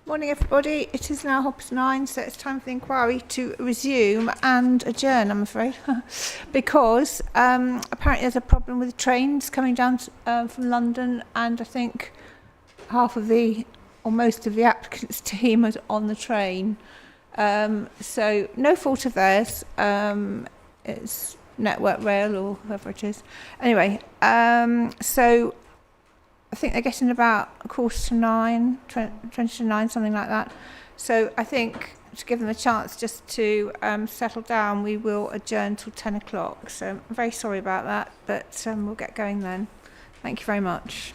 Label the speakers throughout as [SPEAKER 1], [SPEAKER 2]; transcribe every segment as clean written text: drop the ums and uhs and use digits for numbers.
[SPEAKER 1] Morning, everybody. It is now 9:30, so it's time for the inquiry to resume and adjourn, I'm afraid, because apparently there's a problem with trains coming down from London, and I think half of the, or most of the applicants' team is on the train. So no fault of theirs. It's Network Rail or whoever it is. Anyway, so I think they're getting about 9:15, 20 to 9, something like that. So I think to give them a chance just to settle down, we will adjourn till 10 o'clock. So I'm very sorry about that, but we'll get going then. Thank you very much.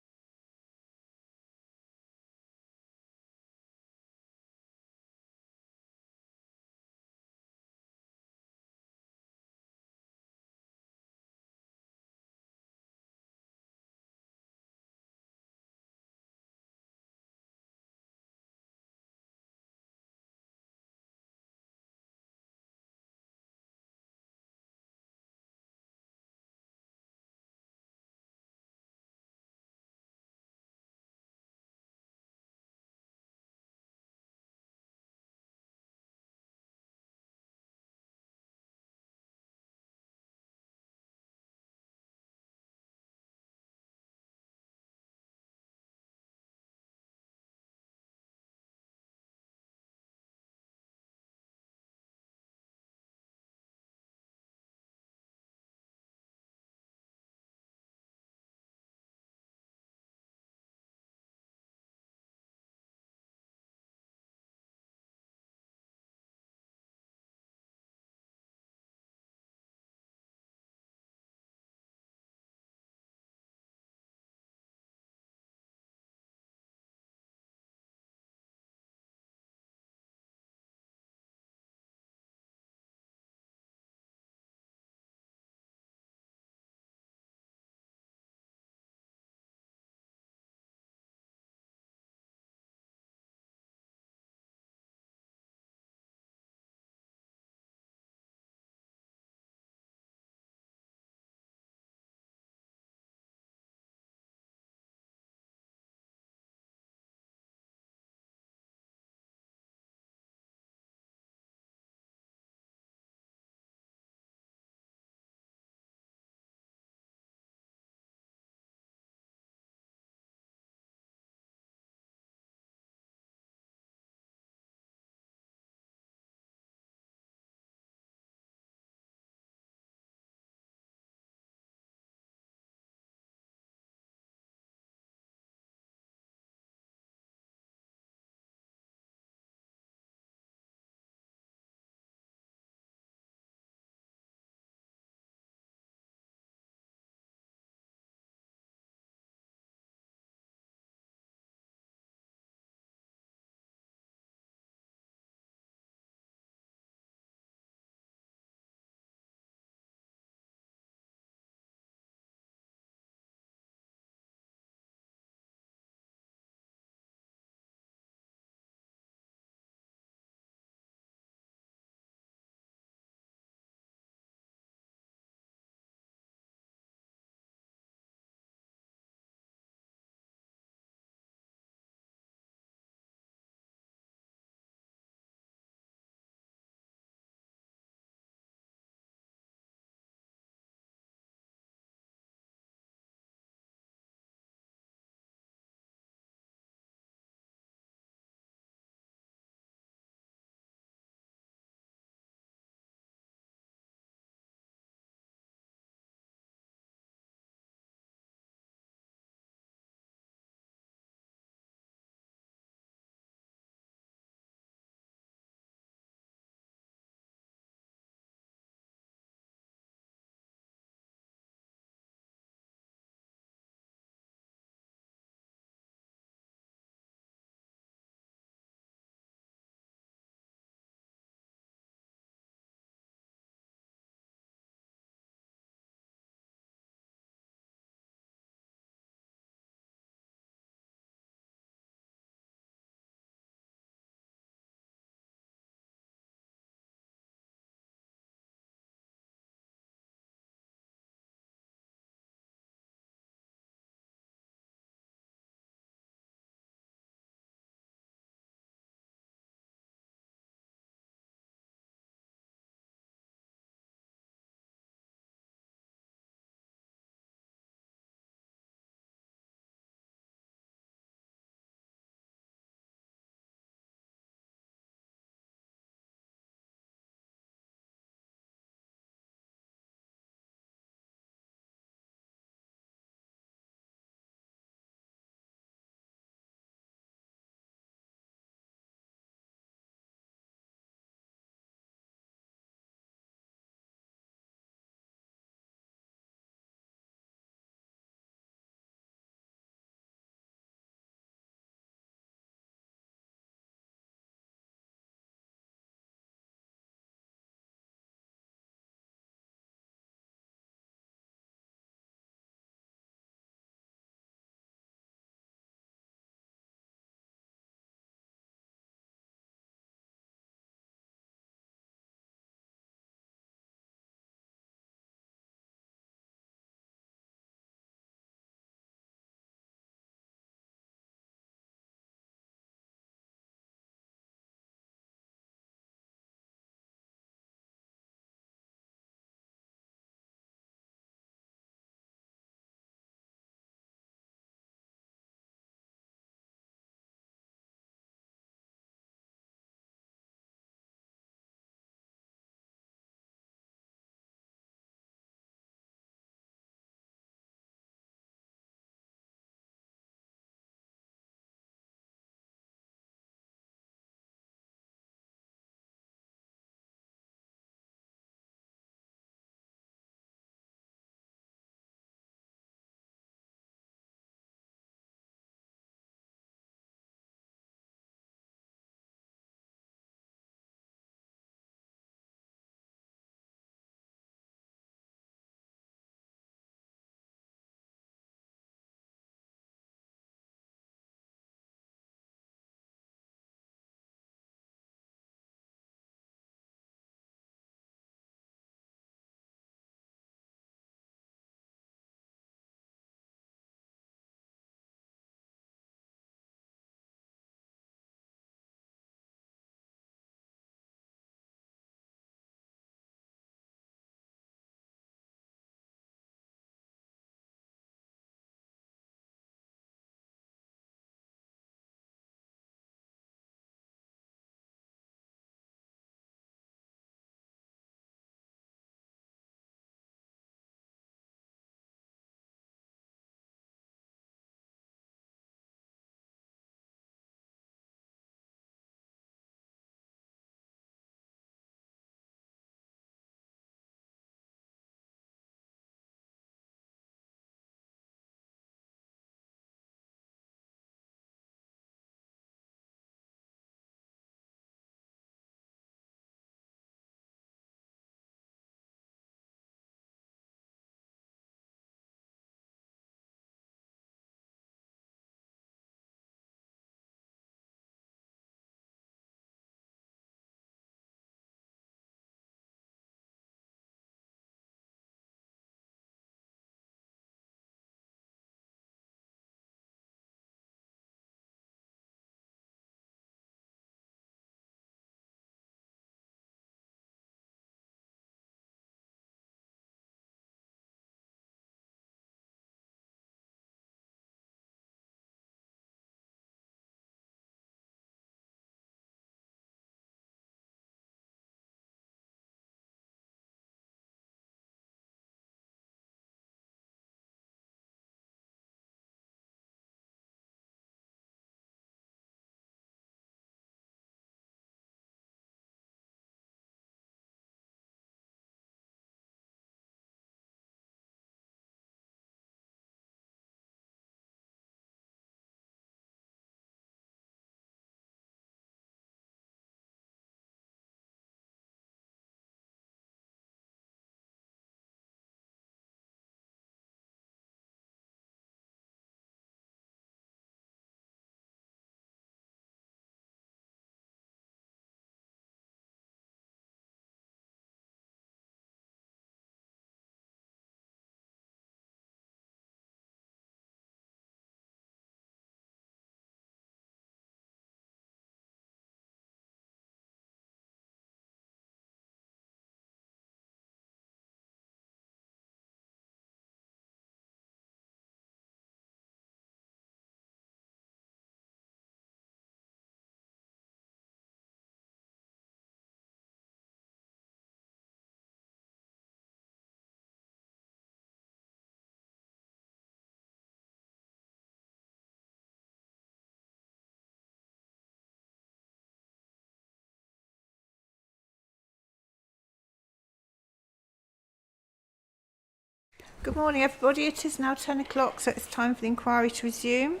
[SPEAKER 1] Good morning, everybody. It is now 10 o'clock, so it's time for the inquiry to resume.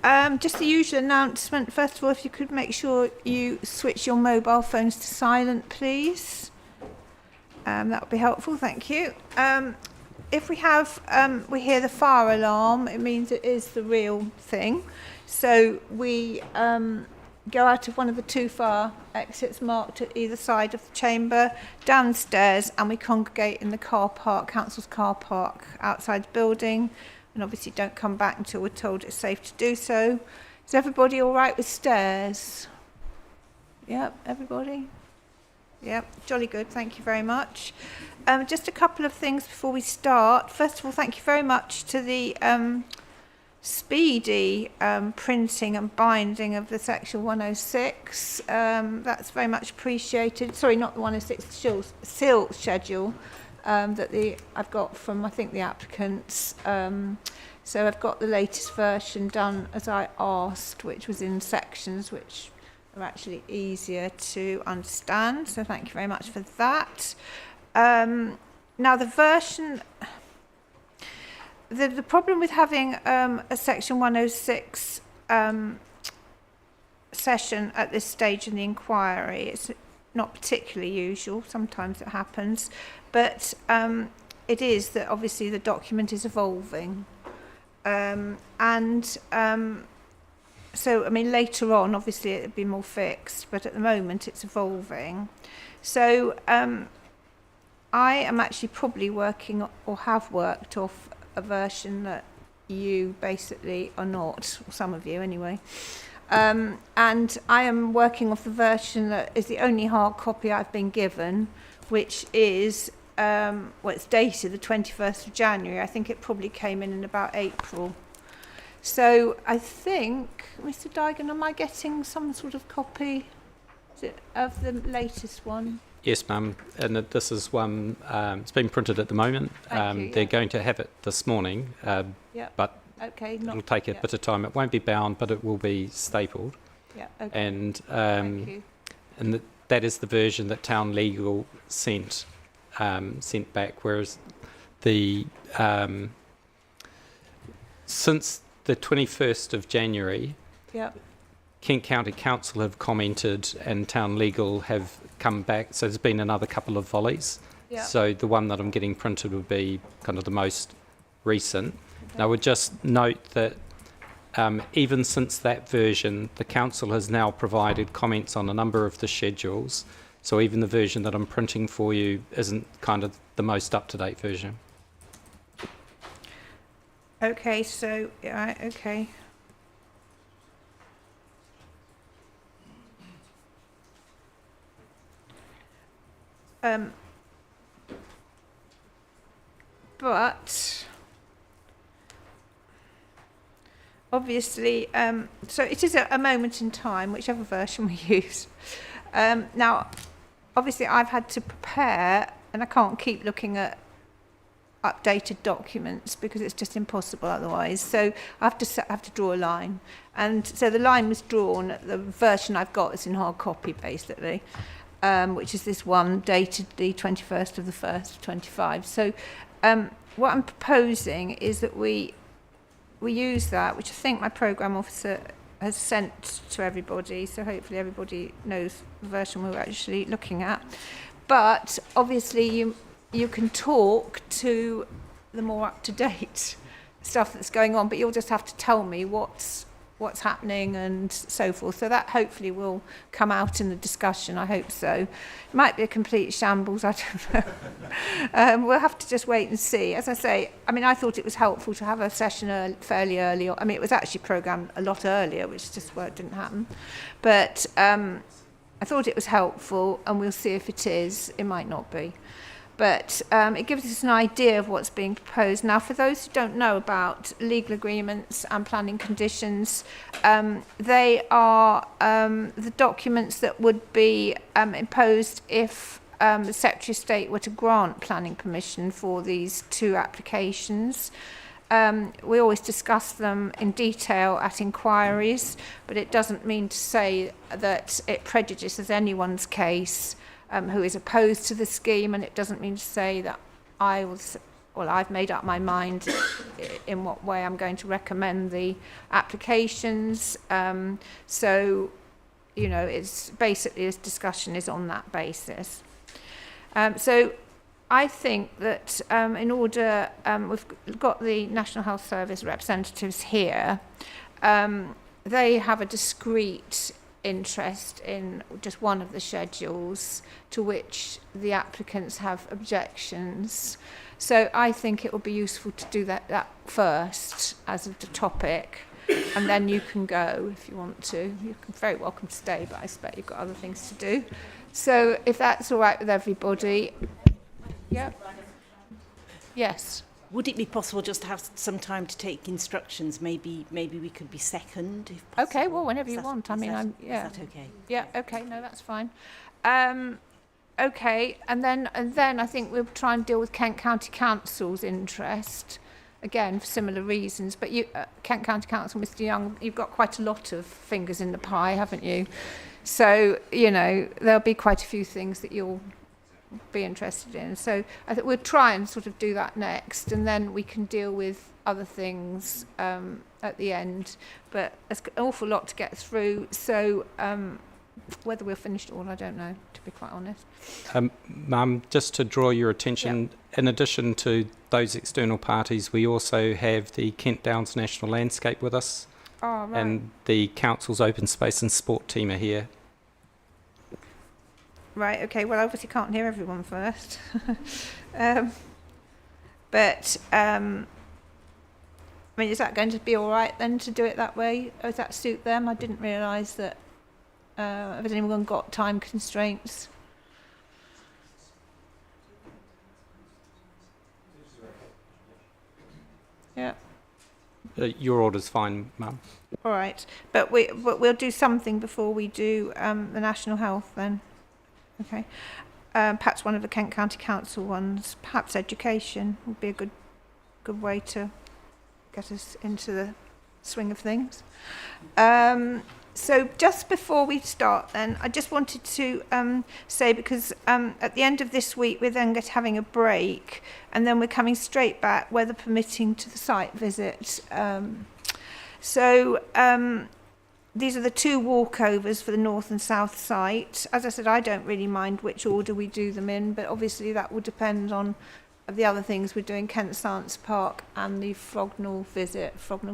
[SPEAKER 1] Just the usual announcement. First of all, if you could make sure you switch your mobile phones to silent, please. That would be helpful, thank you. If we hear the fire alarm, it means it is the real thing. So we go out of one of the two fire exits marked at either side of the chamber, downstairs, and we congregate in the car park, council's car park outside the building, and obviously don't come back until we're told it's safe to do so. Is everybody all right with stairs? Yep, everybody? Yep, jolly good, thank you very much. Just a couple of things before we start. First of all, thank you very much to the speedy printing and binding of the section 106. That's very much appreciated. Sorry, not the 106, the SIL schedule that I've got from, I think, the applicants. So I've got the latest version done as I asked, which was in sections which are actually easier to understand. So thank you very much for that. Now the version... The problem with having a section 106 session at this stage in the inquiry, it's not particularly usual, sometimes it happens, but it is that obviously the document is evolving. So, I mean, later on, obviously it'll be more fixed, but at the moment it's evolving. So I am actually probably working or have worked off a version that you basically are not, or some of you anyway. And I am working off the version that is the only hard copy I've been given, which is, it's dated the 21st of January. I think it probably came in about April. So I think, Mr. Digan, am I getting some sort of copy of the latest one?
[SPEAKER 2] Yes, ma'am, and this is one, it's been printed at the moment. They're going to have it this morning, but it'll take a bit of time. It won't be bound, but it will be stapled. Yeah, okay. And that is the version that Town Legal sent back, whereas the since the 21st of January, Kent County Council have commented and Town Legal have come back, so there's been another couple of volleys. So the one that I'm getting printed would be kind of the most recent. And I would just note that even since that version, the council has now provided comments on a number of the schedules, so even the version that I'm printing for you isn't kind of the most up-to-date version.
[SPEAKER 1] Okay, so, okay. But obviously, so it is a moment in time, whichever version we use. Now, obviously, I've had to prepare, and I can't keep looking at updated documents because it's just impossible otherwise. So I have to draw a line, and so the line was drawn at the version I've got is in hard copy, basically. Which is this one dated the 21st of the 1st, 25. So what I'm proposing is that we use that, which I think my programme officer has sent to everybody, so hopefully everybody knows the version we're actually looking at. But obviously you can talk to the more up-to-date stuff that's going on, but you'll just have to tell me what's happening and so forth. So that hopefully will come out in the discussion, I hope so. It might be a complete shambles, I don't know. We'll have to just wait and see. As I say, I mean, I thought it was helpful to have a session fairly early. I mean, it was actually programmed a lot earlier, which is just where it didn't happen. But I thought it was helpful, and we'll see if it is. It might not be. But it gives us an idea of what's being proposed. Now, for those who don't know about legal agreements and planning conditions, they are the documents that would be imposed if the Secretary of State were to grant planning permission for these two applications. We always discuss them in detail at inquiries, but it doesn't mean to say that it prejudices anyone's case who is opposed to the scheme, and it doesn't mean to say that I will well, I've made up my mind in what way I'm going to recommend the applications. So, you know, it's basically this discussion is on that basis. So I think that in order, we've got the National Health Service representatives here. They have a discrete interest in just one of the schedules to which the applicants have objections. So I think it would be useful to do that first as the topic, and then you can go if you want to. You're very welcome to stay, but I expect you've got other things to do. So if that's all right with everybody. Yeah. Yes.
[SPEAKER 3] Would it be possible just to have some time to take instructions? Maybe we could be second, if possible.
[SPEAKER 1] Okay, well, whenever you want. I mean,
[SPEAKER 3] Is
[SPEAKER 1] yeah.
[SPEAKER 3] that okay?
[SPEAKER 1] Yeah, okay, no, that's fine. Okay, and then I think we'll try and deal with Kent County Council's interest, again, for similar reasons. But you, Kent County Council, Mr Young, you've got quite a lot of fingers in the pie, haven't you? So, you know, there'll be quite a few things that you'll be interested in. So I think we'll try and sort of do that next, and then we can deal with other things at the end. But there's an awful lot to get through, so whether we'll finish it all, I don't know, to be quite honest.
[SPEAKER 2] Mum, just to draw your attention, in addition to those external parties, we also have the Kent Downs National Landscape with us.
[SPEAKER 1] Oh, right.
[SPEAKER 2] And the council's open space and sport team are here.
[SPEAKER 1] Right, okay, well, obviously can't hear everyone first. I mean, is that going to be all right then to do it that way? Does that suit them? I didn't realise that. Has anyone got time constraints? Yeah.
[SPEAKER 2] Your order's fine, Mum.
[SPEAKER 1] All right, but we'll do something before we do the National Health then. Okay, perhaps one of the Kent County Council ones. Perhaps education would be a good way to get us into the swing of things. So just before we start then, I just wanted to say, because at the end of this week we're then having a break, and then we're coming straight back, weather permitting, to the site visit. These are the two walkovers for the north and south site. As I said, I don't really mind which order we do them in, but obviously that will depend on the other things we're doing, Kent Science Park and the Frognall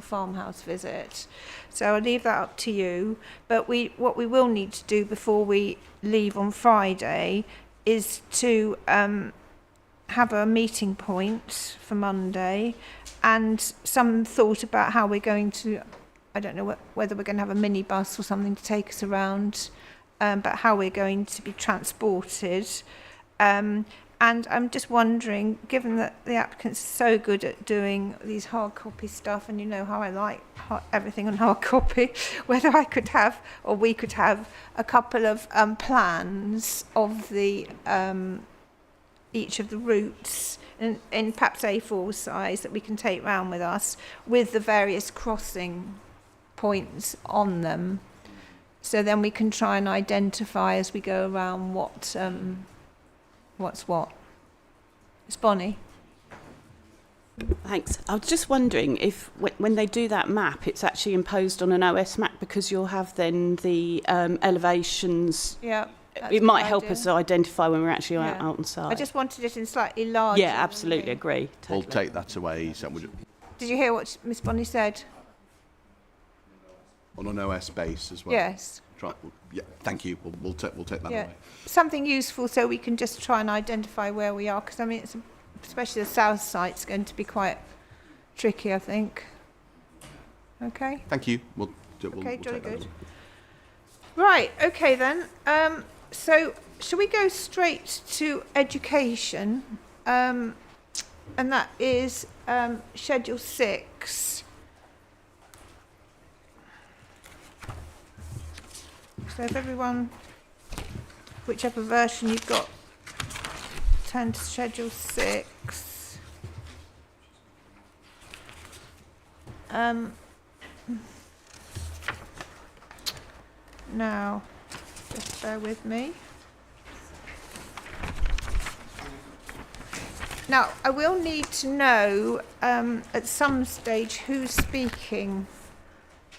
[SPEAKER 1] Farmhouse visit. So I'll leave that up to you. But what we will need to do before we leave on Friday is to have a meeting point for Monday and some thought about how we're going to, I don't know whether we're going to have a minibus or something to take us around, but how we're going to be transported. And I'm just wondering, given that the applicant's so good at doing these hard copy stuff, and you know how I like everything on hard copy, whether I could have, or we could have, a couple of plans of the each of the routes in perhaps A4 size that we can take round with us, with the various crossing points on them. So then we can try and identify as we go around what's what. It's Bonnie.
[SPEAKER 3] Thanks. I was just wondering if when they do that map, it's actually imposed on an OS map, because you'll have then the elevations.
[SPEAKER 1] Yeah.
[SPEAKER 3] It might help us to identify when we're actually out on site.
[SPEAKER 1] I just wanted it in slightly larger.
[SPEAKER 3] Yeah, absolutely, agree. Totally.
[SPEAKER 4] We'll take that away. So
[SPEAKER 1] Did you hear what Miss Bonnie said?
[SPEAKER 4] on an OS base as well.
[SPEAKER 1] Yes.
[SPEAKER 4] Yeah, thank you. We'll take that away.
[SPEAKER 1] Something useful so we can just try and identify where we are, because I mean, especially the south site's going to be quite tricky, I think. Okay.
[SPEAKER 4] Thank you. We'll
[SPEAKER 1] Okay, jolly
[SPEAKER 4] take that
[SPEAKER 1] good.
[SPEAKER 4] away.
[SPEAKER 1] Right. Okay then. So shall we go straight to education? And that is Schedule 6. So if everyone, whichever version you've got, turn to Schedule 6. Now, just bear with me. Now, I will need to know at some stage who's speaking,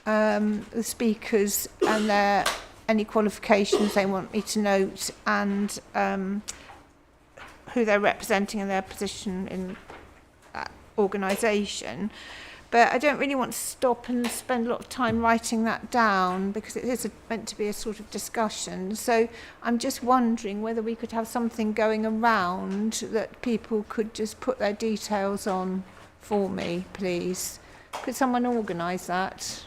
[SPEAKER 1] the speakers and any qualifications they want me to note, and who they're representing and their position in that organisation. But I don't really want to stop and spend a lot of time writing that down, because it is meant to be a sort of discussion. So I'm just wondering whether we could have something going around that people could just put their details on for me, please. Could someone organise that?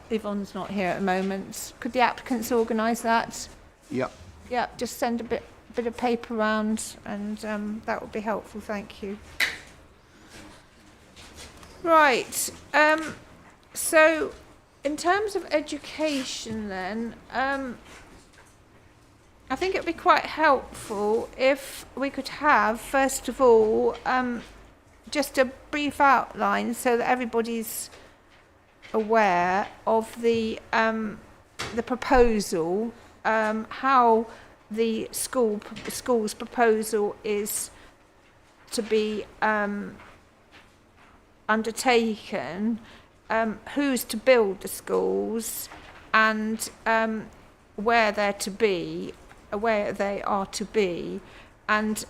[SPEAKER 1] Yvonne's not here at the moment. Could the applicants organise that?
[SPEAKER 4] Yep.
[SPEAKER 1] Yeah, just send a bit of paper around, and that would be helpful. Thank you. Right, so in terms of education then, I think it would be quite helpful if we could have, first of all, just a brief outline so that everybody's aware of the proposal, how the school's proposal is to be undertaken, who's to build the schools, and where they are to be, and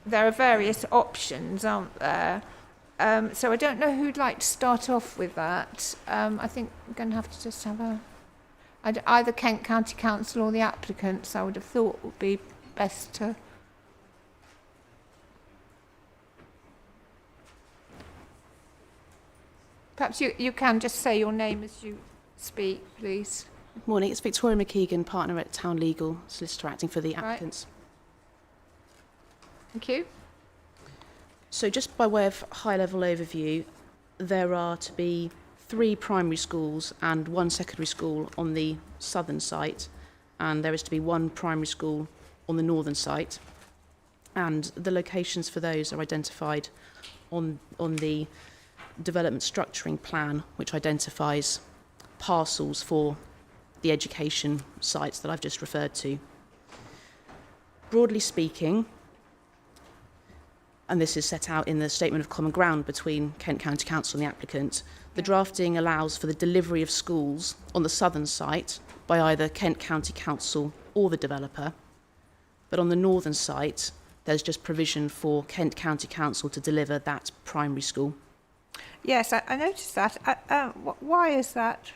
[SPEAKER 1] there are various options, aren't there? So I don't know who'd like to start off with that. I think we're going to have to just have either Kent County Council or the applicants, I would have thought would be best to. Perhaps you can just say your name as you speak, please.
[SPEAKER 3] Morning, it's Victoria McKeegan, partner at Town Legal, solicitor acting for the applicants.
[SPEAKER 1] Thank you.
[SPEAKER 3] So just by way of high-level overview, there are to be 3 primary schools and 1 secondary school on the southern site, and there is to be 1 primary school on the northern site, and the locations for those are identified on the development structuring plan, which identifies parcels for the education sites that I've just referred to. Broadly speaking, and this is set out in the statement of common ground between Kent County Council and the applicant, the drafting allows for the delivery of schools on the southern site by either Kent County Council or the developer, but on the northern site there's just provision for Kent County Council to deliver that primary school.
[SPEAKER 1] Yes, I noticed that. Why is that?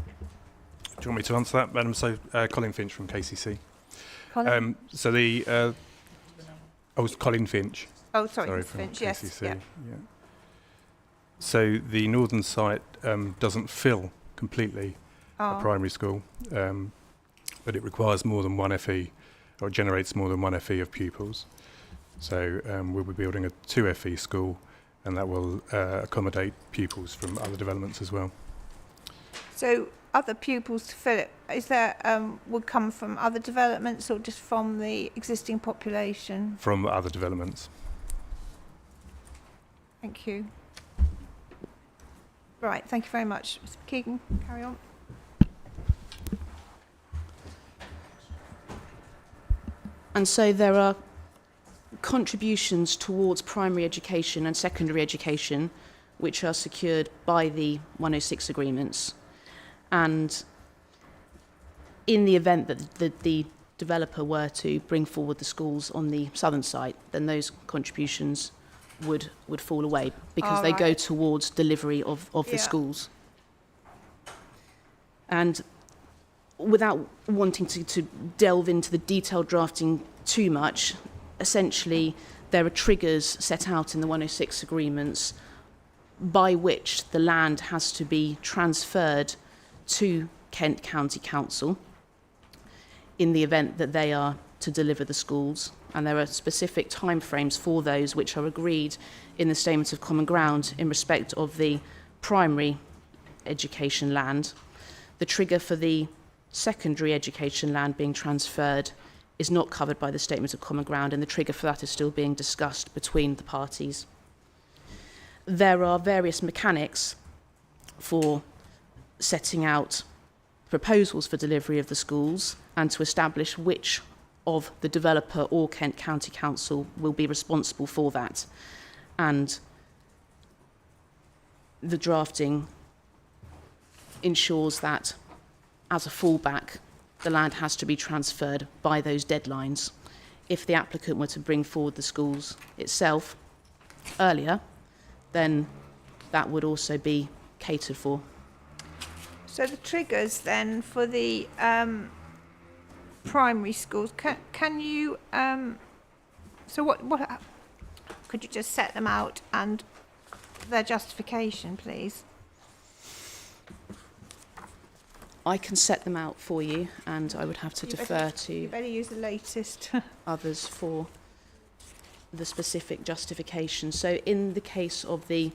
[SPEAKER 5] Do you want me to answer that, Madam? So, Colin Finch from KCC.
[SPEAKER 1] Colin?
[SPEAKER 5] I was Colin Finch.
[SPEAKER 1] Oh, sorry,
[SPEAKER 5] Sorry,
[SPEAKER 1] Mr.
[SPEAKER 5] from
[SPEAKER 1] Finch.
[SPEAKER 5] KCC.
[SPEAKER 1] Yes.
[SPEAKER 5] Yeah. So the northern site doesn't fill completely a primary school, but it requires more than 1 FE, or it generates more than 1 FE of pupils. So we'll be building a 2 FE school, and that will accommodate pupils from other developments as well.
[SPEAKER 1] So other pupils to fill it, is there would come from other developments or just from the existing population?
[SPEAKER 5] From other developments.
[SPEAKER 1] Thank you. Right, thank you very much. Mr. Keegan, carry on.
[SPEAKER 3] And so there are contributions towards primary education and secondary education which are secured by the 106 agreements. And in the event that the developer were to bring forward the schools on the southern site, then those contributions would fall away because they go towards delivery of the schools. And without wanting to delve into the detailed drafting too much, essentially there are triggers set out in the 106 agreements by which the land has to be transferred to Kent County Council in the event that they are to deliver the schools, and there are specific timeframes for those which are agreed in the Statement of Common Ground in respect of the primary education land. The trigger for the secondary education land being transferred is not covered by the Statement of Common Ground, and the trigger for that is still being discussed between the parties. There are various mechanics for setting out proposals for delivery of the schools and to establish which of the developer or Kent County Council will be responsible for that. And the drafting ensures that, as a fallback, the land has to be transferred by those deadlines. If the applicant were to bring forward the schools itself earlier, then that would also be catered for.
[SPEAKER 1] So the triggers then for the primary schools, can you, so what, could you just set them out and their justification, please?
[SPEAKER 3] I can set them out for you, and I would have to defer
[SPEAKER 1] You
[SPEAKER 3] to
[SPEAKER 1] better use the latest.
[SPEAKER 3] others for the specific justification. So in the case of the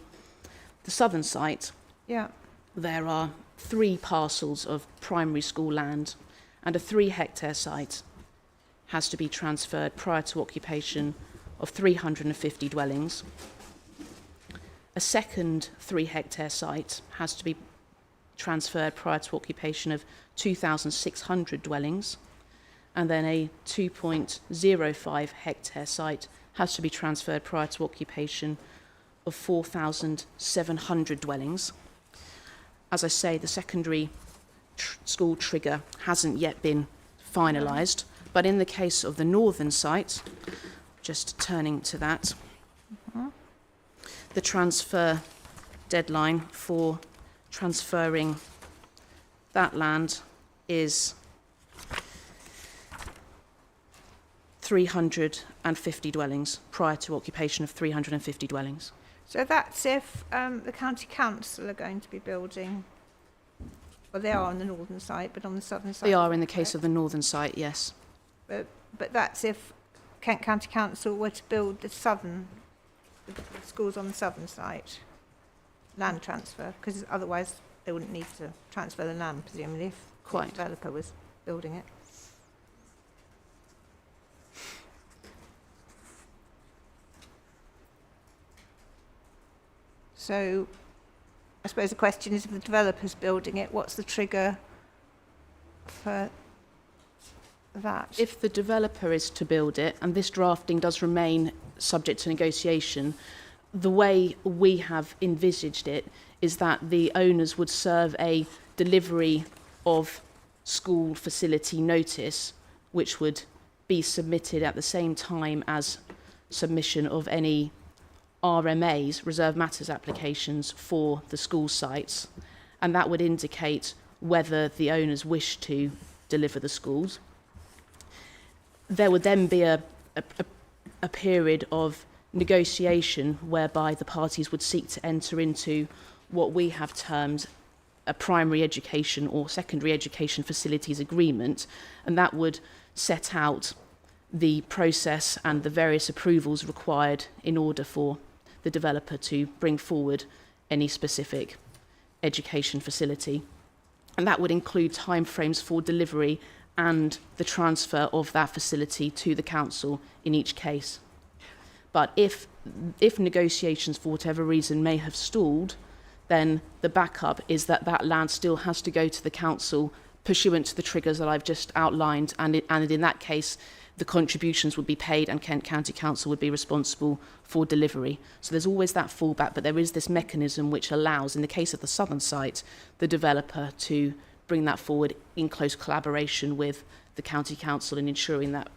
[SPEAKER 3] southern site,
[SPEAKER 1] Yeah.
[SPEAKER 3] there are 3 parcels of primary school land, and a 3-hectare site has to be transferred prior to occupation of 350 dwellings. A second 3-hectare site has to be transferred prior to occupation of 2,600 dwellings, and then a 2.05 hectare site has to be transferred prior to occupation of 4,700 dwellings. As I say, the secondary school trigger hasn't yet been finalised, but in the case of the northern site, just turning to that, the transfer deadline for transferring that land is 350 dwellings, prior to occupation of 350 dwellings.
[SPEAKER 1] So that's if the county council are going to be building, well, they are on the northern site, but on the southern side.
[SPEAKER 3] They are in the case of the northern site, yes.
[SPEAKER 1] But that's if Kent County Council were to build the schools on the southern site, land transfer, because otherwise they wouldn't need to transfer the land, presumably, if the developer was building it. So I suppose the question is, if the developer's building it, what's the trigger for that?
[SPEAKER 3] If the developer is to build it, and this drafting does remain subject to negotiation, the way we have envisaged it is that the owners would serve a delivery of school facility notice, which would be submitted at the same time as submission of any RMAs, reserve matters applications, for the school sites, and that would indicate whether the owners wish to deliver the schools. There would then be a period of negotiation whereby the parties would seek to enter into what we have termed a primary education or secondary education facilities agreement, and that would set out the process and the various approvals required in order for the developer to bring forward any specific education facility. And that would include timeframes for delivery and the transfer of that facility to the council in each case. But if negotiations for whatever reason may have stalled, then the backup is that that land still has to go to the council pursuant to the triggers that I've just outlined, and in that case the contributions would be paid and Kent County Council would be responsible for delivery. So there's always that fallback, but there is this mechanism which allows, in the case of the southern site, the developer to bring that forward in close collaboration with the County Council in ensuring that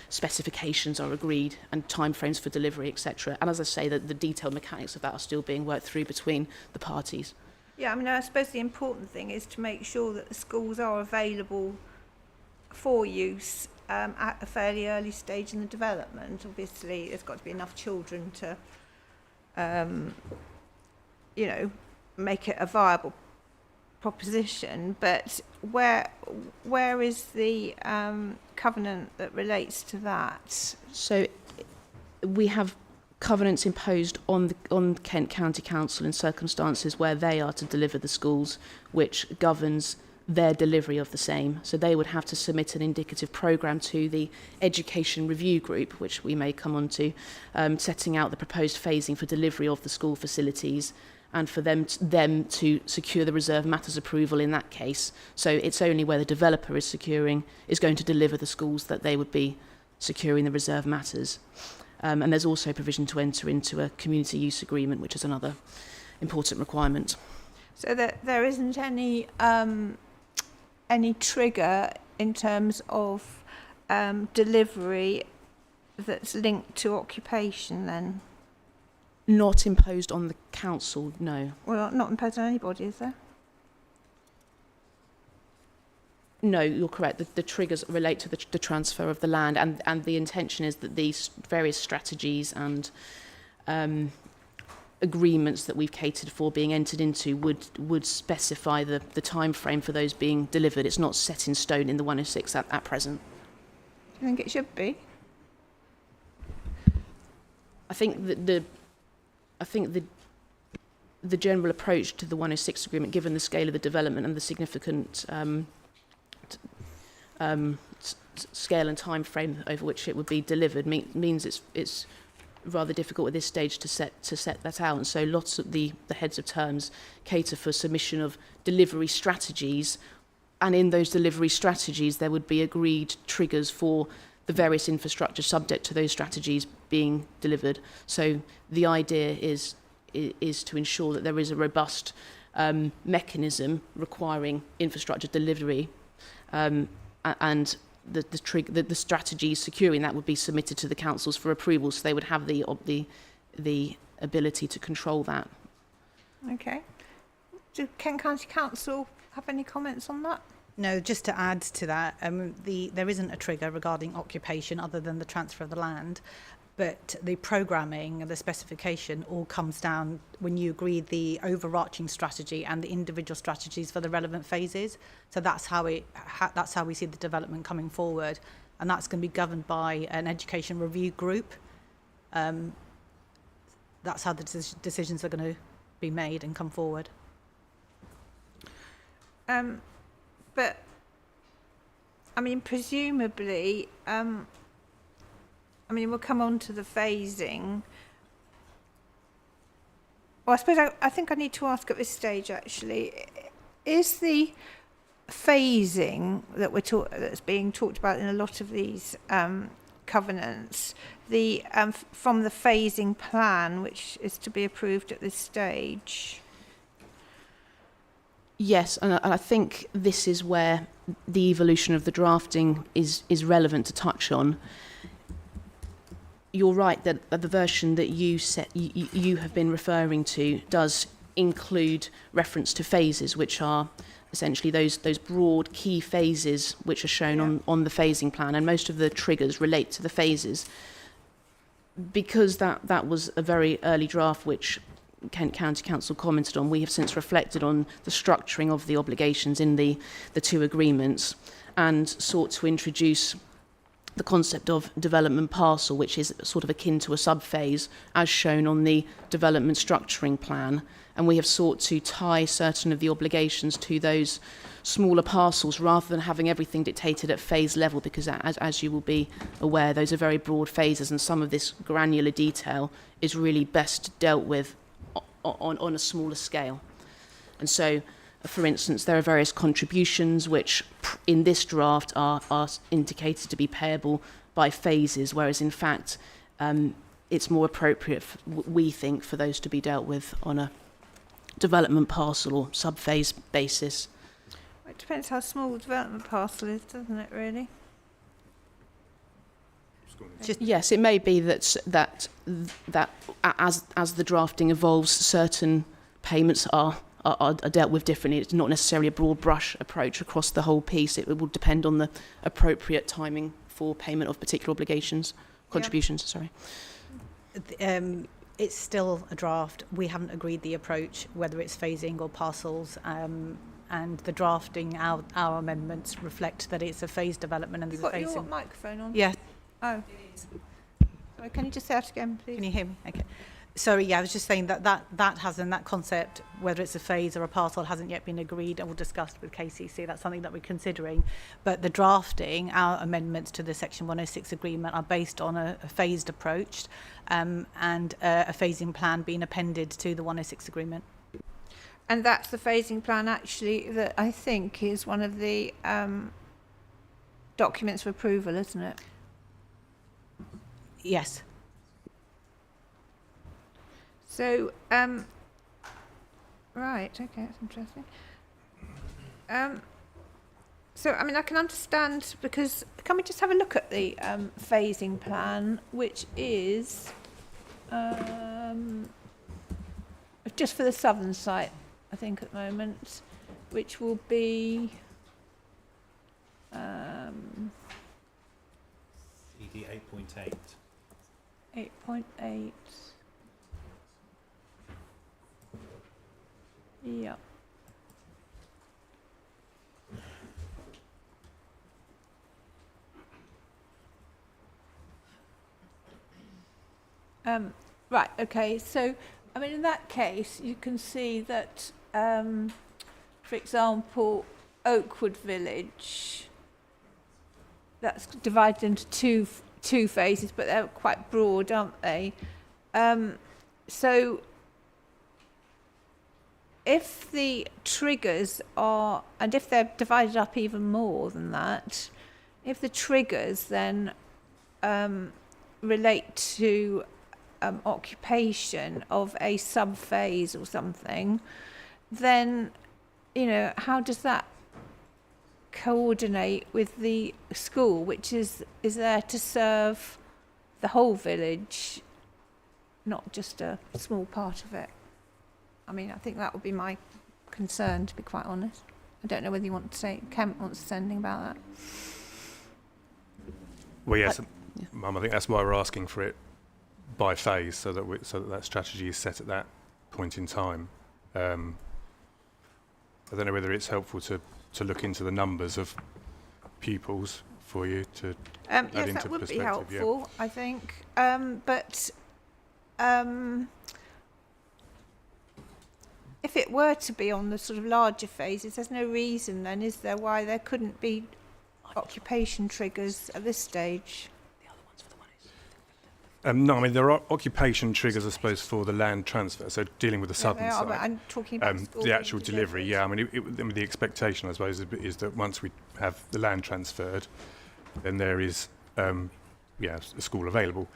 [SPEAKER 3] specifications are agreed and timeframes for delivery, etc. And as I say, the detailed mechanics of that are still being worked through between the parties.
[SPEAKER 1] Yeah, I mean, I suppose the important thing is to make sure that the schools are available for use at a fairly early stage in the development. Obviously, there's got to be enough children to, make it a viable proposition. But where is the covenant that relates to that?
[SPEAKER 3] So we have covenants imposed on Kent County Council in circumstances where they are to deliver the schools, which governs their delivery of the same. So they would have to submit an indicative programme to the Education Review Group, which we may come on to, setting out the proposed phasing for delivery of the school facilities and for them to secure the reserve matters approval in that case. So it's only where the developer is going to deliver the schools that they would be securing the reserve matters. And there's also provision to enter into a community use agreement, which is another important requirement.
[SPEAKER 1] So that there isn't any trigger in terms of delivery that's linked to occupation then?
[SPEAKER 3] Not imposed on the council, no.
[SPEAKER 1] Well, not imposed on anybody, is there?
[SPEAKER 3] No, you're correct. The triggers relate to the transfer of the land, and the intention is that these various strategies and agreements that we've catered for being entered into would specify the time frame for those being delivered. It's not set in stone in the 106 at present.
[SPEAKER 1] Do you think it should be?
[SPEAKER 3] I think that the general approach to the 106 agreement, given the scale of the development and the significant scale and time frame over which it would be delivered, means it's rather difficult at this stage to set that out. And so lots of the heads of terms cater for submission of delivery strategies, and in those delivery strategies there would be agreed triggers for the various infrastructure subject to those strategies being delivered. So the idea is to ensure that there is a robust mechanism requiring infrastructure delivery, and the strategies securing that would be submitted to the councils for approval, so they would have the ability to control that.
[SPEAKER 1] Okay. Do Kent County Council have any comments on that?
[SPEAKER 6] No, just to add to that, there isn't a trigger regarding occupation other than the transfer of the land, but the programming and the specification all comes down when you agree the overarching strategy and the individual strategies for the relevant phases. So that's how we see the development coming forward, and that's going to be governed by an education review group. That's how the decisions are going to be made and come forward.
[SPEAKER 1] But, I mean, presumably, we'll come on to the phasing. Well, I suppose I think I need to ask at this stage, actually, is the phasing that's being talked about in a lot of these covenants, from the phasing plan, which is to be approved at this stage?
[SPEAKER 3] Yes, and I think this is where the evolution of the drafting is relevant to touch on. You're right that the version that you have been referring to does include reference to phases, which are essentially those broad key phases which are shown on the phasing plan, and most of the triggers relate to the phases. Because that was a very early draft which Kent County Council commented on, we have since reflected on the structuring of the obligations in the two agreements and sought to introduce the concept of development parcel, which is sort of akin to a sub-phase as shown on the development structuring plan. And we have sought to tie certain of the obligations to those smaller parcels rather than having everything dictated at phase level, because as you will be aware, those are very broad phases, and some of this granular detail is really best dealt with on a smaller scale. And so, for instance, there are various contributions which in this draft are indicated to be payable by phases, whereas in fact it's more appropriate, we think, for those to be dealt with on a development parcel or sub-phase basis.
[SPEAKER 1] It depends how small the development parcel is, doesn't it, really?
[SPEAKER 3] Yes, it may be that as the drafting evolves, certain payments are dealt with differently. It's not necessarily a broad brush approach across the whole piece. It will depend on the appropriate timing for payment of particular contributions. Sorry.
[SPEAKER 6] It's still a draft. We haven't agreed the approach, whether it's phasing or parcels. And the drafting, our amendments reflect that it's a phased development and there's a phasing.
[SPEAKER 1] You've got your microphone on?
[SPEAKER 6] Yeah.
[SPEAKER 1] Oh. Sorry, can you just say that again, please?
[SPEAKER 6] Can you hear me? Okay. Sorry, I was just saying that concept, whether it's a phase or a parcel, hasn't yet been agreed or discussed with KCC. That's something that we're considering. But the drafting, our amendments to the Section 106 agreement are based on a phased approach and a phasing plan being appended to the 106 agreement.
[SPEAKER 1] And that's the phasing plan actually that I think is one of the documents for approval, isn't it?
[SPEAKER 6] Yes.
[SPEAKER 1] So, right, okay, that's interesting. So, I mean, I can understand, because can we just have a look at the phasing plan, which is just for the southern site, I think, at the moment, which will be
[SPEAKER 7] CD 8.8.
[SPEAKER 1] 8.8. Yeah. Right, okay, so, I mean, in that case, you can see that, for example, Oakwood Village, that's divided into two phases, but they're quite broad, aren't they? So, if the triggers are, and if they're divided up even more than that, if the triggers then relate to occupation of a sub-phase or something, then, you know, how does that coordinate with the school, which is there to serve the whole village, not just a small part of it? I mean, I think that would be my concern, to be quite honest. I don't know whether you want to say, Kent wants to say anything about that.
[SPEAKER 5] Well, yes, Mum, I think that's why we're asking for it by phase, so that that strategy is set at that point in time. I don't know whether it's helpful to look into the numbers of pupils for you to add
[SPEAKER 1] yes,
[SPEAKER 5] into
[SPEAKER 1] that would be
[SPEAKER 5] perspective.
[SPEAKER 1] helpful, I think. But if it were to be on the sort of larger phases, there's no reason then, is there, why there couldn't be occupation triggers at this stage?
[SPEAKER 5] No, I mean, there are occupation triggers, I suppose, for the land transfer, so dealing with the southern
[SPEAKER 1] They are, but
[SPEAKER 5] side.
[SPEAKER 1] I'm talking about
[SPEAKER 5] The actual delivery, yeah. I mean, the expectation, I suppose, is that once we have the land transferred, then there is, a school available.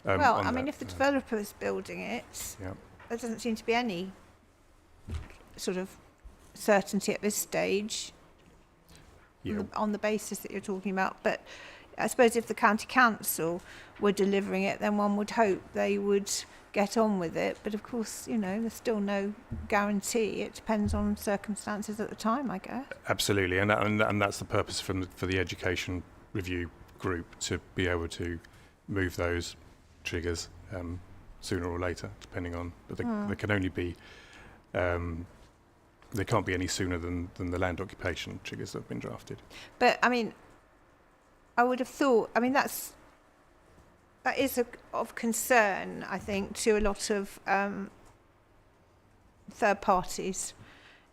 [SPEAKER 1] Well, I mean, if the developer is building it,
[SPEAKER 5] Yeah.
[SPEAKER 1] there doesn't seem to be any sort of certainty at this stage
[SPEAKER 5] Yeah.
[SPEAKER 1] on the basis that you're talking about. But I suppose if the county council were delivering it, then one would hope they would get on with it. But of course, you know, there's still no guarantee. It depends on circumstances at the time, I guess.
[SPEAKER 5] Absolutely, and that's the purpose for the education review group, to be able to move those triggers sooner or later, depending on. But they can only be. They can't be any sooner than the land occupation triggers that have been drafted.
[SPEAKER 1] But I mean, I would have thought. I mean, that is of concern, I think, to a lot of third parties,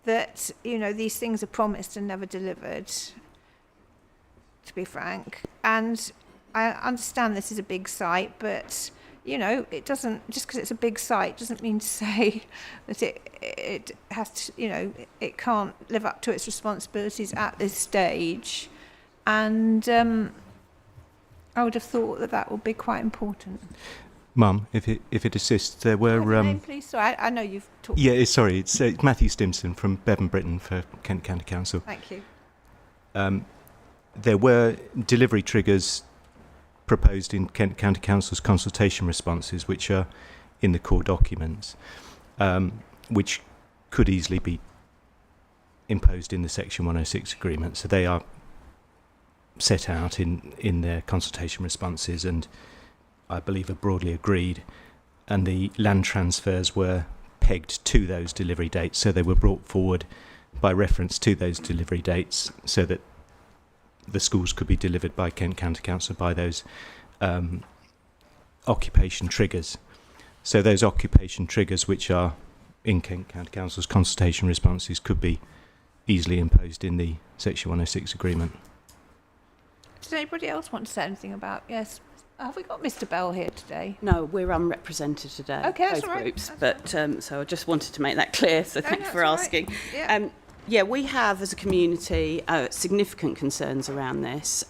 [SPEAKER 1] that, you know, these things are promised and never delivered, to be frank. And I understand this is a big site, but, you know, it doesn't, just because it's a big site doesn't mean to say that it has to, you know, it can't live up to its responsibilities at this stage. And I would have thought that would be quite important.
[SPEAKER 7] Mum, if it assists, there were...
[SPEAKER 1] What's your name, please? Sorry, I know you've talked...
[SPEAKER 7] Yeah, sorry, it's Matthew Stimson from Bevan Britton for Kent County Council.
[SPEAKER 1] Thank you.
[SPEAKER 7] There were delivery triggers proposed in Kent County Council's consultation responses, which are in the core documents, which could easily be imposed in the Section 106 agreement. So they are set out in their consultation responses, and I believe are broadly agreed. And the land transfers were pegged to those delivery dates, so they were brought forward by reference to those delivery dates, so that the schools could be delivered by Kent County Council by those occupation triggers. So those occupation triggers, which are in Kent County Council's consultation responses, could be easily imposed in the Section 106 agreement.
[SPEAKER 1] Does anybody else want to say anything about? Yes, Have we got Mr. Bell here today?
[SPEAKER 8] No, we're unrepresented today.
[SPEAKER 1] Okay, that's
[SPEAKER 8] both
[SPEAKER 1] all right.
[SPEAKER 8] groups.
[SPEAKER 1] That's
[SPEAKER 8] But so I just wanted to make that clear. So thanks for
[SPEAKER 1] that's all
[SPEAKER 8] asking.
[SPEAKER 1] right. Yeah.
[SPEAKER 8] Yeah, we have as a community significant concerns around this.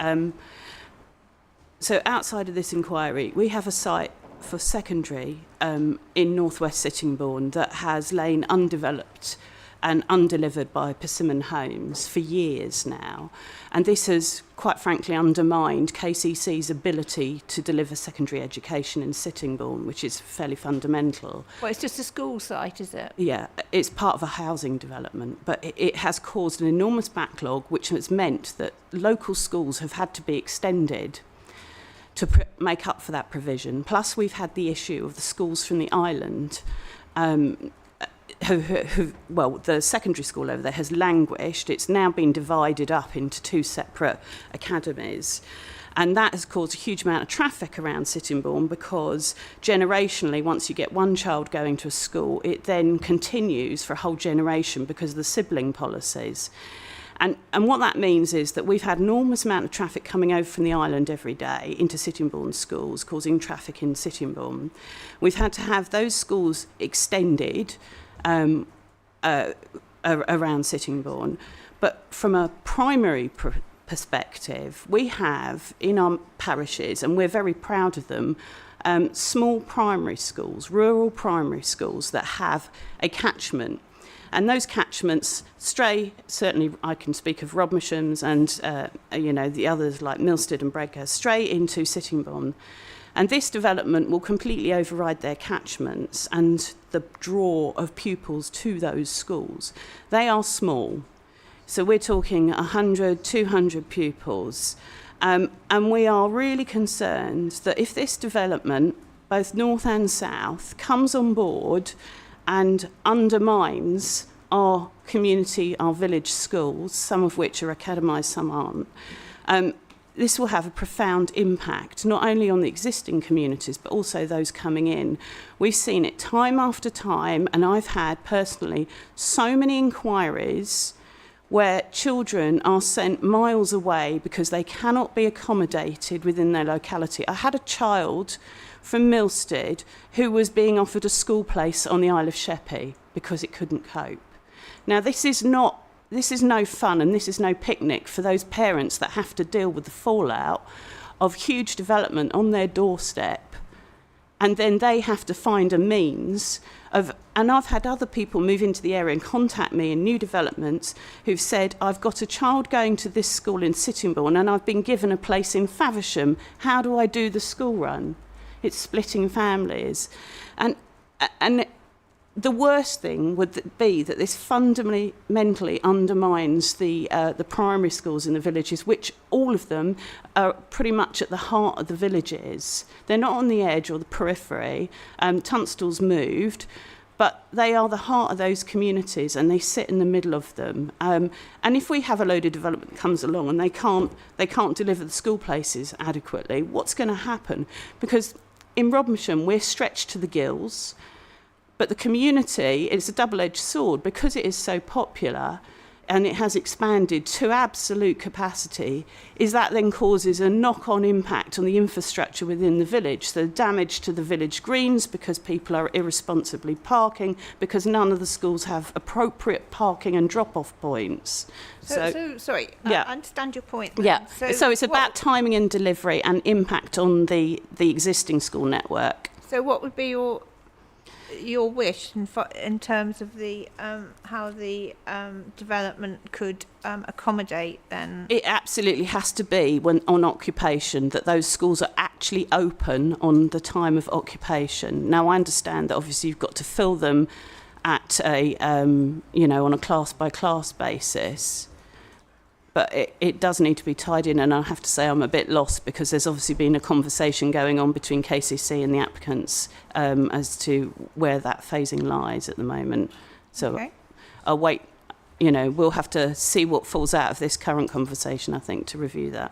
[SPEAKER 8] So outside of this inquiry, we have a site for secondary in northwest Sittingbourne that has lain undeveloped and undelivered by Persimmon Homes for years now. And this has, quite frankly, undermined KCC's ability to deliver secondary education in Sittingbourne, which is fairly fundamental.
[SPEAKER 1] Well, it's just a school site, is it?
[SPEAKER 8] Yeah, it's part of a housing development, but it has caused an enormous backlog, which has meant that local schools have had to be extended to make up for that provision. Plus, we've had the issue of the schools from the island well, the secondary school over there has languished. It's now been divided up into two separate academies. And that has caused a huge amount of traffic around Sittingbourne because generationally, once you get one child going to a school, it then continues for a whole generation because of the sibling policies. And what that means is that we've had an enormous amount of traffic coming over from the island every day into Sittingbourne schools, causing traffic in Sittingbourne. We've had to have those schools extended around Sittingbourne. But from a primary perspective, we have in our parishes, and we're very proud of them, small primary schools, rural primary schools that have a catchment. And those catchments stray, certainly I can speak of Rodmersham's and the others like Milstead and Breaker, stray into Sittingbourne. And this development will completely override their catchments and the draw of pupils to those schools. They are small. So we're talking 100, 200 pupils. And we are really concerned that if this development, both north and south, comes on board and undermines our community, our village schools, some of which are academised, some aren't, this will have a profound impact, not only on the existing communities, but also those coming in. We've seen it time after time, and I've had personally so many inquiries where children are sent miles away because they cannot be accommodated within their locality. I had a child from Milstead who was being offered a school place on the Isle of Sheppey because it couldn't cope. Now, this is no fun and this is no picnic for those parents that have to deal with the fallout of huge development on their doorstep, and then they have to find a means of, and I've had other people move into the area and contact me in new developments who've said, I've got a child going to this school in Sittingbourne and I've been given a place in Faversham. How do I do the school run? It's splitting families. And the worst thing would be that this fundamentally undermines the primary schools in the villages, which all of them are pretty much at the heart of the villages. They're not on the edge or the periphery. Tunstall's moved, but they are the heart of those communities and they sit in the middle of them. And if we have a load of development that comes along and they can't deliver the school places adequately, what's going to happen? Because in Rodmersham, we're stretched to the gills. But the community, it's a double-edged sword because it is so popular and it has expanded to absolute capacity, is that then causes a knock-on impact on the infrastructure within the village. So damage to the village greens because people are irresponsibly parking, because none of the schools have appropriate parking and drop-off points.
[SPEAKER 1] So sorry,
[SPEAKER 8] yeah.
[SPEAKER 1] I understand your point then.
[SPEAKER 8] Yeah, so it's about timing and delivery and impact on the existing school network.
[SPEAKER 1] So what would be your wish in terms of the how the development could accommodate then?
[SPEAKER 8] It absolutely has to be when on occupation that those schools are actually open on the time of occupation. Now I understand that obviously you've got to fill them at a on a class by class basis. But it does need to be tied in, and I have to say I'm a bit lost because there's obviously been a conversation going on between KCC and the applicants as to where that phasing lies at the moment. So okay. I'll wait, we'll have to see what falls out of this current conversation, I think, to review that.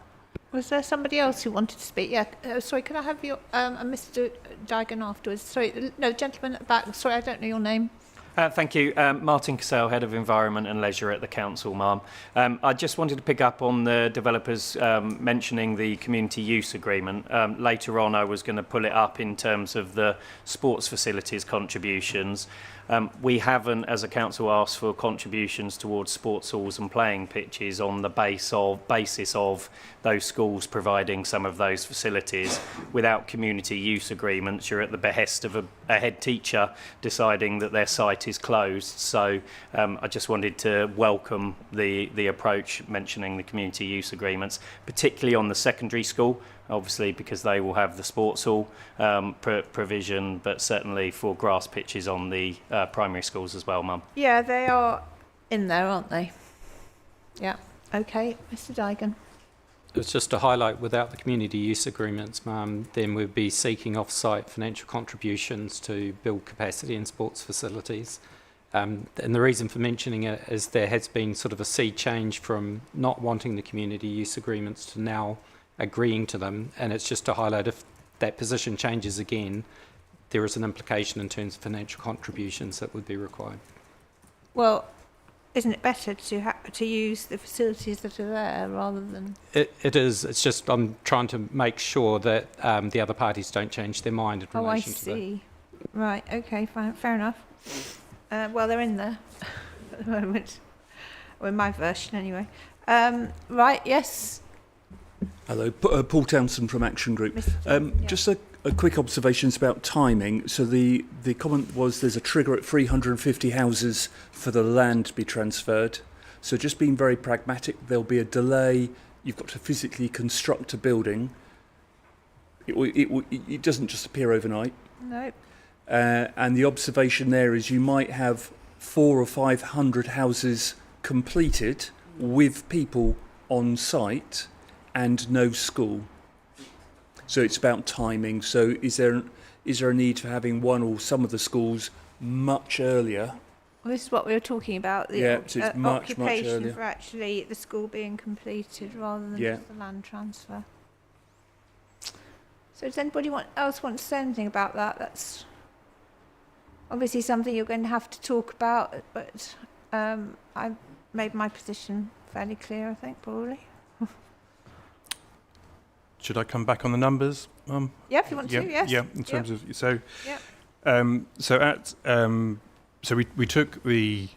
[SPEAKER 1] Was there somebody else who wanted to speak? Yeah, sorry, could I have your Mr. Digan afterwards? Sorry, no, gentleman at the back. Sorry, I don't know your name.
[SPEAKER 9] Thank you. Martin Cassell, Head of Environment and Leisure at the Council, ma'am. I just wanted to pick up on the developers mentioning the community use agreement. Later on, I was going to pull it up in terms of the sports facilities contributions. We haven't, as a council, asked for contributions towards sports halls and playing pitches on the basis of those schools providing some of those facilities. Without community use agreements, you're at the behest of a head teacher deciding that their site is closed. So I just wanted to welcome the approach mentioning the community use agreements, particularly on the secondary school, obviously because they will have the sports hall provision, but certainly for grass pitches on the primary schools as well, mum.
[SPEAKER 1] Yeah, they are in there, aren't they? Yeah. Okay, Mr. Dygan.
[SPEAKER 2] It's just to highlight, without the community use agreements, ma'am, then we'd be seeking off-site financial contributions to build capacity in sports facilities. And the reason for mentioning it is there has been sort of a sea change from not wanting the community use agreements to now agreeing to them, and it's just to highlight if that position changes again, there is an implication in terms of financial contributions that would be required.
[SPEAKER 1] Well, isn't it better to use the facilities that are there rather than...
[SPEAKER 2] It is. It's just I'm trying to make sure that the other parties don't change their mind in relation to that.
[SPEAKER 1] Oh, I see. Right, okay, fine, fair enough. Well, they're in there at the moment. Or in my version, anyway. Right, yes.
[SPEAKER 10] Hello, Paul Townsend from Action Group. Just a quick observation about timing. So the comment was there's a trigger at 350 houses for the land to be transferred. So just being very pragmatic, there'll be a delay. You've got to physically construct a building. It doesn't just appear overnight.
[SPEAKER 1] No.
[SPEAKER 10] And the observation there is you might have 400 or 500 houses completed with people on site and no school. So it's about timing. So is there a need for having one or some of the schools much earlier?
[SPEAKER 1] Well, this is what we were talking about, the
[SPEAKER 10] so it's much
[SPEAKER 1] occupation
[SPEAKER 10] earlier.
[SPEAKER 1] for actually the school being completed rather than just the land transfer. So does anybody else want to say anything about that? That's obviously something you're going to have to talk about, but I've made my position fairly clear, I think, probably.
[SPEAKER 5] Should I come back on the numbers?
[SPEAKER 1] Yeah, if you want to, yes.
[SPEAKER 5] Yeah, in terms of so.
[SPEAKER 1] Yeah.
[SPEAKER 5] So we took the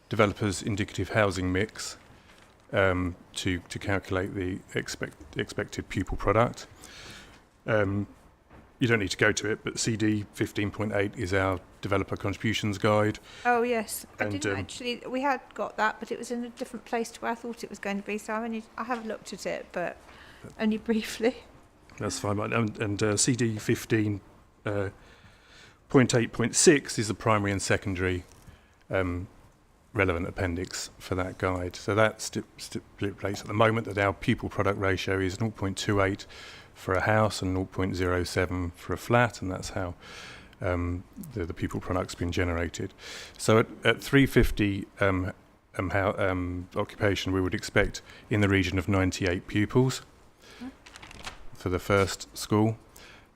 [SPEAKER 5] developers' indicative housing mix to calculate the expected pupil product. You don't need to go to it, but CD 15.8 is our developer contributions guide.
[SPEAKER 1] Oh yes, I
[SPEAKER 5] And,
[SPEAKER 1] didn't actually. We had got that, but it was in a different place to where I thought it was going to be. So I have looked at it, but only briefly.
[SPEAKER 5] That's fine. And CD 15.8.6 is the primary and secondary relevant appendix for that guide. So that stipulates at the moment that our pupil product ratio is 0.28 for a house and 0.07 for a flat, and that's how the pupil product's been generated. So at 350 occupation, we would expect in the region of 98 pupils for the first school,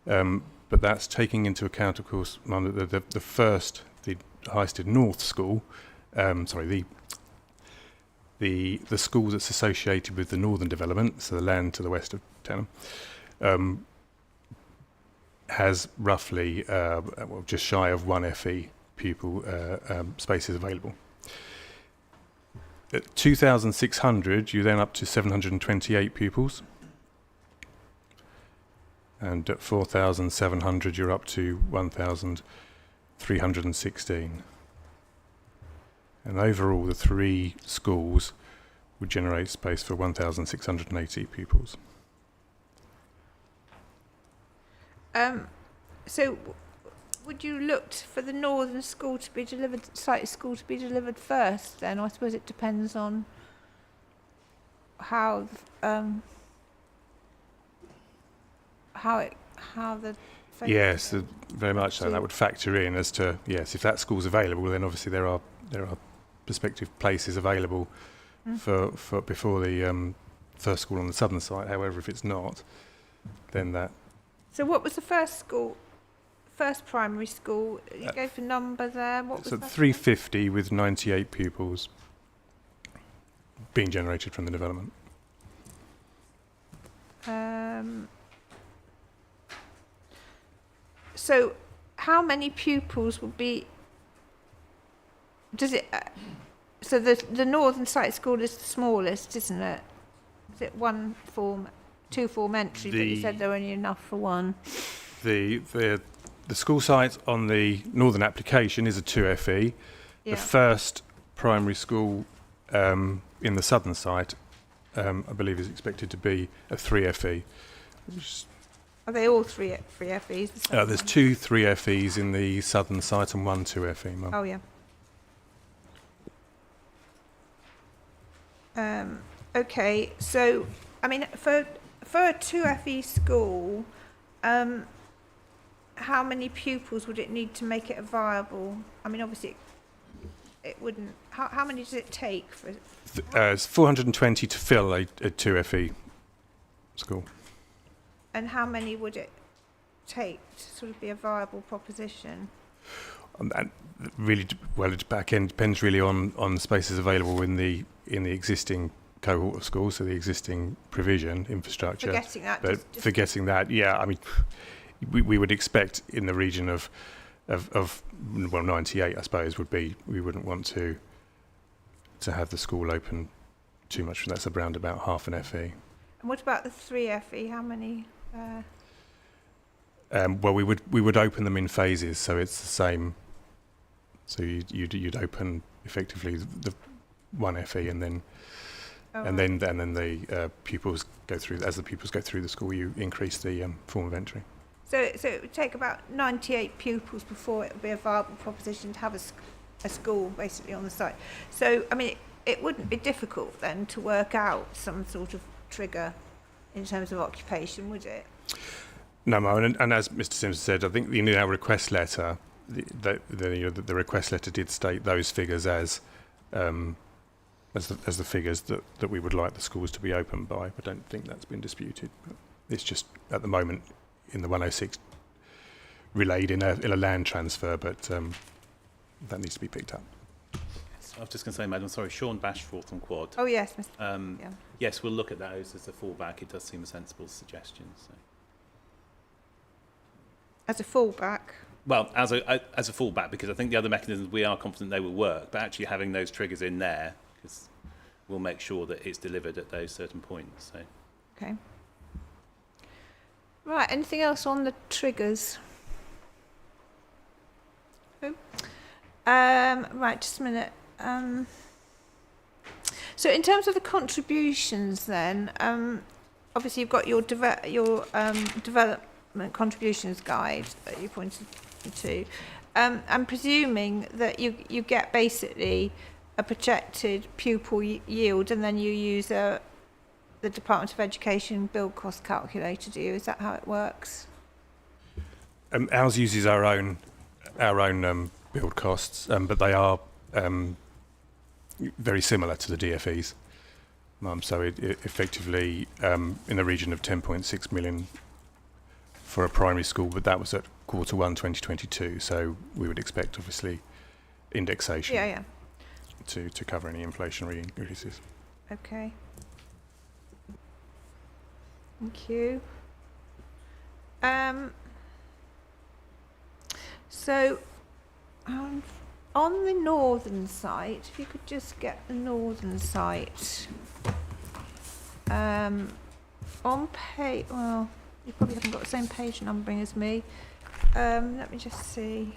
[SPEAKER 5] but that's taking into account, of course, the Highsted North School, the school that's associated with the northern development, so the land to the west of Tenham, has roughly just shy of 1 FE pupil spaces available. At 2,600, you're then up to 728 pupils. And at 4,700, you're up to 1,316. And overall, the three schools would generate space for 1,680 pupils.
[SPEAKER 1] So would you look for the northern school to be delivered, site school to be delivered first then? I suppose it depends on how the
[SPEAKER 5] yes, very much so. That would factor in as to, yes, if that school's available, then obviously there are prospective places available for before the first school on the southern site. However, if it's not, then that.
[SPEAKER 1] So what was the first school first primary school, you gave a number there. What was
[SPEAKER 5] So
[SPEAKER 1] that?
[SPEAKER 5] 350 with 98 pupils being generated from the development.
[SPEAKER 1] So how many pupils would be, does it, so the northern site school is the smallest, isn't it? Is it two form entry, but you said there were only enough for one?
[SPEAKER 5] The school site on the northern application is a 2 FE.
[SPEAKER 1] Yeah.
[SPEAKER 5] The first primary school in the southern site, I believe, is expected to be a 3 FE.
[SPEAKER 1] Are they all three FEs? the southern
[SPEAKER 5] There's
[SPEAKER 1] one?
[SPEAKER 5] 2 3 FEs in the southern site and 1 2 FE, Mum.
[SPEAKER 1] Oh, yeah. Okay, so, I mean, for a 2 FE school, how many pupils would it need to make it a viable? I mean, obviously, it wouldn't. How many does it take for?
[SPEAKER 5] It's 420 to fill a 2 FE school.
[SPEAKER 1] And how many would it take to sort of be a viable proposition?
[SPEAKER 5] And really, well, it depends really on spaces available in the existing cohort of schools, so the existing provision infrastructure.
[SPEAKER 1] Forgetting that.
[SPEAKER 5] But forgetting that, yeah, I mean, we would expect in the region of 98, I suppose, would be, we wouldn't want to have the school open too much. That's around about half an FE.
[SPEAKER 1] And what about the 3 FE? How many?
[SPEAKER 5] Well, we would open them in phases, so it's the same. So you'd open effectively the 1 FE, and then the pupils go through. As the pupils go through the school, you increase the form of entry.
[SPEAKER 1] So it would take about 98 pupils before it would be a viable proposition to have a school basically on the site. So, I mean, it wouldn't be difficult then to work out some sort of trigger in terms of occupation, would it?
[SPEAKER 5] No, Mo, and as Mr. Simpson said, I think in our request letter, the request letter did state those figures as the figures that we would like the schools to be open by. I don't think that's been disputed. But it's just at the moment in the 106 relayed in a land transfer, but that needs to be picked up.
[SPEAKER 11] I was just going to say, Madam, sorry, Sean Bashforth on Quad.
[SPEAKER 1] Oh yes, Mr. Yeah.
[SPEAKER 11] Yes, we'll look at those as a fallback. It does seem a sensible suggestion. So.
[SPEAKER 1] As a fallback.
[SPEAKER 11] Well, as a fallback, because I think the other mechanisms we are confident they will work, but actually having those triggers in there, because we'll make sure that it's delivered at those certain points. So.
[SPEAKER 1] Okay. Right. Anything else on the triggers? Right. Just a minute. So in terms of the contributions, then, obviously you've got your development contributions guide that you pointed to. I'm presuming that you get basically a projected pupil yield, and then you use the Department of Education build cost calculator. Do you? Is that how it works?
[SPEAKER 5] Ours uses our own build costs, but they are very similar to the DFEs. So it effectively in the region of 10.6 million for a primary school, but that was at Q1 2022. So we would expect, obviously, indexation to cover any inflationary increases.
[SPEAKER 1] Okay. Thank you. So on the northern site, if you could just get the northern site on page, well, you probably haven't got the same page numbering as me. Let me just see.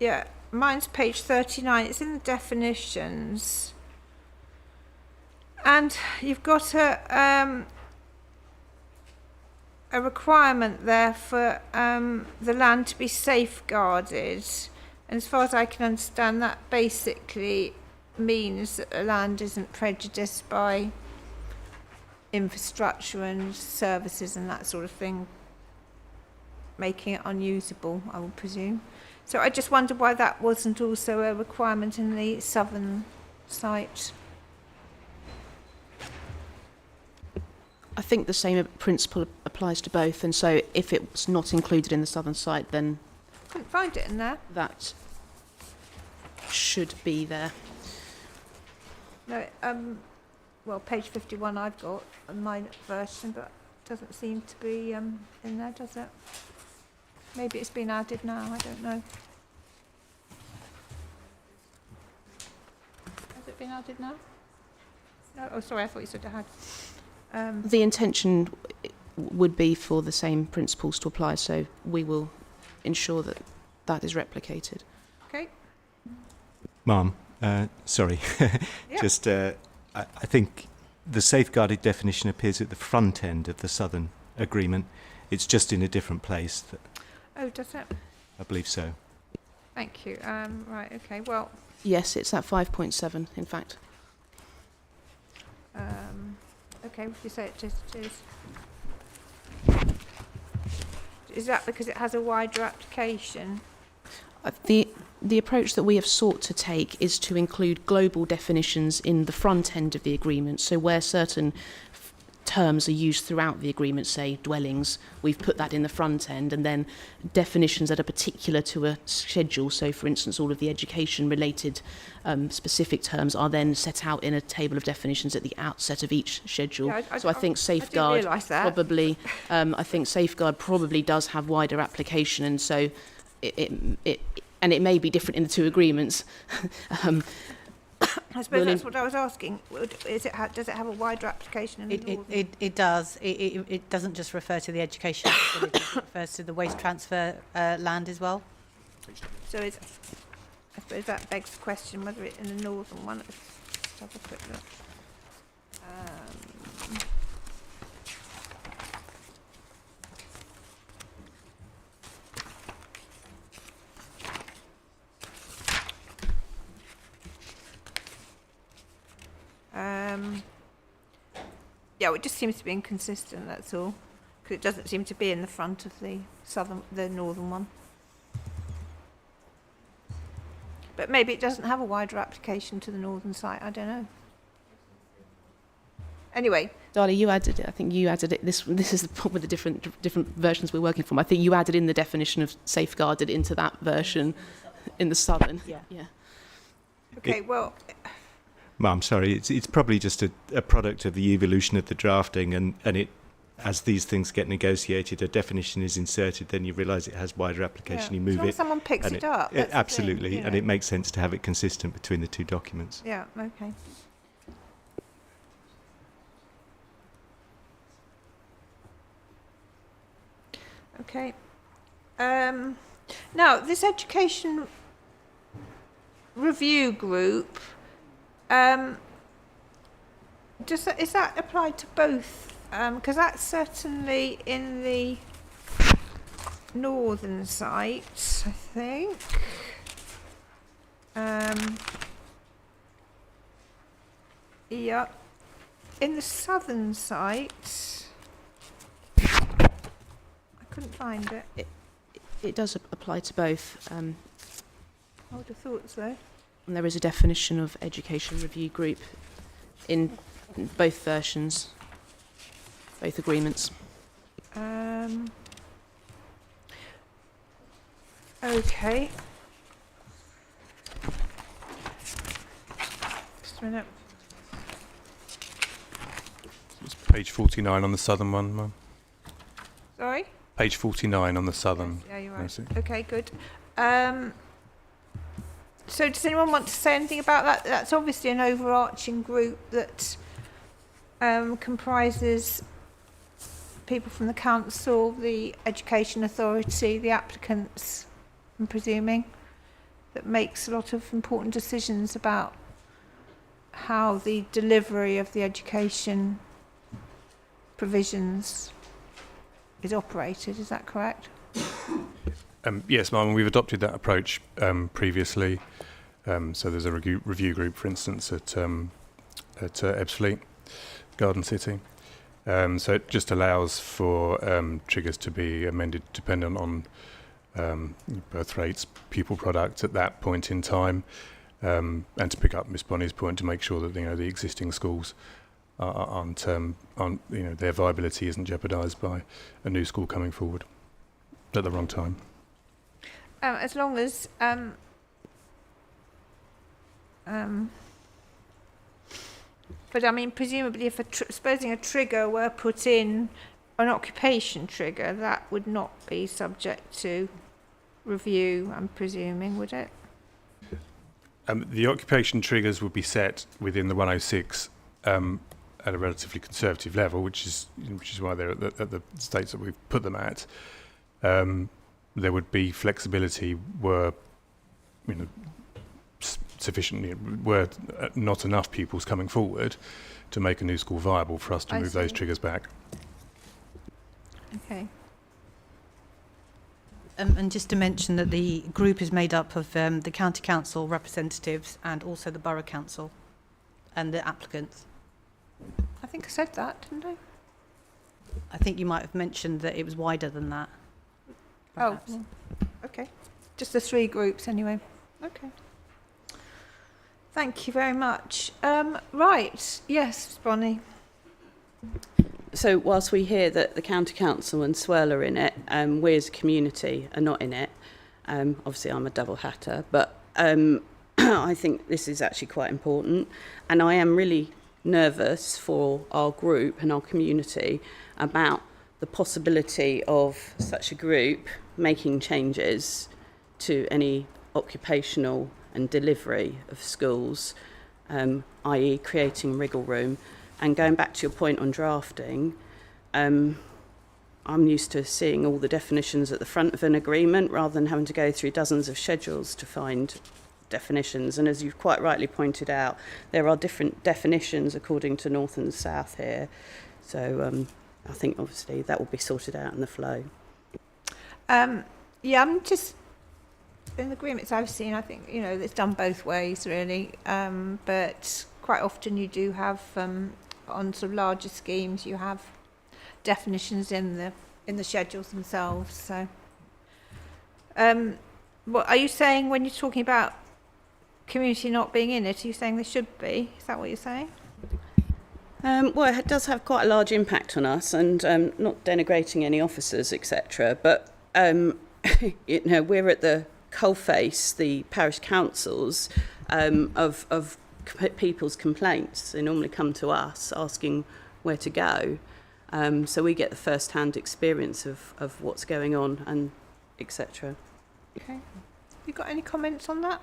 [SPEAKER 1] Yeah, mine's page 39. It's in the definitions. And you've got a requirement there for the land to be safeguarded. And as far as I can understand, that basically means that the land isn't prejudiced by infrastructure and services and that sort of thing, making it unusable, I would presume. So I just wondered why that wasn't also a requirement in the southern site.
[SPEAKER 3] I think the same principle applies to both, and so if it's not included in the southern site, then
[SPEAKER 1] Couldn't find it in there.
[SPEAKER 3] that should be there.
[SPEAKER 1] No, well, page 51 I've got on my version, but it doesn't seem to be in there, does it? Maybe it's been added now, I don't know. Has it been added now? No, oh, sorry, I thought you said it had.
[SPEAKER 3] The intention would be for the same principles to apply, so we will ensure that that is replicated.
[SPEAKER 1] Okay.
[SPEAKER 7] Ma'am, sorry.
[SPEAKER 1] Yeah.
[SPEAKER 7] Just, I think the safeguarded definition appears at the front end of the southern agreement. It's just in a different place.
[SPEAKER 1] Oh, does it?
[SPEAKER 7] I believe so.
[SPEAKER 1] Thank you. Right, okay, well,
[SPEAKER 3] Yes, it's at 5.7, in fact.
[SPEAKER 1] okay, if you say it is, it is. Is that because it has a wider application?
[SPEAKER 3] The approach that we have sought to take is to include global definitions in the front end of the agreement. So where certain terms are used throughout the agreement, say dwellings, we've put that in the front end, and then definitions that are particular to a schedule. So, for instance, all of the education-related specific terms are then set out in a table of definitions at the outset of each schedule.
[SPEAKER 1] Yeah,
[SPEAKER 3] I think safeguard
[SPEAKER 1] I didn't realise that.
[SPEAKER 3] probably, I think safeguard probably does have wider application, and so and it may be different in the two agreements.
[SPEAKER 1] I suppose that's what I was asking. Does it have a wider application in the northern?
[SPEAKER 6] It does. It doesn't just refer to the education facilities, it refers to the waste transfer land as well.
[SPEAKER 1] So I suppose that begs the question whether it's in the northern one. Let's just have a quick look. Yeah, well, it just seems to be inconsistent, that's all. Because it doesn't seem to be in the front of the northern one. But maybe it doesn't have a wider application to the northern site, I don't know. Anyway.
[SPEAKER 3] Darla, you added it. I think you added it. This is the problem with the different versions we're working from. I think you added in the definition of safeguarded into that version in the southern.
[SPEAKER 6] Yeah.
[SPEAKER 1] Okay, well...
[SPEAKER 7] Ma'am, sorry, it's probably just a product of the evolution of the drafting, and it, as these things get negotiated, a definition is inserted, then you realise it has wider application, you move
[SPEAKER 1] as long
[SPEAKER 7] it.
[SPEAKER 1] as someone picks it up. That's
[SPEAKER 7] Absolutely,
[SPEAKER 1] the thing,
[SPEAKER 7] and it makes sense to have it consistent between the two documents.
[SPEAKER 1] Yeah, okay. Okay. Now, this education review group, is that applied to both? Because that's certainly in the northern site, I think. Yeah. In the southern site, I couldn't find it.
[SPEAKER 3] It does apply to both.
[SPEAKER 1] I would have thought so.
[SPEAKER 3] And there is a definition of education review group in both versions, both agreements.
[SPEAKER 1] Okay. Just a minute.
[SPEAKER 5] It's page 49 on the southern one, ma'am.
[SPEAKER 1] Sorry?
[SPEAKER 5] Page 49 on the southern.
[SPEAKER 1] Yeah, you're
[SPEAKER 5] I
[SPEAKER 1] right.
[SPEAKER 5] see.
[SPEAKER 1] Okay, good. So does anyone want to say anything about that? That's obviously an overarching group that comprises people from the council, the education authority, the applicants, I'm presuming, that makes a lot of important decisions about how the delivery of the education provisions is operated. Is that correct?
[SPEAKER 5] Yes, ma'am, we've adopted that approach previously. So there's a review group, for instance, at Ebbsfleet, Garden City. So it just allows for triggers to be amended dependent on birth rates, pupil product at that point in time, and to pick up Miss Bonnie's point, to make sure that the existing schools their viability isn't jeopardised by a new school coming forward at the wrong time.
[SPEAKER 1] As long as but I mean, presumably, if supposing a trigger were put in, an occupation trigger, that would not be subject to review, I'm presuming, would it?
[SPEAKER 5] The occupation triggers would be set within the 106 at a relatively conservative level, which is why they're at the states that we've put them at. There would be flexibility were sufficiently were not enough pupils coming forward to make a new school viable for us to move those triggers back.
[SPEAKER 1] Okay.
[SPEAKER 6] And just to mention that the group is made up of the county council representatives and also the borough council and the applicants.
[SPEAKER 1] I think I said that, didn't I?
[SPEAKER 6] I think you might have mentioned that it was wider than that. Perhaps.
[SPEAKER 1] Oh, okay. Just the 3 groups anyway. Okay. Thank you very much. Right, yes, Bonnie.
[SPEAKER 8] So whilst we hear that the County Council and Swirl are in it, we as a community are not in it. Obviously I'm a double hatter, but I think this is actually quite important. And I am really nervous for our group and our community about the possibility of such a group making changes to any occupational and delivery of schools, i.e. creating wriggle room. And going back to your point on drafting, I'm used to seeing all the definitions at the front of an agreement rather than having to go through dozens of schedules to find definitions. And as you've quite rightly pointed out, there are different definitions according to North and South here. So I think obviously that will be sorted out in the flow.
[SPEAKER 1] Yeah, I'm just in the agreements I've seen, I think, it's done both ways really, but quite often you do have on sort of larger schemes you have definitions in the schedules themselves. So what are you saying when you're talking about community not being in it? Are you saying they should be? Is that what you're saying?
[SPEAKER 8] Well, it does have quite a large impact on us, and not denigrating any officers, etc. But we're at the coalface, the parish councils, of people's complaints. They normally come to us asking where to go, so we get the first-hand experience of what's going on, and etc.
[SPEAKER 1] Okay. Have you got any comments on that?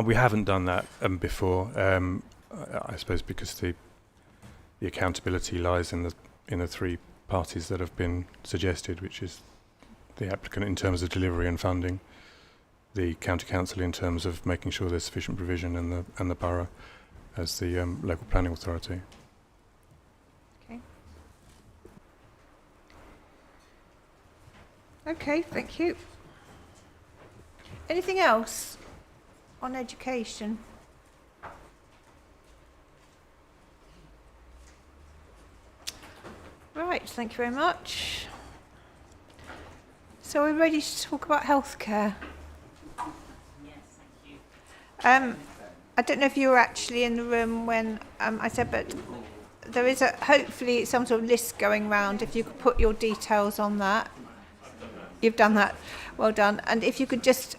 [SPEAKER 5] We haven't done that before. I suppose because the accountability lies in the 3 parties that have been suggested, which is the applicant in terms of delivery and funding, the county council in terms of making sure there's sufficient provision, and the borough as the local planning authority.
[SPEAKER 1] Okay. Okay, thank you. Anything else on education? Right, thank you very much. So we're ready to talk about healthcare.
[SPEAKER 12] Yes, thank you.
[SPEAKER 1] I don't know if you were actually in the room when I said, but there is hopefully some sort of list going round. If you could put your details on that. You've done that. Well done. And if you could just,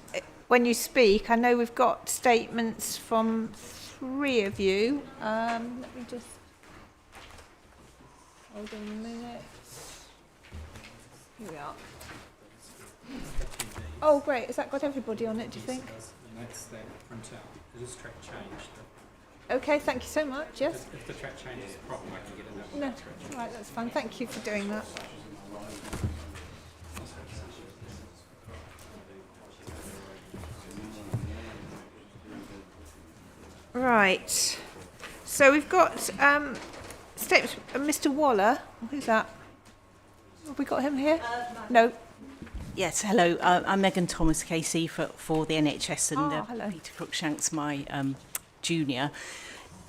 [SPEAKER 1] when you speak, I know we've got statements from 3 of you. Let me just hold on a minute. Here we are. Oh, great. Has that got everybody on it, do you think?
[SPEAKER 2] That's the printout. It is track changed.
[SPEAKER 1] Okay, thank you so much. Yes?
[SPEAKER 2] If the track changes the problem, I can get it
[SPEAKER 1] No, right, that's fine. Thank you for doing that. Right. So we've got statements. Mr. Waller. Who's that? Have we got him here? No.
[SPEAKER 12] Yes, hello. I'm Megan Thomas KC for the NHS, and
[SPEAKER 1] hello.
[SPEAKER 12] Peter Cruikshank's my junior.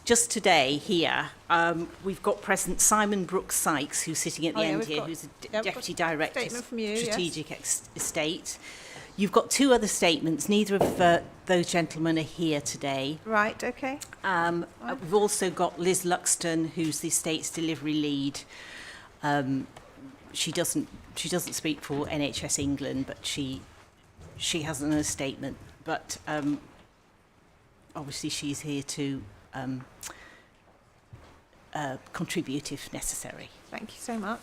[SPEAKER 12] just today here, we've got present Simon Brooks Sykes, who's sitting at the end here, who's a Deputy Director,
[SPEAKER 1] statement from you,
[SPEAKER 12] Strategic Estate. You've got two other statements. Neither of those gentlemen are here today.
[SPEAKER 1] Right, okay.
[SPEAKER 12] We've also got Liz Luxton, who's the estate's delivery lead. She doesn't speak for NHS England, but she has another statement. But obviously she's here to contribute if necessary.
[SPEAKER 1] Thank you so much.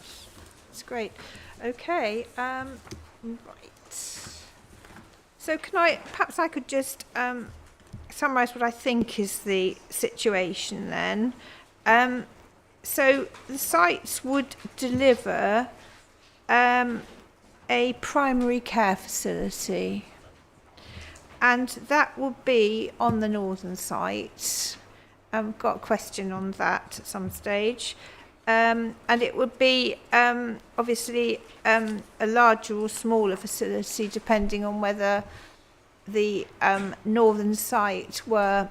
[SPEAKER 1] That's great. Okay, right. So perhaps I could just summarise what I think is the situation then. So the sites would deliver a primary care facility, and that will be on the northern site. I've got a question on that at some stage. And it would be obviously a larger or smaller facility depending on whether the northern site were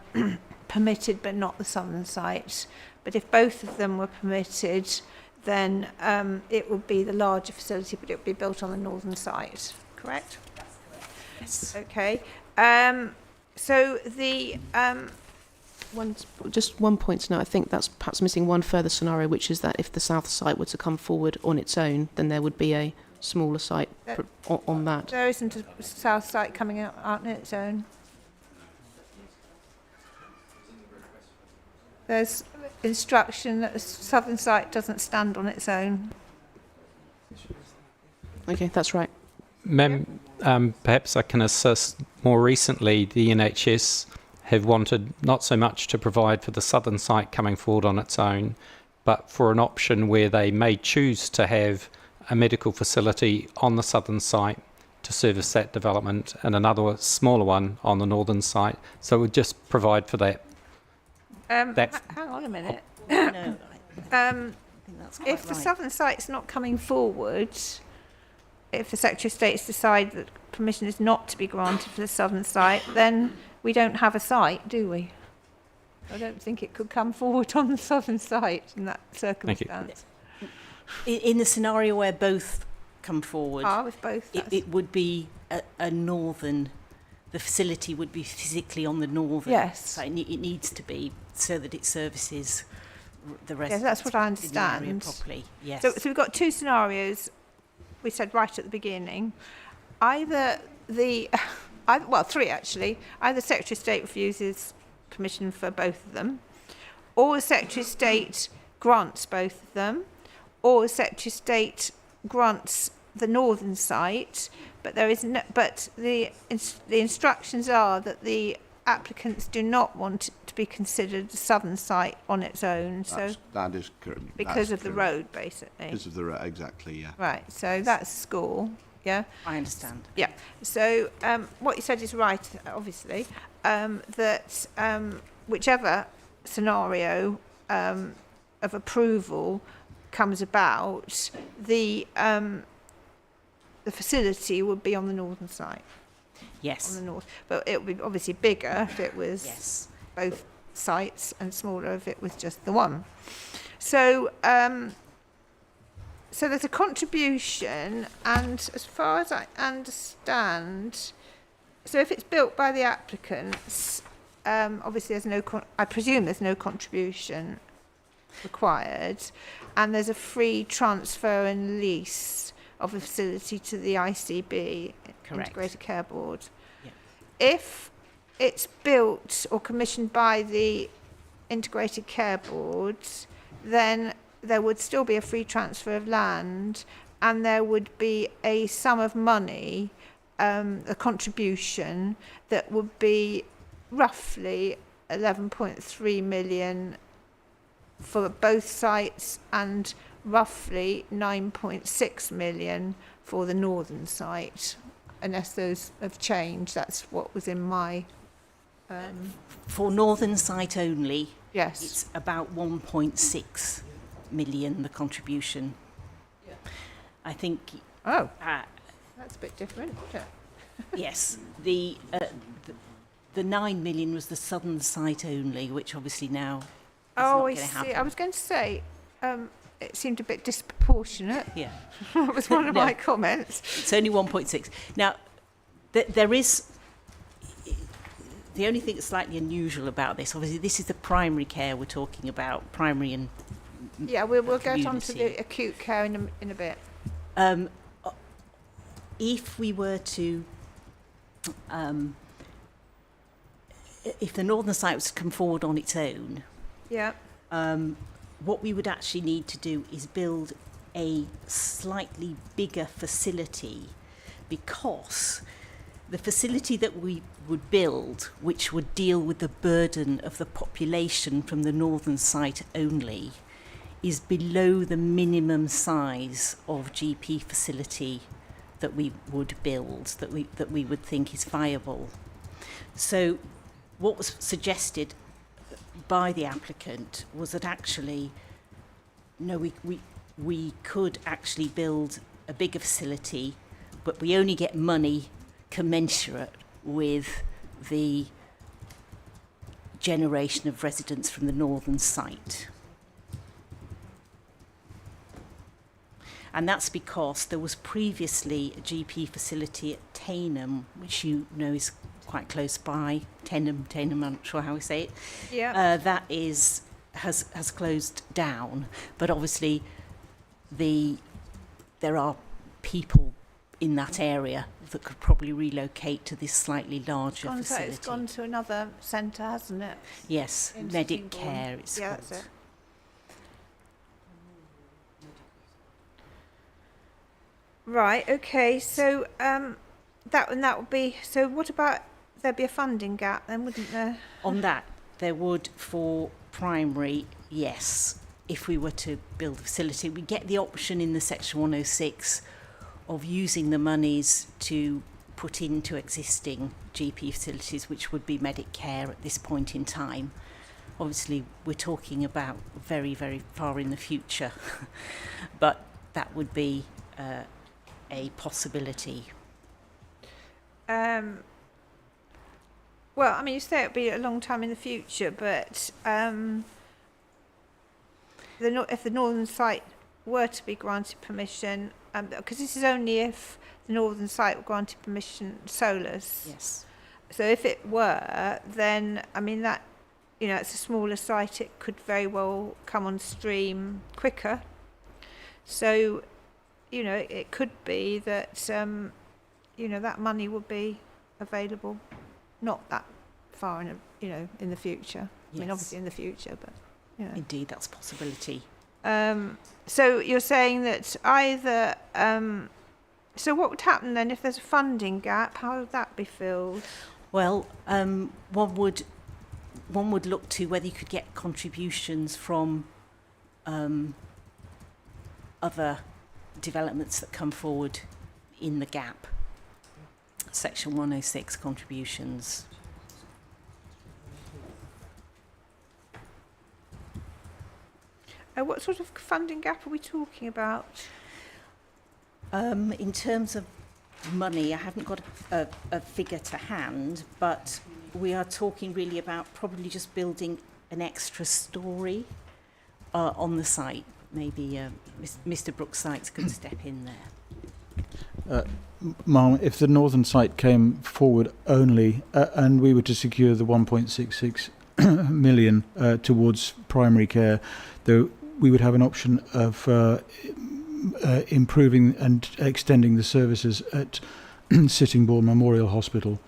[SPEAKER 1] permitted but not the southern site. But if both of them were permitted, then it would be the larger facility, but it would be built on the northern site. Correct?
[SPEAKER 12] That's correct. Yes.
[SPEAKER 1] Okay. So the
[SPEAKER 3] Just one point to note, I think that's perhaps missing one further scenario, which is that if the south site were to come forward on its own, then there would be a smaller site on that.
[SPEAKER 1] There isn't a south site coming out on its own. There's instruction that the southern site doesn't stand on its own.
[SPEAKER 3] Okay, that's right.
[SPEAKER 2] Ma'am, perhaps I can assist. More recently, the NHS have wanted not so much to provide for the southern site coming forward on its own, but for an option where they may choose to have a medical facility on the southern site to service that development and another smaller one on the northern site. So it would just provide for that.
[SPEAKER 1] Hang on a minute.
[SPEAKER 12] No, I think that's quite
[SPEAKER 1] If the
[SPEAKER 12] right.
[SPEAKER 1] southern site's not coming forward, if the Secretary of State's decide that permission is not to be granted for the southern site, then we don't have a site, do we? I don't think it could come forward on the southern site in that circumstance.
[SPEAKER 12] In the scenario where both come forward,
[SPEAKER 1] With both.
[SPEAKER 12] it would be a northern, the facility would be physically on the northern
[SPEAKER 1] Yes.
[SPEAKER 12] side. It needs to be so that it services the
[SPEAKER 1] Yes,
[SPEAKER 12] residents
[SPEAKER 1] that's what I
[SPEAKER 12] in the area
[SPEAKER 1] understand.
[SPEAKER 12] properly. Yes.
[SPEAKER 1] So we've got two scenarios. We said right at the beginning. Either three actually. Either Secretary of State refuses permission for both of them, or the Secretary of State grants both of them, or the Secretary of State grants the northern site, but there is no. But the instructions are that the applicants do not want it to be considered the southern site on its own. So
[SPEAKER 4] that is correct.
[SPEAKER 1] because of the road, basically.
[SPEAKER 4] Because of the road, exactly, yeah.
[SPEAKER 1] Right. So that's score. Yeah.
[SPEAKER 12] I understand.
[SPEAKER 1] Yeah. So what you said is right, obviously, that whichever scenario of approval comes about, the facility would be on the northern side.
[SPEAKER 12] Yes.
[SPEAKER 1] On the north, but it would be obviously bigger if it was
[SPEAKER 12] Yes.
[SPEAKER 1] both sites, and smaller if it was just the one. So so there's a contribution, and as far as I understand, so if it's built by the applicants, obviously there's no. I presume there's no contribution required, and there's a free transfer and lease of the facility to the ICB,
[SPEAKER 12] Correct.
[SPEAKER 1] Integrated Care Board.
[SPEAKER 12] Yeah.
[SPEAKER 1] If it's built or commissioned by the Integrated Care Board, then there would still be a free transfer of land, and there would be a sum of money, a contribution that would be roughly 11.3 million for both sites, and roughly 9.6 million for the northern site, unless those have changed. That's what was in my
[SPEAKER 12] For northern site only,
[SPEAKER 1] yes.
[SPEAKER 12] it's about 1.6 million, the contribution.
[SPEAKER 1] Yeah.
[SPEAKER 12] I think,
[SPEAKER 1] Oh, that's a bit different, isn't it?
[SPEAKER 12] yes, the 9 million was the southern site only, which obviously now
[SPEAKER 1] Oh,
[SPEAKER 12] not
[SPEAKER 1] I
[SPEAKER 12] going to
[SPEAKER 1] see.
[SPEAKER 12] happen.
[SPEAKER 1] I was going to say, it seemed a bit disproportionate.
[SPEAKER 12] Yeah.
[SPEAKER 1] That was one of
[SPEAKER 12] No.
[SPEAKER 1] my comments.
[SPEAKER 12] It's only 1.6. Now, there is... The only thing that's slightly unusual about this, obviously, this is the primary care we're talking about, primary and
[SPEAKER 1] Yeah, we'll get on to
[SPEAKER 12] community.
[SPEAKER 1] the acute care in a bit.
[SPEAKER 12] If we were to... if the northern site was to come forward on its own,
[SPEAKER 1] Yeah.
[SPEAKER 12] what we would actually need to do is build a slightly bigger facility, because the facility that we would build, which would deal with the burden of the population from the northern site only, is below the minimum size of GP facility that we would build, that we would think is viable. So what was suggested by the applicant was that actually, no, we could actually build a bigger facility, but we only get money commensurate with the generation of residents from the northern site. And that's because there was previously a GP facility at Tainham, which you know is quite close by. Tainham, I'm not sure how we say it.
[SPEAKER 1] Yeah.
[SPEAKER 12] That has closed down, but obviously there are people in that area that could probably relocate to this slightly larger facility.
[SPEAKER 1] It's gone to another centre, hasn't it?
[SPEAKER 12] Yes,
[SPEAKER 1] In
[SPEAKER 12] medic
[SPEAKER 1] Sittingbourne.
[SPEAKER 12] care it's
[SPEAKER 1] Yeah,
[SPEAKER 12] called.
[SPEAKER 1] that's it. Right. Okay. So that would be. So what about there'd be a funding gap then, wouldn't there?
[SPEAKER 12] On that, there would, for primary, yes. If we were to build a facility, we get the option in the Section 106 of using the monies to put into existing GP facilities, which would be medic care at this point in time. Obviously, we're talking about very, very far in the future, but that would be a possibility.
[SPEAKER 1] Well, I mean, you say it'd be a long time in the future, but if the northern site were to be granted permission, because this is only if the northern site were granted permission solars.
[SPEAKER 12] Yes.
[SPEAKER 1] So if it were, then I mean that, you know, it's a smaller site. It could very well come on stream quicker. So, you know, it could be that you know, that money would be available, not that far in the future. I mean,
[SPEAKER 12] Yes.
[SPEAKER 1] obviously in the future, but you know.
[SPEAKER 12] Indeed, that's a possibility.
[SPEAKER 1] So you're saying that either. So what would happen then if there's a funding gap? How would that be filled?
[SPEAKER 12] Well, one would look to whether you could get contributions from other developments that come forward in the gap. Section 106 contributions.
[SPEAKER 1] What sort of funding gap are we talking about?
[SPEAKER 12] In terms of money, I haven't got a figure to hand, but we are talking really about probably just building an extra story on the site. Maybe Mr. Brookside could step in there.
[SPEAKER 13] Ma'am, if the northern site came forward only and we were to secure the 1.66 million towards primary care, though we would have an option of improving and extending the services at Sittingbourne Memorial Hospital.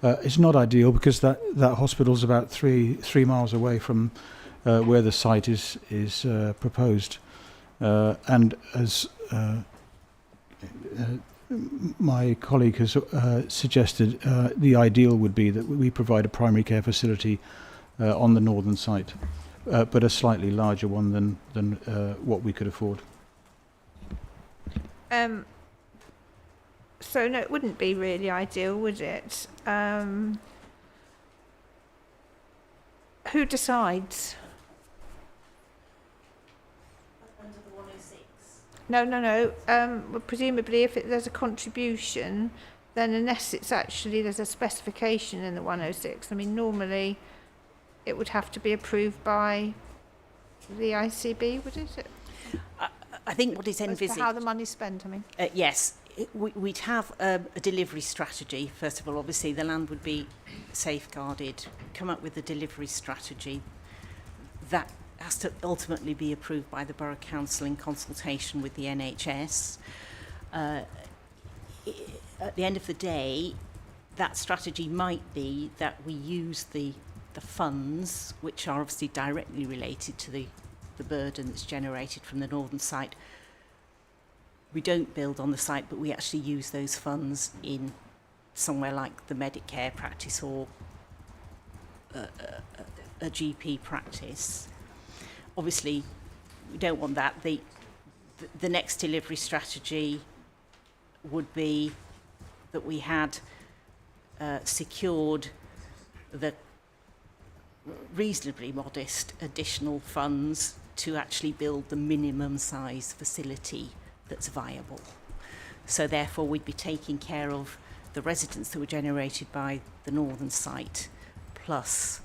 [SPEAKER 13] It's not ideal because that hospital is about three miles away from where the site is proposed, and as my colleague has suggested, the ideal would be that we provide a primary care facility on the northern site, but a slightly larger one than what we could afford.
[SPEAKER 1] So no, it wouldn't be really ideal, would it? Who decides?
[SPEAKER 12] Under the 106.
[SPEAKER 1] No. Well, presumably, if there's a contribution, then unless there's a specification in the 106. I mean, normally, it would have to be approved by the ICB, would it?
[SPEAKER 12] I think what is
[SPEAKER 1] As to
[SPEAKER 12] envisaged...
[SPEAKER 1] how the money's spent, I mean.
[SPEAKER 12] Yes, we'd have a delivery strategy. First of all, obviously, the land would be safeguarded, come up with a delivery strategy. That has to ultimately be approved by the Borough Council in consultation with the NHS. At the end of the day, that strategy might be that we use the funds, which are obviously directly related to the burden that's generated from the northern site. We don't build on the site, but we actually use those funds in somewhere like the Medicare practice or a GP practice. Obviously, we don't want that. The next delivery strategy would be that we had secured the reasonably modest additional funds to actually build the minimum size facility that's viable. So therefore we'd be taking care of the residents that were generated by the northern site, plus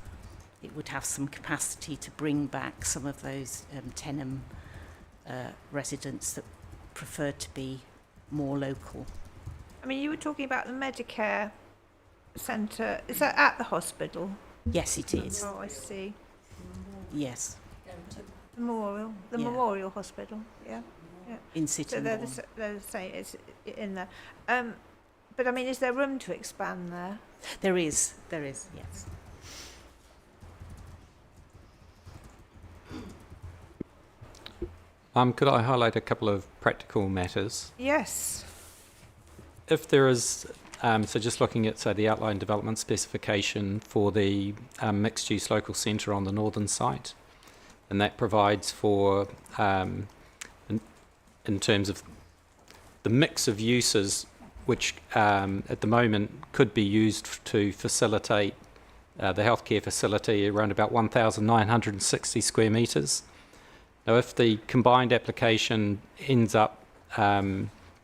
[SPEAKER 12] it would have some capacity to bring back some of those Tenham residents that preferred to be more local.
[SPEAKER 1] I mean, you were talking about the Medicare centre. Is that at the hospital?
[SPEAKER 12] Yes, it is.
[SPEAKER 1] Oh, I see.
[SPEAKER 12] Yes.
[SPEAKER 1] Memorial, the
[SPEAKER 12] Yeah.
[SPEAKER 1] Memorial Hospital, yeah.
[SPEAKER 12] In
[SPEAKER 1] So
[SPEAKER 12] Sittingbourne.
[SPEAKER 1] they're the same, it's in there. But I mean, is there room to expand there?
[SPEAKER 12] There is, yes.
[SPEAKER 2] Could I highlight a couple of practical matters?
[SPEAKER 1] Yes.
[SPEAKER 2] If there is, so just looking at, say, the outline development specification for the mixed-use local centre on the northern site, and that provides for, in terms of the mix of uses which at the moment could be used to facilitate the healthcare facility around about 1,960 square metres. Now, if the combined application ends up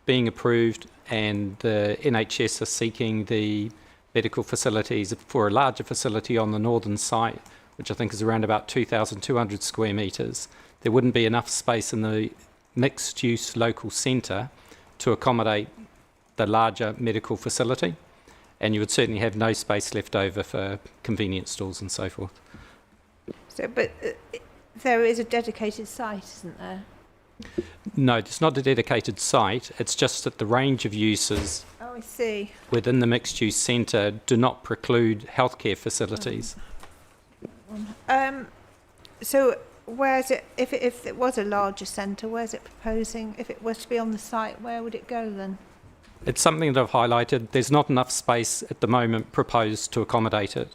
[SPEAKER 2] being approved and the NHS are seeking the medical facilities for a larger facility on the northern site, which I think is around about 2,200 square metres, there wouldn't be enough space in the mixed-use local centre to accommodate the larger medical facility, and you would certainly have no space left over for convenience stores and so forth.
[SPEAKER 1] So, but there is a dedicated site, isn't there?
[SPEAKER 2] No, it's not a dedicated site. It's just that the range of uses
[SPEAKER 1] Oh, I see.
[SPEAKER 2] within the mixed-use centre do not preclude healthcare facilities.
[SPEAKER 1] So where's it, if it was a larger centre, where's it proposing? If it was to be on the site, where would it go then?
[SPEAKER 2] It's something that I've highlighted. There's not enough space at the moment proposed to accommodate it.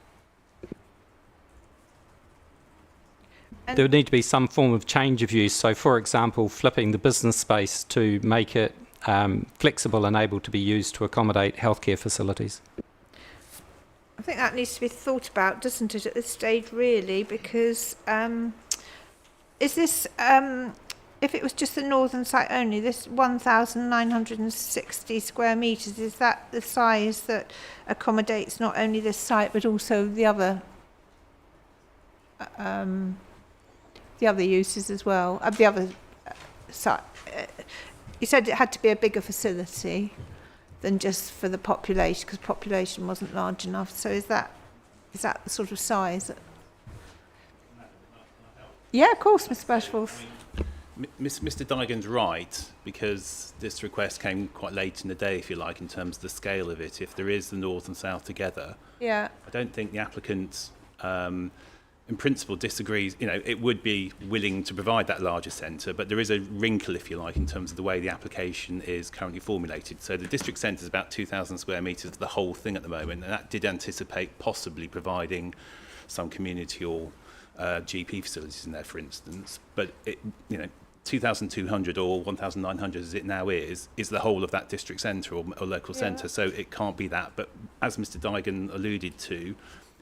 [SPEAKER 1] And
[SPEAKER 2] There would need to be some form of change of use. So, for example, flipping the business space to make it flexible and able to be used to accommodate healthcare facilities.
[SPEAKER 1] I think that needs to be thought about, doesn't it, at this stage, really? Because is this, if it was just the northern site only, this 1,960 square metres, is that the size that accommodates not only this site but also the other uses as well? The other site. You said it had to be a bigger facility than just for the population, because population wasn't large enough. So is that the sort of size? Yeah, of course, Mr. Bashforth.
[SPEAKER 11] Mr. Dygan's right, because this request came quite late in the day, if you like, in terms of the scale of it. If there is the north and south together,
[SPEAKER 1] Yeah.
[SPEAKER 11] I don't think the applicant, in principle, disagrees. You know, it would be willing to provide that larger centre, but there is a wrinkle, if you like, in terms of the way the application is currently formulated. So the district centre is about 2,000 square metres for the whole thing at the moment, and that did anticipate possibly providing some community or GP facilities in there, for instance. But it, you know, 2,200 or 1,900 as it now is the whole of that district centre or local centre. So it can't be that. But as Mr. Dygan alluded to,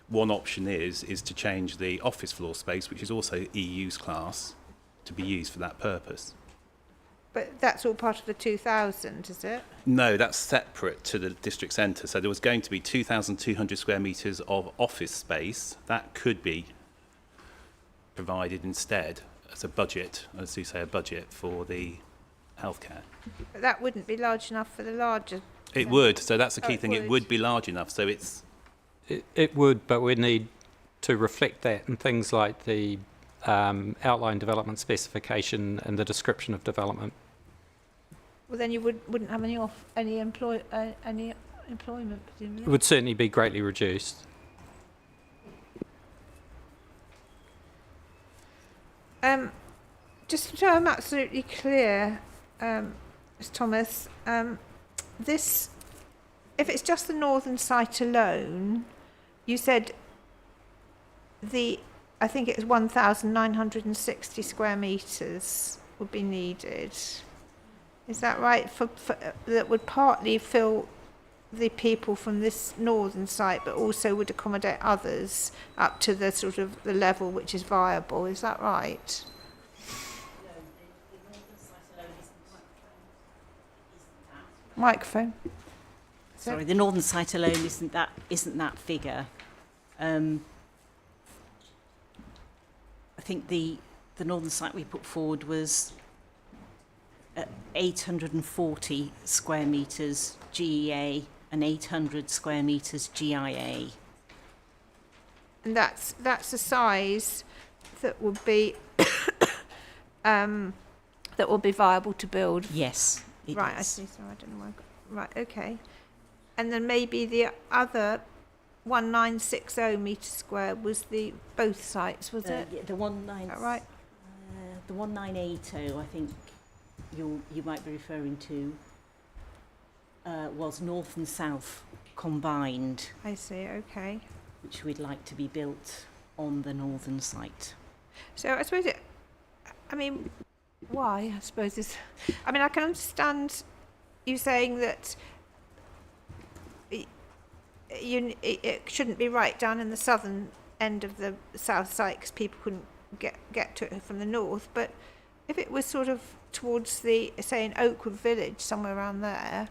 [SPEAKER 11] one option is to change the office floor space, which is also E-use class, to be used for that purpose.
[SPEAKER 1] But that's all part of the 2,000, is it?
[SPEAKER 11] No, that's separate to the district centre. So there was going to be 2,200 square metres of office space that could be provided instead as a budget, as you say, a budget for the healthcare.
[SPEAKER 1] But that wouldn't be large enough for the larger.
[SPEAKER 11] It would. So that's the key thing. It
[SPEAKER 1] would.
[SPEAKER 11] would be large enough. So it's
[SPEAKER 2] It would, but we need to reflect that in things like the outline development specification and the description of development.
[SPEAKER 1] Well, then you wouldn't have any employment, presumably.
[SPEAKER 2] It would certainly be greatly reduced.
[SPEAKER 1] Just so I'm absolutely clear, Ms. Thomas, this, if it's just the northern site alone, you said I think it was 1,960 square metres would be needed. Is that right? For that would partly fill the people from this northern site, but also would accommodate others up to the sort of the level which is viable. Is that right? Microphone.
[SPEAKER 12] Sorry, the northern site alone isn't that figure. I think the northern site we put forward was 840 square metres GEA and 800 square metres GIA.
[SPEAKER 1] And that's a size that would be that will be viable to build.
[SPEAKER 12] Yes, it
[SPEAKER 1] right,
[SPEAKER 12] is.
[SPEAKER 1] I see. So I don't know why. Right, okay. And then maybe the other 1960 metre square was both sites, was it?
[SPEAKER 12] Yeah, the 19.
[SPEAKER 1] Right.
[SPEAKER 12] The 1980, I think you might be referring to, was north and south combined.
[SPEAKER 1] I see. Okay.
[SPEAKER 12] Which we'd like to be built on the northern site.
[SPEAKER 1] So I suppose why? I suppose is, I can understand you saying that it shouldn't be right down in the southern end of the south site because people couldn't get to it from the north. But if it was sort of towards say in Oakwood Village, somewhere around there,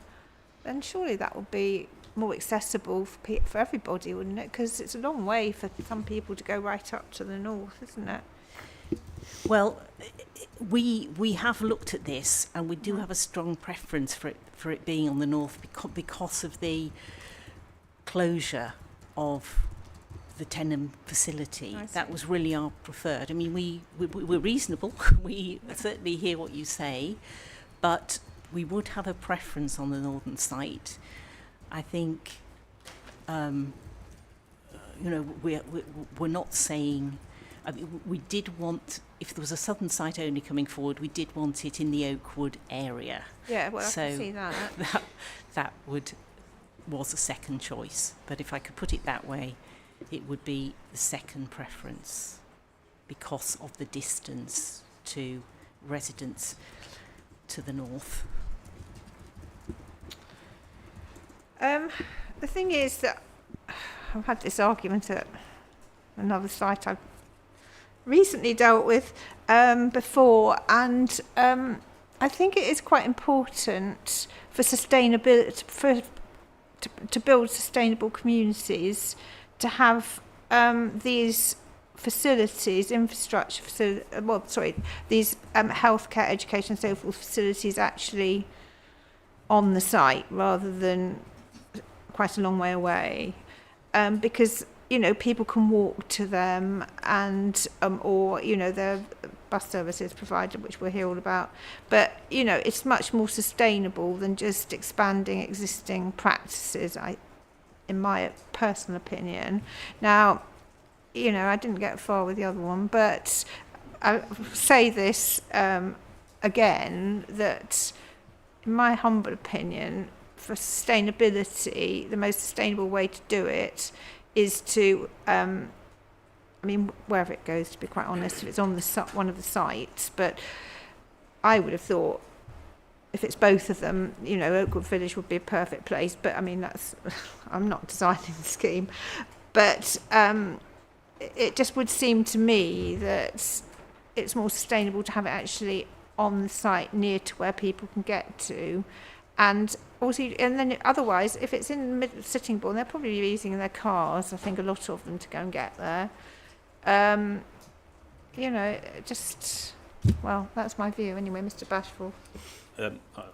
[SPEAKER 1] then surely that would be more accessible for everybody, wouldn't it? Because it's a long way for some people to go right up to the north, isn't it?
[SPEAKER 12] Well, we have looked at this, and we do have a strong preference for it being on the north because of the closure of the Tenham facility. That was really our preferred. I mean, we're reasonable. We certainly hear what you say, but we would have a preference on the northern site. I think, we're not saying. I mean, we did want, if there was a southern site only coming forward, we did want it in the Oakwood area.
[SPEAKER 1] Yeah, well,
[SPEAKER 12] so
[SPEAKER 1] I can see that.
[SPEAKER 12] That was a second choice. But if I could put it that way, it would be the second preference because of the distance to residents to the north.
[SPEAKER 1] The thing is that I've had this argument at another site I've recently dealt with before, and I think it is quite important for sustainability, to build sustainable communities, to have these facilities, infrastructure, these healthcare, education, and so forth facilities actually on the site rather than quite a long way away, because people can walk to them, and or there are bus services provided, which we'll hear all about. But it's much more sustainable than just expanding existing practices, in my personal opinion. Now, I didn't get far with the other one, but I'll say this again, that in my humble opinion, for sustainability, the most sustainable way to do it is to, wherever it goes, to be quite honest, if it's on one of the sites, but I would have thought if it's both of them, Oakwood Village would be a perfect place, but I'm not designing the scheme, but it just would seem to me that it's more sustainable to have it actually on the site near to where people can get to. And then otherwise, if it's in the middle of Sittingbourne, they'll probably be using their cars, I think a lot of them, to go and get there. you know, just, well, that's my view anyway, Mr. Bashful.
[SPEAKER 11] I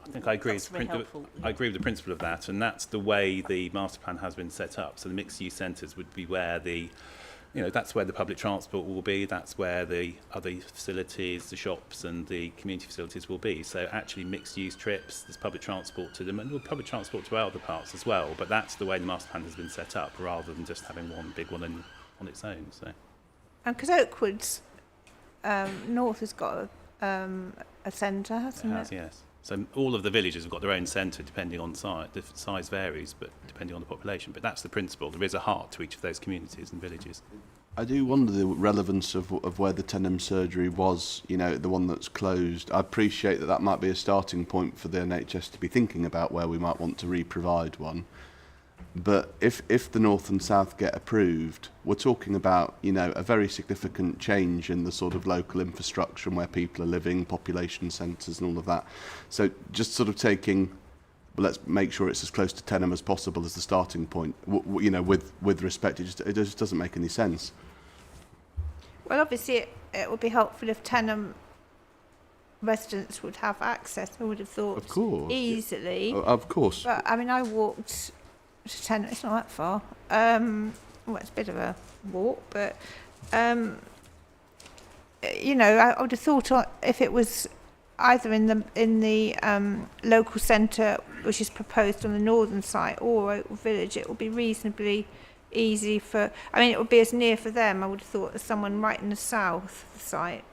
[SPEAKER 11] think I agree.
[SPEAKER 12] That's very helpful.
[SPEAKER 11] I agree with the principle of that, and that's the way the master plan has been set up. So the mixed-use centres would be where that's where the public transport will be. That's where the other facilities, the shops, and the community facilities will be. So actually, mixed-use trips, there's public transport to them, and there's public transport to our other parts as well. But that's the way the master plan has been set up, rather than just having one big one on its own. So.
[SPEAKER 1] And because Oakwood's north has got a centre, hasn't it?
[SPEAKER 11] It has, yes. So all of the villages have got their own centre, depending on size. The size varies, but depending on the population. But that's the principle. There is a heart to each of those communities and villages.
[SPEAKER 4] I do wonder the relevance of where the Tenham surgery was, you know, the one that's closed. I appreciate that might be a starting point for the NHS to be thinking about where we might want to re-provide one. But if the north and south get approved, we're talking about, you know, a very significant change in the sort of local infrastructure and where people are living, population centres and all of that. So just sort of taking, well, let's make sure it's as close to Tenham as possible as the starting point. You know, with respect, it just doesn't make any sense.
[SPEAKER 1] Well, obviously, it would be helpful if Tenham residents would have access. I would have thought,
[SPEAKER 4] of course,
[SPEAKER 1] easily.
[SPEAKER 4] Of course.
[SPEAKER 1] But I mean, I walked to Tenham. It's not that far. Well, it's a bit of a walk, but you know, I would have thought if it was either in the local centre, which is proposed on the northern site, or Oakwood Village, it would be reasonably easy for. I mean, it would be as near for them, I would have thought, as someone right in the south site,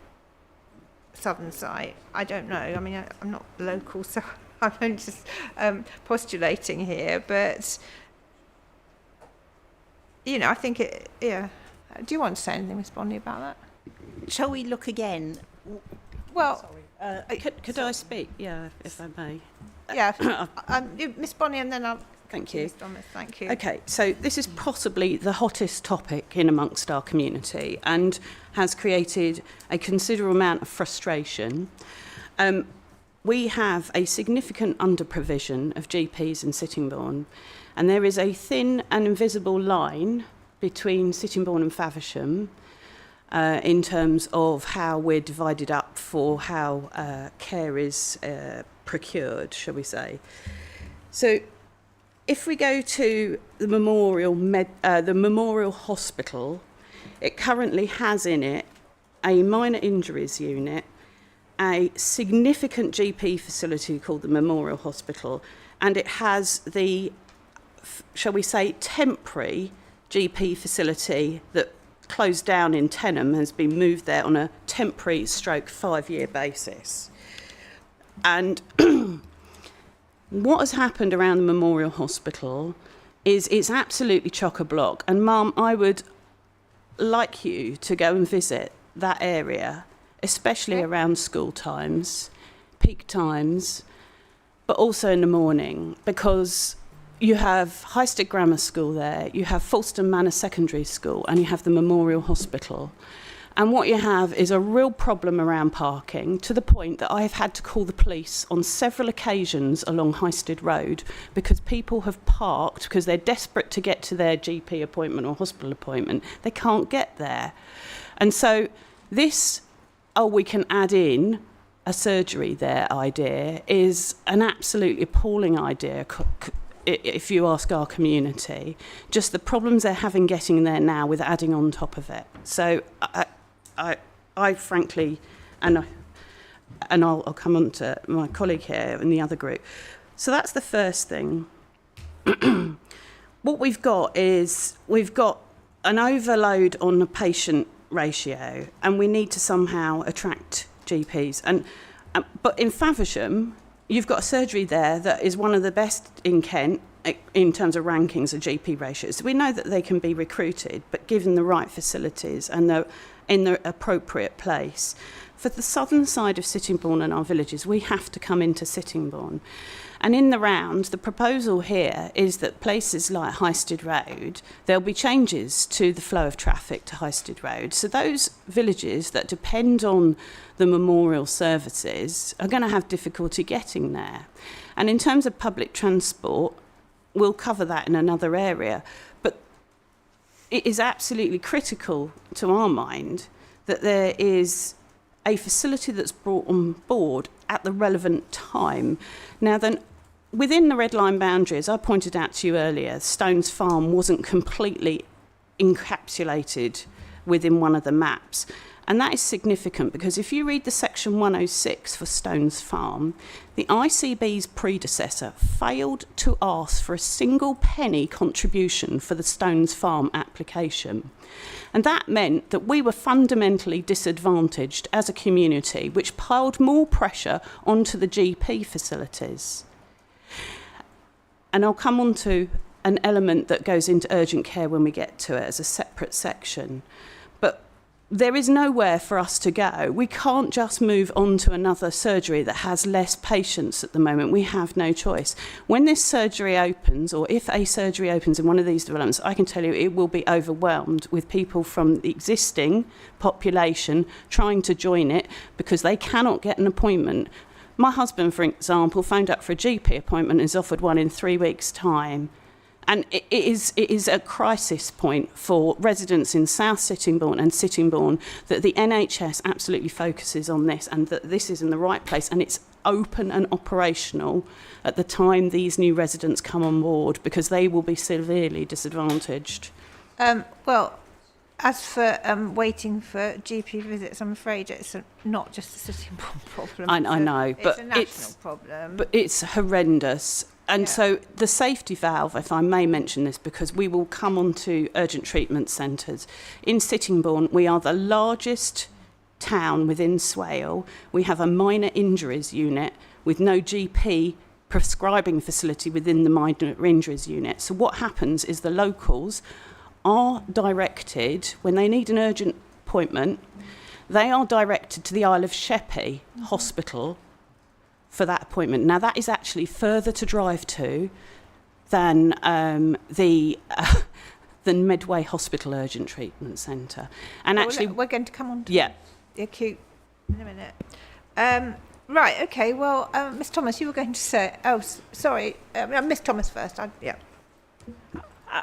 [SPEAKER 1] southern site. I don't know. I mean, I'm not local, so I'm just postulating here, but you know, I think it. Yeah. Do you want to say anything, Miss Bonnie, about that?
[SPEAKER 12] Shall we look again?
[SPEAKER 1] Well,
[SPEAKER 8] could I speak? Yeah, if I may.
[SPEAKER 1] Yeah, Miss Bonnie, and then I'll.
[SPEAKER 8] Thank you.
[SPEAKER 1] Thank you.
[SPEAKER 8] Okay, so this is possibly the hottest topic in amongst our community and has created a considerable amount of frustration. We have a significant under-provision of GPs in Sittingbourne, and there is a thin and invisible line between Sittingbourne and Faversham in terms of how we're divided up for how care is procured, shall we say. So if we go to the Memorial Hospital, it currently has in it a minor injuries unit, a significant GP facility called the Memorial Hospital, and it has the, shall we say, temporary GP facility that closed down in Tenham, has been moved there on a temporary / 5-year basis. And what has happened around the Memorial Hospital is it's absolutely chock-a-block. And Mum, I would like you to go and visit that area, especially around school times, peak times, but also in the morning, because you have Highsted Grammar School there, you have Falston Manor Secondary School, and you have the Memorial Hospital. And what you have is a real problem around parking, to the point that I have had to call the police on several occasions along Highsted Road because people have parked because they're desperate to get to their GP appointment or hospital appointment. They can't get there. And so this, we can add in a surgery there idea is an absolutely appalling idea, if you ask our community. Just the problems they're having getting there now with adding on top of it. So I frankly, and I'll come on to my colleague here in the other group. So that's the first thing. What we've got is we've got an overload on the patient ratio, and we need to somehow attract GPs. But in Faversham, you've got a surgery there that is one of the best in Kent in terms of rankings of GP ratios. So we know that they can be recruited, but given the right facilities and in the appropriate place. For the southern side of Sittingbourne and our villages, we have to come into Sittingbourne. And in the round, the proposal here is that places like Highsted Road, there'll be changes to the flow of traffic to Highsted Road. So those villages that depend on the memorial services are going to have difficulty getting there. And in terms of public transport, we'll cover that in another area. But it is absolutely critical to our mind that there is a facility that's brought on board at the relevant time. Now then, within the red line boundaries, I pointed out to you earlier, Stones Farm wasn't completely encapsulated within one of the maps. And that is significant because if you read the section 106 for Stones Farm, the ICB's predecessor failed to ask for a single penny contribution for the Stones Farm application. And that meant that we were fundamentally disadvantaged as a community, which piled more pressure onto the GP facilities. And I'll come on to an element that goes into urgent care when we get to it as a separate section. But there is nowhere for us to go. We can't just move on to another surgery that has less patients at the moment. We have no choice. When this surgery opens, or if a surgery opens in one of these developments, I can tell you it will be overwhelmed with people from the existing population trying to join it because they cannot get an appointment. My husband, for example, phoned up for a GP appointment and is offered one in 3 weeks' time. And it is a crisis point for residents in South Sittingbourne and Sittingbourne that the NHS absolutely focuses on this and that this is in the right place and it's open and operational at the time these new residents come on board because they will be severely disadvantaged.
[SPEAKER 1] Well, as for waiting for GP visits, I'm afraid it's not just a Sittingbourne problem.
[SPEAKER 8] I know, but
[SPEAKER 1] it's a national problem.
[SPEAKER 8] But it's horrendous. And so the safety valve, if I may mention this, because we will come on to urgent treatment centres. In Sittingbourne, we are the largest town within Swale. We have a minor injuries unit with no GP prescribing facility within the minor injuries unit. So what happens is the locals are directed, when they need an urgent appointment, they are directed to the Isle of Sheppey Hospital for that appointment. Now, that is actually further to drive to than the Medway Hospital Urgent Treatment Centre. And actually,
[SPEAKER 1] we're going to come on to
[SPEAKER 8] the
[SPEAKER 1] acute in a minute. Right, okay, well, Miss Thomas, you were going to say... Oh, sorry, Miss Thomas first.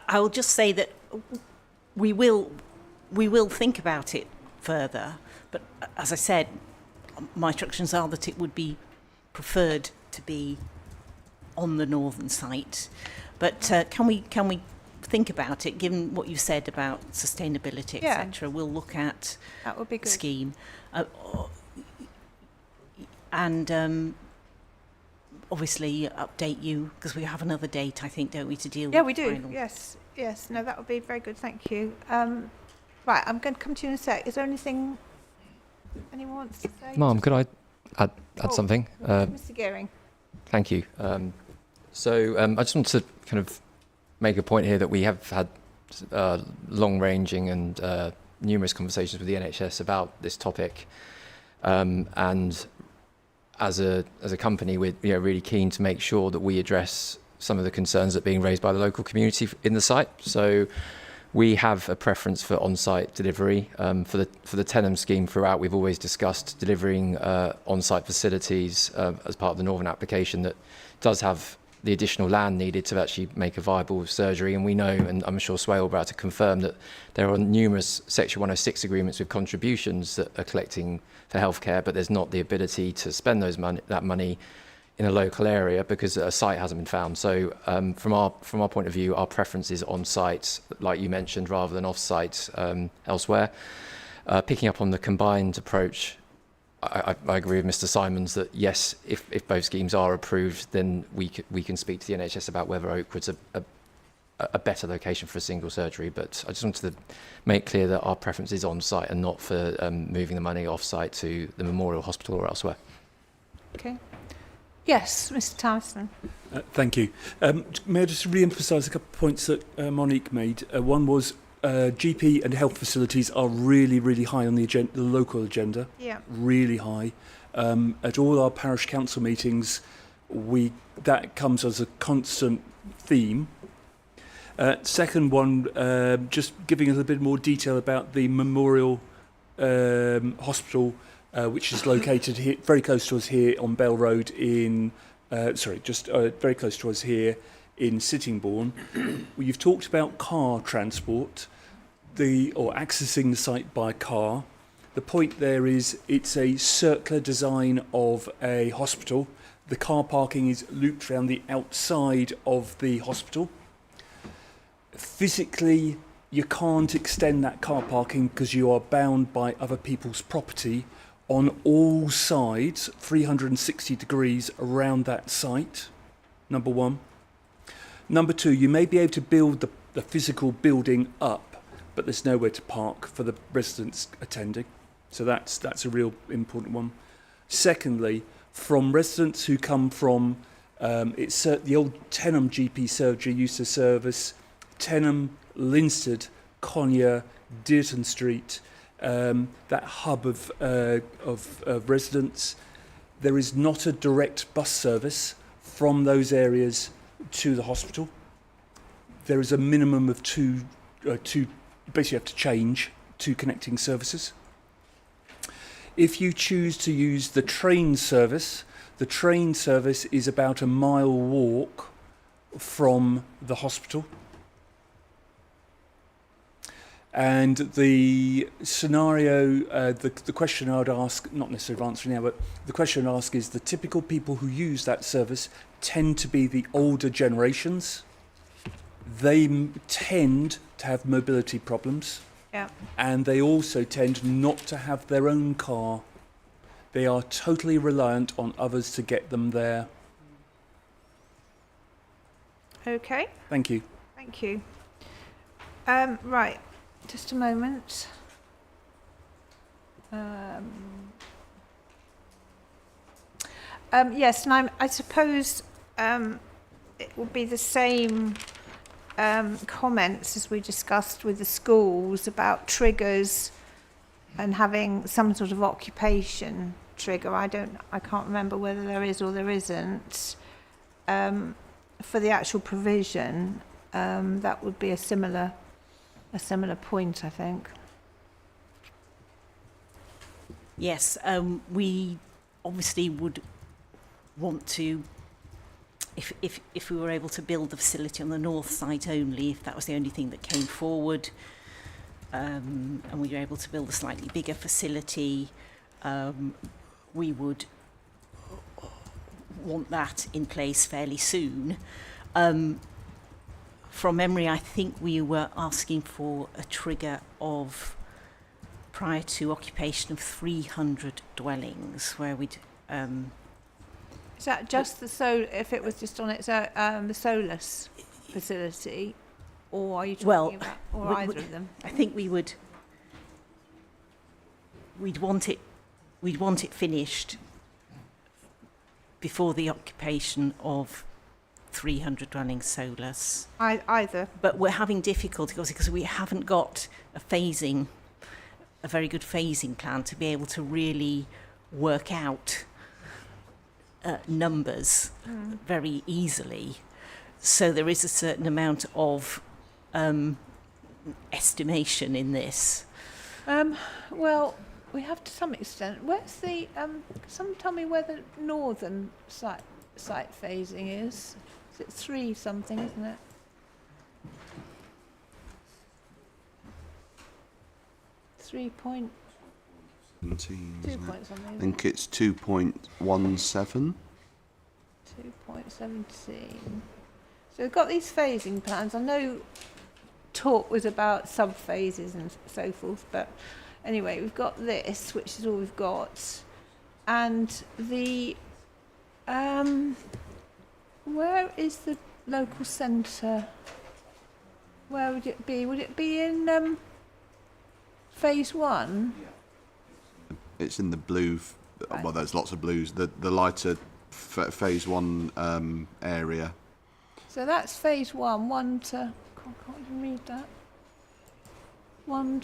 [SPEAKER 12] I'll just say that we will think about it further, but as I said, my instructions are that it would be preferred to be on the northern site. But can we think about it, given what you said about sustainability, etc.? We'll look at
[SPEAKER 1] that would be good.
[SPEAKER 12] Scheme. And obviously update you, because we have another date, I think, don't we, to deal with?
[SPEAKER 1] Yeah, we do.
[SPEAKER 12] Final.
[SPEAKER 1] Yes. No, that would be very good. Thank you. Right, I'm going to come to you in a sec. Is there anything anyone wants to say?
[SPEAKER 14] Ma'am, could I add something?
[SPEAKER 1] Mr. Gearing.
[SPEAKER 14] Thank you. So I just want to kind of make a point here that we have had long-ranging and numerous conversations with the NHS about this topic, and as a company, we're really keen to make sure that we address some of the concerns that are being raised by the local community in the site. So we have a preference for on-site delivery. For the Tenham scheme throughout, we've always discussed delivering on-site facilities as part of the Northern application that does have the additional land needed to actually make a viable surgery. And we know, and I'm sure Swale will be able to confirm, that there are numerous Section 106 agreements with contributions that are collecting for healthcare, but there's not the ability to spend that money in a local area because a site hasn't been found. So from our point of view, our preference is on site, like you mentioned, rather than off site elsewhere. Picking up on the combined approach, I agree with Mr. Simons that yes, if both schemes are approved, then we can speak to the NHS about whether Oakwood's a better location for a single surgery. But I just wanted to make clear that our preference is on site and not for moving the money off site to the Memorial Hospital or elsewhere.
[SPEAKER 1] Okay. Yes, Mr. Tyson.
[SPEAKER 10] Thank you. May I just re-emphasise a couple of points that Monique made? One was GP and health facilities are really, really high on the local agenda.
[SPEAKER 1] Yeah.
[SPEAKER 10] Really high. At all our parish council meetings, that comes as a constant theme. Second one, just giving a little bit more detail about the Memorial Hospital, which is located here, very close to us here on Bell Road very close to us here in Sittingbourne. You've talked about car transport, or accessing the site by car. The point there is it's a circular design of a hospital. The car parking is looped around the outside of the hospital. Physically, you can't extend that car parking because you are bound by other people's property on all sides, 360 degrees around that site, number one. Number two, you may be able to build the physical building up, but there's nowhere to park for the residents attending. So that's a real important one. Secondly, from residents who come from, the old Tenham GP surgery used to service Tenham, Linstead, Conyers, Dearton Street, that hub of residents. There is not a direct bus service from those areas to the hospital. There is a minimum of two, basically you have to change two connecting services. If you choose to use the train service is about a mile walk from the hospital. And the scenario, the question I would ask, not necessarily answering now, but the question I'd ask is the typical people who use that service tend to be the older generations. They tend to have mobility problems.
[SPEAKER 1] Yeah.
[SPEAKER 10] And they also tend not to have their own car. They are totally reliant on others to get them there.
[SPEAKER 1] Okay.
[SPEAKER 10] Thank you.
[SPEAKER 1] Thank you. Right. Just a moment. Yes, and I suppose it will be the same comments as we discussed with the schools about triggers and having some sort of occupation trigger. I can't remember whether there is or there isn't. For the actual provision, that would be a similar point, I think.
[SPEAKER 12] Yes, we obviously would want to, if we were able to build the facility on the north site only, if that was the only thing that came forward, and we were able to build a slightly bigger facility, we would want that in place fairly soon. From memory, I think we were asking for a trigger of prior to occupation of 300 dwellings, where we'd...
[SPEAKER 1] Is that just if it was just on its the Solus facility, or are you talking about either of them?
[SPEAKER 12] I think we'd want it finished before the occupation of 300 dwellings Solus.
[SPEAKER 1] Either.
[SPEAKER 12] But we're having difficulty because we haven't got a very good phasing plan to be able to really work out numbers very easily. So there is a certain amount of estimation in this.
[SPEAKER 1] Well, we have to some extent. Where's the... someone tell me where the northern site phasing is. Is it 3 something, isn't it? Three point
[SPEAKER 4] 17,
[SPEAKER 1] 2
[SPEAKER 4] isn't
[SPEAKER 1] point
[SPEAKER 4] it?
[SPEAKER 1] something.
[SPEAKER 4] I think it's 2.17.
[SPEAKER 1] 2.17. So we've got these phasing plans. I know talk was about sub-phases and so forth, but anyway, we've got this, which is all we've got. And the... where is the local centre? Where would it be? Would it be in phase 1?
[SPEAKER 4] It's in the blue. Well, there's lots of blues. The lighter phase 1 area.
[SPEAKER 1] So that's phase 1. 1 to... I can't even read that. 1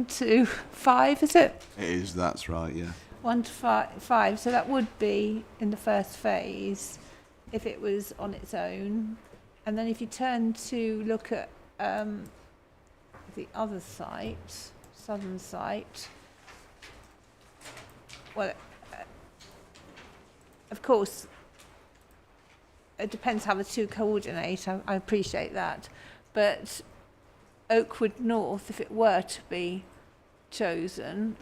[SPEAKER 1] to 5, is it?
[SPEAKER 4] It is. That's right. Yeah.
[SPEAKER 1] 1 to 5. So that would be in the first phase if it was on its own. And then if you turn to look at the other site, southern site, well, of course, it depends how the two coordinate. I appreciate that. But Oakwood North, if it were to be chosen,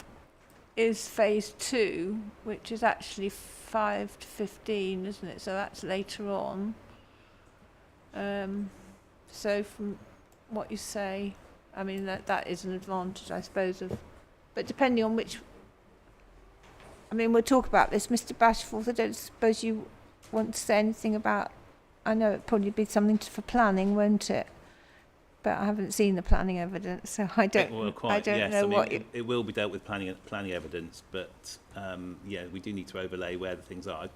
[SPEAKER 1] is phase 2, which is actually 5 to 15, isn't it? So that's later on. So from what you say, I mean, that is an advantage, I suppose, but depending on which, I mean, we'll talk about this. Mr. Bashforth, I don't suppose you want to say anything about, I know it'd probably be something for planning, won't it? But I haven't seen the planning evidence, so I don't know what
[SPEAKER 11] it will be dealt with planning evidence, but we do need to overlay where the things are.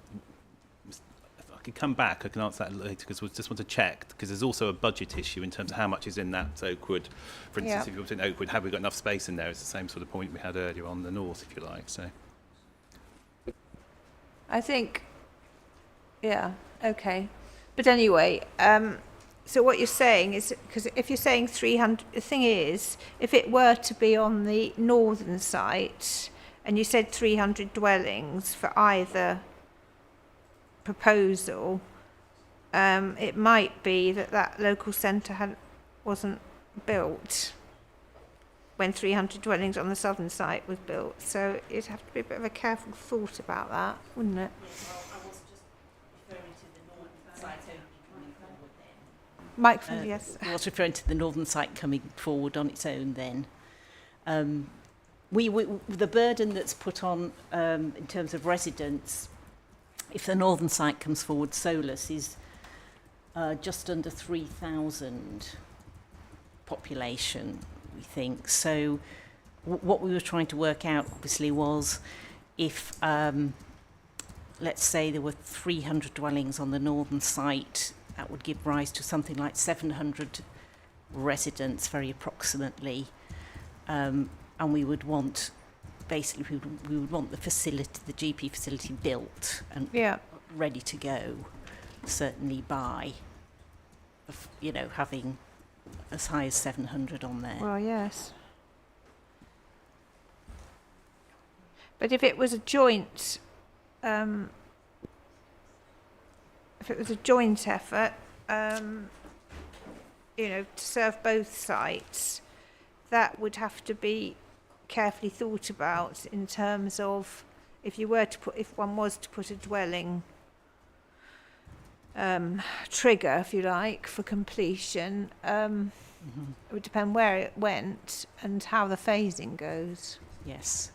[SPEAKER 11] If I could come back, I can answer that later, because we just want to check, because there's also a budget issue in terms of how much is in that Oakwood. For instance, if you're in Oakwood, have we got enough space in there? It's the same sort of point we had earlier on the north, if you like. So
[SPEAKER 1] I think, okay. But anyway, so what you're saying is, because if you're saying 300, the thing is, if it were to be on the northern site, and you said 300 dwellings for either proposal, it might be that local centre wasn't built when 300 dwellings on the southern site was built. So it'd have to be a bit of a careful thought about that, wouldn't it? Microphone, yes.
[SPEAKER 12] I was referring to the northern site coming forward on its own then. The burden that's put on in terms of residents, if the northern site comes forward solus, is just under 3,000 population, we think. So what we were trying to work out, obviously, was if, let's say there were 300 dwellings on the northern site, that would give rise to something like 700 residents, very approximately. And we would want, basically, we would want the facility, the GP facility built and ready to go, certainly by, having as high as 700 on there.
[SPEAKER 1] Well, yes. But if it was a joint, effort, to serve both sites, that would have to be carefully thought about in terms of if one was to put a dwelling trigger, if you like, for completion, it would depend where it went and how the phasing goes.
[SPEAKER 12] Yes.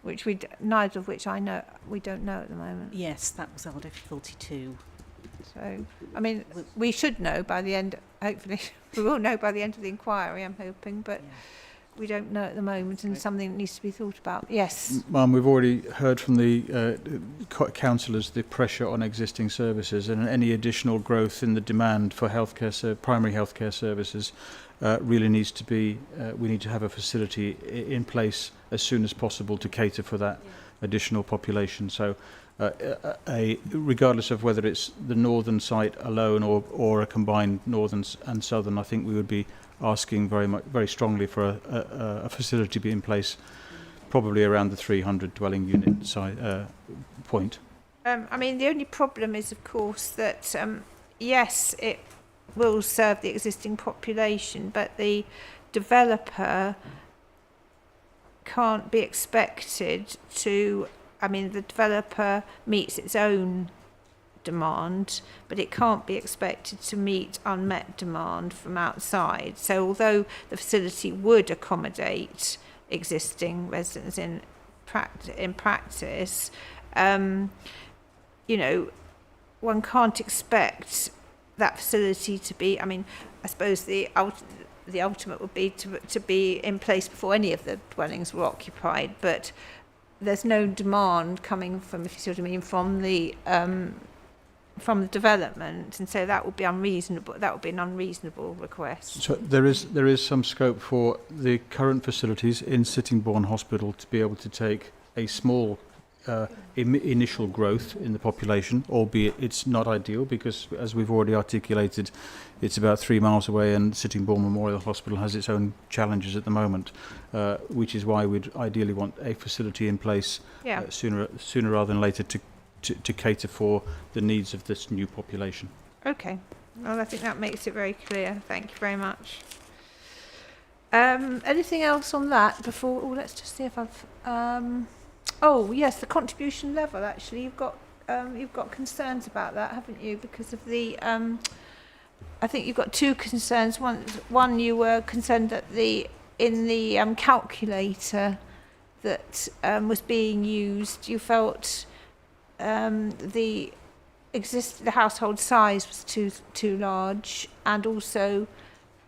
[SPEAKER 1] Which neither of which we don't know at the moment.
[SPEAKER 12] Yes, that was our difficulty too.
[SPEAKER 1] So, I mean, we should know by the end, hopefully, we will know by the end of the inquiry, I'm hoping, but we don't know at the moment, and something that needs to be thought about. Yes.
[SPEAKER 13] Ma'am, we've already heard from the councillors the pressure on existing services, and any additional growth in the demand for primary healthcare services really needs to be, we need to have a facility in place as soon as possible to cater for that additional population. So regardless of whether it's the northern site alone or a combined northern and southern, I think we would be asking very strongly for a facility to be in place, probably around the 300 dwelling unit point.
[SPEAKER 1] I mean, the only problem is, of course, that yes, it will serve the existing population, but the developer can't be expected to, the developer meets its own demand, but it can't be expected to meet unmet demand from outside. So although the facility would accommodate existing residents in practice, one can't expect that facility to be, I suppose the ultimate would be to be in place before any of the dwellings were occupied, but there's no demand coming from, if you see what I mean, from the development, and so that would be unreasonable. That would be an unreasonable request.
[SPEAKER 13] So there is some scope for the current facilities in Sittingbourne Hospital to be able to take a small initial growth in the population, albeit it's not ideal because, as we've already articulated, it's about 3 miles away, and Sittingbourne Memorial Hospital has its own challenges at the moment, which is why we'd ideally want a facility in place sooner rather than later to cater for the needs of this new population.
[SPEAKER 1] Okay. Well, I think that makes it very clear. Thank you very much. Anything else on that before? Oh, let's just see if I've. Oh, yes, the contribution level. Actually, you've got concerns about that, haven't you? Because of the. I think you've got two concerns. One, you were concerned that in the calculator that was being used, you felt the household size was too large, and also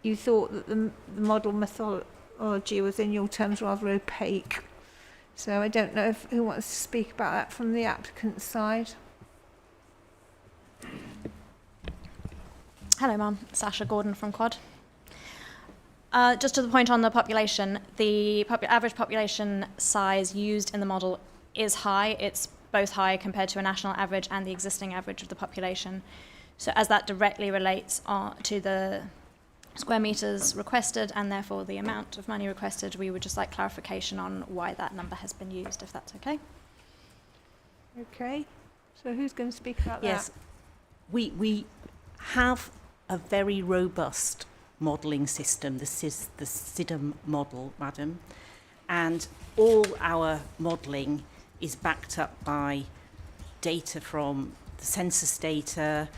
[SPEAKER 1] you thought that the model methodology was, in your terms, rather opaque. So I don't know who wants to speak about that from the applicant's side.
[SPEAKER 15] Hello, Mum. Sasha Gordon from Quad. Just to the point on the population, the average population size used in the model is high. It's both high compared to a national average and the existing average of the population. So as that directly relates to the square meters requested and therefore the amount of money requested, we would just like clarification on why that number has been used, if that's okay.
[SPEAKER 1] Okay. So who's going to speak about that?
[SPEAKER 12] Yes. We have a very robust modelling system. This is the SIDM model, madam, and all our modelling is backed up by data from the census data,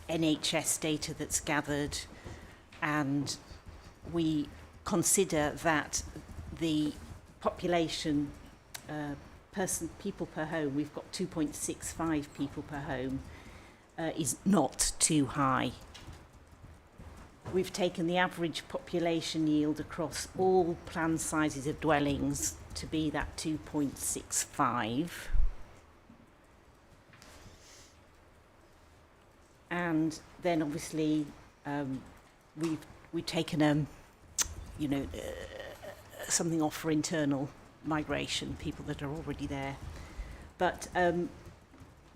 [SPEAKER 12] NHS data that's gathered, and we consider that the population people per home, we've got 2.65 people per home, is not too high. We've taken the average population yield across all plan sizes of dwellings to be that 2.65. And then obviously we've taken something off for internal migration, people that are already there. But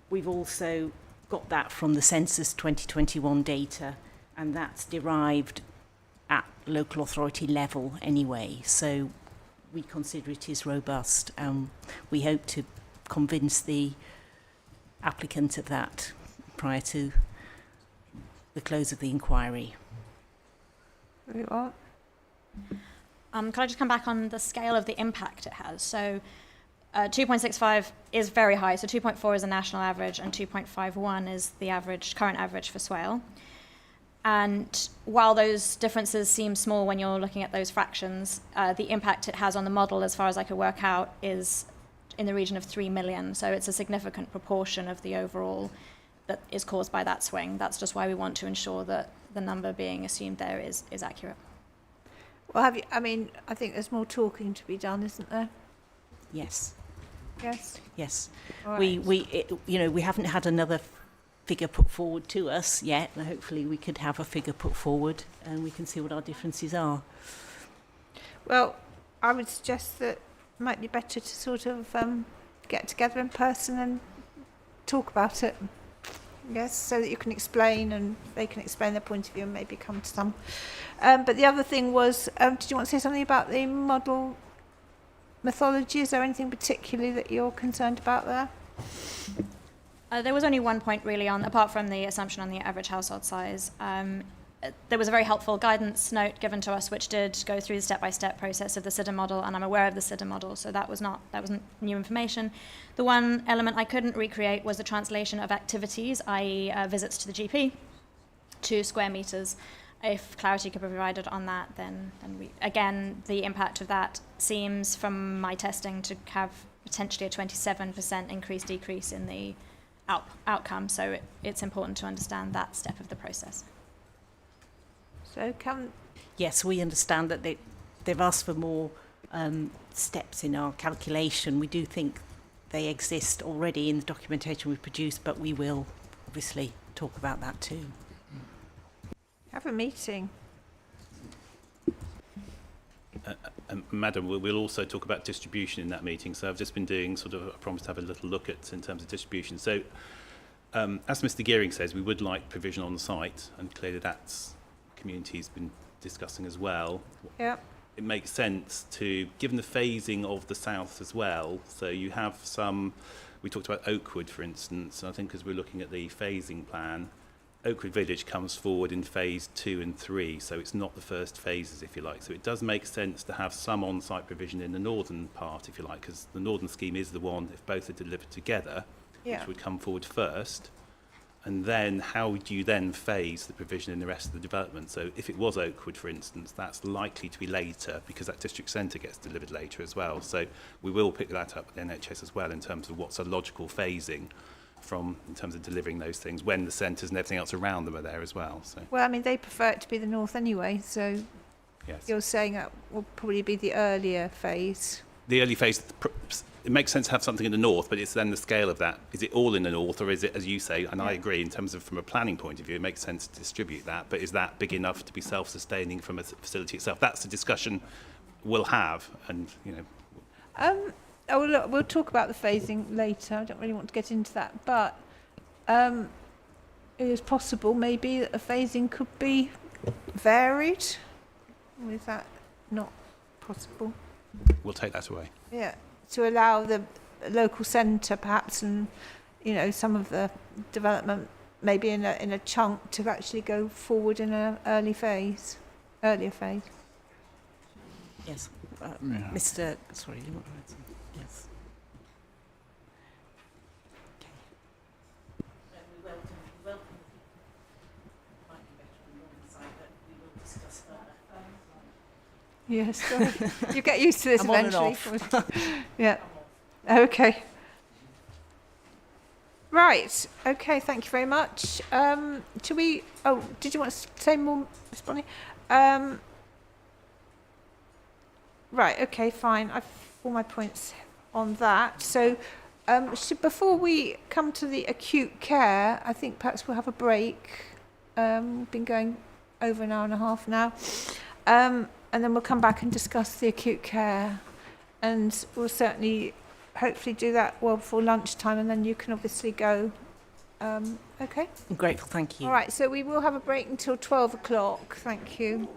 [SPEAKER 12] we've also got that from the Census 2021 data, and that's derived at local authority level anyway. So we consider it is robust, and we hope to convince the applicant of that prior to the close of the inquiry.
[SPEAKER 1] Very well.
[SPEAKER 15] Can I just come back on the scale of the impact it has? So 2.65 is very high. So 2.4 is a national average and 2.51 is the current average for Swale. And while those differences seem small when you're looking at those fractions, the impact it has on the model, as far as I could work out, is in the region of 3 million. So it's a significant proportion of the overall that is caused by that swing. That's just why we want to ensure that the number being assumed there is accurate.
[SPEAKER 1] Well, I think there's more talking to be done, isn't there?
[SPEAKER 12] Yes.
[SPEAKER 1] Yes.
[SPEAKER 12] Yes.
[SPEAKER 1] All
[SPEAKER 12] we
[SPEAKER 1] right.
[SPEAKER 12] We haven't had another figure put forward to us yet, and hopefully we could have a figure put forward and we can see what our differences are.
[SPEAKER 1] Well, I would suggest that it might be better to sort of get together in person and talk about it. Yes, so that you can explain and they can explain their point of view and maybe come to some. But the other thing was, did you want to say something about the model methodology? Is there anything particularly that you're concerned about there?
[SPEAKER 15] There was only one point really apart from the assumption on the average household size. There was a very helpful guidance note given to us which did go through the step-by-step process of the SIDM model, and I'm aware of the SIDM model, so that wasn't new information. The one element I couldn't recreate was the translation of activities, i.e. visits to the GP, to square meters. If clarity could be provided on that, then the impact of that seems, from my testing, to have potentially a 27% decrease in the outcome, so it's important to understand that step of the process.
[SPEAKER 1] So
[SPEAKER 12] Yes, we understand that they've asked for more steps in our calculation. We do think they exist already in the documentation we've produced, but we will obviously talk about that too.
[SPEAKER 1] Have a meeting.
[SPEAKER 11] Madam, we'll also talk about distribution in that meeting. So I've just been doing I promised to have a little look at in terms of distribution. So as Mr. Gearing says, we would like provision on the site, and clearly that's community's been discussing as well.
[SPEAKER 1] Yeah.
[SPEAKER 11] It makes sense to, given the phasing of the south as well, so you have we talked about Oakwood, for instance, and I think as we're looking at the phasing plan, Oakwood Village comes forward in phase 2 and 3, so it's not the first phases, if you like. So it does make sense to have some on-site provision in the northern part, if you like, because the northern scheme is the one, if both are delivered together, which would come forward first. And then how do you then phase the provision in the rest of the development? So if it was Oakwood, for instance, that's likely to be later because that district centre gets delivered later as well. So we will pick that up with the NHS as well in terms of what's a logical phasing in terms of delivering those things when the centres and everything else around them are there as well. So.
[SPEAKER 1] Well, I mean, they prefer it to be the north anyway, so
[SPEAKER 11] yes.
[SPEAKER 1] You're saying that will probably be the earlier phase.
[SPEAKER 11] The early phase, it makes sense to have something in the north, but it's then the scale of that. Is it all in the north, or is it, as you say, and I agree, in terms of from a planning point of view, it makes sense to distribute that, but is that big enough to be self-sustaining from a facility itself? That's the discussion we'll have, and,
[SPEAKER 1] Oh, look, we'll talk about the phasing later. I don't really want to get into that, but it is possible maybe that the phasing could be varied. Or is that not possible?
[SPEAKER 11] We'll take that away.
[SPEAKER 1] Yeah, to allow the local centre perhaps, and some of the development maybe in a chunk to actually go forward in an earlier phase.
[SPEAKER 12] Yes, Mr. Sorry, you want to add something? Yes. Okay. We welcome. Might be better on the northern side, but we will discuss further.
[SPEAKER 1] Yes, sorry. You get used to this
[SPEAKER 12] I'm on and
[SPEAKER 1] eventually.
[SPEAKER 12] off.
[SPEAKER 1] Yeah. Okay. Right. Okay. Thank you very much. Should we? Oh, did you want to say more, Miss Bonnie? Right. Okay. Fine. I've all my points on that. So, before we come to the acute care, I think perhaps we'll have a break. We've been going over an hour and a half now. And then we'll come back and discuss the acute care, and we'll certainly hopefully do that well before lunchtime, and then you can obviously go. Okay?
[SPEAKER 12] I'm grateful, thank you.
[SPEAKER 1] All right, so we will have a break until 12 o'clock. Thank you.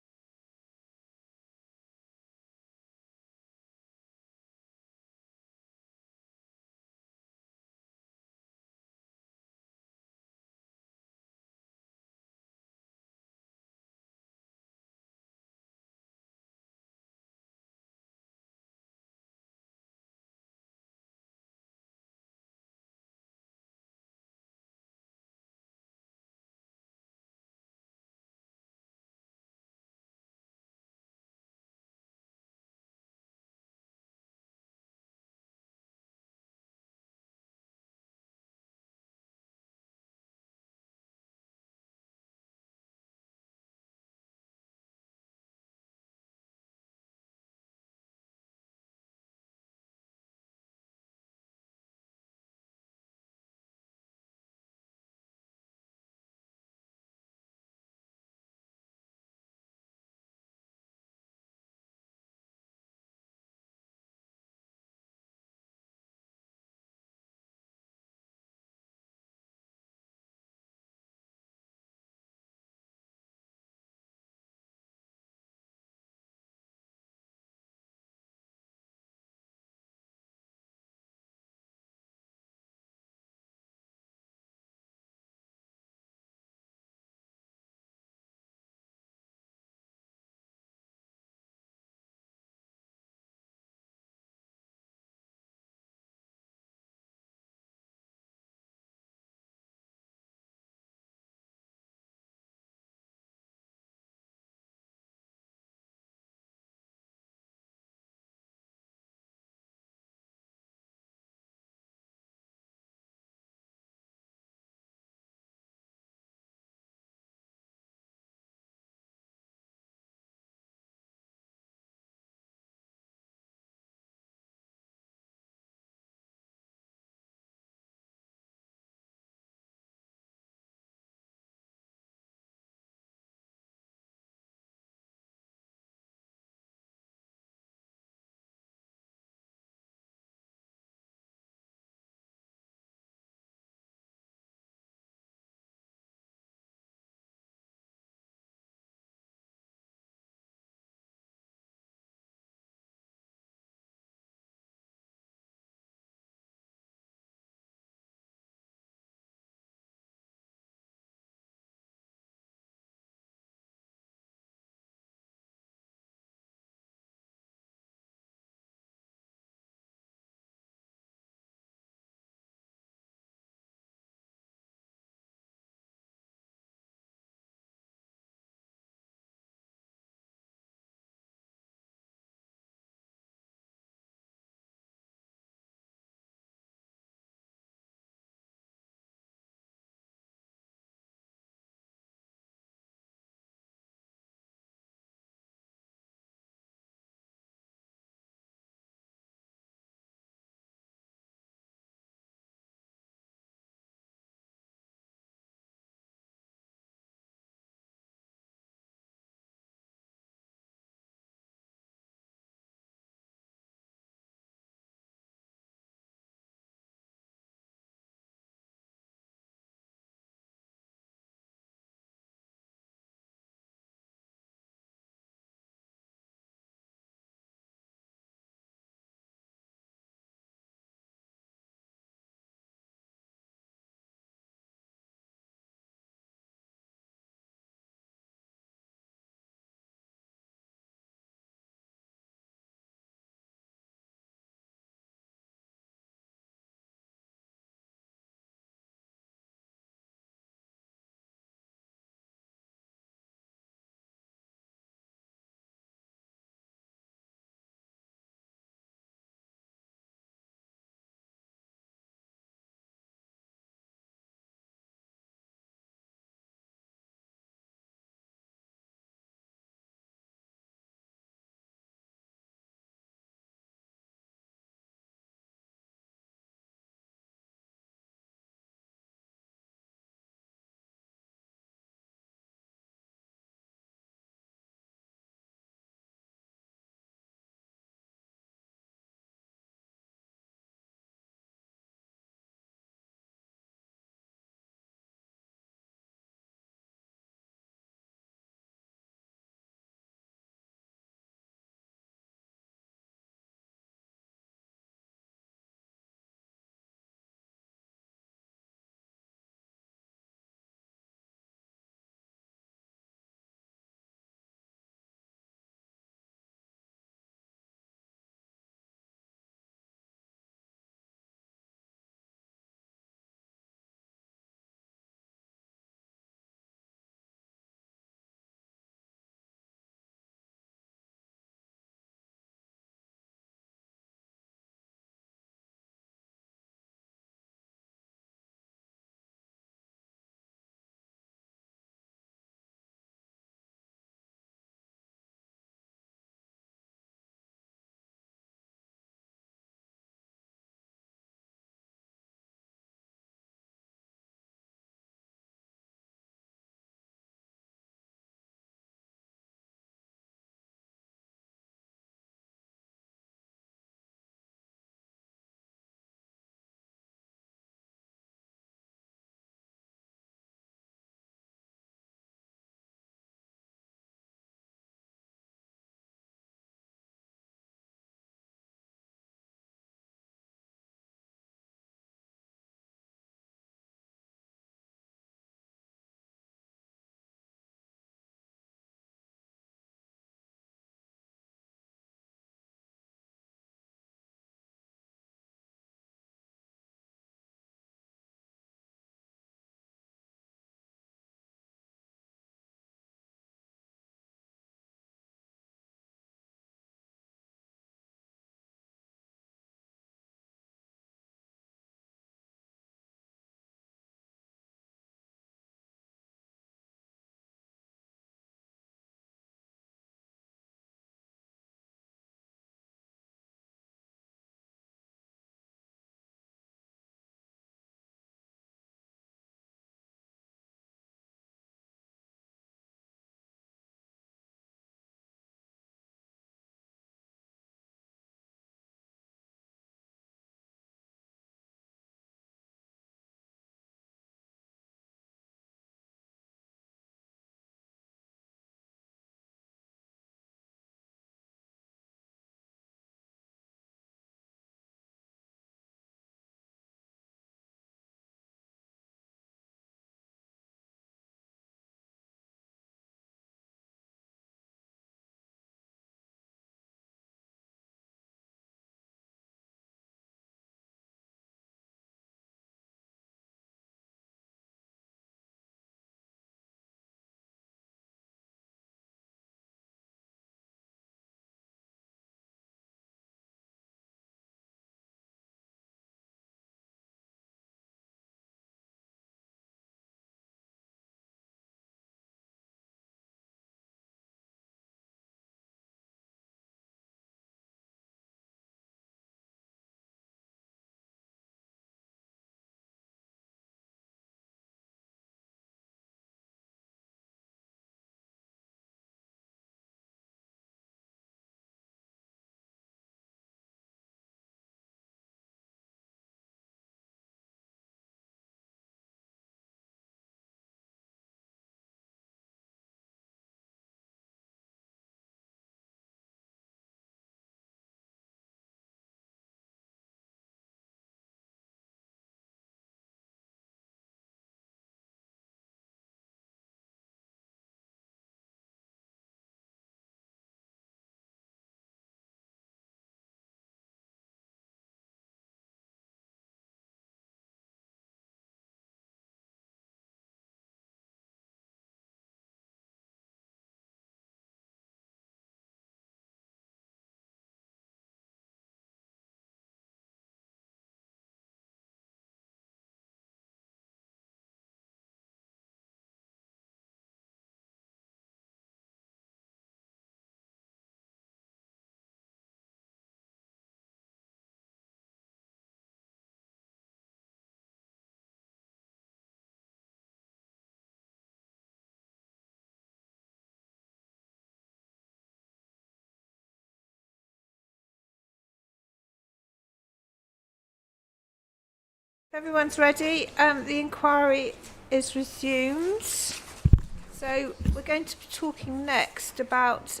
[SPEAKER 1] Everyone's ready. The inquiry is resumed. So we're going to be talking next about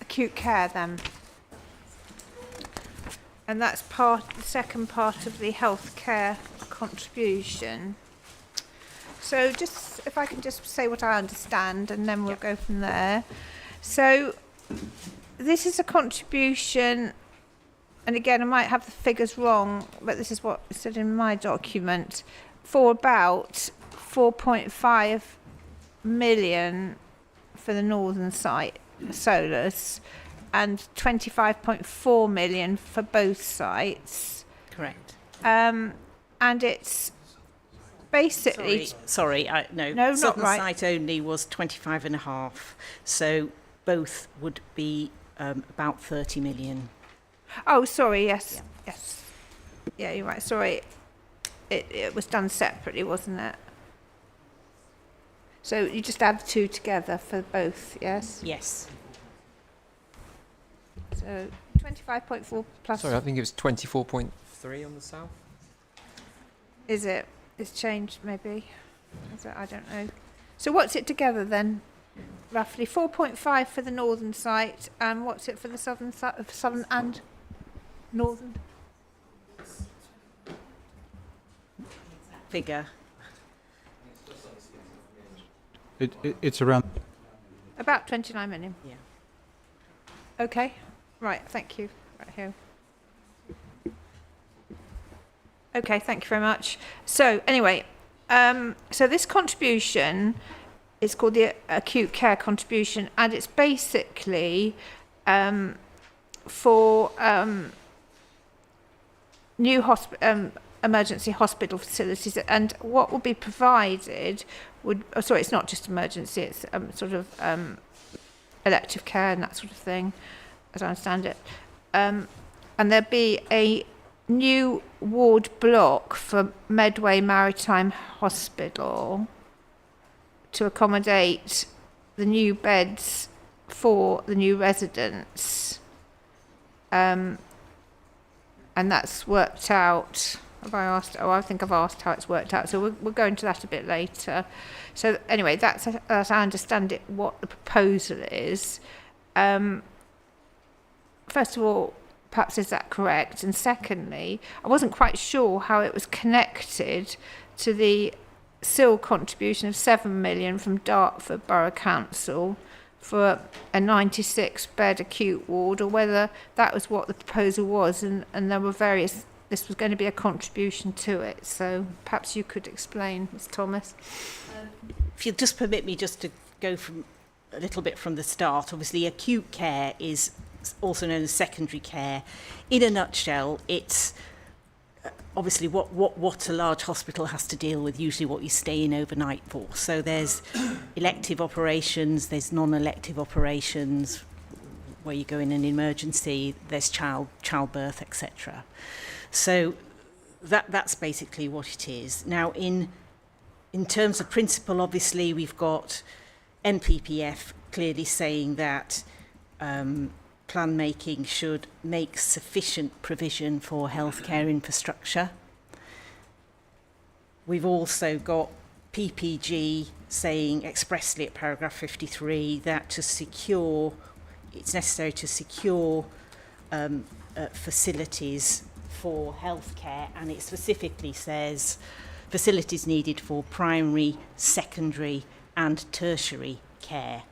[SPEAKER 1] acute care then. And that's the second part of the healthcare contribution. So just, if I can just say what I understand, and then we'll go from there. So this is a contribution, and again, I might have the figures wrong, but this is what it said in my document, for about 4.5 million for the northern site, Solus, and 25.4 million for both sites.
[SPEAKER 12] Correct.
[SPEAKER 1] And it's basically...
[SPEAKER 12] Sorry,
[SPEAKER 1] no,
[SPEAKER 12] Southern
[SPEAKER 1] not right.
[SPEAKER 12] site only was 25.5, so both would be about 30 million.
[SPEAKER 1] Oh, sorry, yes, yes. Yeah, you're right, sorry. It was done separately, wasn't it? So you just add the two together for both, yes?
[SPEAKER 12] Yes.
[SPEAKER 1] So 25.4 plus...
[SPEAKER 14] Sorry, I think it was 24.3 on the south.
[SPEAKER 1] Is it? It's changed, maybe. Is it? I don't know. So what's it together then? Roughly 4.5 for the northern site, and what's it for the southern and northern?
[SPEAKER 12] Figure.
[SPEAKER 13] It's around...
[SPEAKER 1] About 29 million.
[SPEAKER 12] Yeah.
[SPEAKER 1] Okay. Right, thank you. Right here. Okay, thank you very much. So anyway, so this contribution is called the acute care contribution, and it's basically for new emergency hospital facilities, and what will be provided would... Oh, sorry, it's not just emergency, it's sort of elective care and that sort of thing, as I understand it. And there'll be a new ward block for Medway Maritime Hospital to accommodate the new beds for the new residents. And that's worked out. Have I asked? Oh, I think I've asked how it's worked out. So we'll go into that a bit later. So anyway, that's, as I understand it, what the proposal is. First of all, perhaps is that correct? And secondly, I wasn't quite sure how it was connected to the SIL contribution of 7 million from Dartford Borough Council for a 96-bed acute ward, or whether that was what the proposal was, and there were various... This was going to be a contribution to it. So perhaps you could explain, Ms. Thomas.
[SPEAKER 12] If you'll just permit me just to go from a little bit from the start. Obviously, acute care is also known as secondary care. In a nutshell, it's obviously what a large hospital has to deal with, usually what you stay in overnight for. So there's elective operations, there's non-elective operations where you go in an emergency, there's childbirth, etc. So that's basically what it is. Now, in terms of principle, obviously, we've got NPPF clearly saying that plan making should make sufficient provision for healthcare infrastructure. We've also got PPG saying expressly at paragraph 53 that it's necessary to secure facilities for healthcare, and it specifically says facilities needed for primary, secondary and tertiary care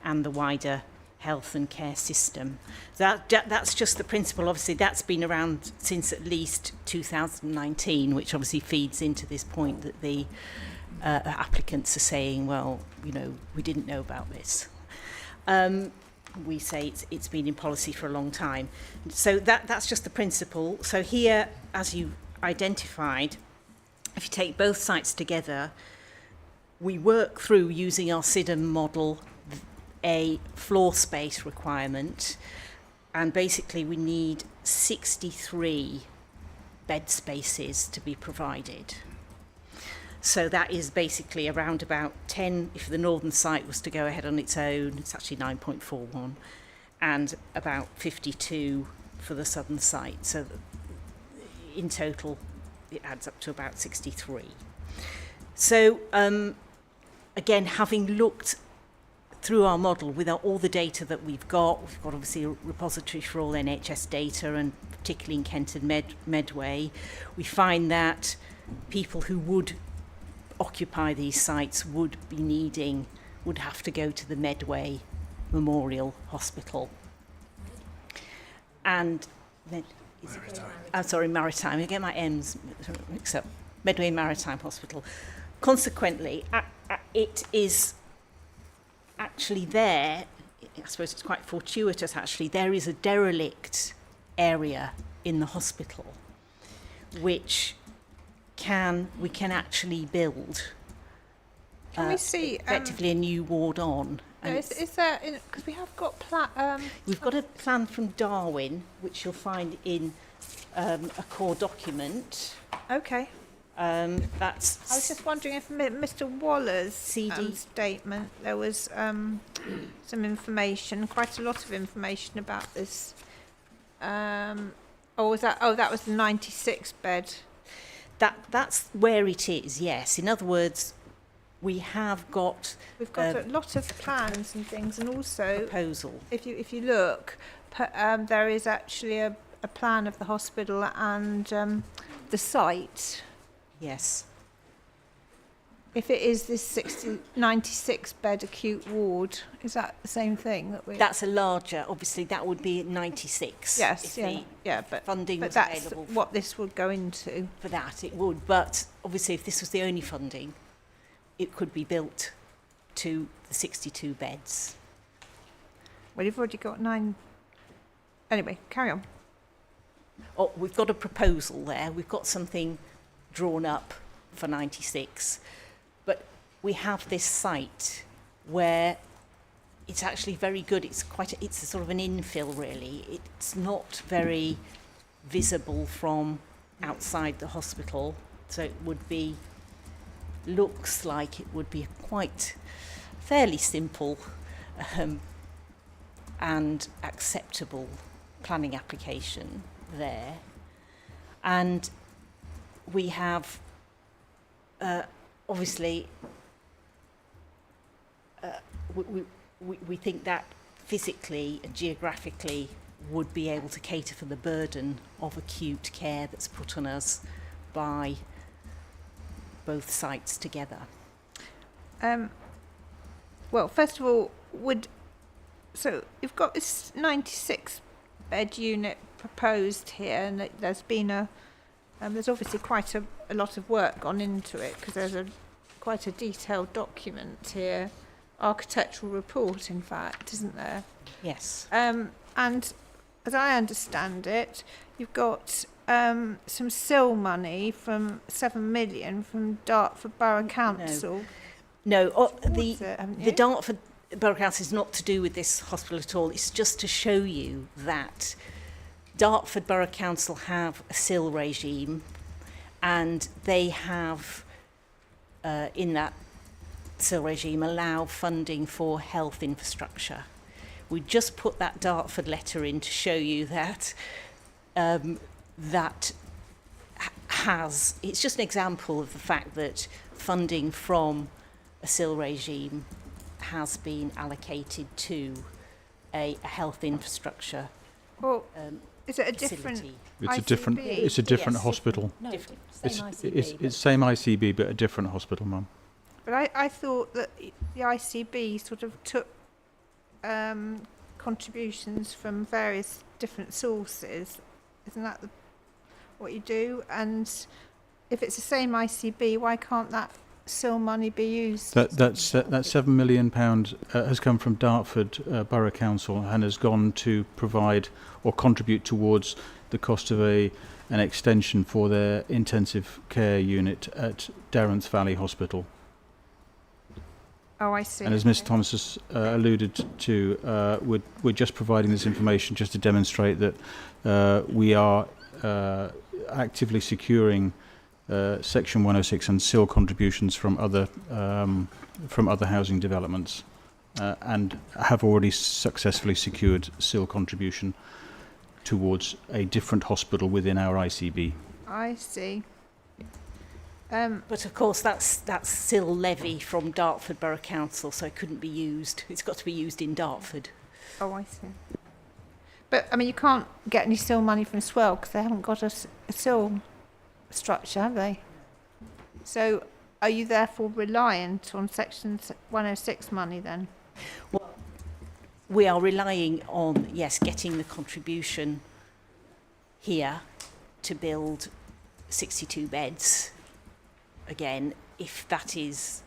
[SPEAKER 12] and the wider health and care system. That's just the principle. Obviously, that's been around since at least 2019, which obviously feeds into this point that the applicants are saying, well, you know, we didn't know about this. We say it's been in policy for a long time. So that's just the principle. So here, as you identified, if you take both sites together, we work through using our SIDM model a floor space requirement, and basically we need 63 bed spaces to be provided. So that is basically around about 10, if the northern site was to go ahead on its own, it's actually 9.41, and about 52 for the southern site. So in total, it adds up to about 63. So again, having looked through our model with all the data that we've got obviously a repository for all NHS data, and particularly in Kent and Medway, we find that people who would occupy these sites would have to go to the Medway Memorial Hospital. And Maritime. I get my M's mixed up. Medway Maritime Hospital. Consequently, it is actually there, I suppose it's quite fortuitous actually, there is a derelict area in the hospital which we can actually build
[SPEAKER 1] Can we see
[SPEAKER 12] effectively a new ward on.
[SPEAKER 1] Is there, because we have got
[SPEAKER 12] we've got a plan from Darwin which you'll find in a core document.
[SPEAKER 1] Okay. I was just wondering if Mr. Waller's statement, there was some information, quite a lot of information about this. That was the 96 bed.
[SPEAKER 12] That's where it is. Yes. In other words, we've got
[SPEAKER 1] a lot of plans and things, and also
[SPEAKER 12] proposal.
[SPEAKER 1] If you look, there is actually a plan of the hospital and the site.
[SPEAKER 12] Yes.
[SPEAKER 1] If it is this 96 bed acute ward, is that the same thing?
[SPEAKER 12] That's a larger, obviously that would be 96.
[SPEAKER 1] Yes, but
[SPEAKER 12] funding was
[SPEAKER 1] that's
[SPEAKER 12] available.
[SPEAKER 1] What this would go into.
[SPEAKER 12] For that, it would. But obviously if this was the only funding, it could be built to the 62 beds.
[SPEAKER 1] Well, you've already got 9. Anyway, carry on.
[SPEAKER 12] Oh, we've got a proposal there. We've got something drawn up for 96, but we have this site where it's actually very good. It's a sort of an infill really. It's not very visible from outside the hospital, so it looks like it would be quite fairly simple and acceptable planning application there. And we have, obviously, we think that physically and geographically would be able to cater for the burden of acute care that's put on us by both sites together.
[SPEAKER 1] Well, first of all, so you've got this 96 bed unit proposed here, and there's been there's obviously quite a lot of work gone into it, because there's quite a detailed document here, architectural report in fact, isn't there?
[SPEAKER 12] Yes.
[SPEAKER 1] And as I understand it, you've got some SIL money from 7 million from Dartford Borough Council.
[SPEAKER 12] No, the Dartford Borough Council is not to do with this hospital at all. It's just to show you that Dartford Borough Council have a SIL regime, and they have, in that SIL regime, allow funding for health infrastructure. We just put that Dartford letter in to show you that it's just an example of the fact that funding from a SIL regime has been allocated to a health infrastructure.
[SPEAKER 1] Well, is it a
[SPEAKER 12] facility.
[SPEAKER 1] different?
[SPEAKER 13] It's a different hospital.
[SPEAKER 12] No,
[SPEAKER 13] It's same ICB but a different hospital, Mum.
[SPEAKER 1] But I thought that the ICB sort of took contributions from various different sources. Isn't that what you do? And if it's the same ICB, why can't that SIL money be used?
[SPEAKER 13] That £7 million has come from Dartford Borough Council and has gone to provide or contribute towards the cost of an extension for their intensive care unit at Derrance Valley Hospital.
[SPEAKER 1] Oh, I see.
[SPEAKER 13] And as Mr. Thomas has alluded to, we're just providing this information just to demonstrate that we are actively securing Section 106 and SIL contributions from other housing developments, and have already successfully secured SIL contribution towards a different hospital within our ICB.
[SPEAKER 1] I see.
[SPEAKER 12] But of course, that's still levy from Dartford Borough Council, so it couldn't be used. It's got to be used in Dartford.
[SPEAKER 1] Oh, I see. But, I mean, you can't get any sill money from Swell because they haven't got a sill structure, have they? So are you therefore reliant on Section 106 money then?
[SPEAKER 12] Well, we are relying on, yes, getting the contribution here to build 62 beds. Again, if that is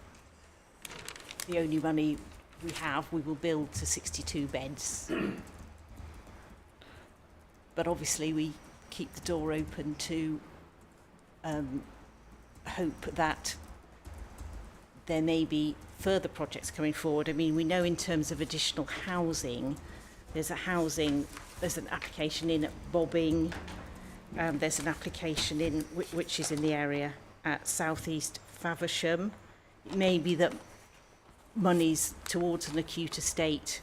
[SPEAKER 12] the only money we have, we will build to 62 beds. But obviously we keep the door open to hope that there may be further projects coming forward. I mean, we know in terms of additional housing, there's an application in at Bobbing, there's an application in which is in the area at South East Faversham. It may be that monies towards an acute estate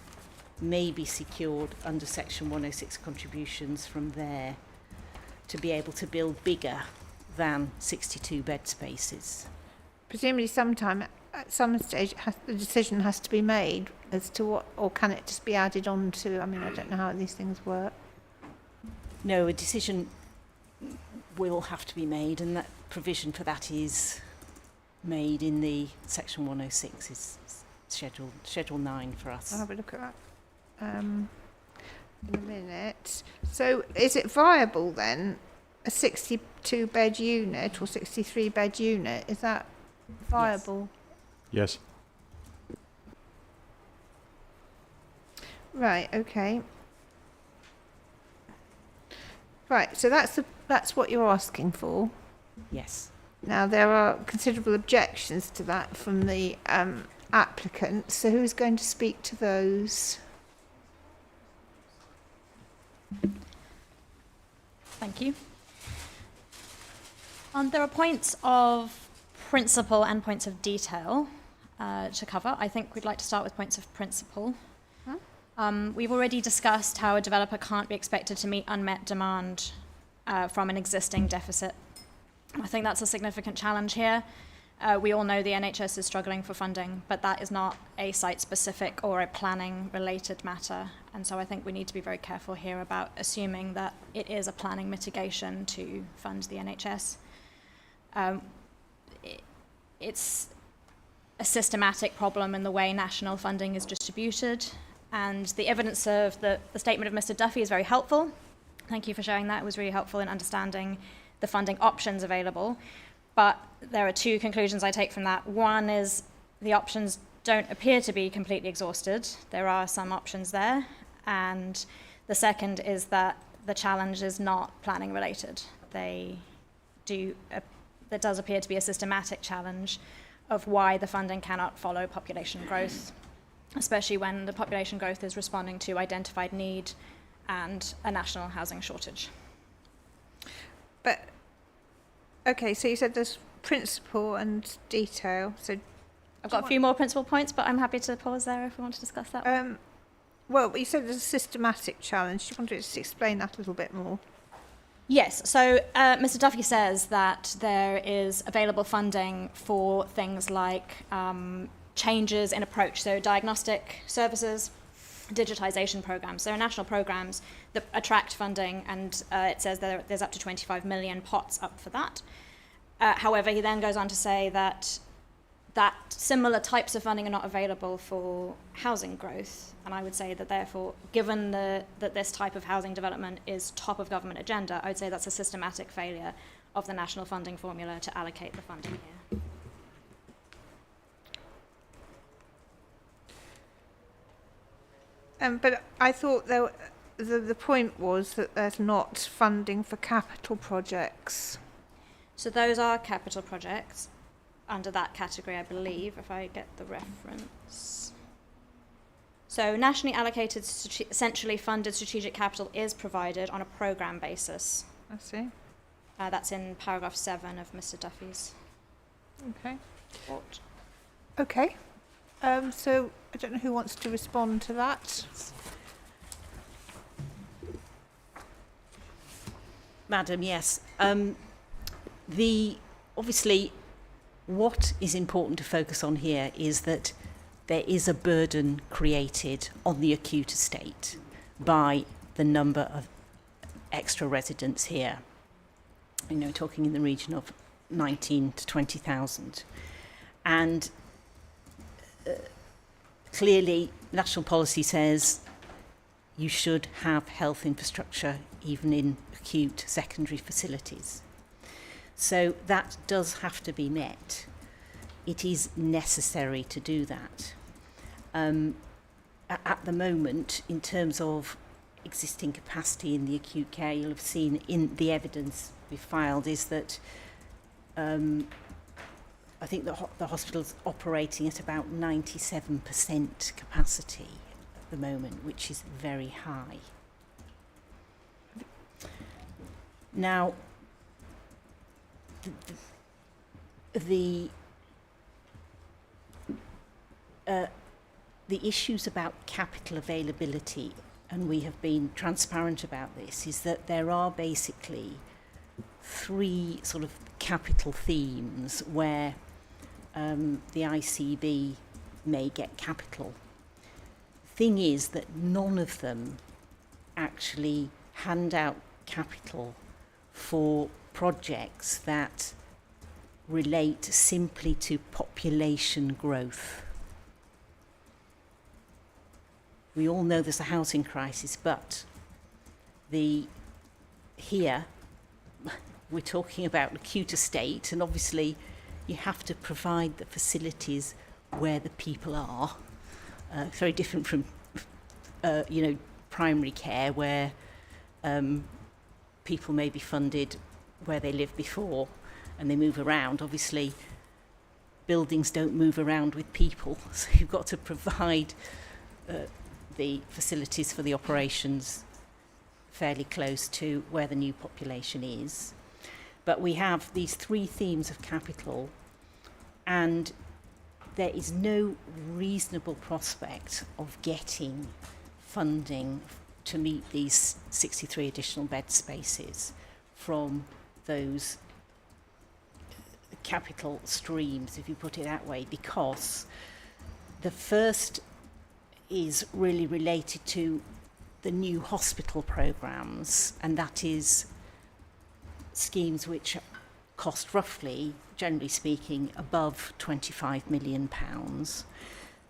[SPEAKER 12] may be secured under Section 106 contributions from there to be able to build bigger than 62 bed spaces.
[SPEAKER 1] Presumably sometime, at some stage, the decision has to be made as to what, or can it just be added on to, I mean, I don't know how these things work.
[SPEAKER 12] No, a decision will have to be made, and that provision for that is made in the Section 106 is Schedule 9 for us.
[SPEAKER 1] I'll have a look at that in a minute. So is it viable then, a 62 bed unit or 63 bed unit? Is that viable?
[SPEAKER 13] Yes.
[SPEAKER 1] Right, okay. Right, so that's what you're asking for.
[SPEAKER 12] Yes.
[SPEAKER 1] Now there are considerable objections to that from the applicant. So who's going to speak to those?
[SPEAKER 15] Thank you. There are points of principle and points of detail to cover. I think we'd like to start with points of principle. We've already discussed how a developer can't be expected to meet unmet demand from an existing deficit. I think that's a significant challenge here. We all know the NHS is struggling for funding, but that is not a site-specific or a planning-related matter. And so I think we need to be very careful here about assuming that it is a planning mitigation to fund the NHS. It's a systematic problem in the way national funding is distributed. And the evidence of the statement of Mr. Duffy is very helpful. Thank you for sharing that. It was really helpful in understanding the funding options available. But there are two conclusions I take from that. One is the options don't appear to be completely exhausted. There are some options there. And the second is that the challenge is not planning related. There does appear to be a systematic challenge of why the funding cannot follow population growth, especially when the population growth is responding to identified need and a national housing shortage.
[SPEAKER 1] But, okay, so you said there's principle and detail. So
[SPEAKER 15] I've got a few more principal points, but I'm happy to pause there if we want to discuss that.
[SPEAKER 1] Well, you said there's a systematic challenge. Do you want to just explain that a little bit more?
[SPEAKER 15] Yes, so Mr. Duffy says that there is available funding for things like changes in approach, so diagnostic services, digitisation programmes. There are national programmes that attract funding, and it says there's up to 25 million pots up for that. However, he then goes on to say that similar types of funding are not available for housing growth. And I would say that therefore, given that this type of housing development is top of government agenda, I would say that's a systematic failure of the national funding formula to allocate the funding here.
[SPEAKER 1] But I thought the point was that there's not funding for capital projects.
[SPEAKER 15] So those are capital projects under that category, I believe, if I get the reference. So nationally allocated, centrally funded strategic capital is provided on a programme basis.
[SPEAKER 1] I see.
[SPEAKER 15] That's in paragraph 7 of Mr. Duffy's
[SPEAKER 1] Okay.
[SPEAKER 15] report.
[SPEAKER 1] Okay. So I don't know who wants to respond to that.
[SPEAKER 12] Madam, yes. Obviously What is important to focus on here is that there is a burden created on the acute estate by the number of extra residents here. You know, talking in the region of 19 to 20,000. And clearly, national policy says you should have health infrastructure even in acute secondary facilities. So that does have to be met. It is necessary to do that. At the moment, in terms of existing capacity in the acute care, you'll have seen in the evidence we filed is that I think the hospital's operating at about 97% capacity at the moment, which is very high. Now, the issues about capital availability, and we have been transparent about this, is that there are basically three sort of capital themes where the ICB may get capital. Thing is that none of them actually hand out capital for projects that relate simply to population growth. We all know there's a housing crisis, but here we're talking about acute estate, and obviously you have to provide the facilities where the people are. Very different from primary care, where people may be funded where they lived before and they move around. Obviously, buildings don't move around with people, so you've got to provide the facilities for the operations fairly close to where the new population is. But we have these three themes of capital, and there is no reasonable prospect of getting funding to meet these 63 additional bed spaces from those capital streams, if you put it that way, because the first is really related to the new hospital programmes, and that is schemes which cost roughly, generally speaking, above £25 million.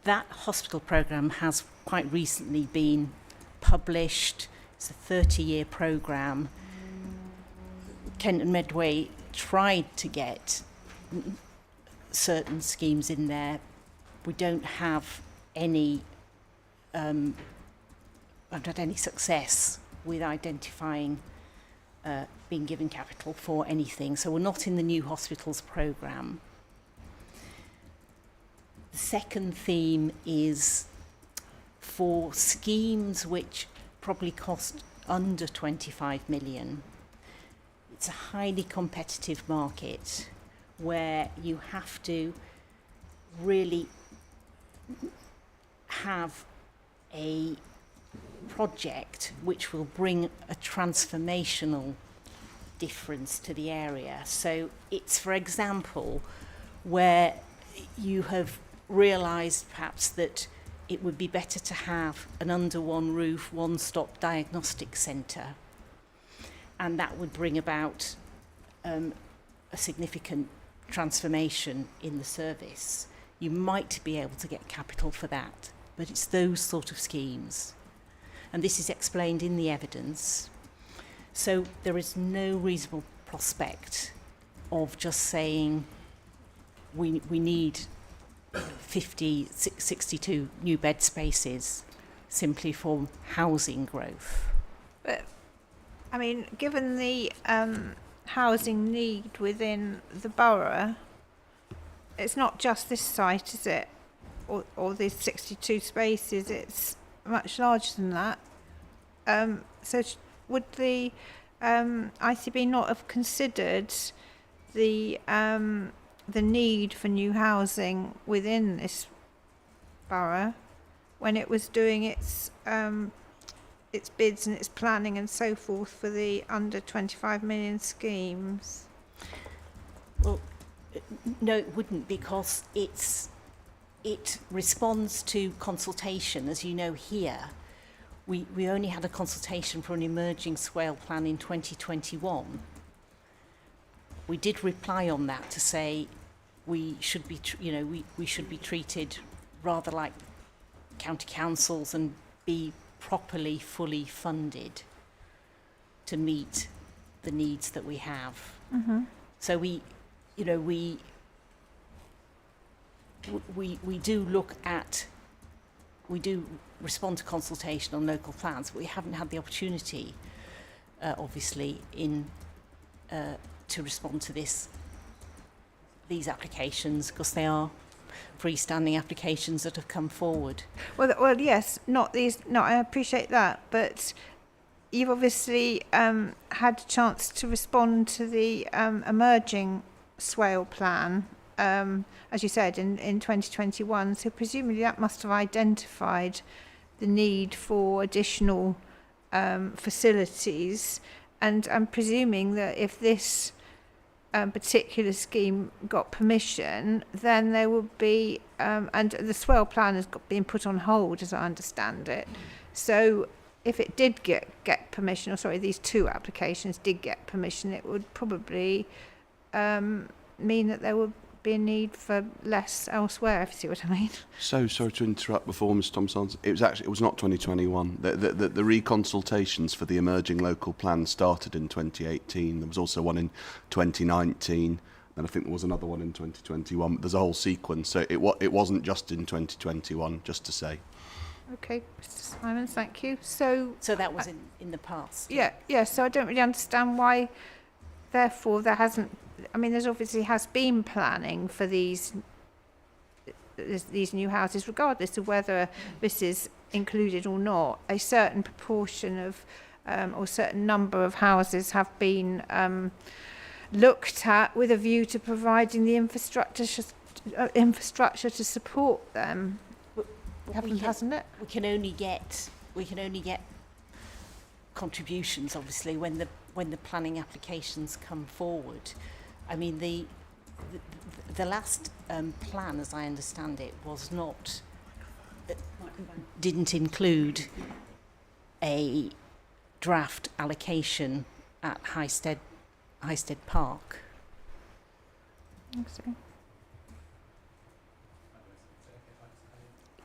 [SPEAKER 12] That hospital programme has quite recently been published. It's a 30-year programme. Kent and Medway tried to get certain schemes in there. We don't have any haven't had any success with identifying being given capital for anything, so we're not in the new hospitals programme. The second theme is for schemes which probably cost under 25 million. It's a highly competitive market where you have to really have a project which will bring a transformational difference to the area. So it's, for example, where you have realised perhaps that it would be better to have an under one roof, one-stop diagnostic centre, and that would bring about a significant transformation in the service. You might be able to get capital for that, but it's those sort of schemes. And this is explained in the evidence. So there is no reasonable prospect of just saying we need 62 new bed spaces simply for housing growth.
[SPEAKER 1] But, I mean, given the housing need within the borough, it's not just this site, is it? Or these 62 spaces, it's much larger than that. So would the ICB not have considered the need for new housing within this borough when it was doing its bids and its planning and so forth for the under 25 million schemes?
[SPEAKER 12] Well, No, it wouldn't, because it responds to consultation. As you know, here, we only had a consultation for an emerging swale plan in 2021. We did reply on that to say we should be, we should be treated rather like county councils and be properly, fully funded to meet the needs that we have.
[SPEAKER 1] Mm-hmm.
[SPEAKER 12] So we do look at, we do respond to consultation on local plans, but we haven't had the opportunity, obviously, to respond to these applications, because they are freestanding applications that have come forward.
[SPEAKER 1] Well, yes, not these. No, I appreciate that, but you've obviously had a chance to respond to the emerging swale plan, as you said, in 2021. So presumably that must have identified the need for additional facilities, and I'm presuming that if this particular scheme got permission, then there would be, and the swale plan has been put on hold, as I understand it. So if it did get permission, or sorry, these two applications did get permission, it would probably mean that there would be a need for less elsewhere, if you see what I mean.
[SPEAKER 4] So sorry to interrupt before Ms Thompson. It was not 2021. The reconsultations for the emerging local plan started in 2018. There was also one in 2019, and I think there was another one in 2021. But there's a whole sequence, so it wasn't just in 2021. Just to say.
[SPEAKER 1] Okay, Mr. Simons, thank you. So
[SPEAKER 12] that was in the past.
[SPEAKER 1] Yeah. So I don't really understand why, therefore, there hasn't. I mean, there's obviously has been planning for these new houses, regardless of whether this is included or not. A certain proportion of, or certain number of houses have been looked at with a view to providing the infrastructure to support them. Hasn't it?
[SPEAKER 12] We can only get contributions, obviously, when the planning applications come forward. I mean, the last plan, as I understand it, was not didn't include a draft allocation at Highsted Park.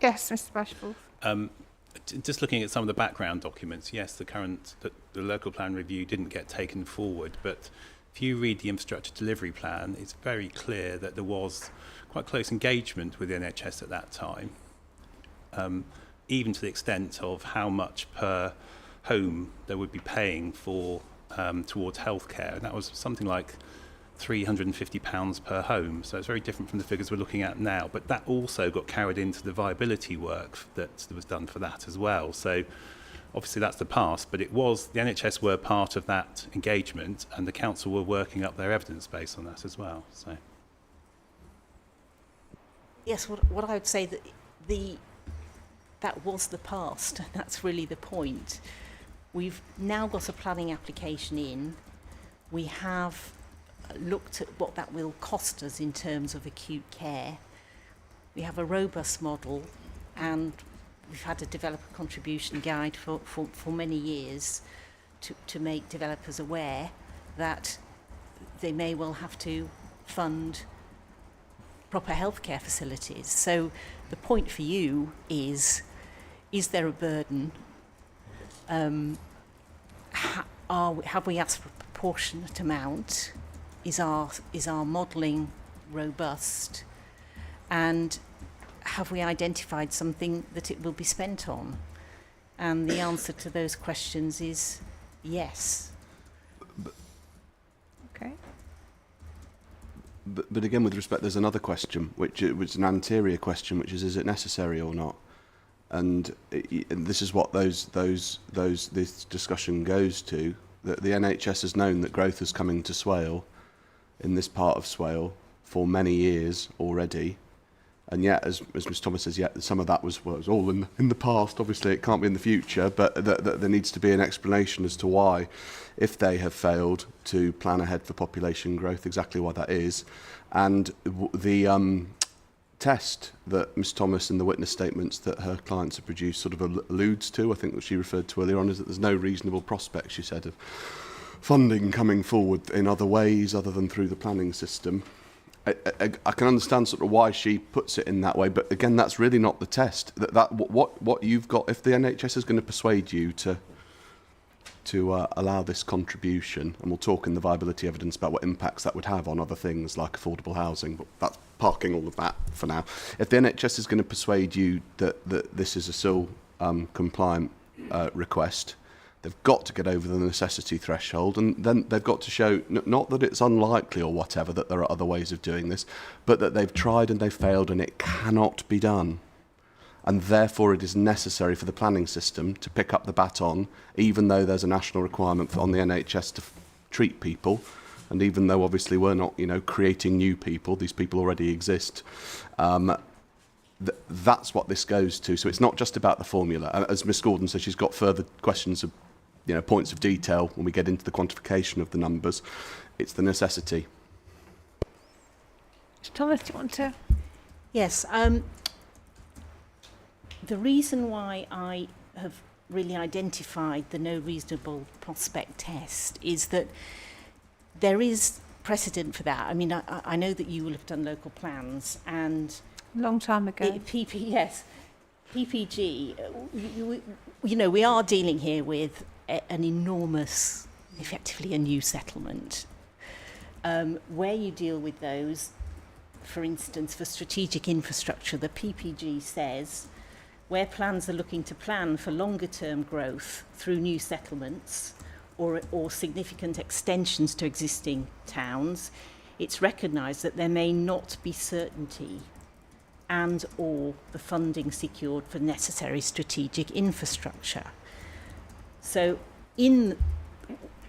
[SPEAKER 1] Yes, Mr. Bashforth.
[SPEAKER 11] Just looking at some of the background documents, yes, the local plan review didn't get taken forward, but if you read the infrastructure delivery plan, it's very clear that there was quite close engagement with the NHS at that time, even to the extent of how much per home they would be paying for towards healthcare, and that was something like £350 per home. So it's very different from the figures we're looking at now, but that also got carried into the viability work that was done for that as well. So obviously that's the past, but it was, the NHS were part of that engagement, and the council were working up their evidence base on that as well. So
[SPEAKER 12] yes, what I would say, that was the past, and that's really the point. We've now got a planning application in. We have looked at what that will cost us in terms of acute care. We have a robust model, and we've had a developer contribution guide for many years to make developers aware that they may well have to fund proper healthcare facilities. So the point for you is there a burden? Have we asked for a proportionate amount? Is our modelling robust? And have we identified something that it will be spent on? And the answer to those questions is yes.
[SPEAKER 1] Okay.
[SPEAKER 4] But again, with respect, there's another question, which was an anterior question, which is it necessary or not? And this is what this discussion goes to, that the NHS has known that growth is coming to Swale, in this part of Swale, for many years already. And yet, as Ms Thomas says, yet some of that was all in the past. Obviously, it can't be in the future, but there needs to be an explanation as to why, if they have failed to plan ahead for population growth, exactly why that is. And the test that Ms Thomas in the witness statements that her clients have produced sort of alludes to, I think that she referred to earlier on, is that there's no reasonable prospect, she said, of funding coming forward in other ways other than through the planning system. I can understand sort of why she puts it in that way, but again, that's really not the test. What you've got, if the NHS is going to persuade you to allow this contribution, and we'll talk in the viability evidence about what impacts that would have on other things like affordable housing, but that's parking all of that for now. If the NHS is going to persuade you that this is a still compliant request, they've got to get over the necessity threshold, and then they've got to show not that it's unlikely or whatever that there are other ways of doing this, but that they've tried and they've failed and it cannot be done. And therefore it is necessary for the planning system to pick up the baton, even though there's a national requirement on the NHS to treat people, and even though obviously we're not, creating new people, these people already exist. That's what this goes to. So it's not just about the formula. As Ms Gordon says, she's got further questions of, points of detail when we get into the quantification of the numbers. It's the necessity.
[SPEAKER 1] Thomas, do you want to?
[SPEAKER 12] Yes. The reason why I have really identified the no reasonable prospect test is that there is precedent for that. I mean, I know that you will have done local plans and...
[SPEAKER 1] Long time ago.
[SPEAKER 12] Yes. PPG, we are dealing here with an enormous, effectively a new settlement. Where you deal with those, for instance, for strategic infrastructure, the PPG says where plans are looking to plan for longer term growth through new settlements or significant extensions to existing towns, it's recognised that there may not be certainty and or the funding secured for necessary strategic infrastructure. So in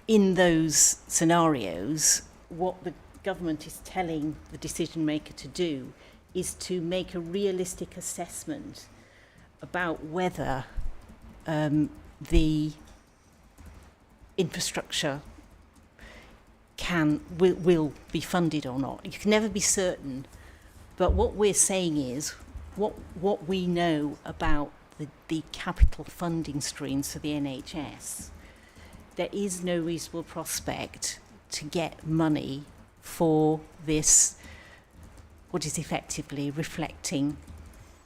[SPEAKER 12] those scenarios, what the government is telling the decision maker to do is to make a realistic assessment about whether the infrastructure will be funded or not. You can never be certain, but what we're saying is what we know about the capital funding streams for the NHS, there is no reasonable prospect to get money for this, what is effectively reflecting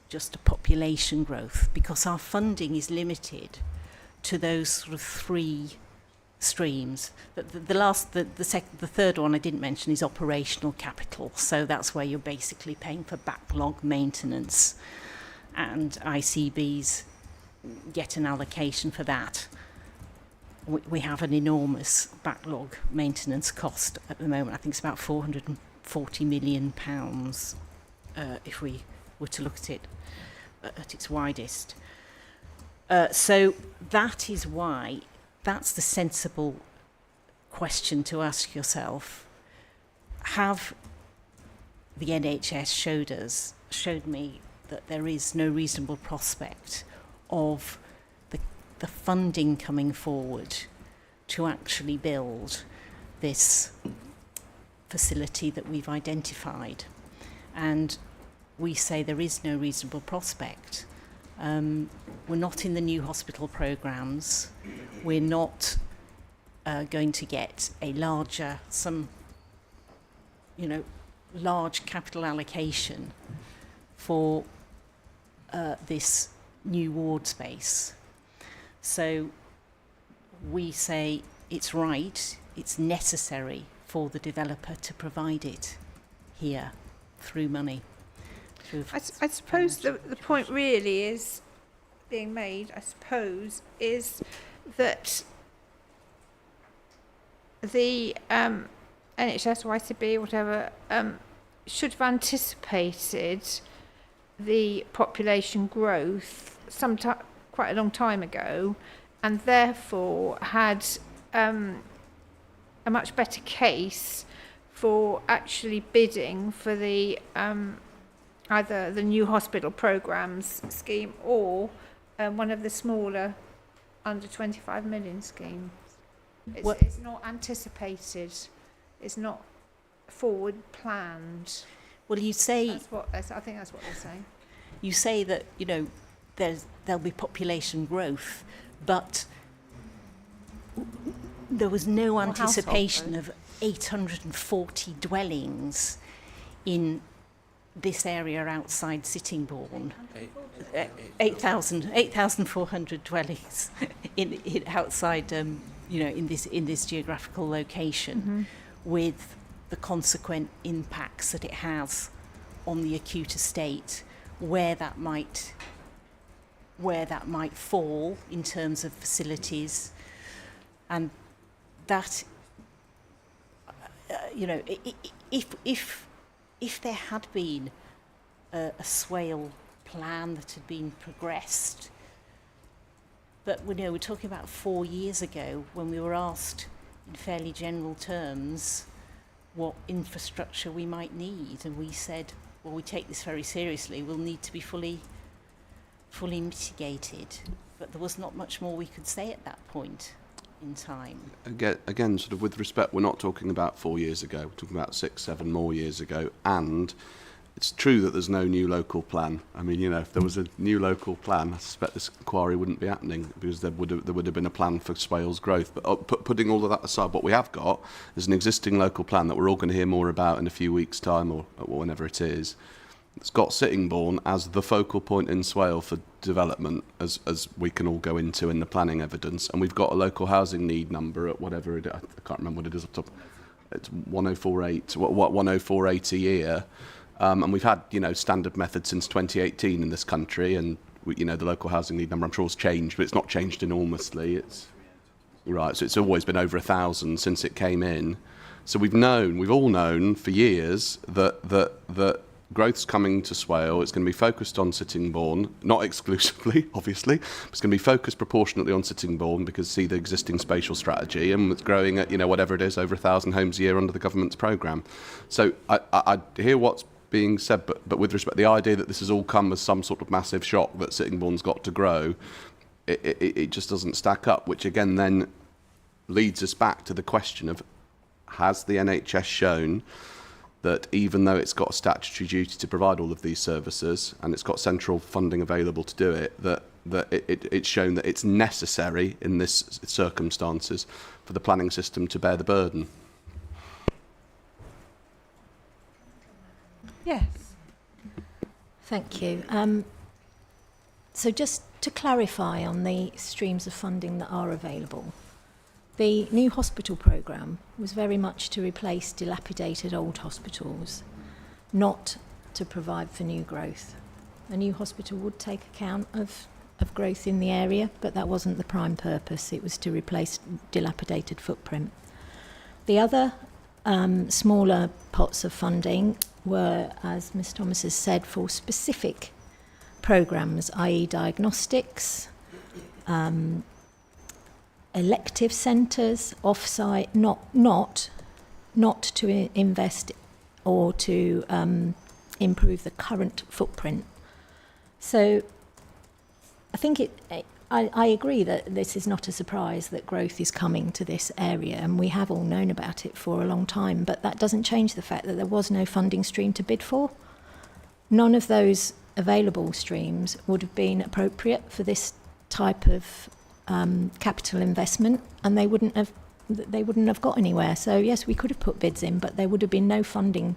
[SPEAKER 12] just a population growth, because our funding is limited to those sort of three streams. The third one I didn't mention is operational capital. So that's where you're basically paying for backlog maintenance, and ICBs get an allocation for that. We have an enormous backlog maintenance cost at the moment. I think it's about £440 million if we were to look at it at its widest. So that is why that's the sensible question to ask yourself. Have the NHS showed me that there is no reasonable prospect of the funding coming forward to actually build this facility that we've identified? And we say there is no reasonable prospect. We're not in the new hospital programmes. We're not going to get a large capital allocation for this new ward space. So we say it's right, it's necessary for the developer to provide it here through money.
[SPEAKER 1] I suppose the point really is being made, is that the NHS or ICB or whatever should have anticipated the population growth quite a long time ago, and therefore had a much better case for actually bidding for the either the new hospital programmes scheme or one of the smaller under 25 million schemes. It's not anticipated. It's not forward planned.
[SPEAKER 12] Well, you say...
[SPEAKER 1] I think that's what they're saying.
[SPEAKER 12] You say that, you know, there'll be population growth, but there was no anticipation of 840 dwellings in this area outside Sittingbourne. 8,400 dwellings in outside, you know, in this geographical location, with the consequent impacts that it has on the acute estate, where that might fall in terms of facilities, and that, you know, if there had been a swale plan that had been progressed, but we know we're talking about 4 years ago when we were asked in fairly general terms what infrastructure we might need, and we said, well, we take this very seriously, we'll need to be fully mitigated, but there was not much more we could say at that point in time.
[SPEAKER 4] Again, sort of with respect, we're not talking about 4 years ago, we're talking about 6, 7 more years ago, and it's true that there's no new local plan. I mean, you know, if there was a new local plan, I suspect this inquiry wouldn't be happening, because there would have been a plan for Swales growth. But putting all of that aside, what we have got is an existing local plan that we're all going to hear more about in a few weeks' time, or whenever it is. It's got Sittingbourne as the focal point in Swale for development, as we can all go into in the planning evidence. And we've got a local housing need number at whatever it is, I can't remember what it is off the top. It's 1048 a year. And we've had, you know, standard method since 2018 in this country, and you know, the local housing need number, I'm sure, has changed, but it's not changed enormously. It's right, so it's always been over 1,000 since it came in. So we've all known for years that growth's coming to Swale. It's going to be focused on Sittingbourne, not exclusively, obviously, but it's going to be focused proportionately on Sittingbourne, because see the existing spatial strategy, and it's growing at, you know, whatever it is, over 1,000 homes a year under the government's programme. So I hear what's being said, but with respect, the idea that this has all come as some sort of massive shock that Sittingbourne's got to grow, it just doesn't stack up, which again then leads us back to the question of, has the NHS shown that even though it's got a statutory duty to provide all of these services and it's got central funding available to do it, that it's shown that it's necessary in this circumstances for the planning system to bear the burden?
[SPEAKER 1] Yes.
[SPEAKER 16] Thank you. So just to clarify on the streams of funding that are available, the new hospital programme was very much to replace dilapidated old hospitals, not to provide for new growth. A new hospital would take account of growth in the area, but that wasn't the prime purpose. It was to replace dilapidated footprint. The other smaller pots of funding were, as Ms Thomas has said, for specific programmes, i.e. diagnostics, elective centres, off-site, not to invest or to improve the current footprint. So I think I agree that this is not a surprise that growth is coming to this area, and we have all known about it for a long time, but that doesn't change the fact that there was no funding stream to bid for. None of those available streams would have been appropriate for this type of capital investment, and they wouldn't have got anywhere. So yes, we could have put bids in, but there would have been no funding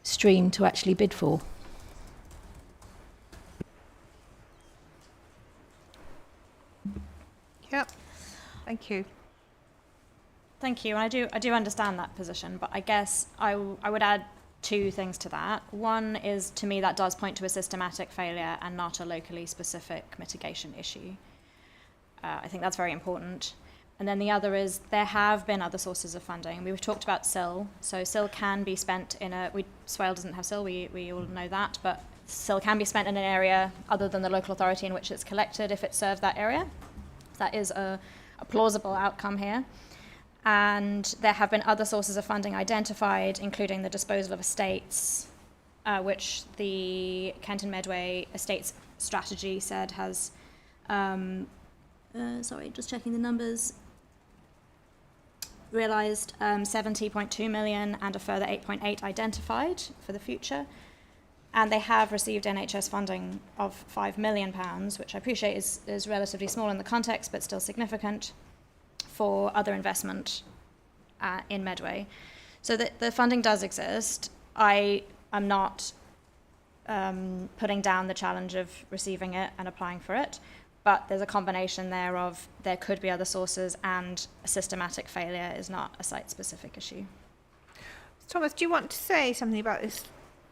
[SPEAKER 16] stream to actually bid for.
[SPEAKER 1] Yep. Thank you.
[SPEAKER 15] Thank you. And I do understand that position, but I guess I would add two things to that. One is, to me, that does point to a systematic failure and not a locally specific mitigation issue. I think that's very important. And then the other is, there have been other sources of funding. We've talked about SIL. So SIL can be spent in Swale doesn't have SIL, we all know that, but SIL can be spent in an area other than the local authority in which it's collected if it serves that area. That is a plausible outcome here. And there have been other sources of funding identified, including the disposal of estates, which the Kent and Medway Estates strategy said has, sorry, just checking the numbers, realised 70.2 million and a further 8.8 identified for the future. And they have received NHS funding of £5 million, which I appreciate is relatively small in the context, but still significant for other investment in Medway. So the funding does exist. I am not putting down the challenge of receiving it and applying for it, but there's a combination there of there could be other sources, and a systematic failure is not a site-specific issue.
[SPEAKER 1] Thomas, do you want to say something about this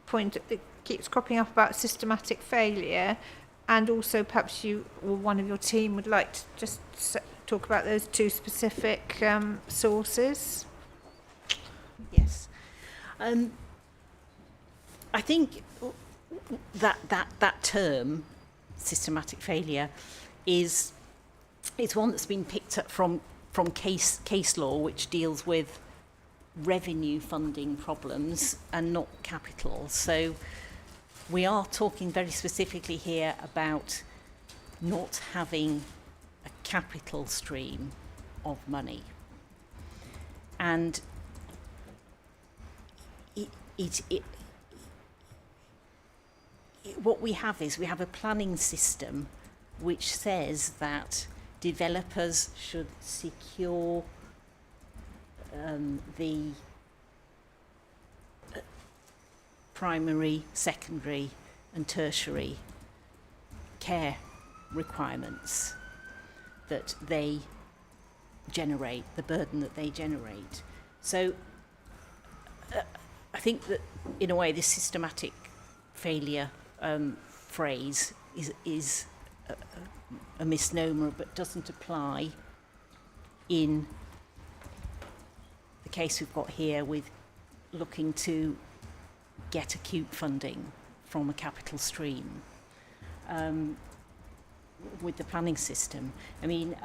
[SPEAKER 1] point that keeps cropping up about systematic failure, and also perhaps you or one of your team would like to just talk about those two specific sources?
[SPEAKER 12] Yes. I think that term, systematic failure, is one that's been picked up from case law, which deals with revenue funding problems and not capital. So we are talking very specifically here about not having a capital stream of money. And what we have is we have a planning system which says that developers should secure the primary, secondary and tertiary care requirements that they generate, the burden that they generate. So I think that in a way this systematic failure phrase is a misnomer, but doesn't apply in the case we've got here with looking to get acute funding from a capital stream with the planning system. I mean,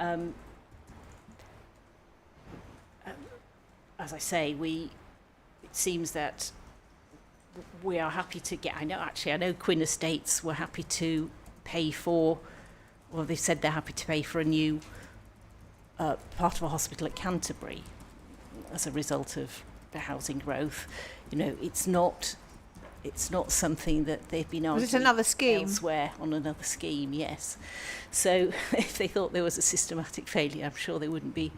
[SPEAKER 12] as I say, it seems that we are happy to get, I know Quinn Estates were happy to pay for, well, they said they're happy to pay for a new part of a hospital at Canterbury as a result of the housing growth. You know, it's not something that they've been arguing.
[SPEAKER 1] Was it another scheme?
[SPEAKER 12] Elsewhere on another scheme, yes. So if they thought there was a systematic failure, I'm sure they wouldn't be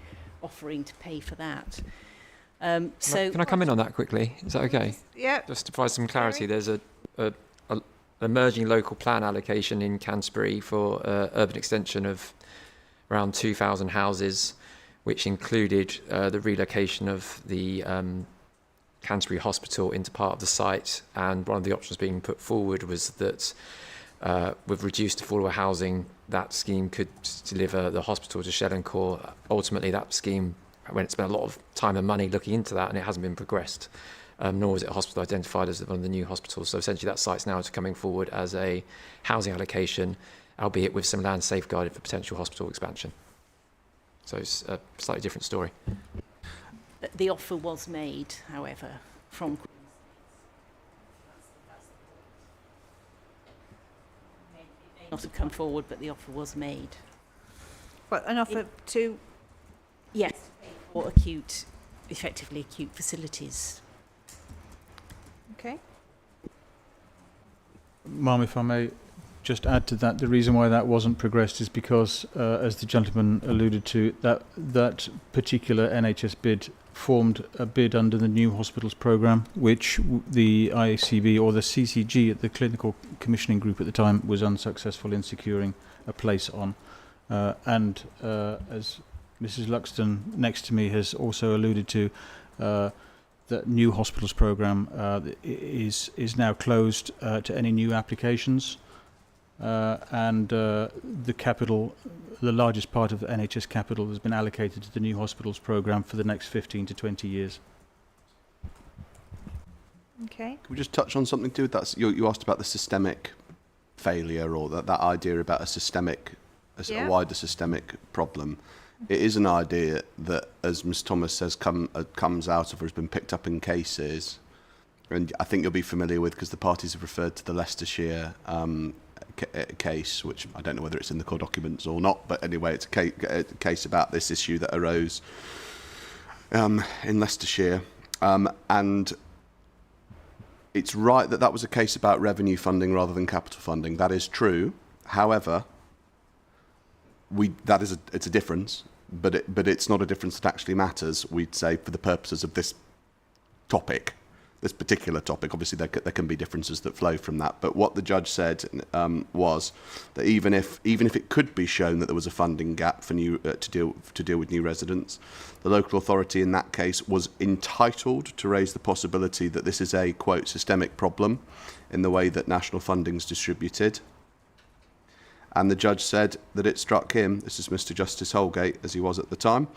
[SPEAKER 12] offering to pay for that. Can
[SPEAKER 14] I come in on that quickly? Is that okay?
[SPEAKER 1] Yeah.
[SPEAKER 14] Just to provide some clarity, there's an emerging local plan allocation in Canterbury for urban extension of around 2,000 houses, which included the relocation of the Canterbury Hospital into part of the site. And one of the options being put forward was that with reduced affordable housing, that scheme could deliver the hospital to Shellencore. Ultimately, that scheme went spent a lot of time and money looking into that, and it hasn't been progressed, nor was it a hospital identified as one of the new hospitals. So essentially that site's now coming forward as a housing allocation, albeit with some land safeguarded for potential hospital expansion. So it's a slightly different story.
[SPEAKER 12] The offer was made, however, from not have come forward, but the offer was made.
[SPEAKER 1] What, an offer to?
[SPEAKER 12] Yes, for effectively acute facilities.
[SPEAKER 1] Okay.
[SPEAKER 13] Ma'am, if I may just add to that, the reason why that wasn't progressed is because, as the gentleman alluded to, that particular NHS bid formed a bid under the new hospitals programme, which the IACB or the CCG at the clinical commissioning group at the time was unsuccessful in securing a place on. And as Mrs. Luxton next to me has also alluded to, the new hospitals programme is now closed to any new applications, and the largest part of the NHS capital has been allocated to the new hospitals programme for the next 15 to 20 years.
[SPEAKER 1] Okay.
[SPEAKER 4] Can we just touch on something to do with that? You asked about the systemic failure, or that idea about a wider systemic problem. It is an idea that, as Ms. Thomas says, comes out of or has been picked up in cases and I think you'll be familiar with, because the parties have referred to the Leicestershire case, which I don't know whether it's in the core documents or not, but anyway, it's a case about this issue that arose in Leicestershire. And it's right that that was a case about revenue funding rather than capital funding. That is true. However, it's a difference, but it's not a difference that actually matters, we'd say, for the purposes of this topic. This particular topic, obviously there can be differences that flow from that, but what the judge said was that even if it could be shown that there was a funding gap for to deal with new residents, the local authority in that case was entitled to raise the possibility that this is a, quote, systemic problem in the way that national funding is distributed. And the judge said that it struck him, this is Mr. Justice Holgate, as he was at the time,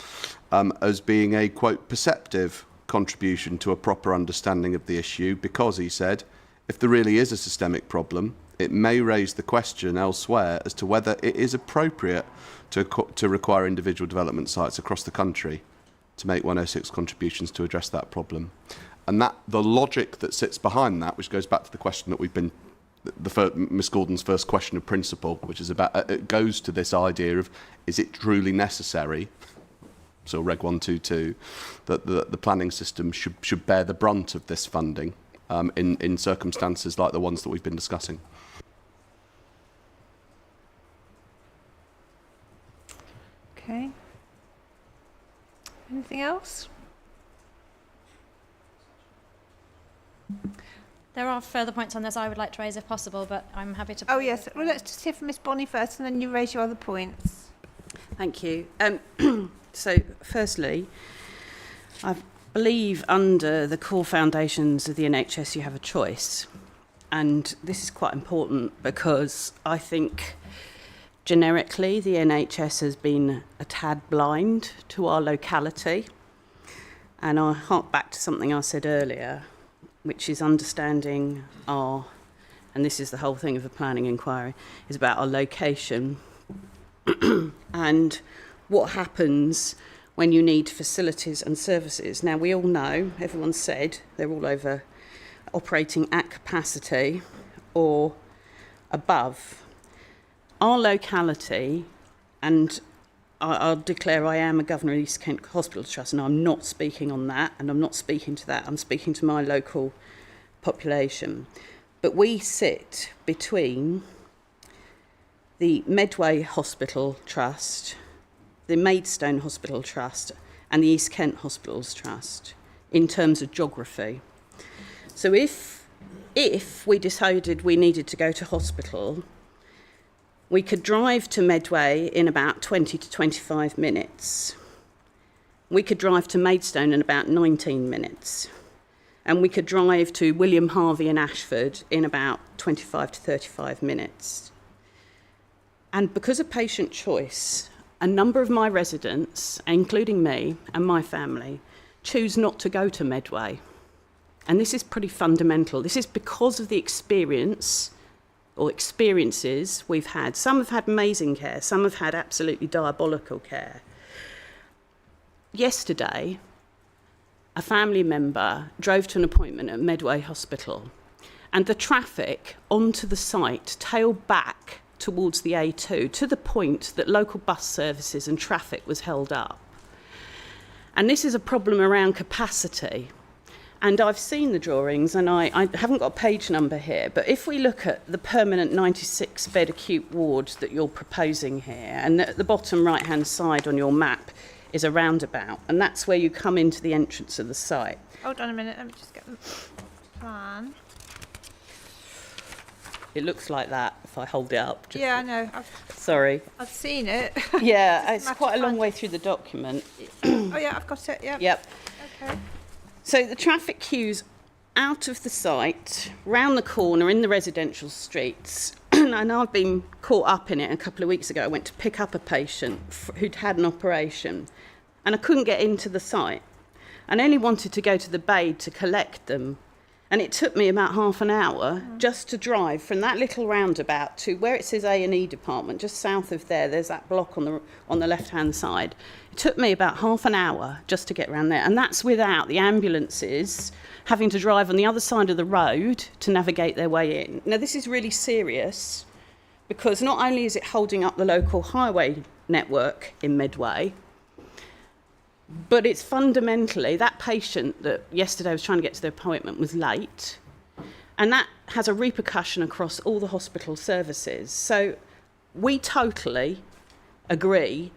[SPEAKER 4] as being a, quote, perceptive contribution to a proper understanding of the issue, because, he said, if there really is a systemic problem, it may raise the question elsewhere as to whether it is appropriate to require individual development sites across the country to make 106 contributions to address that problem. And that the logic that sits behind that, which goes back to the question that we've been, Miss Gordon's first question of principle, which is about, it goes to this idea of, is it truly necessary, so Reg 122, that the planning system should bear the brunt of this funding in circumstances like the ones that we've been discussing.
[SPEAKER 1] Okay. Anything else?
[SPEAKER 15] There are further points on this I would like to raise if possible, but I'm happy to...
[SPEAKER 1] Oh, yes. Well, let's just hear from Miss Bonney first, and then you raise your other points.
[SPEAKER 8] Thank you. So, firstly, I believe under the core foundations of the NHS you have a choice. And this is quite important because I think generically the NHS has been a tad blind to our locality. And I hark back to something I said earlier, which is understanding our, and this is the whole thing of the planning inquiry, is about our location and what happens when you need facilities and services. Now, we all know, everyone said, they're all over operating at capacity or above. Our locality, and I'll declare I am a governor of East Kent Hospital Trust, and I'm not speaking on that, and I'm not speaking to that, I'm speaking to my local population. But we sit between the Medway Hospital Trust, the Maidstone Hospital Trust, and the East Kent Hospitals Trust in terms of geography. So if we decided we needed to go to hospital, we could drive to Medway in about 20 to 25 minutes. We could drive to Maidstone in about 19 minutes. And we could drive to William Harvey in Ashford in about 25 to 35 minutes. And because of patient choice, a number of my residents, including me and my family, choose not to go to Medway. And this is pretty fundamental. This is because of the experiences we've had. Some have had amazing care, some have had absolutely diabolical care. Yesterday, a family member drove to an appointment at Medway Hospital, and the traffic onto the site tailed back towards the A2 to the point that local bus services and traffic was held up. And this is a problem around capacity. And I've seen the drawings, and I haven't got a page number here, but if we look at the permanent 96-bed acute ward that you're proposing here, and at the bottom right-hand side on your map is a roundabout, and that's where you come into the entrance of the site.
[SPEAKER 1] Hold on a minute, let me just get the plan.
[SPEAKER 8] It looks like that if I hold it up.
[SPEAKER 1] Yeah, I know.
[SPEAKER 8] Sorry.
[SPEAKER 1] I've seen it.
[SPEAKER 8] Yeah, it's quite a long way through the document.
[SPEAKER 1] Oh, yeah, I've got it, yeah.
[SPEAKER 8] Yep.
[SPEAKER 1] Okay.
[SPEAKER 8] So the traffic queues out of the site, round the corner in the residential streets. And I've been caught up in it a couple of weeks ago. I went to pick up a patient who'd had an operation, and I couldn't get into the site. And only wanted to go to the bay to collect them. And it took me about half an hour just to drive from that little roundabout to where it says A&E department, just south of there. There's that block on the left-hand side. It took me about half an hour just to get around there. And that's without the ambulances having to drive on the other side of the road to navigate their way in. Now, this is really serious because not only is it holding up the local highway network in Medway, but it's fundamentally, that patient that yesterday was trying to get to their appointment was late, and that has a repercussion across all the hospital services. So we totally agree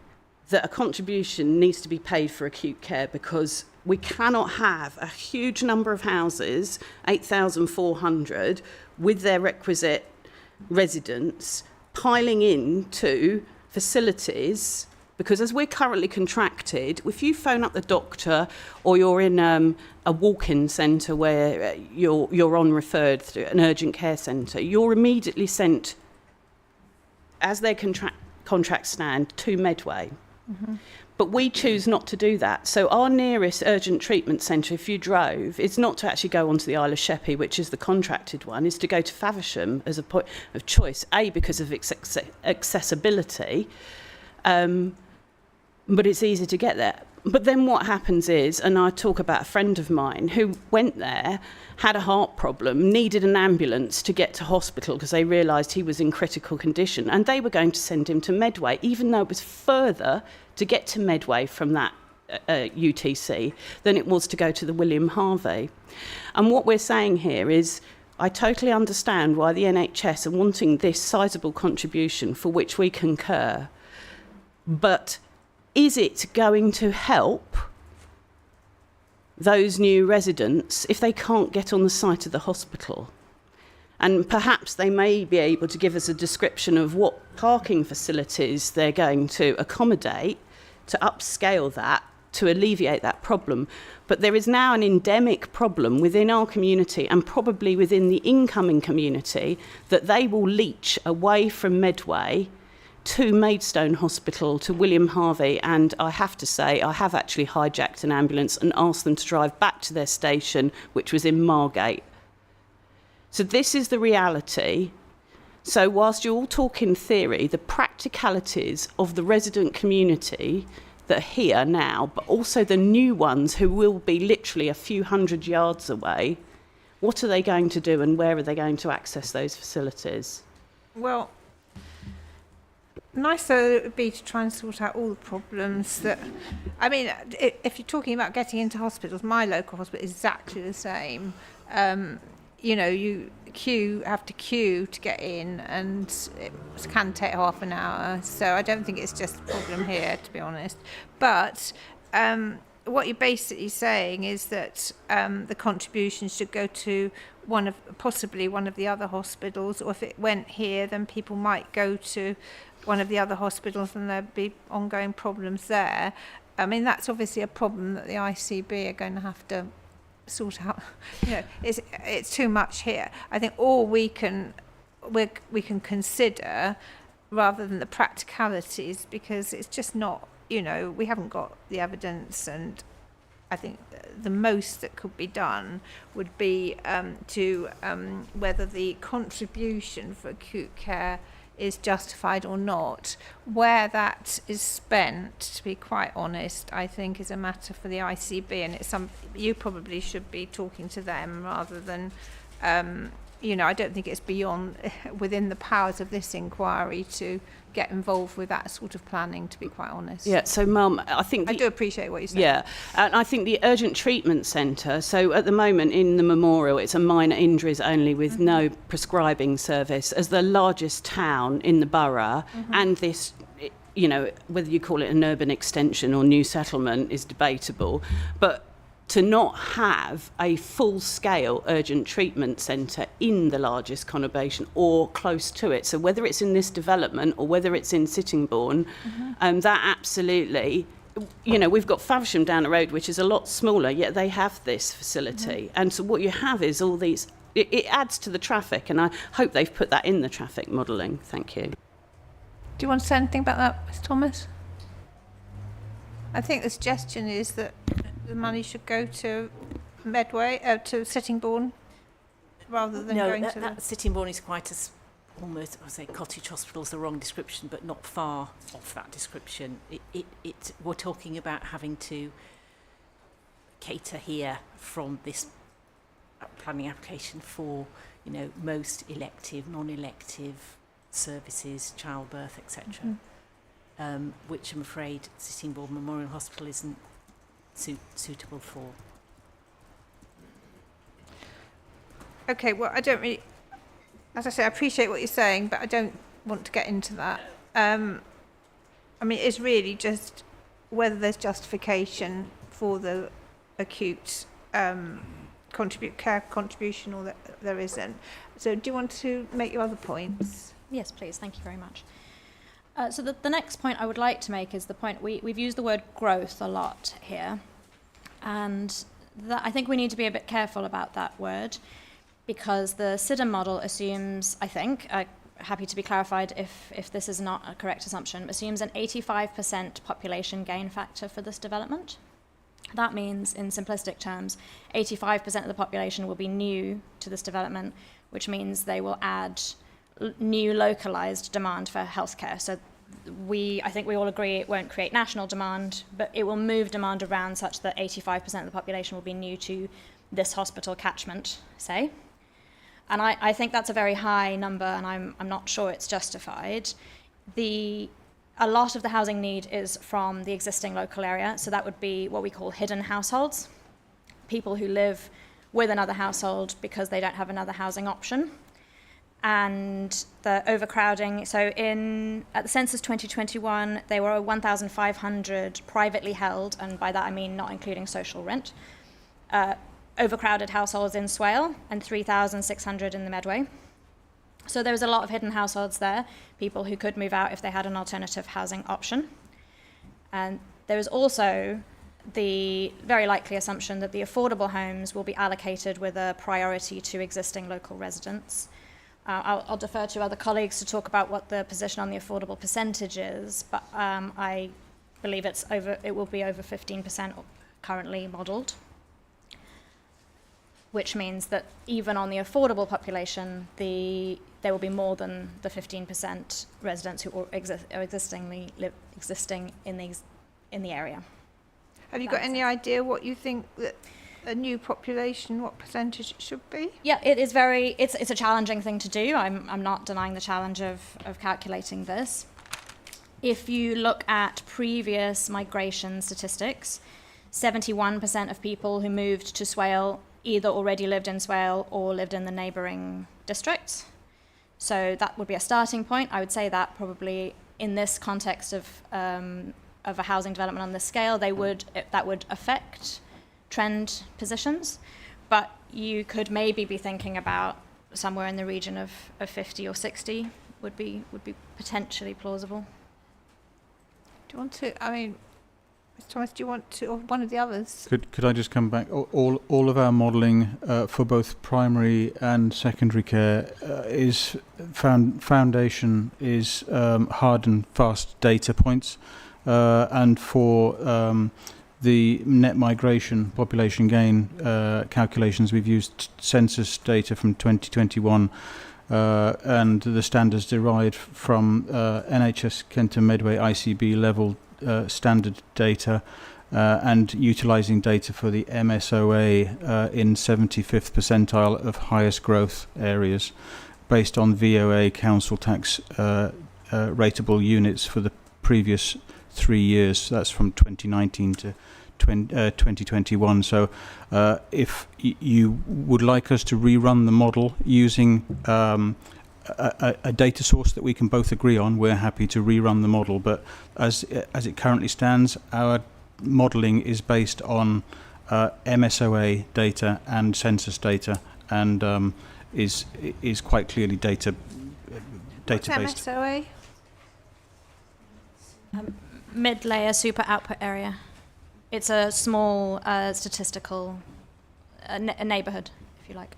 [SPEAKER 8] that a contribution needs to be paid for acute care, because we cannot have a huge number of houses, 8,400, with their requisite residents, piling into facilities. Because as we're currently contracted, if you phone up the doctor or you're in a walk-in centre where you're on referred through an urgent care centre, you're immediately sent, as their contracts stand, to Medway. Mm-hmm. But we choose not to do that. So our nearest urgent treatment centre, if you drove, is not to actually go onto the Isle of Sheppey, which is the contracted one, is to go to Faversham as a point of choice, A, because of accessibility, but it's easy to get there. But then what happens is, and I talk about a friend of mine who went there, had a heart problem, needed an ambulance to get to hospital because they realised he was in critical condition, and they were going to send him to Medway, even though it was further to get to Medway from that UTC than it was to go to the William Harvey. And what we're saying here is, I totally understand why the NHS are wanting this sizable contribution, for which we concur, but is it going to help those new residents if they can't get on the site of the hospital? And perhaps they may be able to give us a description of what parking facilities they're going to accommodate to upscale that, to alleviate that problem. But there is now an endemic problem within our community, and probably within the incoming community, that they will leach away from Medway to Maidstone Hospital, to William Harvey, and I have to say, I have actually hijacked an ambulance and asked them to drive back to their station, which was in Margate. So this is the reality. So whilst you all talk in theory, the practicalities of the resident community that are here now, but also the new ones who will be literally a few hundred yards away, what are they going to do, and where are they going to access those facilities?
[SPEAKER 1] Well, nicer it would be to try and sort out all the problems that, I mean, if you're talking about getting into hospitals, my local hospital is exactly the same. You know, you have to queue to get in, and it can take half an hour. So I don't think it's just a problem here, to be honest. But what you're basically saying is that the contributions should go to possibly one of the other hospitals, or if it went here, then people might go to one of the other hospitals and there'd be ongoing problems there. I mean, that's obviously a problem that the ICB are going to have to sort out. You know, it's too much here. I think all we can consider, rather than the practicalities, because it's just not, you know, we haven't got the evidence, and I think the most that could be done would be to whether the contribution for acute care is justified or not. Where that is spent, to be quite honest, I think is a matter for the ICB, and it's you probably should be talking to them rather than, you know, I don't think it's within the powers of this inquiry to get involved with that sort of planning, to be quite honest.
[SPEAKER 8] Yeah, so Mum, I think
[SPEAKER 1] I do appreciate what you said.
[SPEAKER 8] Yeah, and I think the urgent treatment centre, so at the moment in the Memorial, it's a minor injuries only with no prescribing service. As the largest town in the borough, and this, you know, whether you call it an urban extension or new settlement is debatable, but to not have a full-scale urgent treatment centre in the largest conurbation or close to it, so whether it's in this development or whether it's in Sittingbourne, that absolutely, you know, we've got Faversham down the road, which is a lot smaller, yet they have this facility. And so what you have is all these, it adds to the traffic, and I hope they've put that in the traffic modelling. Thank you.
[SPEAKER 1] Do you want to say anything about that, Ms Thomas? I think the suggestion is that the money should go to Medway, to Sittingbourne. rather than
[SPEAKER 12] no,
[SPEAKER 1] going
[SPEAKER 12] that,
[SPEAKER 1] to
[SPEAKER 12] that Sittingbourne is quite a almost, I say cottage hospital is the wrong description, but not far off that description. We're talking about having to cater here from this planning application for, you know, most elective, non-elective services, childbirth, etc. Which I'm afraid Sittingbourne Memorial Hospital isn't suitable for.
[SPEAKER 1] Okay, well, I don't really, as I say, I appreciate what you're saying, but I don't want to get into that. I mean, it's really just whether there's justification for the acute care contribution or that there isn't. So do you want to make your other points?
[SPEAKER 15] Yes, please. Thank you very much. So the next point I would like to make is the point we've used the word growth a lot here, and that I think we need to be a bit careful about that word, because the SIDM model assumes, I think, happy to be clarified if this is not a correct assumption, assumes an 85% population gain factor for this development. That means, in simplistic terms, 85% of the population will be new to this development, which means they will add new localized demand for healthcare. So I think we all agree it won't create national demand, but it will move demand around such that 85% of the population will be new to this hospital catchment, say. And I think that's a very high number, and I'm not sure it's justified. A lot of the housing need is from the existing local area, so that would be what we call hidden households, people who live with another household because they don't have another housing option. And the overcrowding, so at the census 2021, there were 1,500 privately held, and by that I mean not including social rent, overcrowded households in Swale and 3,600 in the Medway. So there was a lot of hidden households there, people who could move out if they had an alternative housing option. And there is also the very likely assumption that the affordable homes will be allocated with a priority to existing local residents. I'll defer to other colleagues to talk about what the position on the affordable percentage is, but I believe it will be over 15% currently modelled, which means that even on the affordable population, there will be more than the 15% residents who are existing in the area.
[SPEAKER 1] Have you got any idea what you think that a new population, what percentage it should be?
[SPEAKER 15] Yeah, it is it's a challenging thing to do. I'm not denying the challenge of calculating this. If you look at previous migration statistics, 71% of people who moved to Swale either already lived in Swale or lived in the neighbouring districts. So that would be a starting point. I would say that probably in this context of a housing development on this scale, that would affect trend positions. But you could maybe be thinking about somewhere in the region of 50 or 60 would be potentially plausible.
[SPEAKER 1] Do you want to, I mean, Ms. Thomas, do you want to, or one of the others?
[SPEAKER 13] Could I just come back? All of our modelling for both primary and secondary care is foundation is hard and fast data points, and for the net migration population gain calculations, we've used census data from 2021 and the standards derived from NHS Kent and Medway ICB level standard data and utilising data for the MSOA in 75th percentile of highest growth areas based on VOA council tax rateable units for the previous 3 years. That's from 2019 to 2021. So if you would like us to rerun the model using a data source that we can both agree on, we're happy to rerun the model. But as it currently stands, our modelling is based on MSOA data and census data, and is quite clearly data based.
[SPEAKER 1] What's MSOA?
[SPEAKER 15] Mid-layer super output area. It's a small statistical a neighbourhood, if you like.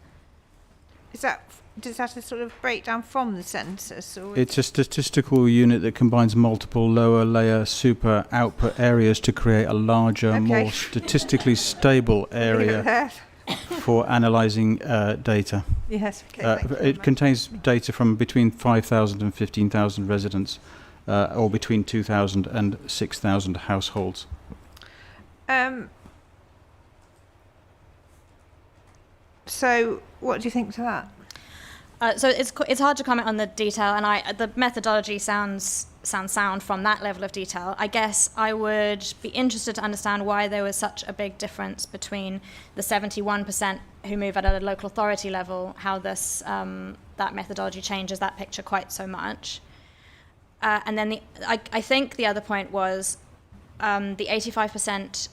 [SPEAKER 1] Does that a sort of breakdown from the census? Or
[SPEAKER 13] it's a statistical unit that combines multiple lower layer super output areas to create a larger, more statistically stable area. for analysing data.
[SPEAKER 1] Yes. Okay, thank you very
[SPEAKER 13] It
[SPEAKER 1] much.
[SPEAKER 13] contains data from between 5,000 and 15,000 residents, or between 2,000 and 6,000 households.
[SPEAKER 1] So, what do you think to that?
[SPEAKER 15] So it's hard to comment on the detail, and the methodology sounds sound from that level of detail. I guess I would be interested to understand why there was such a big difference between the 71% who move at a local authority level, how this that methodology changes that picture quite so much. And then I think the other point was the 85%.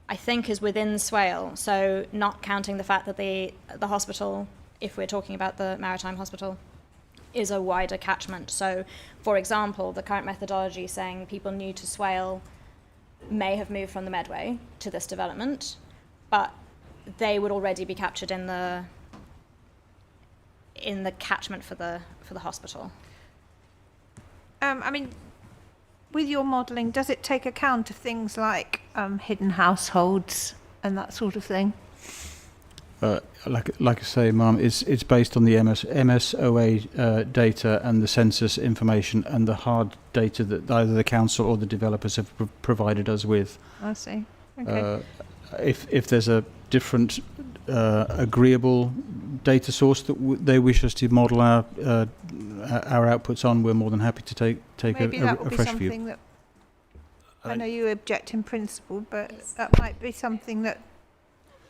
[SPEAKER 15] I think is within Swale, so not counting the fact that the hospital, if we're talking about the Maritime Hospital, is a wider catchment. So, for example, the current methodology saying people new to Swale may have moved from the Medway to this development, but they would already be captured in the catchment for the hospital.
[SPEAKER 1] I mean, with your modelling, does it take account of things like hidden households and that sort of thing?
[SPEAKER 13] Like I say, Ma'am, it's based on the MSOA data and the census information and the hard data that either the council or the developers have provided us with.
[SPEAKER 1] I see. Okay.
[SPEAKER 13] If there's a different agreeable data source that they wish us to model our outputs on, we're more than happy to take
[SPEAKER 1] Maybe
[SPEAKER 13] a
[SPEAKER 1] that will be
[SPEAKER 13] fresh
[SPEAKER 1] something
[SPEAKER 13] view.
[SPEAKER 1] that I know you object in principle, but that might be something that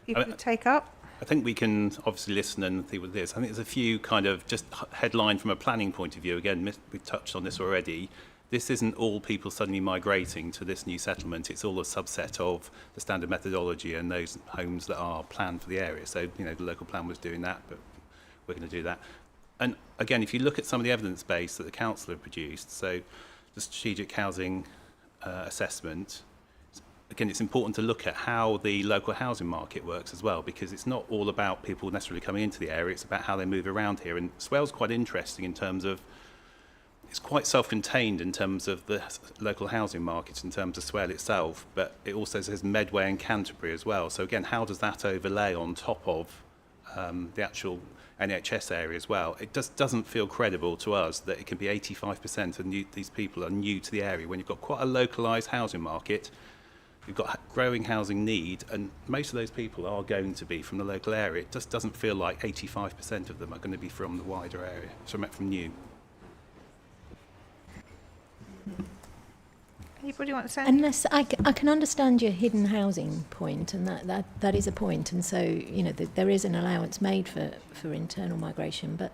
[SPEAKER 1] you could take up.
[SPEAKER 11] I think we can obviously listen and see what this. I think there's a few kind of just headline from a planning point of view. Again, we touched on this already. This isn't all people suddenly migrating to this new settlement. It's all a subset of the standard methodology and those homes that are planned for the area. So, you know, the local plan was doing that, but we're going to do that. And again, if you look at some of the evidence base that the council have produced, so the strategic housing assessment, again, it's important to look at how the local housing market works as well, because it's not all about people necessarily coming into the area, it's about how they move around here. And Swale's quite interesting in terms of, it's quite self-contained in terms of the local housing market, in terms of Swale itself, but it also says Medway and Canterbury as well. So again, how does that overlay on top of the actual NHS area as well? It just doesn't feel credible to us that it can be 85% of these people are new to the area when you've got quite a localised housing market. You've got growing housing need, and most of those people are going to be from the local area. It just doesn't feel like 85% of them are going to be from the wider area, from new.
[SPEAKER 1] Anybody want to say?
[SPEAKER 16] Unless I can understand your hidden housing point, and that is a point, and so you know there is an allowance made for internal migration, but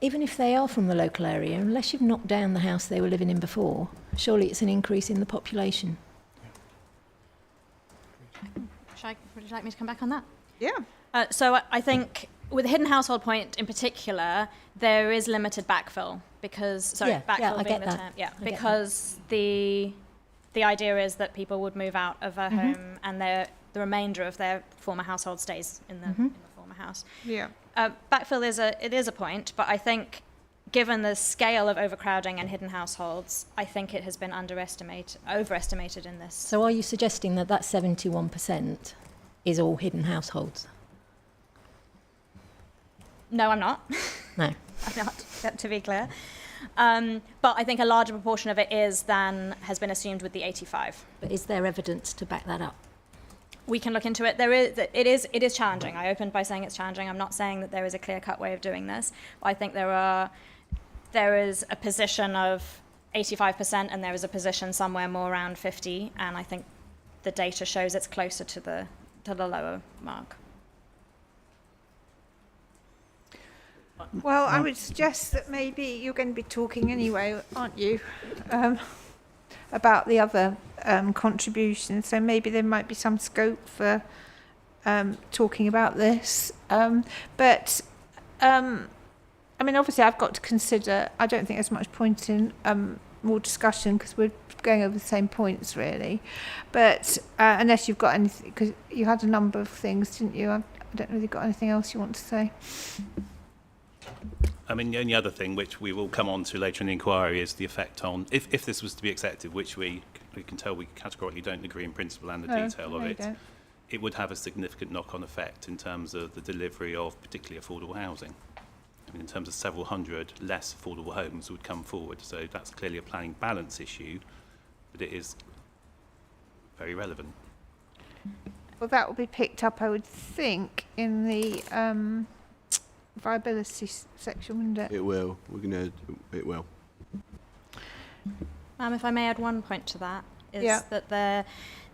[SPEAKER 16] even if they are from the local area, unless you've knocked down the house they were living in before, surely it's an increase in the population.
[SPEAKER 15] Would you like me to come back on that?
[SPEAKER 1] Yeah.
[SPEAKER 15] So I think with the hidden household point in particular, there is limited backfill because backfill
[SPEAKER 16] I
[SPEAKER 15] being
[SPEAKER 16] get
[SPEAKER 15] the
[SPEAKER 16] that.
[SPEAKER 15] term,
[SPEAKER 16] I get
[SPEAKER 15] because the idea is that people would move out of a home and the remainder of their former household stays in the former house.
[SPEAKER 1] Yeah.
[SPEAKER 15] Backfill is a point, but I think given the scale of overcrowding and hidden households, I think it has been overestimated in this.
[SPEAKER 16] So are you suggesting that 71% is all hidden households?
[SPEAKER 15] No, I'm not.
[SPEAKER 16] No.
[SPEAKER 15] I'm not, to be clear. But I think a larger proportion of it is than has been assumed with the 85.
[SPEAKER 16] But is there evidence to back that up?
[SPEAKER 15] We can look into it. It is challenging. I opened by saying it's challenging. I'm not saying that there is a clear-cut way of doing this. I think there is a position of 85% and there is a position somewhere more around 50, and I think the data shows it's closer to the lower mark.
[SPEAKER 1] Well, I would suggest that maybe you're going to be talking anyway, aren't you, about the other contributions. So maybe there might be some scope for talking about this. I mean, obviously, I've got to consider. I don't think there's much point in more discussion because we're going over the same points, really. But unless you've got anything, because you had a number of things, didn't you? I don't know if you've got anything else you want to say.
[SPEAKER 11] I mean, the only other thing which we will come on to later in the inquiry is the effect on, if this was to be accepted, which we can tell we categorically don't agree in principle and the detail of it, it would have a significant knock-on effect in terms of the delivery of particularly affordable housing. I mean, in terms of several hundred less affordable homes would come forward. So that's clearly a planning balance issue, but it is very relevant.
[SPEAKER 1] Well, that will be picked up, I would think, in the viability section, wouldn't it?
[SPEAKER 4] It will. It will.
[SPEAKER 15] If I may add one point to that, is that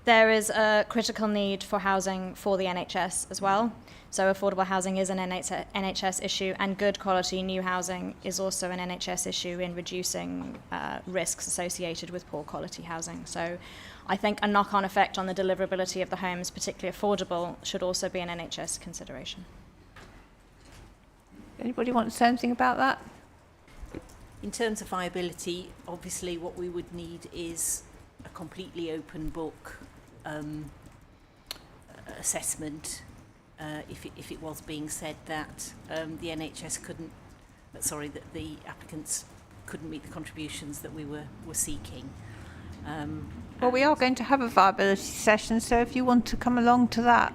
[SPEAKER 15] there is a critical need for housing for the NHS as well. So affordable housing is an NHS issue, and good quality new housing is also an NHS issue in reducing risks associated with poor quality housing. So I think a knock-on effect on the deliverability of the homes, particularly affordable, should also be an NHS consideration.
[SPEAKER 1] Anybody want to say anything about that?
[SPEAKER 12] In terms of viability, obviously what we would need is a completely open book assessment if it was being said that the NHS couldn't, that the applicants couldn't meet the contributions that we were seeking.
[SPEAKER 1] Well, we are going to have a viability session, so if you want to come along to that,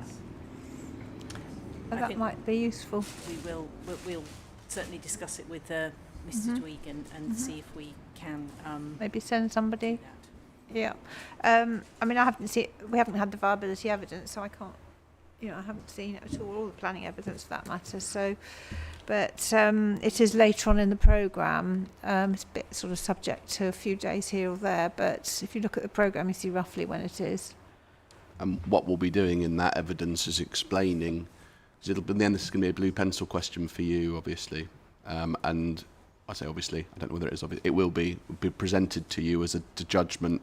[SPEAKER 1] that might be useful.
[SPEAKER 12] We'll certainly discuss it with Mr. Tweed and see if we can
[SPEAKER 1] maybe send somebody. Yeah. I mean, we haven't had the viability evidence, so I can't, I haven't seen it at all the planning evidence for that matter. So, but it is later on in the programme. It's a bit sort of subject to a few days here or there, but if you look at the programme, you see roughly when it is.
[SPEAKER 4] And what we'll be doing in that evidence is explaining, because in the end this is going to be a blue pencil question for you, obviously, and I say obviously, I don't know whether it is obvious, it will be presented to you as a judgment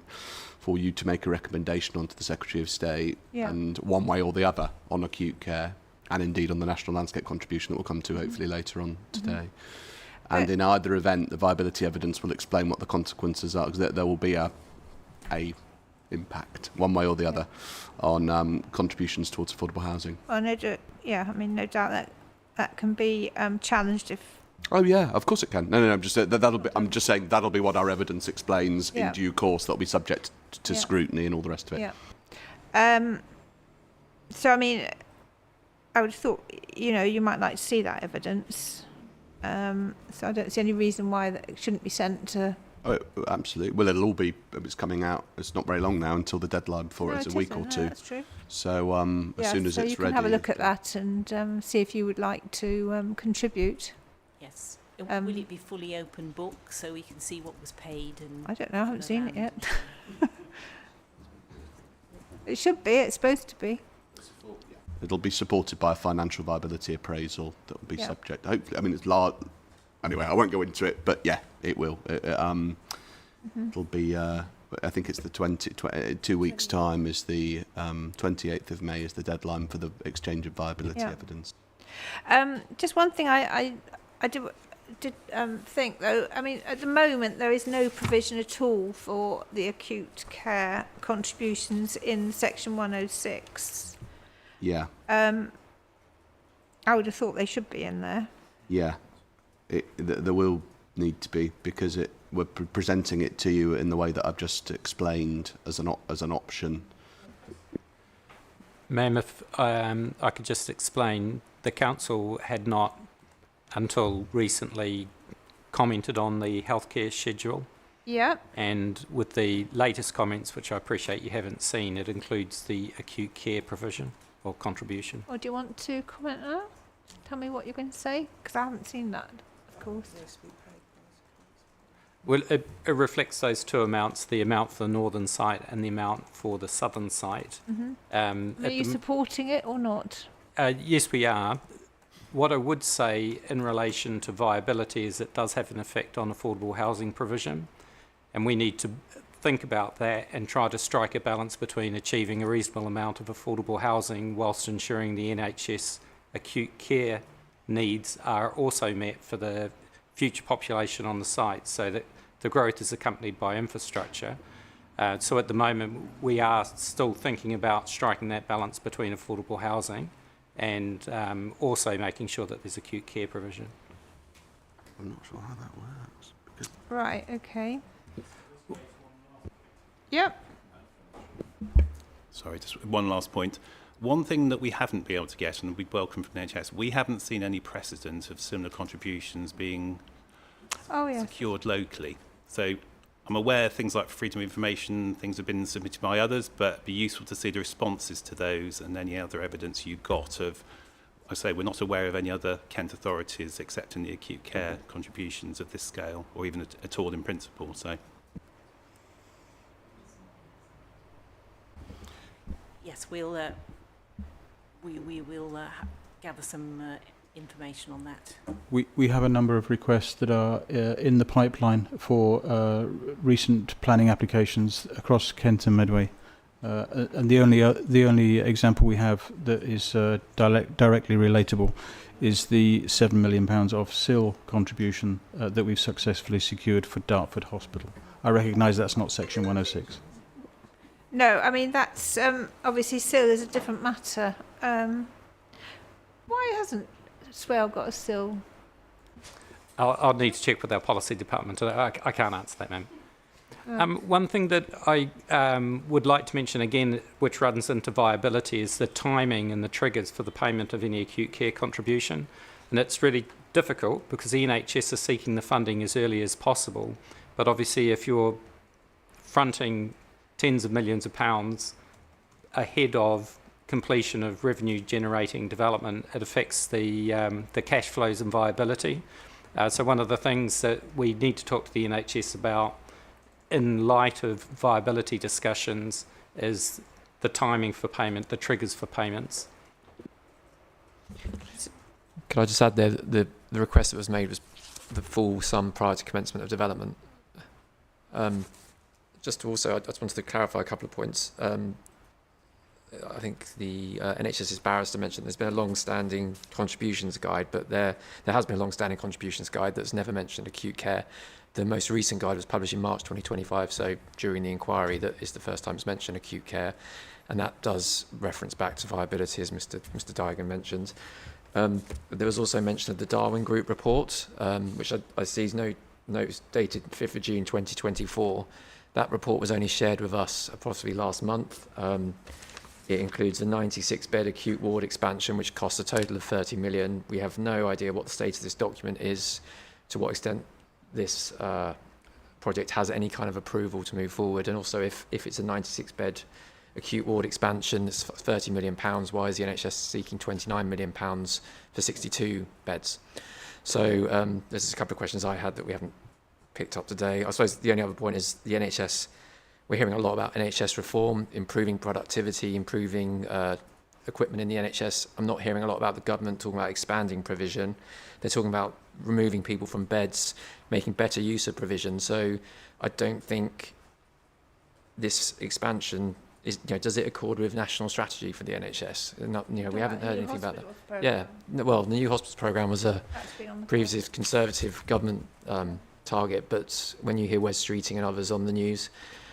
[SPEAKER 4] for you to make a recommendation onto the Secretary of State, and one way or the other on acute care, and indeed on the National Landscape contribution that we'll come to hopefully later on today. And in either event, the viability evidence will explain what the consequences are, because there will be a impact, one way or the other, on contributions towards affordable housing.
[SPEAKER 1] Well, no doubt that can be challenged if.
[SPEAKER 4] Oh yeah, of course it can. No, I'm just saying that'll be what our evidence explains in due course. That'll be subject to scrutiny and all the rest of it.
[SPEAKER 1] Yeah. So I mean, I would have thought you might like to see that evidence. So I don't see any reason why that it shouldn't be sent to. Oh,
[SPEAKER 4] absolutely. Well, it'll all be. It's coming out. It's not very long now until the deadline for it. It's a week or two. That's true. So as soon as it's ready, you can
[SPEAKER 1] have a look at that and see if you would like to contribute.
[SPEAKER 12] Yes. Will it be fully open book so we can see what was paid? And
[SPEAKER 1] I don't know. I haven't seen it yet. It should be. It's supposed to be.
[SPEAKER 4] It'll be supported by a financial viability appraisal that will be subject. Hopefully, I mean it's large. Anyway, I won't go into it, but yeah, it will. It'll be. I think it's the 2 weeks' time is the 28th of May is the deadline for the exchange of viability evidence.
[SPEAKER 1] Just one thing I did think though. I mean, at the moment there is no provision at all for the acute care contributions in Section 106.
[SPEAKER 4] Yeah.
[SPEAKER 1] I would have thought they should be in there.
[SPEAKER 4] Yeah. There will need to be, because we're presenting it to you in the way that I've just explained as an option.
[SPEAKER 2] Ma'am, if I could just explain, the council had not until recently commented on the healthcare schedule.
[SPEAKER 1] Yeah.
[SPEAKER 2] And with the latest comments, which I appreciate you haven't seen, it includes the acute care provision or contribution.
[SPEAKER 1] Or do you want to comment now? Tell me what you're going to say, because I haven't seen that, of course.
[SPEAKER 2] Well, it reflects those two amounts, the amount for the northern site and the amount for the southern site.
[SPEAKER 1] Are you supporting it or not?
[SPEAKER 2] Yes, we are. What I would say in relation to viability is it does have an effect on affordable housing provision, and we need to think about that and try to strike a balance between achieving a reasonable amount of affordable housing whilst ensuring the NHS acute care needs are also met for the future population on the site, so that the growth is accompanied by infrastructure. So at the moment we are still thinking about striking that balance between affordable housing and also making sure that there's acute care provision.
[SPEAKER 4] I'm not sure how that works.
[SPEAKER 1] Right, okay. Yep.
[SPEAKER 11] Sorry, just one last point. One thing that we haven't been able to get, and we welcome from the NHS, we haven't seen any precedent of similar contributions being secured locally. So I'm aware things like freedom of information, things have been submitted by others, but it'd be useful to see the responses to those and any other evidence you got of, I say, we're not aware of any other Kent authorities accepting the acute care contributions of this scale, or even at all in principle. So.
[SPEAKER 12] Yes, we will gather some information on that.
[SPEAKER 13] We have a number of requests that are in the pipeline for recent planning applications across Kent and Medway, and the only example we have that is directly relatable is the £7 million of SIL contribution that we've successfully secured for Dartford Hospital. I recognise that's not Section 106.
[SPEAKER 1] No, I mean, that's obviously SIL is a different matter. Why hasn't Swale got a SIL?
[SPEAKER 2] I'll need to check with our policy department. I can't answer that, ma'am. One thing that I would like to mention again, which runs into viability, is the timing and the triggers for the payment of any acute care contribution. And it's really difficult because the NHS is seeking the funding as early as possible. But obviously, if you're fronting tens of millions of pounds ahead of completion of revenue generating development, it affects the cash flows and viability. So one of the things that we need to talk to the NHS about in light of viability discussions is the timing for payment, the triggers for payments.
[SPEAKER 14] Could I just add there that the request that was made was the full sum prior to commencement of development. Just to also, I just wanted to clarify a couple of points. I think the NHS's barrister mentioned there's been a long-standing contributions guide, but there has been a long-standing contributions guide that's never mentioned acute care. The most recent guide was published in March 2025, so during the inquiry that is the first time it's mentioned acute care, and that does reference back to viability, as Mr. Digan mentioned. There was also mention of the Darwin Group report, which I see is notes dated 5th of June 2024. That report was only shared with us approximately last month. It includes a 96-bed acute ward expansion, which costs a total of 30 million. We have no idea what the state of this document is, to what extent this project has any kind of approval to move forward, and also if it's a 96-bed acute ward expansion, it's £30 million. Why is the NHS seeking £29 million for 62 beds? So there's just a couple of questions I had that we haven't picked up today. I suppose the only other point is the NHS. We're hearing a lot about NHS reform, improving productivity, improving equipment in the NHS. I'm not hearing a lot about the government talking about expanding provision. They're talking about removing people from beds, making better use of provision. So I don't think this expansion is, does it accord with national strategy for the NHS? Not, we haven't heard anything about that.
[SPEAKER 1] Program.
[SPEAKER 14] Yeah, well, the new hospitals programme was a previous Conservative government target, but when you hear Wes Streeting and others on the news,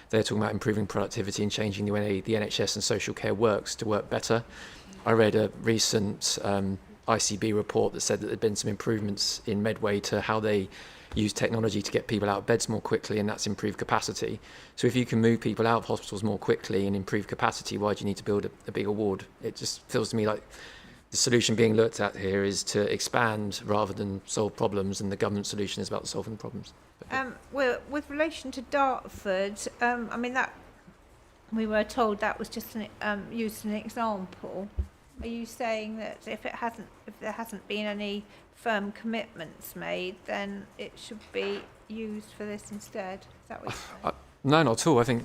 [SPEAKER 14] they're talking about improving productivity and changing the way the NHS and social care works to work better. I read a recent ICB report that said that there'd been some improvements in Medway to how they use technology to get people out of beds more quickly, and that's improved capacity. So if you can move people out of hospitals more quickly and improve capacity, why do you need to build a bigger ward? It just feels to me like the solution being looked at here is to expand rather than solve problems, and the government solution is about solving problems.
[SPEAKER 1] Well, with relation to Dartford, I mean, that we were told that was just used as an example. Are you saying that if there hasn't been any firm commitments made, then it should be used for this instead? Is that what you're saying?
[SPEAKER 14] No, not at all. I think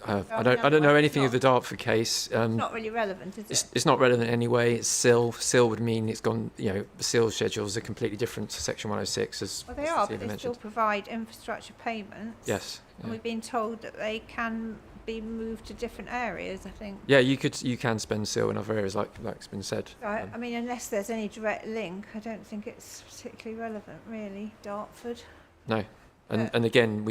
[SPEAKER 14] I don't know anything of the Dartford case.
[SPEAKER 1] It's not really relevant, is it?
[SPEAKER 14] It's not relevant in any way. It's SIL. SIL would mean it's gone. The SIL schedules are completely different to Section 106. As
[SPEAKER 1] well, they are, but they still provide infrastructure payments.
[SPEAKER 14] Yes.
[SPEAKER 1] Yeah. And we've been told that they can be moved to different areas, I think.
[SPEAKER 14] Yeah, you can spend SIL in other areas, like's been said.
[SPEAKER 1] I mean, unless there's any direct link, I don't think it's particularly relevant, really, Dartford.
[SPEAKER 14] No, and again,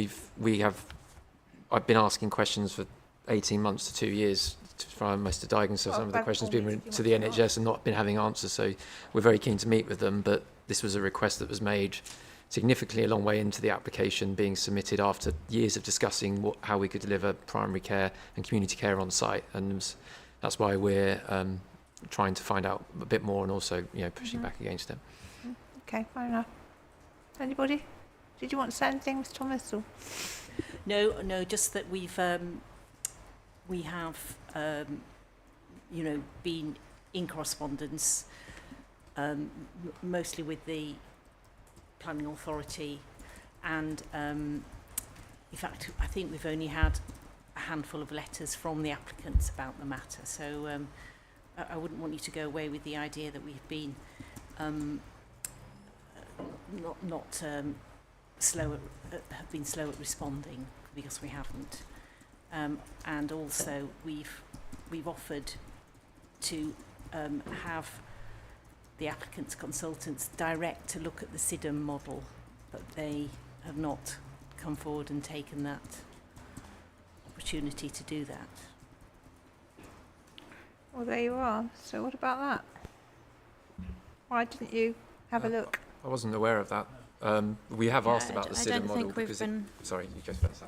[SPEAKER 14] I've been asking questions for 18 months to 2 years to try and Mr. Digan, so some of the questions been to the NHS and not been having answers. So we're very keen to meet with them, but this was a request that was made significantly a long way into the application being submitted after years of discussing how we could deliver primary care and community care on site, and that's why we're trying to find out a bit more and also, you know, pushing back against it.
[SPEAKER 1] Okay, fair enough. Anybody? Did you want to say anything, Ms. Thomas? Or?
[SPEAKER 12] No, just that we have, you know, been in correspondence, mostly with the Planning Authority, and in fact, I think we've only had a handful of letters from the applicants about the matter. So I wouldn't want you to go away with the idea that we've been not slow at, have been slow at responding, because we haven't. And also we've offered to have the applicants' consultants direct to look at the SIDM model, but they have not come forward and taken that opportunity to do that.
[SPEAKER 1] Well, there you are. So what about that? Why didn't you have a look?
[SPEAKER 14] I wasn't aware of that. We have asked about the SIDM model
[SPEAKER 15] think we've
[SPEAKER 14] because
[SPEAKER 15] been.
[SPEAKER 14] Sorry, you go first.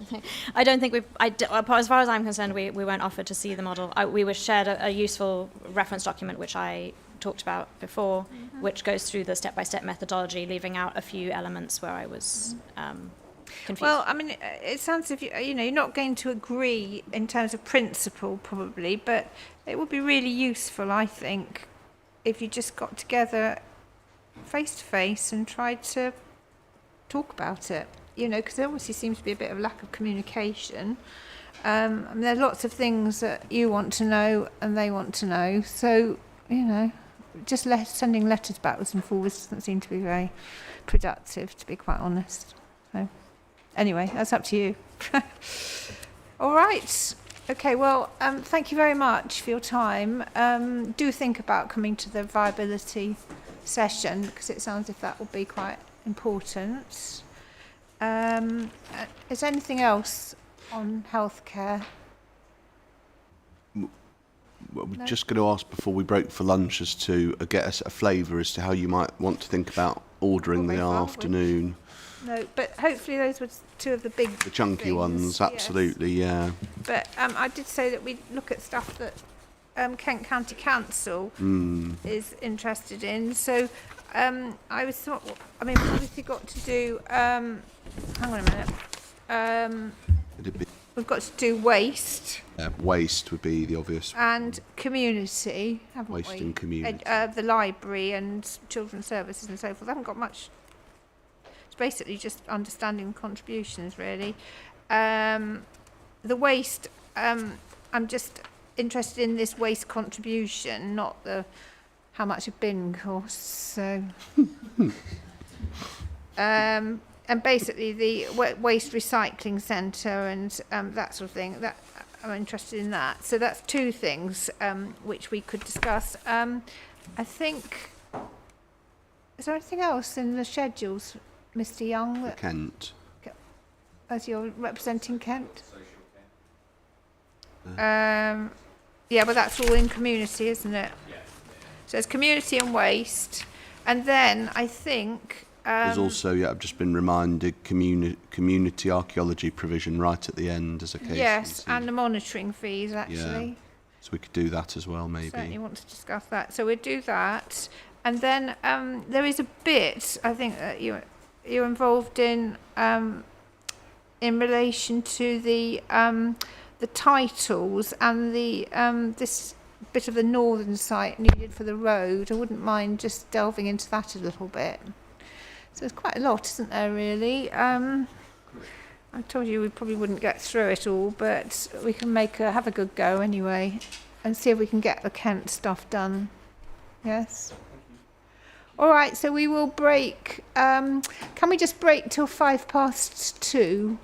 [SPEAKER 15] I don't think we've. As far as I'm concerned, we weren't offered to see the model. We were shared a useful reference document, which I talked about before, which goes through the step-by-step methodology, leaving out a few elements where I was confused.
[SPEAKER 1] Well, I mean, it sounds as if you know, you're not going to agree in terms of principle, probably, but it would be really useful, I think, if you just got together face to face and tried to talk about it. You know, because there obviously seems to be a bit of lack of communication. I mean, there are lots of things that you want to know and they want to know. So, you know, just sending letters backwards and forwards doesn't seem to be very productive, to be quite honest. So, anyway, that's up to you. All right. Okay, well, thank you very much for your time. Do think about coming to the viability session, because it sounds as if that will be quite important. Is there anything else on healthcare?
[SPEAKER 4] Well, we're just going to ask before we break for lunch as to get us a flavour as to how you might want to think about ordering the afternoon.
[SPEAKER 1] No, but hopefully those were two of the
[SPEAKER 4] chunky
[SPEAKER 1] things,
[SPEAKER 4] ones, absolutely,
[SPEAKER 1] yes.
[SPEAKER 4] yeah.
[SPEAKER 1] But I did say that we'd look at stuff that Kent County Council is interested in. So I was thought, I mean, we've obviously got to do, hang on a minute, we've got to do waste.
[SPEAKER 4] Waste would be the obvious.
[SPEAKER 1] And community, haven't we?
[SPEAKER 4] Waste and community.
[SPEAKER 1] The library and children's services and so forth. I haven't got much. It's basically just understanding contributions, really. The waste, I'm just interested in this waste contribution, not the how much a bin costs. So, and basically the waste recycling centre and that sort of thing. That I'm interested in that. So that's two things which we could discuss. I think. Is there anything else in the schedules, Mr. Young?
[SPEAKER 4] For Kent.
[SPEAKER 1] As you're representing Kent. Yeah, but that's all in community, isn't it? So it's community and waste, and then I think
[SPEAKER 4] there's also, I've just been reminded, community archaeology provision right at the end as a case.
[SPEAKER 1] Yes, and the monitoring fees actually.
[SPEAKER 4] Yeah. So we could do that as well, maybe.
[SPEAKER 1] Certainly want to discuss that. So we'll do that, and then there is a bit I think that you're involved in relation to the titles and the this bit of the northern site needed for the road. I wouldn't mind just delving into that a little bit. So there's quite a lot, isn't there, really? I told you we probably wouldn't get through it all, but we can have a good go anyway and see if we can get the Kent stuff done. Yes? All right, so we will break. Can we just break till 2:05?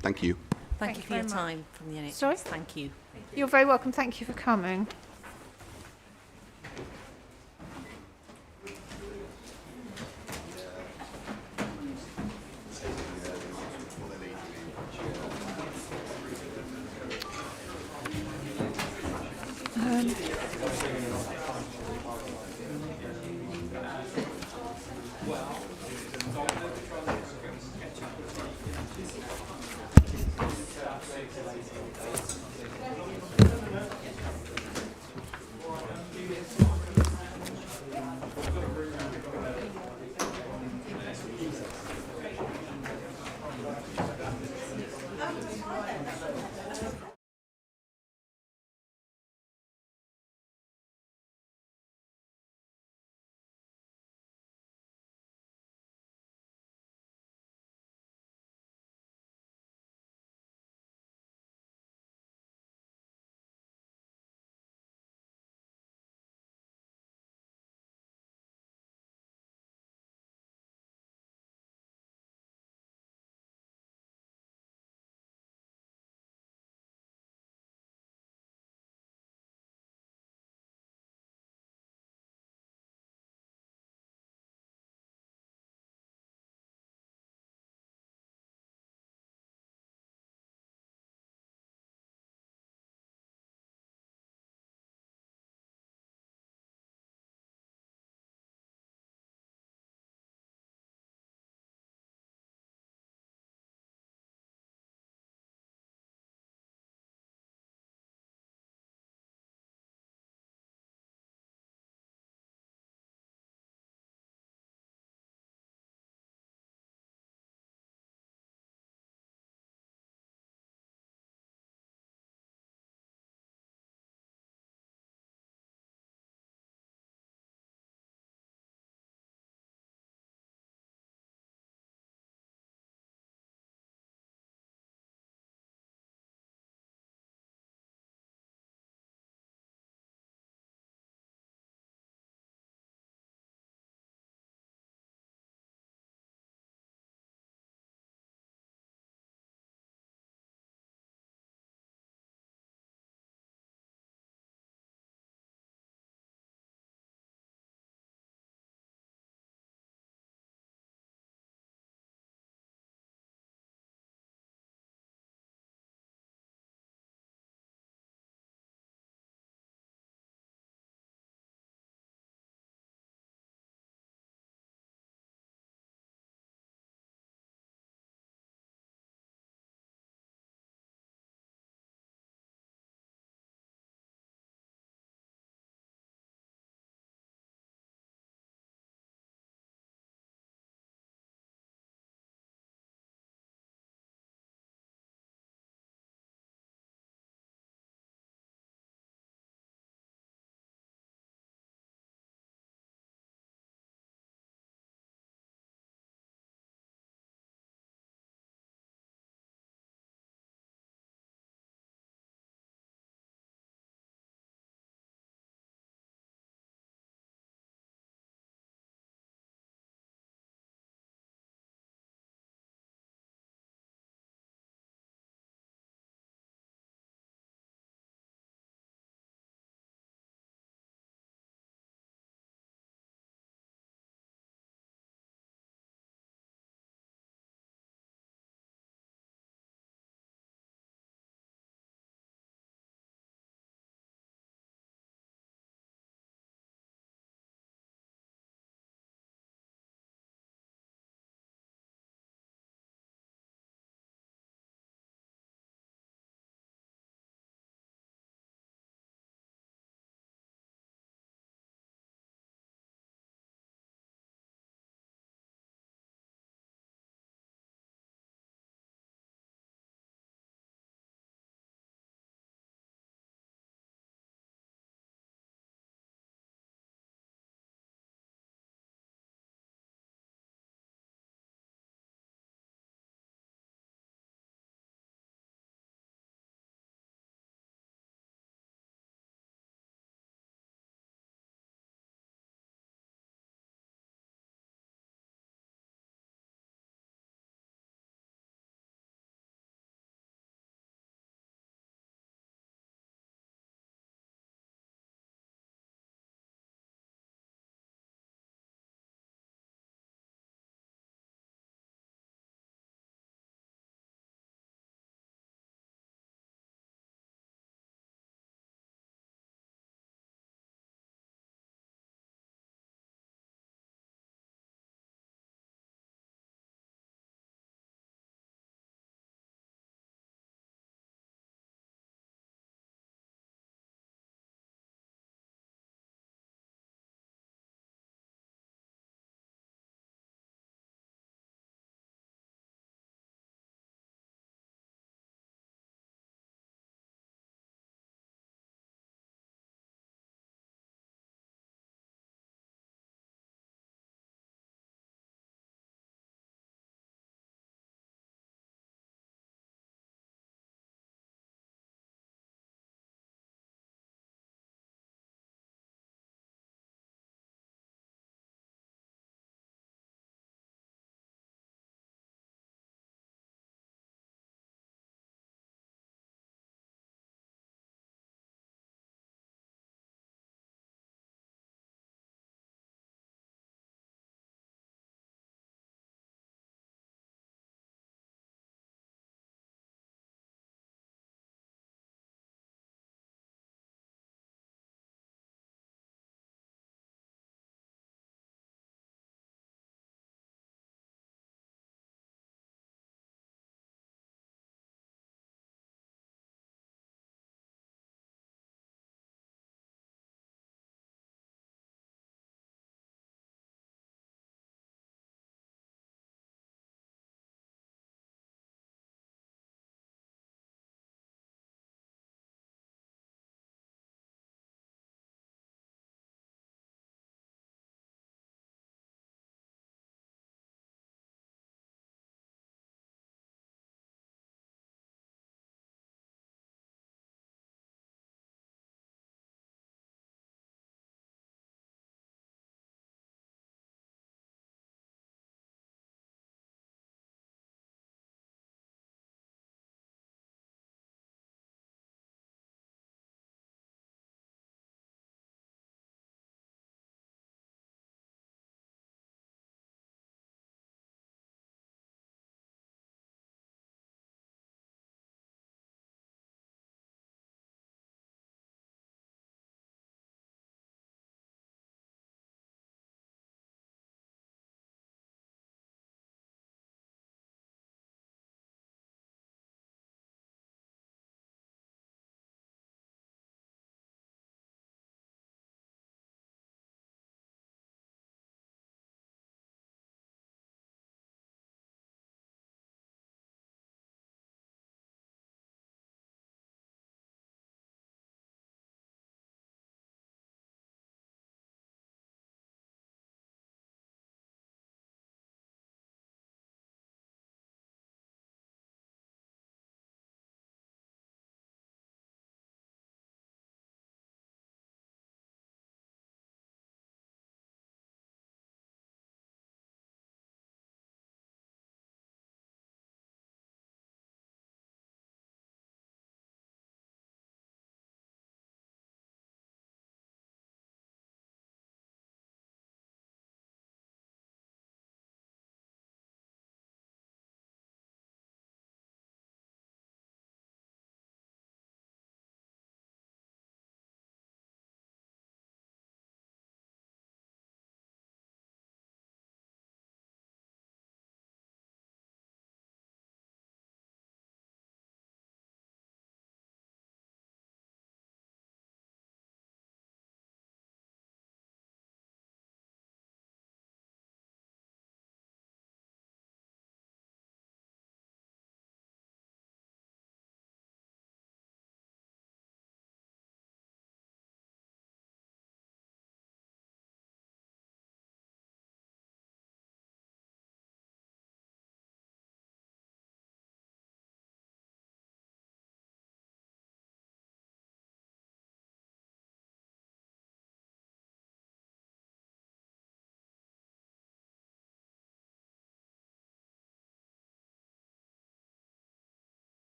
[SPEAKER 12] Thank
[SPEAKER 4] Thank you.
[SPEAKER 12] you for your time from the NHS.
[SPEAKER 1] Sorry?
[SPEAKER 12] Thank you.
[SPEAKER 1] You're very welcome. Thank you for coming.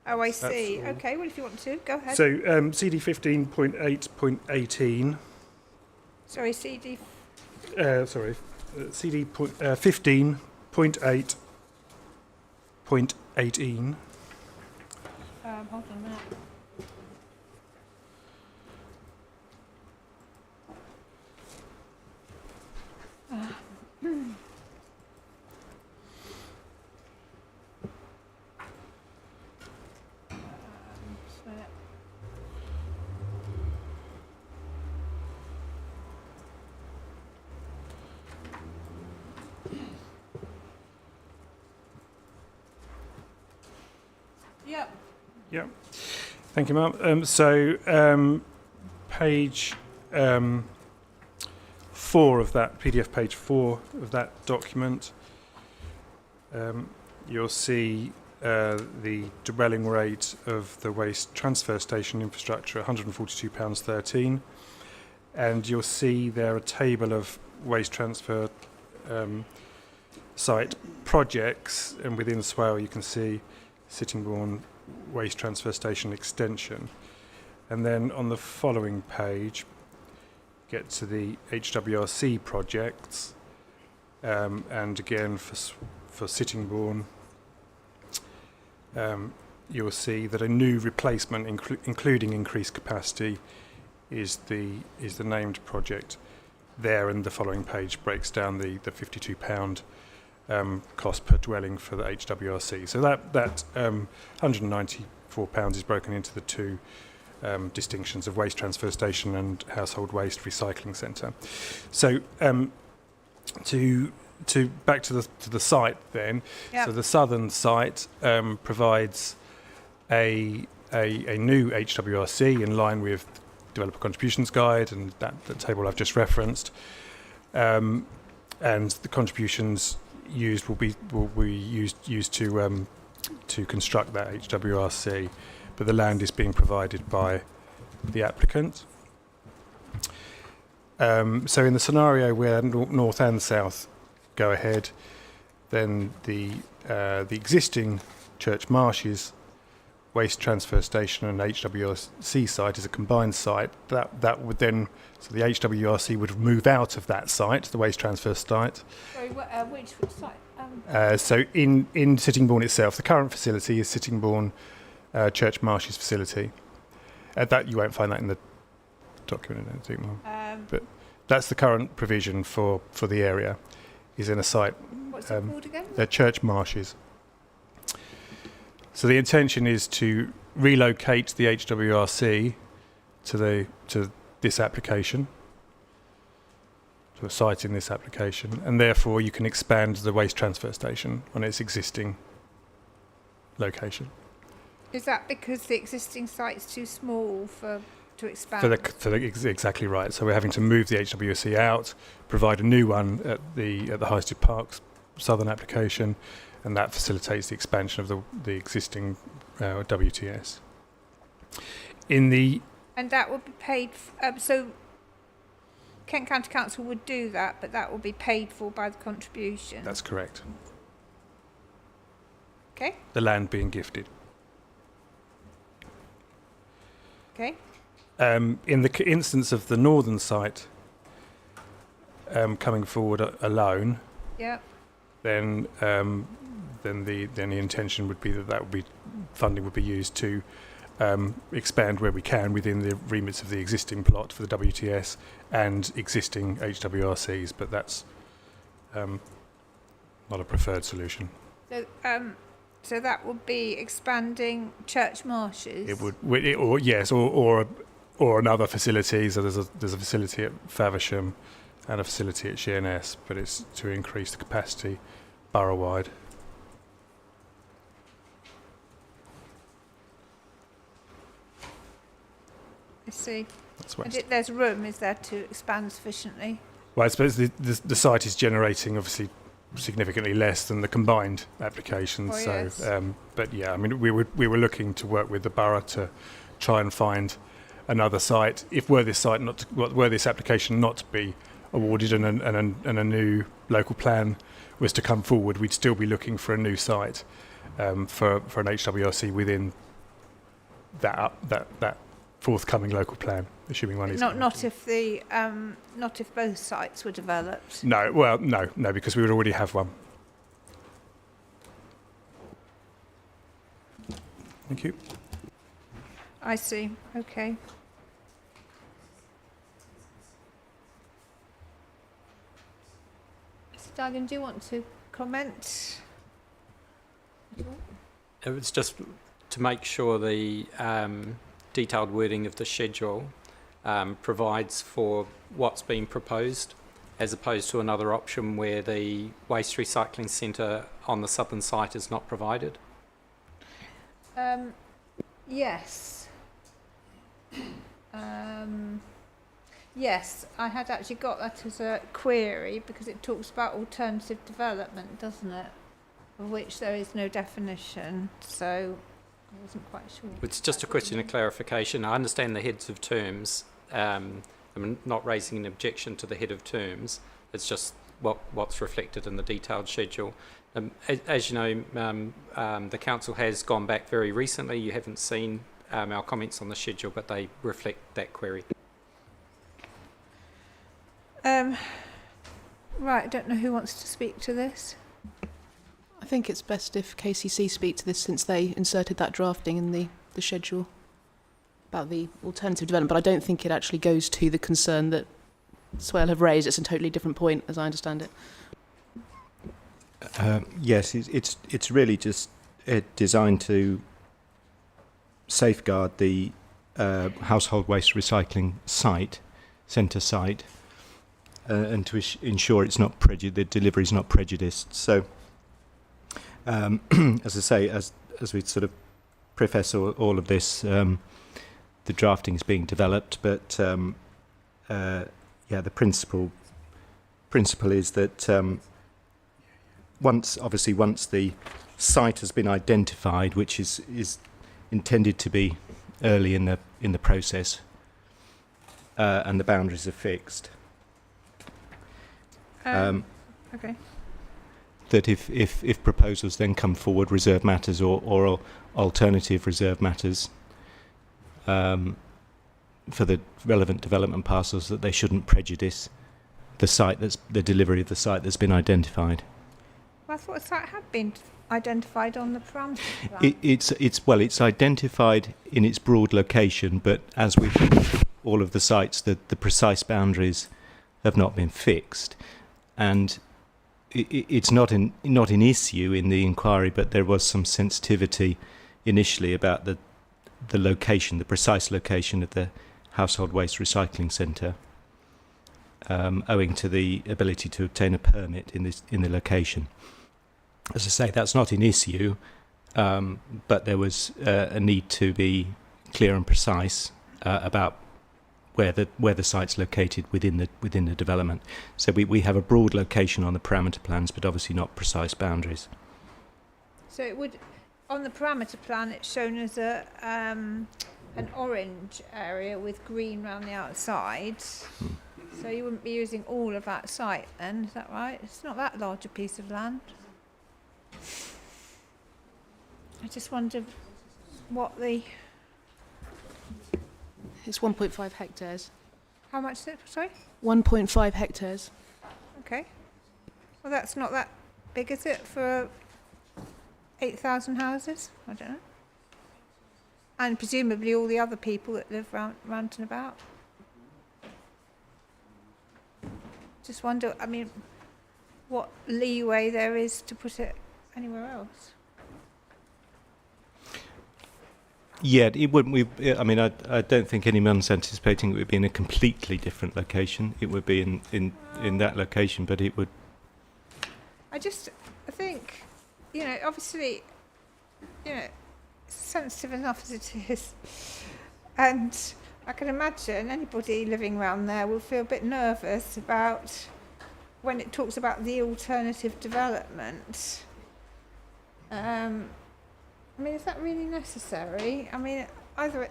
[SPEAKER 1] Oh, I see. Okay, well, if you want to, go ahead.
[SPEAKER 5] So CD 15.8.18.
[SPEAKER 1] Sorry, CD.
[SPEAKER 5] CD 15.8.18.
[SPEAKER 1] Hold on a minute. Yep.
[SPEAKER 5] Yep. Thank you, Mark. Page 4 of that, PDF page 4 of that document, you'll see the dwelling rate of the waste transfer station infrastructure, £142.13. And you'll see there a table of waste transfer site projects, and within Swale you can see Sittingbourne Waste Transfer Station Extension. And then on the following page, get to the HWRC projects, and again for Sittingbourne, you'll see that a new replacement, including increased capacity, is the named project there, and the following page breaks down the £52 cost per dwelling for the HWRC. So that £194 is broken into the two distinctions of waste transfer station and household waste recycling centre. So to back to the site then. Yep. So the southern site provides a new HWRC in line with Developer Contributions Guide and the table I've just referenced, and the contributions used will be used to construct that HWRC, but the land is being provided by the applicant. So in the scenario where north and south go ahead, then the existing Church Marshes waste transfer station and HWRC site is a combined site. That would then, so the HWRC would move out of that site, the waste transfer site.
[SPEAKER 1] Sorry, which site?
[SPEAKER 5] So in Sittingbourne itself, the current facility is Sittingbourne Church Marshes facility. That you won't find that in the document, I don't think, but that's the current provision for the area, is in a site.
[SPEAKER 1] What's it called again?
[SPEAKER 5] The Church Marshes. So the intention is to relocate the HWRC to this application, to a site in this application, and therefore you can expand the waste transfer station on its existing location.
[SPEAKER 1] Is that because the existing site's too small to expand?
[SPEAKER 5] Exactly right. So we're having to move the HWRC out, provide a new one at the Highsted Parks southern application, and that facilitates the expansion of the existing WTS.
[SPEAKER 1] And that would be paid. So Kent County Council would do that, but that will be paid for by the contribution.
[SPEAKER 5] That's correct.
[SPEAKER 1] Okay.
[SPEAKER 5] The land being gifted.
[SPEAKER 1] Okay.
[SPEAKER 5] In the instance of the northern site coming forward alone,
[SPEAKER 1] yeah,
[SPEAKER 5] then the intention would be that funding would be used to expand where we can within the remits of the existing plot for the WTS and existing HWRCs, but that's not a preferred solution.
[SPEAKER 1] So that would be expanding Church Marshes.
[SPEAKER 5] It would, or another facility. So there's a facility at Faversham and a facility at Sheerness, but it's to increase the capacity borough-wide.
[SPEAKER 1] I see.
[SPEAKER 5] That's what
[SPEAKER 1] there's room, is there, to expand sufficiently?
[SPEAKER 5] Well, I suppose the site is generating obviously significantly less than the combined application.
[SPEAKER 1] Oh,
[SPEAKER 5] so,
[SPEAKER 1] yes.
[SPEAKER 5] But yeah, I mean, we were looking to work with the borough to try and find another site. Were this application not to be awarded and a new local plan was to come forward, we'd still be looking for a new site for an HWRC within that forthcoming local plan, assuming money is
[SPEAKER 1] not if both sites were developed.
[SPEAKER 5] No, because we would already have one. Thank you.
[SPEAKER 1] I see. Okay. Mr. Duggan, do you want to comment?
[SPEAKER 2] It was just to make sure the detailed wording of the schedule provides for what's being proposed, as opposed to another option where the waste recycling centre on the southern site is not provided.
[SPEAKER 1] Yes. Yes, I had actually got that as a query because it talks about alternative development, doesn't it? Of which there is no definition, so I wasn't quite sure.
[SPEAKER 2] It's just a question of clarification. I understand the heads of terms. I'm not raising an objection to the head of terms. It's just what's reflected in the detailed schedule. As you know, the council has gone back very recently. You haven't seen our comments on the schedule, but they reflect that query.
[SPEAKER 1] Right, I don't know who wants to speak to this.
[SPEAKER 3] I think it's best if KCC speak to this, since they inserted that drafting in the schedule about the alternative development, but I don't think it actually goes to the concern that Swale have raised. It's a totally different point, as I understand it.
[SPEAKER 7] Yes, it's really just designed to safeguard the household waste recycling centre site, and to ensure it's not the delivery is not prejudiced. So, as I say, as we sort of preface all of this, the drafting is being developed, but the principle is that once the site has been identified, which is intended to be early in the process, and the boundaries are fixed.
[SPEAKER 1] Okay.
[SPEAKER 7] That if proposals then come forward, reserve matters or alternative reserve matters for the relevant development parcels, that they shouldn't prejudice the delivery of the site that's been identified.
[SPEAKER 1] Well, I thought a site had been identified on the parameter plan.
[SPEAKER 7] It's identified in its broad location, but as with all of the sites, the precise boundaries have not been fixed, and it's not an issue in the inquiry, but there was some sensitivity initially about the location, the precise location of the household waste recycling centre, owing to the ability to obtain a permit in the location. As I say, that's not an issue, but there was a need to be clear and precise about where the site's located within the development. So we have a broad location on the parameter plans, but obviously not precise boundaries.
[SPEAKER 1] So it would, on the parameter plan, it's shown as an orange area with green around the outside. So you wouldn't be using all of that site then, is that right? It's not that large a piece of land. I just wondered what the...
[SPEAKER 3] It's 1.5 hectares.
[SPEAKER 1] How much is it? Sorry?
[SPEAKER 3] 1.5 hectares.
[SPEAKER 1] Okay. Well, that's not that big, is it, for 8,000 houses? I don't know. And presumably all the other people that live round and about. Just wonder, I mean, what leeway there is to put it anywhere else.
[SPEAKER 7] Yeah, it wouldn't. I mean, I don't think anyone's anticipating it would be in a completely different location. It would be in that location, but it would.
[SPEAKER 1] I think, obviously, sensitive enough as it is, and I can imagine anybody living around there will feel a bit nervous about when it talks about the alternative development. I mean, is that really necessary? I mean, either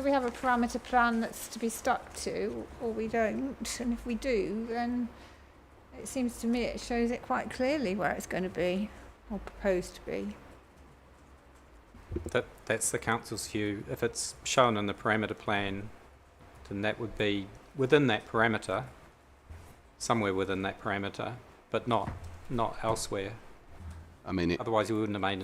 [SPEAKER 1] we have a parameter plan that's to be stuck to, or we don't. And if we do, then it seems to me it shows it quite clearly where it's going to be, or proposed to be.
[SPEAKER 2] That's the council's view. If it's shown in the parameter plan, then that would be within that parameter, somewhere within that parameter, but not elsewhere.
[SPEAKER 4] I mean,
[SPEAKER 2] otherwise we wouldn't have made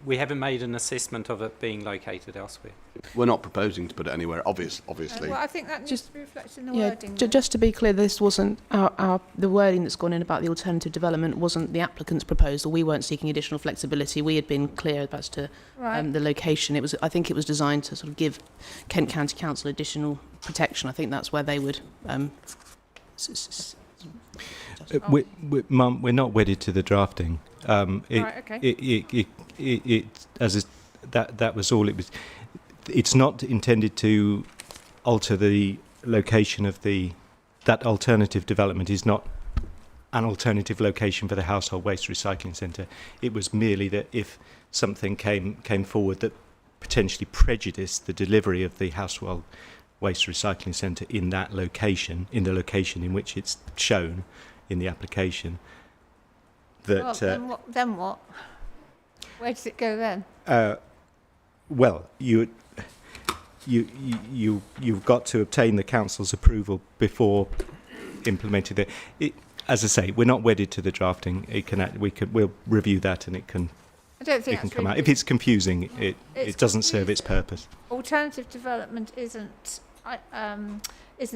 [SPEAKER 2] we haven't made an assessment of it being located elsewhere.
[SPEAKER 4] We're not proposing to put it anywhere, obviously.
[SPEAKER 1] Well, I think that needs to be reflected in the wording.
[SPEAKER 3] Just to be clear, this wasn't the wording that's gone in about the alternative development wasn't the applicant's proposal. We weren't seeking additional flexibility. We had been clear as to the location. I think it was designed to sort of give Kent County Council additional protection. I think that's where they would.
[SPEAKER 7] Mum, we're not wedded to the drafting. That was all it was. It's not intended to alter the location of that alternative development. Is not an alternative location for the household waste recycling centre. It was merely that if something came forward that potentially prejudiced the delivery of the household waste recycling centre in that location, in the location in which it's shown in the application. That
[SPEAKER 1] then what? Where does it go then?
[SPEAKER 7] Well, you've got to obtain the council's approval before implementing it. As I say, we're not wedded to the drafting. We'll review that, and it can.
[SPEAKER 1] I don't think
[SPEAKER 7] it can come out. If it's confusing, it doesn't serve its purpose.
[SPEAKER 1] Alternative development isn't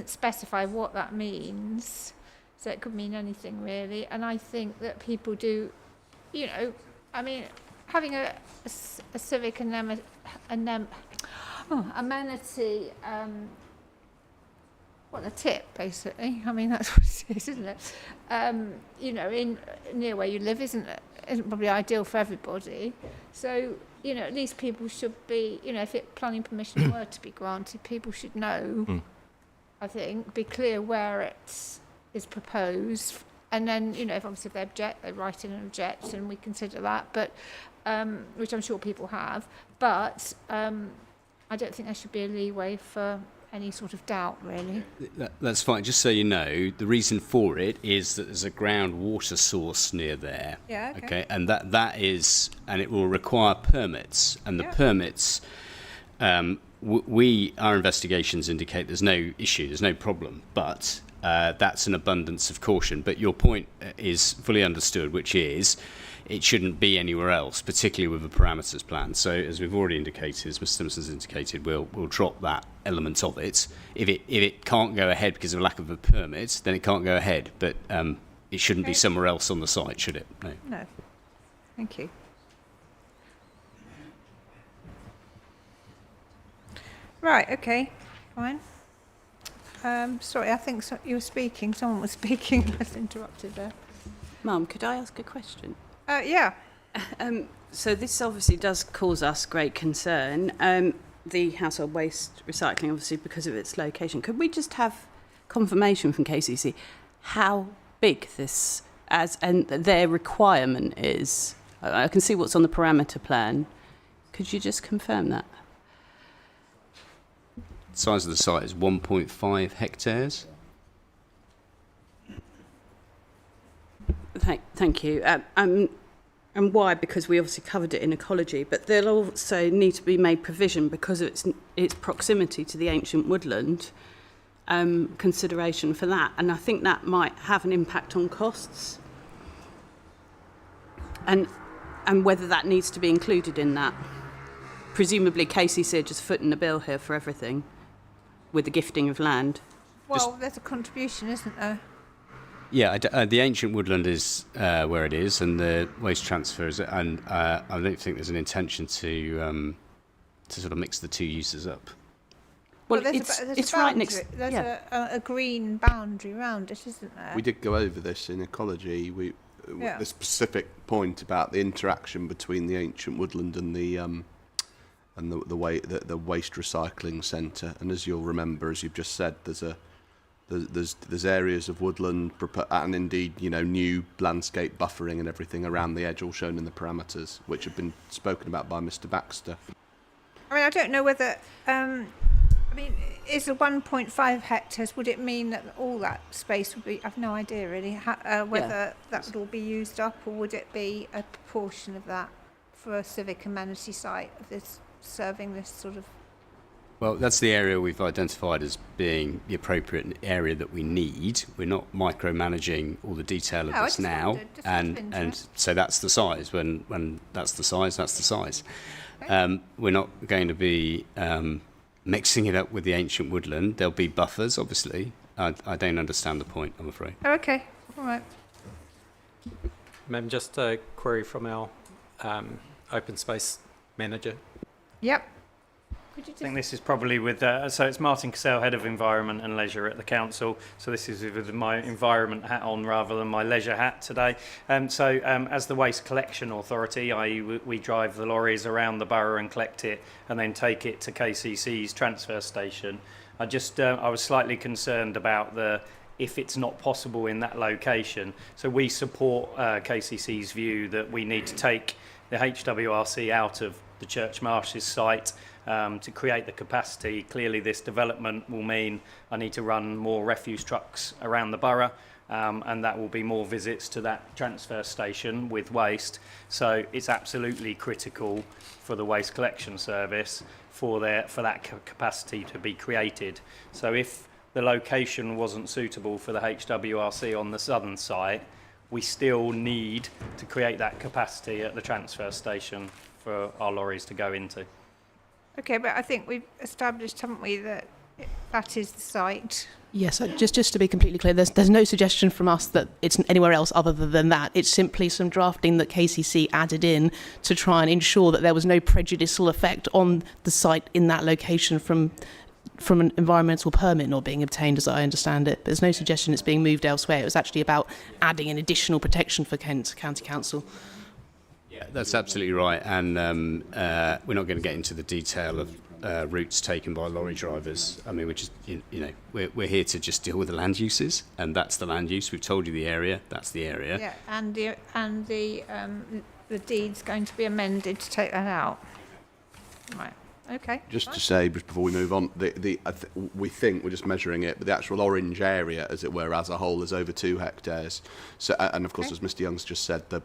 [SPEAKER 1] specified what that means. So it could mean anything really, and I think that people do, having a civic amenity, a tip basically. I mean that's what it is, isn't it? In near where you live isn't probably ideal for everybody. So at least people should be, if planning permission were to be granted, people should know. I think be clear where it is proposed, and then if obviously they object, they write in and object, and we consider that. But which I'm sure people have. But I don't think there should be a leeway for any sort of doubt, really.
[SPEAKER 17] That's fine. Just so you know, the reason for it is that there's a groundwater source near there.
[SPEAKER 1] Yeah. Okay.
[SPEAKER 17] And that is, and it will require permits, and the permits. Our investigations indicate there's no issue, there's no problem, but that's an abundance of caution. But your point is fully understood, which is it shouldn't be anywhere else, particularly with the parameters plan. So as we've already indicated, as Mr. Simpson's indicated, we'll drop that element of it. If it can't go ahead because of lack of a permit, then it can't go ahead. But it shouldn't be somewhere else on the site, should it? No.
[SPEAKER 1] No. Thank you. Right, okay, fine. Sorry, I think you were speaking. Someone was speaking. I was interrupted there.
[SPEAKER 8] Mum, could I ask a question?
[SPEAKER 1] Yeah.
[SPEAKER 8] So this obviously does cause us great concern. The household waste recycling, obviously, because of its location. Could we just have confirmation from KCC how big this and their requirement is? I can see what's on the parameter plan. Could you just confirm that?
[SPEAKER 17] The size of the site is 1.5 hectares.
[SPEAKER 8] Thank you. And why? Because we obviously covered it in ecology, but there'll also need to be made provision because of its proximity to the ancient woodland, consideration for that. And I think that might have an impact on costs. And whether that needs to be included in that. Presumably KCC are just footing the bill here for everything with the gifting of land.
[SPEAKER 1] Well, there's a contribution, isn't there?
[SPEAKER 17] Yeah, the ancient woodland is where it is, and the waste transfer is, and I don't think there's an intention to sort of mix the two uses up.
[SPEAKER 8] Well,
[SPEAKER 1] it's right next. There's a green boundary around it, isn't there?
[SPEAKER 4] We did go over this in ecology. The specific point about the interaction between the ancient woodland and the waste recycling centre. And as you'll remember, as you've just said, there's areas of woodland and indeed new landscape buffering and everything around the edge, all shown in the parameters, which have been spoken about by Mr. Baxter.
[SPEAKER 1] I mean, I don't know whether. Is the 1.5 hectares? Would it mean that all that space would be? I've no idea really. Whether that would all be used up, or would it be a proportion of that for a civic amenity site of this serving this sort of?
[SPEAKER 17] Well, that's the area we've identified as being the appropriate area that we need. We're not micromanaging all the detail of this now, and so that's the size. When that's the size, that's the size. Okay. We're not going to be mixing it up with the ancient woodland. There'll be buffers, obviously. I don't understand the point, I'm afraid.
[SPEAKER 1] Oh, okay, all right.
[SPEAKER 2] Ma'am, just a query from our open space manager.
[SPEAKER 1] Yep.
[SPEAKER 9] I think this is probably with, so it's Martin Cassell, Head of Environment and Leisure at the Council. So this is with my environment hat on rather than my leisure hat today. As the Waste Collection Authority, i.e. we drive the lorries around the borough and collect it and then take it to KCC's transfer station. I was slightly concerned about if it's not possible in that location. So we support KCC's view that we need to take the HWRC out of the Church Marshes site to create the capacity. Clearly this development will mean I need to run more refuse trucks around the borough, and that will be more visits to that transfer station with waste. So it's absolutely critical for the waste collection service for that capacity to be created. So if the location wasn't suitable for the HWRC on the southern site, we still need to create that capacity at the transfer station for our lorries to go into.
[SPEAKER 1] Okay, but I think we've established, haven't we, that that is the site.
[SPEAKER 3] Yes, just to be completely clear, there's no suggestion from us that it's anywhere else other than that. It's simply some drafting that KCC added in to try and ensure that there was no prejudicial effect on the site in that location from an environmental permit not being obtained, as I understand it. But there's no suggestion it's being moved elsewhere. It was actually about adding an additional protection for Kent County Council.
[SPEAKER 17] Yeah, that's absolutely right. And we're not going to get into the detail of routes taken by lorry drivers. I mean, we're here to just deal with the land uses, and that's the land use. We've told you the area. That's the area.
[SPEAKER 1] Yeah, and the deed's going to be amended to take that out. Right. Okay.
[SPEAKER 4] Just to say, just before we move on, we think we're just measuring it, but the actual orange area, as it were, as a whole, is over 2 hectares. So, and of course, as Mr. Young's just said, the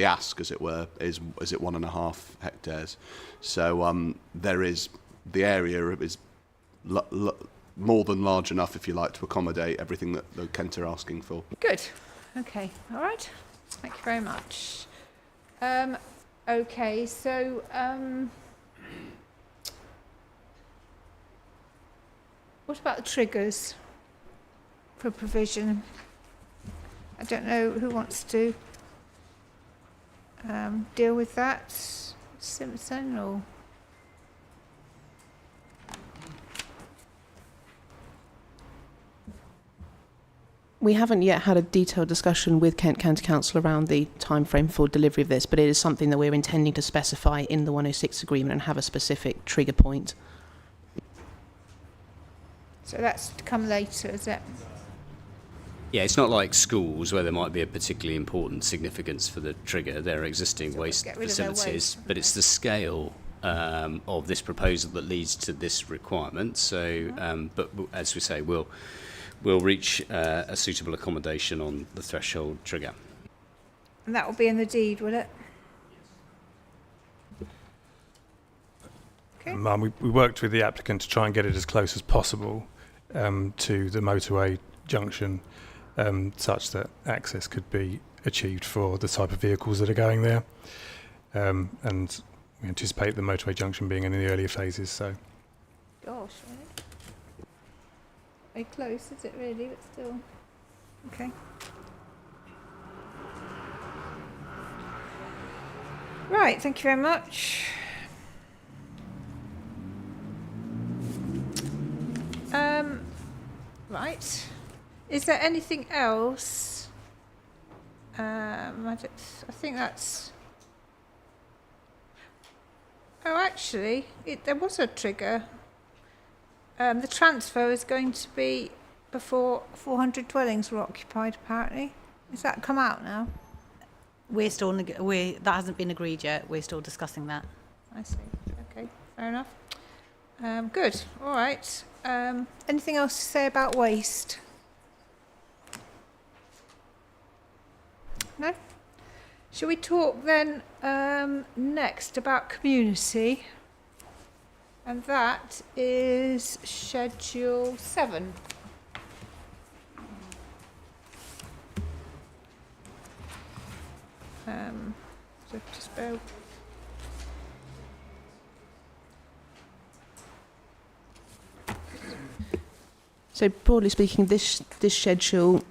[SPEAKER 4] ask, as it were, is at 1.5 hectares. So there is the area is more than large enough, if you like, to accommodate everything that the Kent are asking for.
[SPEAKER 1] Good. Okay. All right. Thank you very much. Okay. So. What about the triggers for provision? I don't know who wants to deal with that. Simpson or?
[SPEAKER 3] We haven't yet had a detailed discussion with Kent County Council around the timeframe for delivery of this, but it is something that we're intending to specify in the 106 agreement and have a specific trigger point.
[SPEAKER 1] So that's to come later, is it?
[SPEAKER 17] Yeah, it's not like schools where there might be a particularly important significance for the trigger. There are existing waste facilities, but it's the scale of this proposal that leads to this requirement. So, but as we say, we'll reach a suitable accommodation on the threshold trigger.
[SPEAKER 1] And that will be in the deed, will it? Okay.
[SPEAKER 5] Ma'am, we worked with the applicant to try and get it as close as possible to the motorway junction, such that access could be achieved for the type of vehicles that are going there. And we anticipate the motorway junction being in the earlier phases. So.
[SPEAKER 1] Gosh, really? Very close, is it really? But still, okay. Right, thank you very much. Right. Is there anything else? I think that's. Oh, actually, there was a trigger. The transfer is going to be before 400 dwellings were occupied, apparently. Has that come out now?
[SPEAKER 6] We're still that hasn't been agreed yet. We're still discussing that.
[SPEAKER 1] I see. Okay, fair enough. Good. All right. Anything else to say about waste? No? Shall we talk then next about community? And that is Schedule 7. So just bear.
[SPEAKER 3] So broadly speaking, this schedule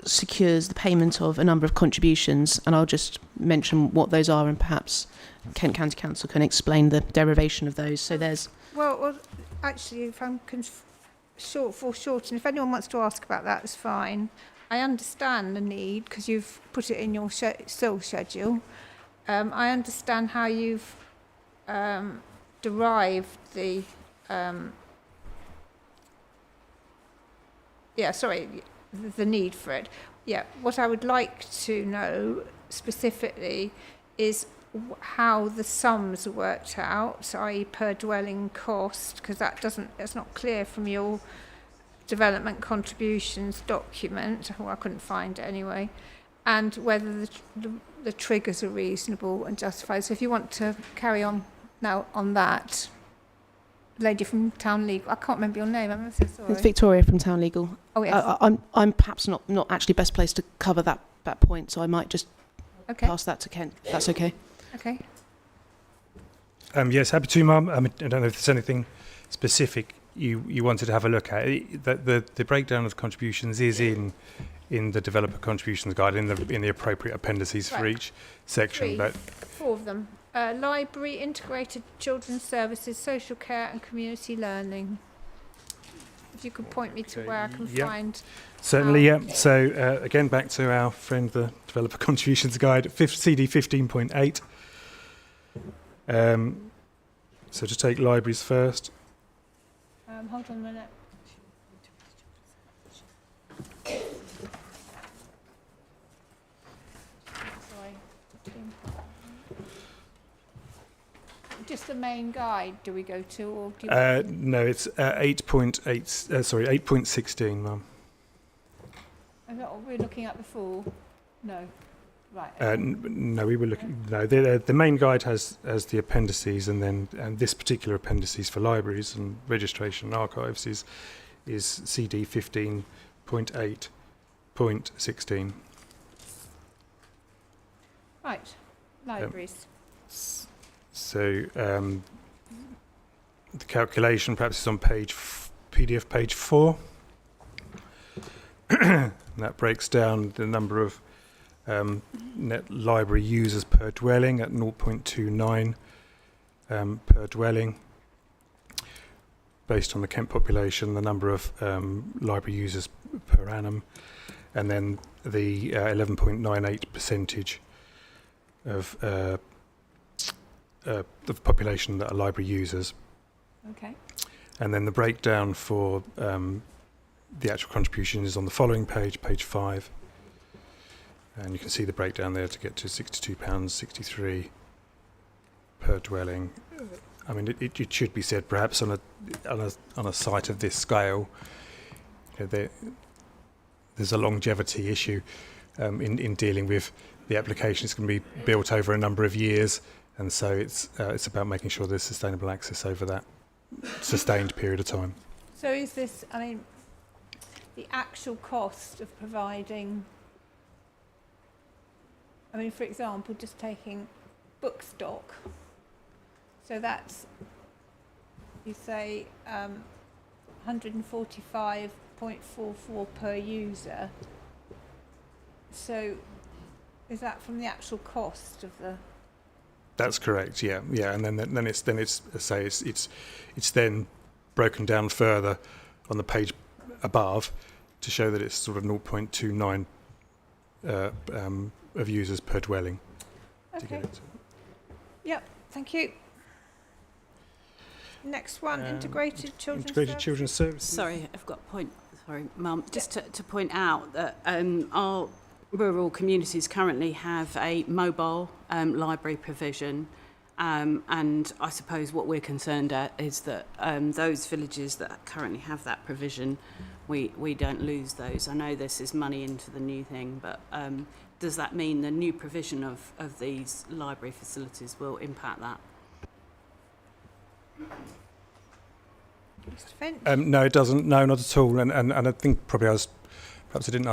[SPEAKER 3] secures the payment of a number of contributions, and I'll just mention what those are, and perhaps Kent County Council can explain the derivation of those. So there's...
[SPEAKER 1] Well actually, if I'm short, and if anyone wants to ask about that, it's fine. I understand the need, because you've put it in your SIL schedule. I understand how you've derived the... the need for it. Yeah, what I would like to know specifically is how the sums are worked out, i.e. per dwelling cost, because that's not clear from your development contributions document. Well, I couldn't find it anyway. And whether the triggers are reasonable and justified. So if you want to carry on now on that. Lady from Town Legal. I can't remember your name. I'm so sorry.
[SPEAKER 3] It's Victoria from Town Legal.
[SPEAKER 1] Oh yes.
[SPEAKER 3] I'm perhaps not actually best placed to cover that point, so I might just pass that to Kent. If that's okay.
[SPEAKER 1] Okay.
[SPEAKER 5] Yes, happy to, Mum. I don't know if there's anything specific you wanted to have a look at. The breakdown of contributions is in the developer contributions guide in the appropriate appendices for each section. But
[SPEAKER 1] 4 of them. Library, integrated children's services, social care and community learning. If you could point me to where I can find...
[SPEAKER 5] Certainly, yeah. So again, back to our friend, the developer contributions guide, CD 15.8. So to take libraries first.
[SPEAKER 1] Hold on a minute. Just the main guide do we go to, or do you
[SPEAKER 5] no, it's 8.8 sorry, 8.16, Mum.
[SPEAKER 1] We're looking at before. No. Right.
[SPEAKER 5] No, we were looking. No, the main guide has the appendices, and this particular appendices for libraries and registration and archives is CD 15.8.16.
[SPEAKER 1] Right. Libraries.
[SPEAKER 5] So the calculation perhaps is on PDF page 4. And that breaks down the number of net library users per dwelling at 0.29 per dwelling. Based on the Kent population, the number of library users per annum, and then the 11.98% of the population that are library users.
[SPEAKER 1] Okay.
[SPEAKER 5] And then the breakdown for the actual contribution is on the following page, page 5. And you can see the breakdown there to get to £62.63 per dwelling. I mean, it should be said, perhaps on a site of this scale, there's a longevity issue in dealing with the application. It's going to be built over a number of years. And so it's about making sure there's sustainable access over that sustained period of time.
[SPEAKER 1] So is this, I mean, the actual cost of providing, I mean, for example, just taking book stock. So that's, you say, 145.44 per user. So is that from the actual cost of the...
[SPEAKER 5] That's correct. Yeah, and then it's then broken down further on the page above to show that it's sort of 0.29 of users per dwelling.
[SPEAKER 1] Okay. Yep. Thank you. Next one, integrated children's services.
[SPEAKER 17] Sorry, I've got a point. Sorry, Mum. Just to point out that our rural communities currently have a mobile library provision,
[SPEAKER 8] And I suppose what we're concerned at is that those villages that currently have that provision, we don't lose those. I know this is money into the new thing, but does that mean the new provision of these library facilities will impact that?
[SPEAKER 1] Mr. Finch?
[SPEAKER 5] No, it doesn't. No, not at all. And I think probably perhaps I didn't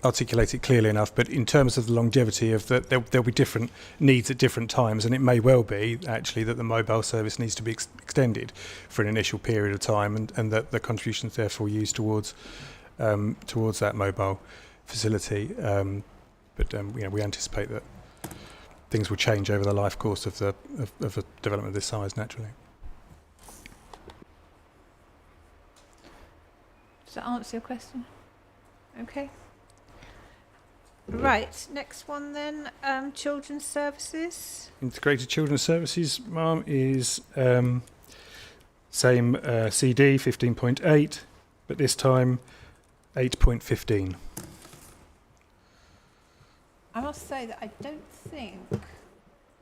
[SPEAKER 5] articulate it clearly enough, but in terms of the longevity of there'll be different needs at different times, and it may well be actually that the mobile service needs to be extended for an initial period of time, and that the contributions therefore used towards that mobile facility. But we anticipate that things will change over the life course of the development of this size naturally.
[SPEAKER 1] Does that answer your question? Okay. Right, next one then, children's services.
[SPEAKER 5] Integrated Children's Services, Ma'am, is same CD, 15.8, but this time 8.15.
[SPEAKER 1] I must say that I don't think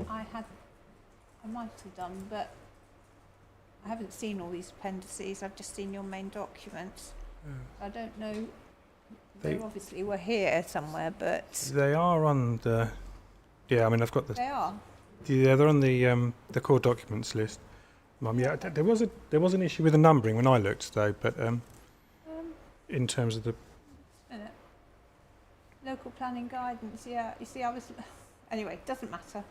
[SPEAKER 1] I might have done, but I haven't seen all these appendices. I've just seen your main documents. I don't know. They obviously were here somewhere, but
[SPEAKER 5] they are on the. Yeah, I mean I've got the.
[SPEAKER 1] They are.
[SPEAKER 5] Yeah, they're on the core documents list, Mum. Yeah, there was an issue with the numbering when I looked though, but in terms of the.
[SPEAKER 1] Local planning guidance. Yeah, you see, anyway. Doesn't matter.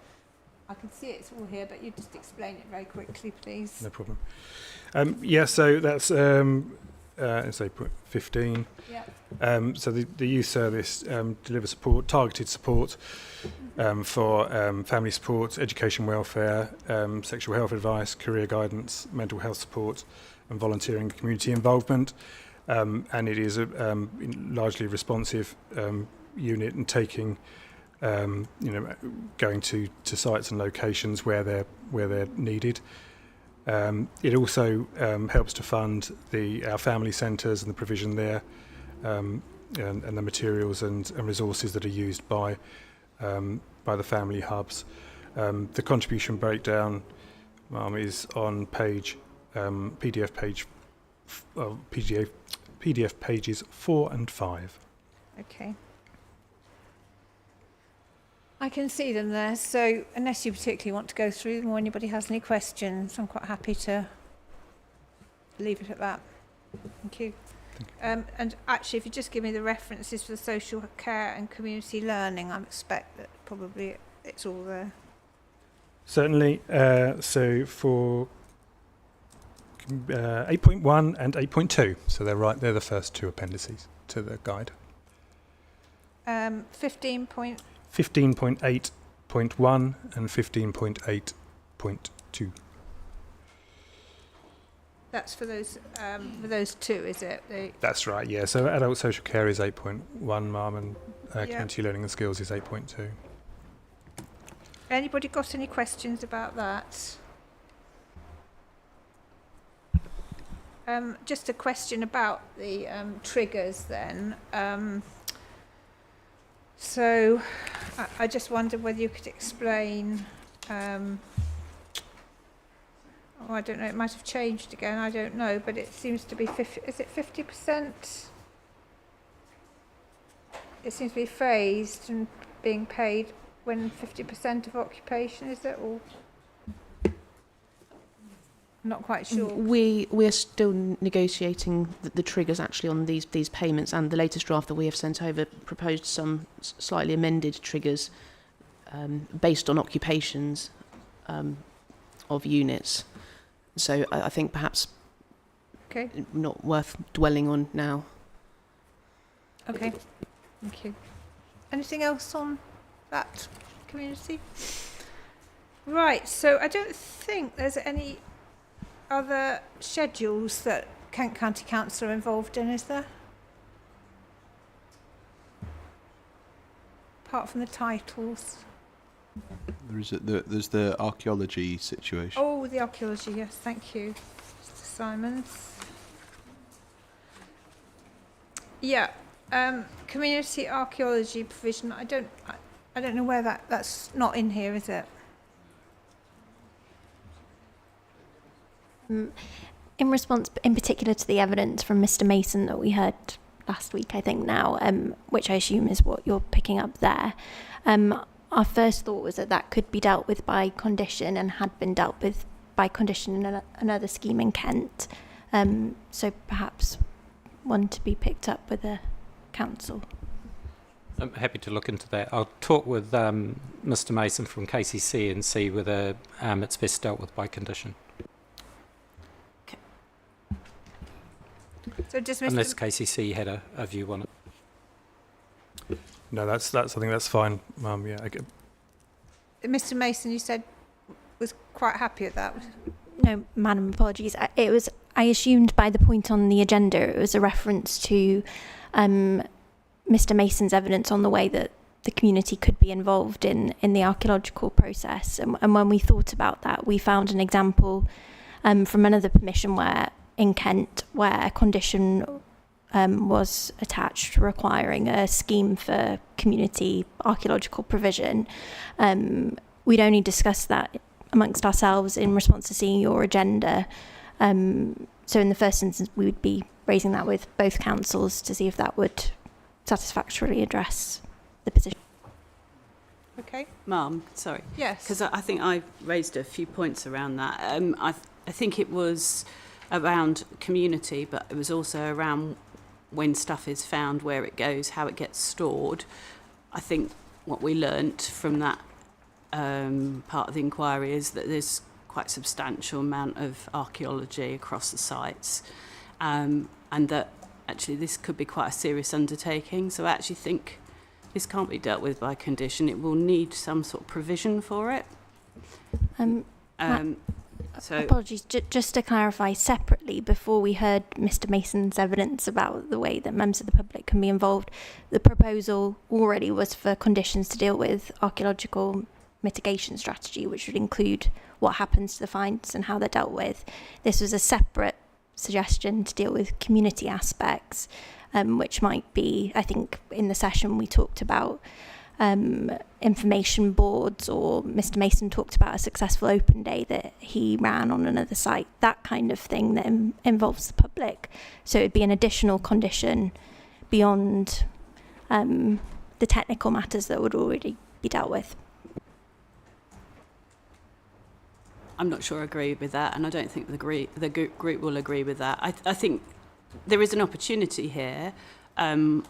[SPEAKER 1] I can see it's all here, but you just explain it very quickly, please.
[SPEAKER 5] No problem. Yeah, so that's. It's 8.15.
[SPEAKER 1] Yeah.
[SPEAKER 5] So the youth service delivers targeted support for family support, education welfare, sexual health advice, career guidance, mental health support, and volunteering community involvement. And it is a largely responsive unit and taking, going to sites and locations where they're needed. It also helps to fund our family centres and the provision there, and the materials and resources that are used by the family hubs. The contribution breakdown is on PDF pages 4 and 5.
[SPEAKER 1] Okay. I can see them there, so unless you particularly want to go through them or anybody has any questions, I'm quite happy to leave it at that. Thank you. And actually, if you just give me the references for the social care and community learning, I expect that probably it's all there.
[SPEAKER 5] Certainly. So for 8.1 and 8.2, so they're the first two appendices to the guide. 15.8.1 and 15.8.2.
[SPEAKER 1] That's for those two, is it?
[SPEAKER 5] That's right, yeah. So adult social care is 8.1, Ma'am, and community learning and skills is 8.2.
[SPEAKER 1] Anybody got any questions about that? Just a question about the triggers then. So I just wondered whether you could explain, I don't know, it might have changed again, I don't know, but it seems to be, is it 50%? It seems to be phased and being paid when 50% of occupation, is it? Or I'm not quite sure.
[SPEAKER 3] We're still negotiating the triggers actually on these payments, and the latest draft that we have sent over proposed some slightly amended triggers based on occupations of units. So I think perhaps not worth dwelling on now.
[SPEAKER 1] Okay, thank you. Anything else on that community? Right, so I don't think there's any other schedules that Kent County Council are involved in, is there? Apart from the titles.
[SPEAKER 4] There's the archaeology situation.
[SPEAKER 1] Oh, the archaeology, yes, thank you, Mr. Simons. Yeah, community archaeology provision. I don't know where that's not in here, is it?
[SPEAKER 18] In response, in particular to the evidence from Mr. Mason that we heard last week, I think now, which I assume is what you're picking up there, our first thought was that that could be dealt with by condition and had been dealt with by condition in another scheme in Kent. So perhaps one to be picked up with a council.
[SPEAKER 2] I'm happy to look into that. I'll talk with Mr. Mason from KCC and see whether it's best dealt with by condition.
[SPEAKER 1] So just
[SPEAKER 2] Unless KCC had a view on it.
[SPEAKER 5] No, that's. I think that's fine. Yeah.
[SPEAKER 1] Mr. Mason, you said was quite happy at that.
[SPEAKER 18] No, madam, apologies. I assumed by the point on the agenda it was a reference to Mr. Mason's evidence on the way that the community could be involved in the archaeological process. And when we thought about that, we found an example from another permission in Kent where a condition was attached requiring a scheme for community archaeological provision. We'd only discussed that amongst ourselves in response to seeing your agenda. So in the first instance, we would be raising that with both councils to see if that would satisfactorily address the position.
[SPEAKER 1] Okay.
[SPEAKER 8] Ma'am, sorry.
[SPEAKER 1] Yes.
[SPEAKER 8] Because I think I raised a few points around that. I think it was around community, but it was also around when stuff is found, where it goes, how it gets stored. I think what we learnt from that part of the inquiry is that there's quite a substantial amount of archaeology across the sites, and that actually this could be quite a serious undertaking. So I actually think this can't be dealt with by condition. It will need some sort of provision for it. So
[SPEAKER 18] apologies, just to clarify separately, before we heard Mr. Mason's evidence about the way that members of the public can be involved, the proposal already was for conditions to deal with archaeological mitigation strategy, which would include what happens to the finds and how they're dealt with. This was a separate suggestion to deal with community aspects, which might be, I think in the session we talked about information boards, or Mr. Mason talked about a successful open day that he ran on another site, that kind of thing that involves the public. So it would be an additional condition beyond the technical matters that would already be dealt with.
[SPEAKER 8] I'm not sure I agree with that, and I don't think the group will agree with that. I think there is an opportunity here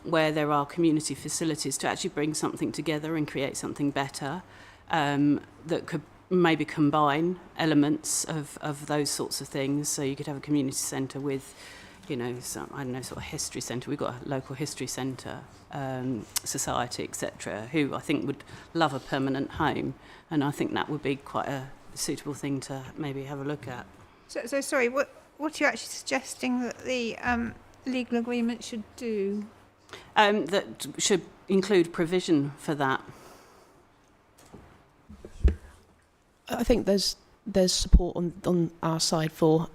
[SPEAKER 8] where there are community facilities to actually bring something together and create something better that could maybe combine elements of those sorts of things. So you could have a community centre with, some, I don't know, sort of history centre. We've got a local history centre, society, etc., who I think would love a permanent home, and I think that would be quite a suitable thing to maybe have a look at.
[SPEAKER 1] So sorry, what are you actually suggesting that the legal agreement should do?
[SPEAKER 8] That should include provision for that.
[SPEAKER 3] I think there's support on our side for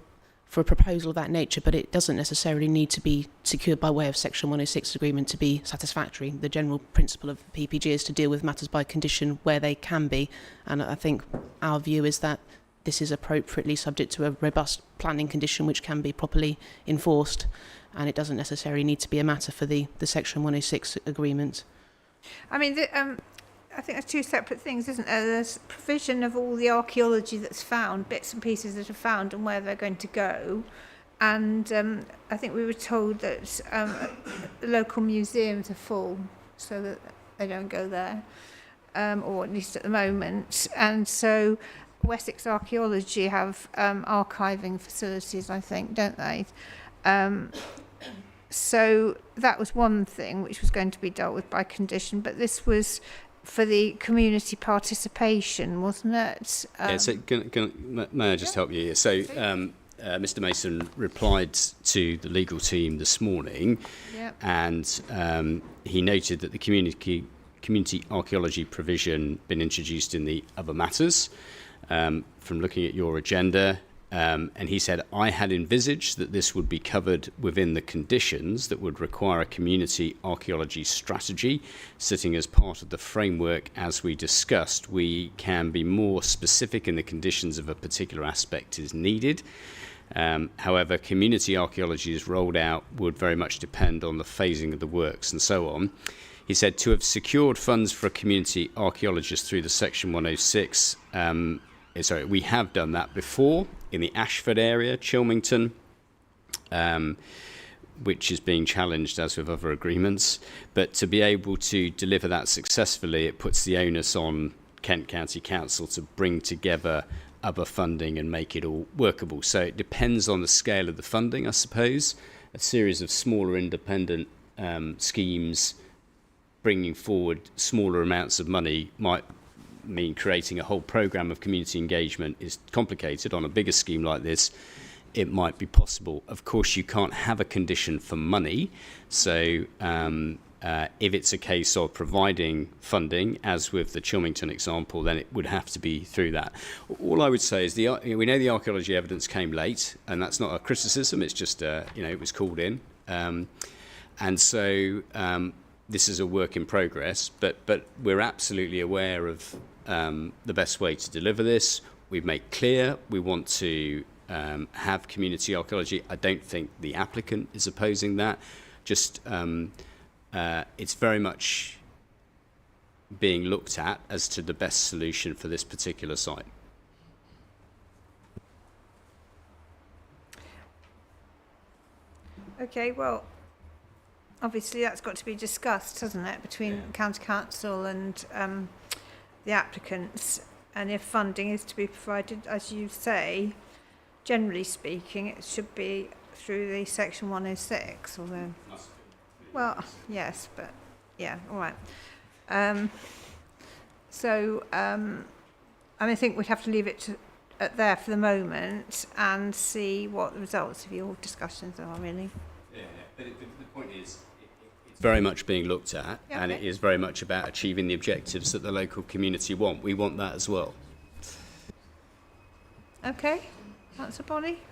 [SPEAKER 3] a proposal of that nature, but it doesn't necessarily need to be secured by way of Section 106 agreement to be satisfactory. The general principle of PPG is to deal with matters by condition where they can be, and I think our view is that this is appropriately subject to a robust planning condition which can be properly enforced, and it doesn't necessarily need to be a matter for the Section 106 agreement.
[SPEAKER 1] I mean, I think there's two separate things, isn't there? There's provision of all the archaeology that's found, bits and pieces that are found and where they're going to go. And I think we were told that the local museums are full, so that they don't go there, or at least at the moment. And so Wessex Archaeology have archiving facilities, I think, don't they? So that was one thing which was going to be dealt with by condition, but this was for the community participation, wasn't it?
[SPEAKER 17] Yeah, so may I just help you here? So Mr. Mason replied to the legal team this morning, and he noted that the community archaeology provision been introduced in the other matters from looking at your agenda. And he said, I had envisaged that this would be covered within the conditions that would require a community archaeology strategy. Sitting as part of the framework, as we discussed, we can be more specific in the conditions of a particular aspect is needed. However, community archaeology as rolled out would very much depend on the phasing of the works and so on. He said to have secured funds for a community archaeologist through the Section 106, we have done that before in the Ashford area, Chilmington, which is being challenged as with other agreements. But to be able to deliver that successfully, it puts the onus on Kent County Council to bring together other funding and make it all workable. So it depends on the scale of the funding, I suppose. A series of smaller independent schemes bringing forward smaller amounts of money might mean creating a whole programme of community engagement is complicated. On a bigger scheme like this, it might be possible. Of course, you can't have a condition for money. So if it's a case of providing funding, as with the Chilmington example, then it would have to be through that. All I would say is we know the archaeology evidence came late, and that's not a criticism. It's just, it was called in. And so this is a work in progress, but we're absolutely aware of the best way to deliver this. We've made clear we want to have community archaeology. I don't think the applicant is opposing that. Just it's very much being looked at as to the best solution for this particular site.
[SPEAKER 1] Okay, well, obviously that's got to be discussed, hasn't it, between County Council and the applicants. And if funding is to be provided, as you say, generally speaking, it should be through the Section 106, although... Well, yes, but yeah, all right. I think we'd have to leave it there for the moment and see what the results of your discussions are, really.
[SPEAKER 17] Yeah, but the point is, it's very much being looked at, and it is very much about achieving the objectives that the local community want. We want that as well.
[SPEAKER 1] Okay, Councillor Bonny?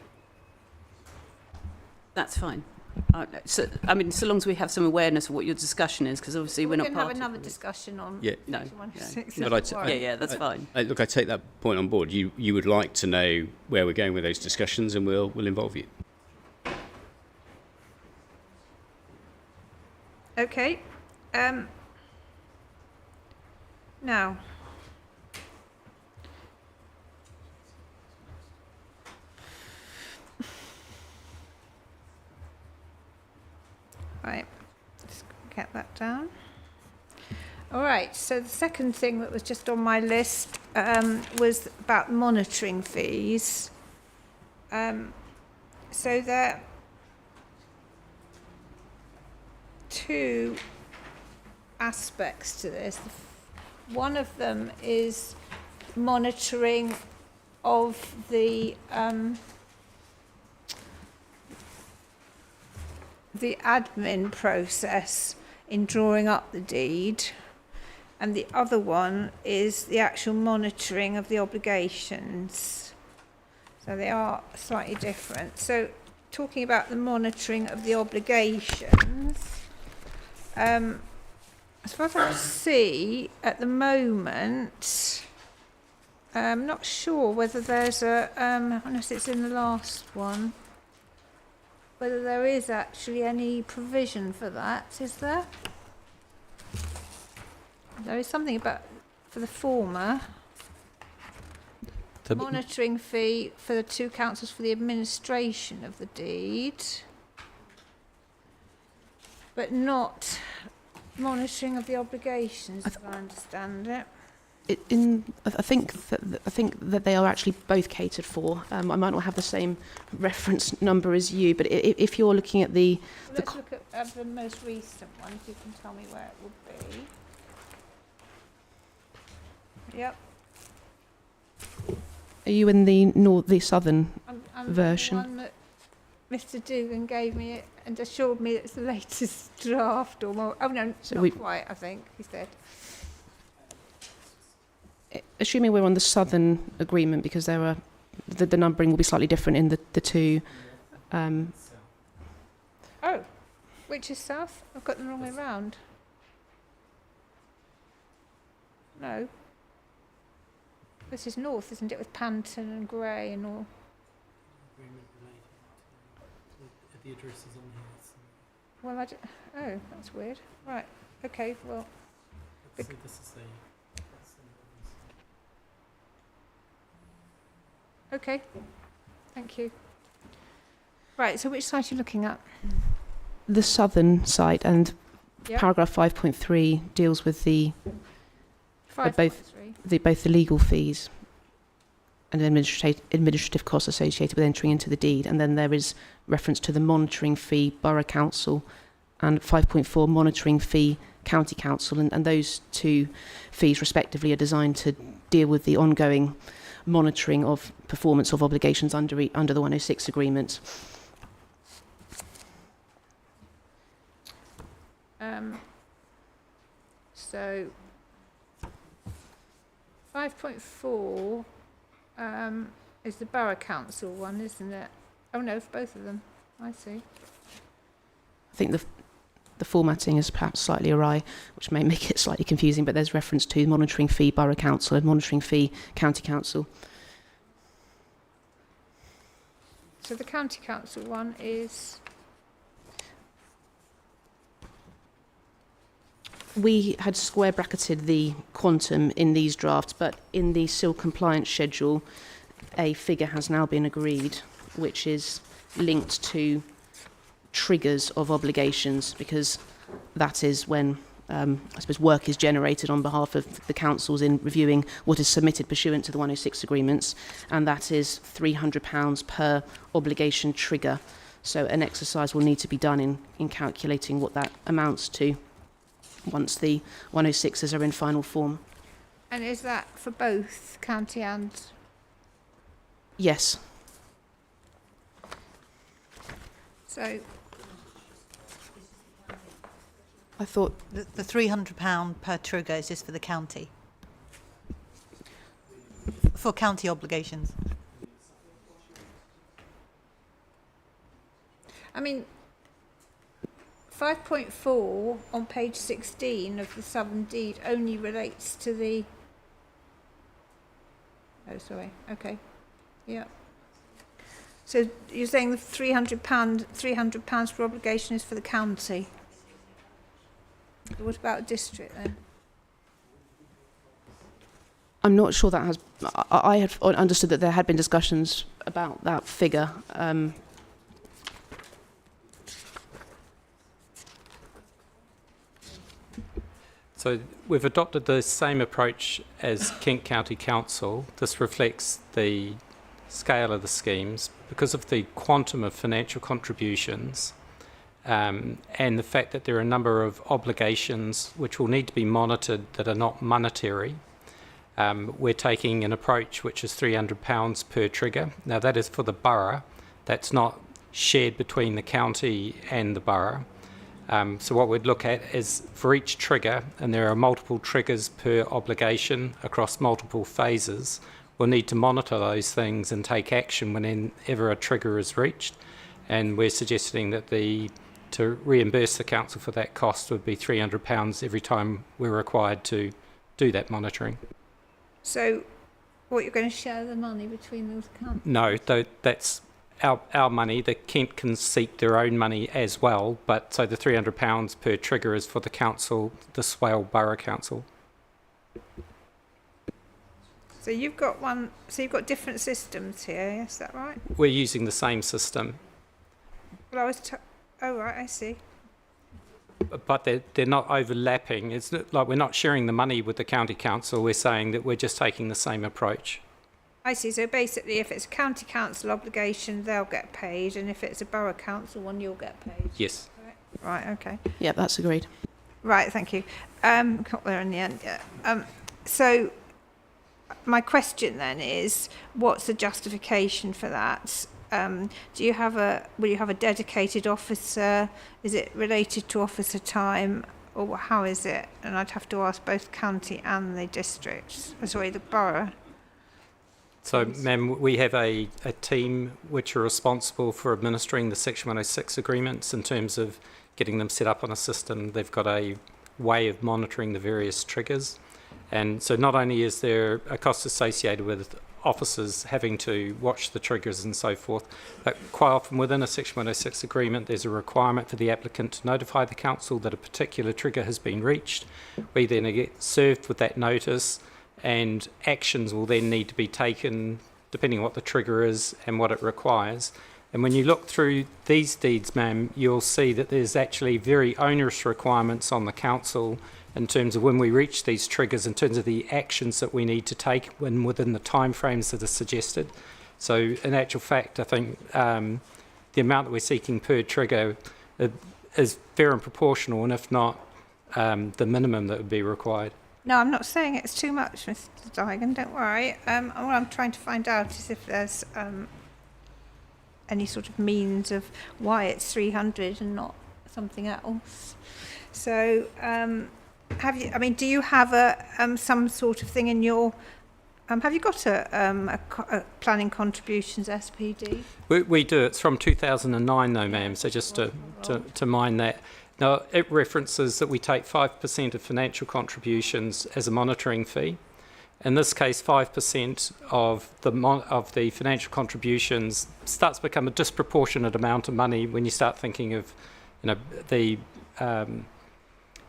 [SPEAKER 8] That's fine. So long as we have some awareness of what your discussion is, because obviously we're not part of it.
[SPEAKER 1] We can have another discussion on
[SPEAKER 8] no.
[SPEAKER 1] 106.
[SPEAKER 8] That's fine.
[SPEAKER 17] Look, I take that point on board. You would like to know where we're going with those discussions, and we'll involve you.
[SPEAKER 1] Okay. Now. Right, just get that down. All right, so the second thing that was just on my list was about monitoring fees. So there are two aspects to this. One of them is monitoring of the admin process in drawing up the deed, and the other one is the actual monitoring of the obligations. So they are slightly different. So talking about the monitoring of the obligations, as far as I can see at the moment, I'm not sure whether there's unless it's in the last one, whether there is actually any provision for that, is there? There is something about, for the former, monitoring fee for the two councils for the administration of the deed, but not monitoring of the obligations, as I understand it.
[SPEAKER 3] I think that they are actually both catered for. I might not have the same reference number as you, but if you're looking at the...
[SPEAKER 1] Let's look at the most recent one, if you can tell me where it would be. Yep.
[SPEAKER 3] Are you in the southern version?
[SPEAKER 1] The one that Mr. Dugan gave me and assured me it's the latest draft or more. Oh no, not quite, I think, he said.
[SPEAKER 3] Assuming we're on the southern agreement, because there are the numbering will be slightly different in the two.
[SPEAKER 1] Oh, which is south? I've got them the wrong way round. No. This is north, isn't it, with Panton and Grey and all?
[SPEAKER 19] the addresses on here. So
[SPEAKER 1] Well, oh, that's weird. Right. Okay. Well.
[SPEAKER 19] let's see, this is that's the
[SPEAKER 1] Okay. Thank you. Right. So which site are you looking at?
[SPEAKER 3] The southern site, and
[SPEAKER 1] Yep.
[SPEAKER 3] paragraph 5.3 deals with the
[SPEAKER 1] 5.3.
[SPEAKER 3] both the legal fees and administrative costs associated with entering into the deed, and then there is reference to the monitoring fee borough council and 5.4 monitoring fee county council, and those two fees respectively are designed to deal with the ongoing monitoring of performance of obligations under the 106 agreement.
[SPEAKER 1] So 5.4 is the borough council one, isn't it? Oh no, for both of them. I see.
[SPEAKER 3] I think the formatting is perhaps slightly awry, which may make it slightly confusing, but there's reference to monitoring fee borough council and monitoring fee county council.
[SPEAKER 1] So the county council one is.
[SPEAKER 3] We had square bracketed the quantum in these drafts, but in the SIL compliance schedule, a figure has now been agreed, which is linked to triggers of obligations, because that is when, I suppose, work is generated on behalf of the councils in reviewing what is submitted pursuant to the 106 agreements, and that is £300 per obligation trigger. So an exercise will need to be done in calculating what that amounts to once the 106s are in final form.
[SPEAKER 1] And is that for both county and?
[SPEAKER 3] Yes.
[SPEAKER 1] So
[SPEAKER 3] I thought
[SPEAKER 6] the £300 per trigger is just for the county, for county obligations.
[SPEAKER 1] I mean, 5.4 on page 16 of the Southern Deed only relates to the. Oh, sorry. Okay. Yeah. So you're saying the £300 per obligation is for the county. What about district then?
[SPEAKER 3] I'm not sure that has. I had understood that there had been discussions about that figure.
[SPEAKER 2] So we've adopted the same approach as Kent County Council. This reflects the scale of the schemes because of the quantum of financial contributions and the fact that there are a number of obligations which will need to be monitored that are not monetary. We're taking an approach which is £300 per trigger. Now that is for the borough. That's not shared between the county and the borough. So what we'd look at is for each trigger, and there are multiple triggers per obligation across multiple phases, we'll need to monitor those things and take action whenever a trigger is reached. And we're suggesting that to reimburse the council for that cost would be £300 every time we're required to do that monitoring.
[SPEAKER 1] So what, you're going to share the money between those accounts?
[SPEAKER 2] No, that's our money. The Kent can seek their own money as well, but so the £300 per trigger is for the council, the Swale Borough Council.
[SPEAKER 1] So you've got different systems here, is that right?
[SPEAKER 2] We're using the same system.
[SPEAKER 1] Well, oh right, I see.
[SPEAKER 2] But they're not overlapping. It's not like we're not sharing the money with the county council. We're saying that we're just taking the same approach.
[SPEAKER 1] I see. So basically, if it's a county council obligation, they'll get paid, and if it's a borough council one, you'll get paid.
[SPEAKER 2] Yes.
[SPEAKER 1] Right. Okay.
[SPEAKER 3] Yeah, that's agreed.
[SPEAKER 1] Right. Thank you. Got there in the end. Yeah. So my question then is, what's the justification for that? Will you have a dedicated officer? Is it related to officer time, or how is it? And I'd have to ask both county and the district. Sorry, the borough.
[SPEAKER 2] So, ma'am, we have a team which are responsible for administering the Section 106 agreements in terms of getting them set up on a system. They've got a way of monitoring the various triggers. And so not only is there a cost associated with officers having to watch the triggers and so forth. But quite often within a Section 106 agreement, there's a requirement for the applicant to notify the council that a particular trigger has been reached. We then get served with that notice, and actions will then need to be taken depending on what the trigger is and what it requires. And when you look through these deeds, ma'am, you'll see that there's actually very onerous requirements on the council in terms of when we reach these triggers, in terms of the actions that we need to take when within the timeframes that are suggested. So in actual fact, I think the amount that we're seeking per trigger is fair and proportional, and if not, the minimum that would be required.
[SPEAKER 1] No, I'm not saying it's too much, Mr. Dygan, don't worry. What I'm trying to find out is if there's any sort of means of why it's 300 and not something else. So, do you have some sort of thing in your, have you got a planning contributions SPD?
[SPEAKER 2] We do. It's from 2009 though, ma'am, so just to mind that. Now, it references that we take 5% of financial contributions as a monitoring fee. In this case, 5% of the financial contributions starts to become a disproportionate amount of money when you start thinking of, the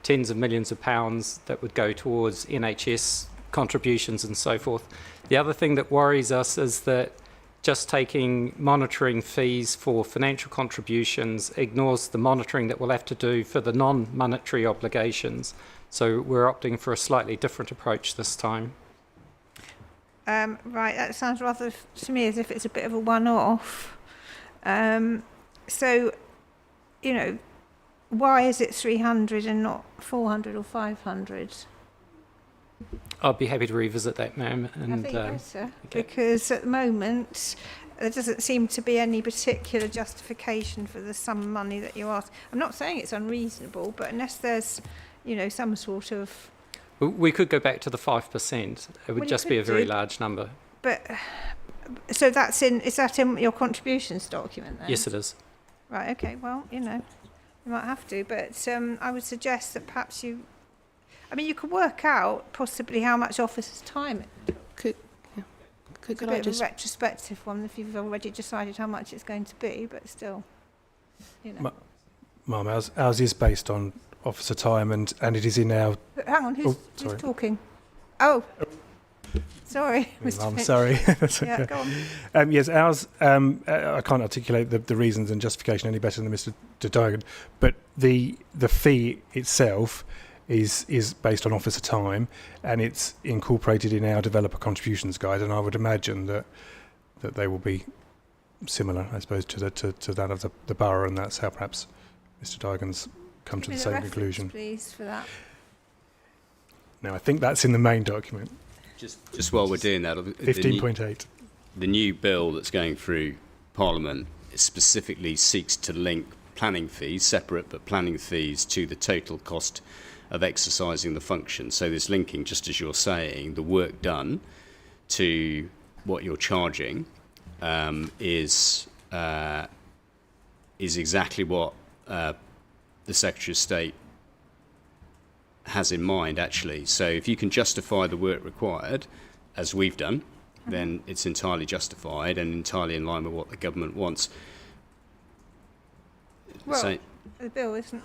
[SPEAKER 2] tens of millions of pounds that would go towards NHS contributions and so forth. The other thing that worries us is that just taking monitoring fees for financial contributions ignores the monitoring that we'll have to do for the non-monetary obligations. So we're opting for a slightly different approach this time.
[SPEAKER 1] Right, that sounds rather to me as if it's a bit of a one-off. So, why is it 300 and not 400 or 500?
[SPEAKER 2] I'll be happy to revisit that, ma'am.
[SPEAKER 1] I think better, because at the moment there doesn't seem to be any particular justification for the sum of money that you ask. I'm not saying it's unreasonable, but unless there's, some sort of...
[SPEAKER 2] We could go back to the 5%. It would just be a very large number.
[SPEAKER 1] But so is that in your contributions document then?
[SPEAKER 2] Yes, it is.
[SPEAKER 1] Right. Okay. Well, you might have to, but I would suggest that perhaps you could work out possibly how much officer's time it
[SPEAKER 3] could
[SPEAKER 1] I just a retrospective one if you've already decided how much it's going to be, but still,
[SPEAKER 5] Ma'am, ours is based on officer time, and it is in our...
[SPEAKER 1] Hang on, who's talking? Oh, sorry, Mr.
[SPEAKER 5] I'm
[SPEAKER 1] Finch.
[SPEAKER 5] sorry.
[SPEAKER 1] Yeah, go on.
[SPEAKER 5] Yes, ours, I can't articulate the reasons and justification any better than Mr. Dygan, but the fee itself is based on officer time, and it's incorporated in our developer contributions guide, and I would imagine that they will be similar, I suppose, to that of the borough, and that's how perhaps Mr. Dygan's come to the same conclusion.
[SPEAKER 1] Please, for that.
[SPEAKER 5] Now, I think that's in the main document.
[SPEAKER 17] Just while we're doing that,
[SPEAKER 5] 15.8.
[SPEAKER 17] The new bill that's going through Parliament specifically seeks to link planning fees, separate but planning fees, to the total cost of exercising the function. So there's linking, just as you're saying, the work done to what you're charging is exactly what the Secretary of State has in mind, actually. So if you can justify the work required, as we've done, then it's entirely justified and entirely in line with what the government wants.
[SPEAKER 1] Well, the bill isn't...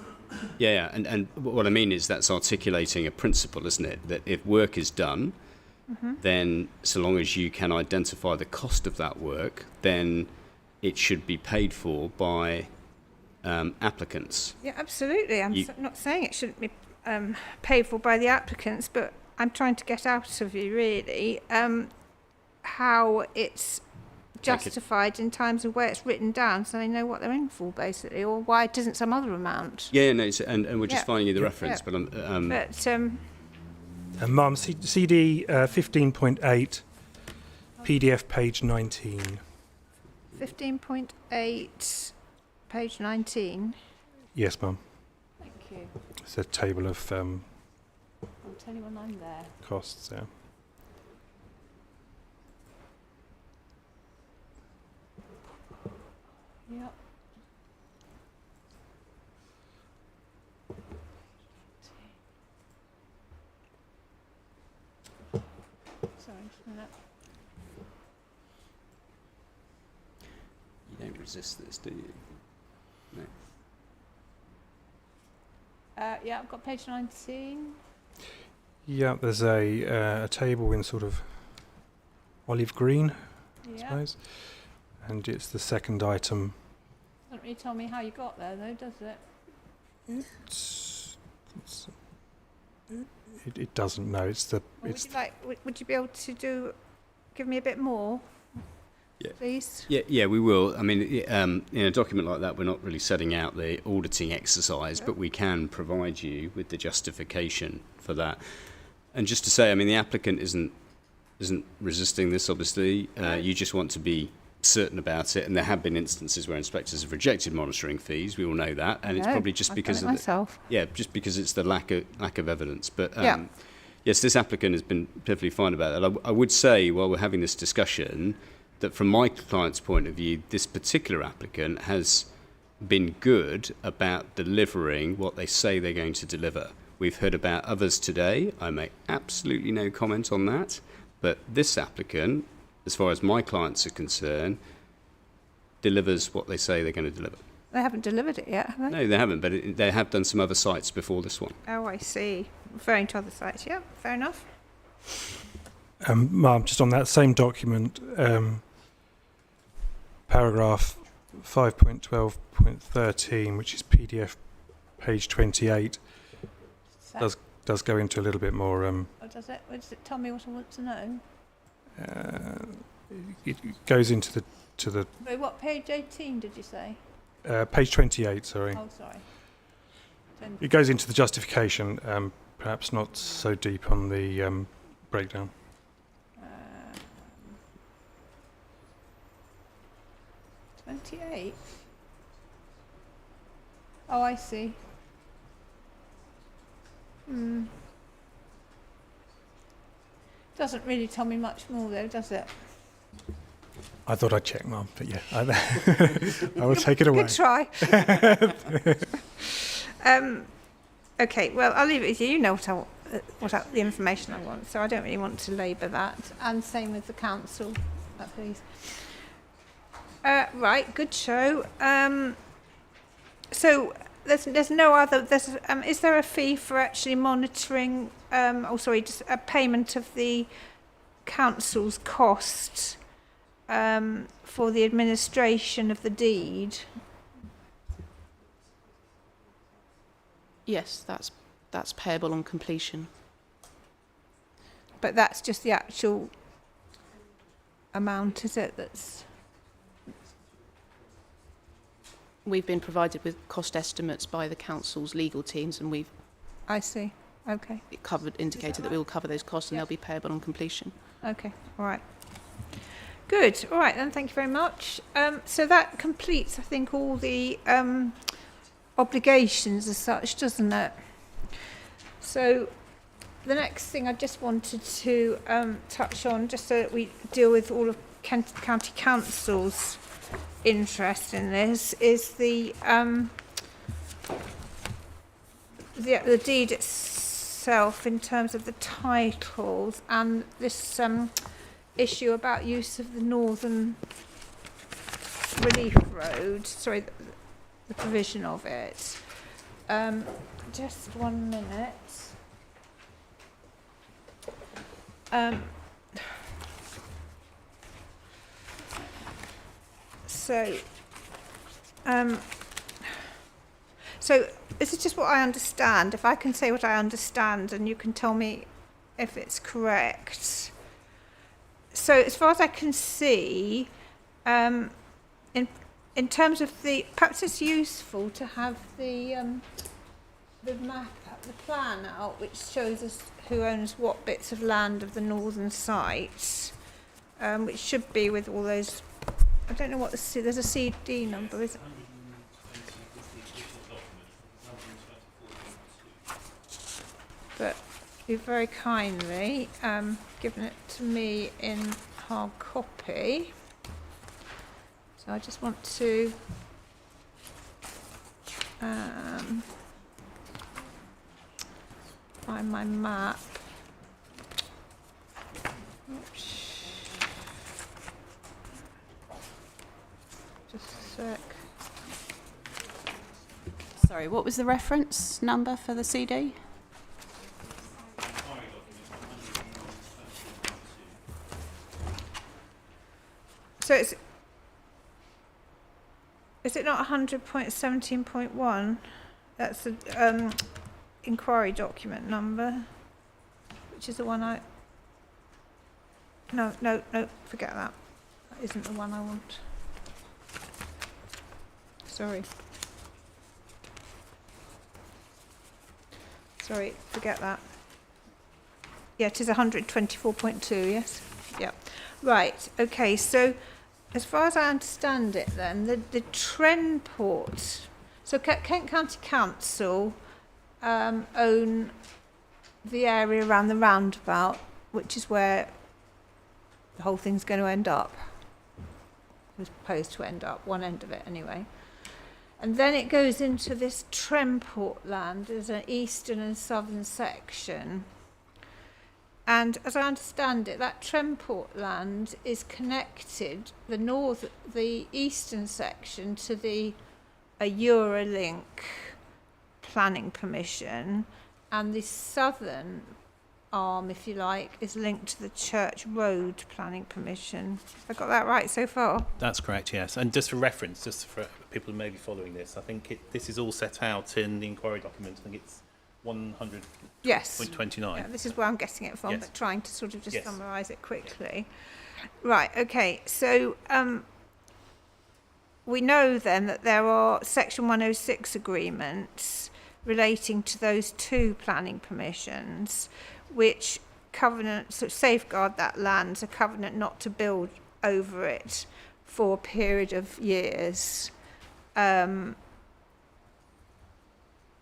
[SPEAKER 17] Yeah, and what I mean is that's articulating a principle, isn't it? That if work is done, then so long as you can identify the cost of that work, then it should be paid for by applicants.
[SPEAKER 1] Yeah, absolutely. I'm not saying it shouldn't be paid for by the applicants, but I'm trying to get out of you, really, how it's justified in terms of where it's written down, so they know what they're in for, basically, or why it isn't some other amount.
[SPEAKER 17] Yeah, no, and we're just finding you the reference, but
[SPEAKER 5] Ma'am, CD 15.8, PDF page 19.
[SPEAKER 1] 15.8, page 19.
[SPEAKER 5] Yes, ma'am.
[SPEAKER 1] Thank you.
[SPEAKER 5] It's a table of
[SPEAKER 1] I'll tell you when I'm there.
[SPEAKER 5] costs, yeah.
[SPEAKER 1] Yep. Sorry, just a minute.
[SPEAKER 17] don't resist this, do you? No.
[SPEAKER 1] Yeah, I've got page 19.
[SPEAKER 5] Yeah, there's a table in sort of olive green, I
[SPEAKER 1] Yeah.
[SPEAKER 5] suppose, and it's the second item.
[SPEAKER 1] Doesn't really tell me how you got there, though, does it?
[SPEAKER 5] It doesn't know. It's the.
[SPEAKER 1] Well,
[SPEAKER 5] It's
[SPEAKER 1] would you be able to give me a bit more,
[SPEAKER 17] Yeah.
[SPEAKER 1] please?
[SPEAKER 17] Yeah, we will. I mean, in a document like that, we're not really setting out the auditing exercise, but we can provide you with the justification for that. And just to say, I mean, the applicant isn't resisting this, obviously. You just want to be certain about it, and there have been instances where inspectors have rejected monitoring fees. We all know that, and it's probably just because of
[SPEAKER 1] myself.
[SPEAKER 17] just because it's the lack of evidence. But
[SPEAKER 1] Yeah.
[SPEAKER 17] yes, this applicant has been perfectly fine about that. I would say, while we're having this discussion, that from my client's point of view, this particular applicant has been good about delivering what they say they're going to deliver. We've heard about others today. I make absolutely no comment on that. But this applicant, as far as my clients are concerned, delivers what they say they're going to deliver.
[SPEAKER 1] They haven't delivered it yet, have they?
[SPEAKER 17] No, they haven't, but they have done some other sites before this one.
[SPEAKER 1] Oh, I see. Referring to other sites. Yeah, fair enough.
[SPEAKER 5] Ma'am, just on that same document, paragraph 5.12.13, which is PDF page 28, does go into a little bit more.
[SPEAKER 1] Oh, does it? Does it tell me what I want to know?
[SPEAKER 5] It goes into the
[SPEAKER 1] Wait, what, page 18 did you say?
[SPEAKER 5] page 28. Sorry.
[SPEAKER 1] Oh, sorry.
[SPEAKER 5] It goes into the justification, perhaps not so deep on the breakdown.
[SPEAKER 1] 28. Oh, I see. Doesn't really tell me much more, though, does it?
[SPEAKER 5] I thought I'd check, Mum, but yeah, I will take it away.
[SPEAKER 1] Good try. Okay, well, I'll leave it with you. You know the information I want, so I don't really want to labour that. And same with the council, please. Right, good show. So there's no other. Is there a fee for actually monitoring? Just a payment of the council's cost for the administration of the deed.
[SPEAKER 3] Yes, that's payable on completion.
[SPEAKER 1] But that's just the actual amount, is it?
[SPEAKER 3] We've been provided with cost estimates by the council's legal teams, and we've.
[SPEAKER 1] I see. Okay.
[SPEAKER 3] Indicated that we will cover those costs, and they'll be payable on completion.
[SPEAKER 1] Okay. All right. Good. All right then. Thank you very much. So that completes, I think, all the obligations as such, doesn't it? So the next thing I just wanted to touch on, just so that we deal with all of Kent County Council's interest in this, is the deed itself in terms of the titles and this issue about use of the Northern Relief Road. Sorry, the provision of it. Just 1 minute. So this is just what I understand. If I can say what I understand, and you can tell me if it's correct. So as far as I can see, in terms of perhaps it's useful to have the map, the plan out, which shows us who owns what bits of land of the northern sites, which should be with all those. I don't know what there's a CD number, is it? But you've very kindly given it to me in hard copy. So I just want to find my map. Oops. Just a sec.
[SPEAKER 8] Sorry, what was the reference number for the CD?
[SPEAKER 1] So is it not 100.17.1? That's the inquiry document number, which is the one I... No, forget that. That isn't the one I want. Sorry, forget that. Yeah, it is 124.2, yes? Yeah. Right, okay, so as far as I understand it then, the Trentport, so Kent County Council own the area around the roundabout, which is where the whole thing's going to end up. It was proposed to end up, one end of it anyway. And then it goes into this Trentport land. There's an eastern and southern section. And as I understand it, that Trentport land is connected, the eastern section, to the Eurolink planning permission, and the southern arm, if you like, is linked to the Church Road planning permission. Have I got that right so far?
[SPEAKER 11] That's correct, yes. And just for reference, just for people who may be following this, I think this is all set out in the inquiry document. I think it's 100.29.
[SPEAKER 1] Yes. Yeah, this is where I'm getting it from, but trying to sort of just summarise it quickly. Right, okay, so we know then that there are Section 106 agreements relating to those two planning permissions, which safeguard that land, a covenant not to build over it for a period of years.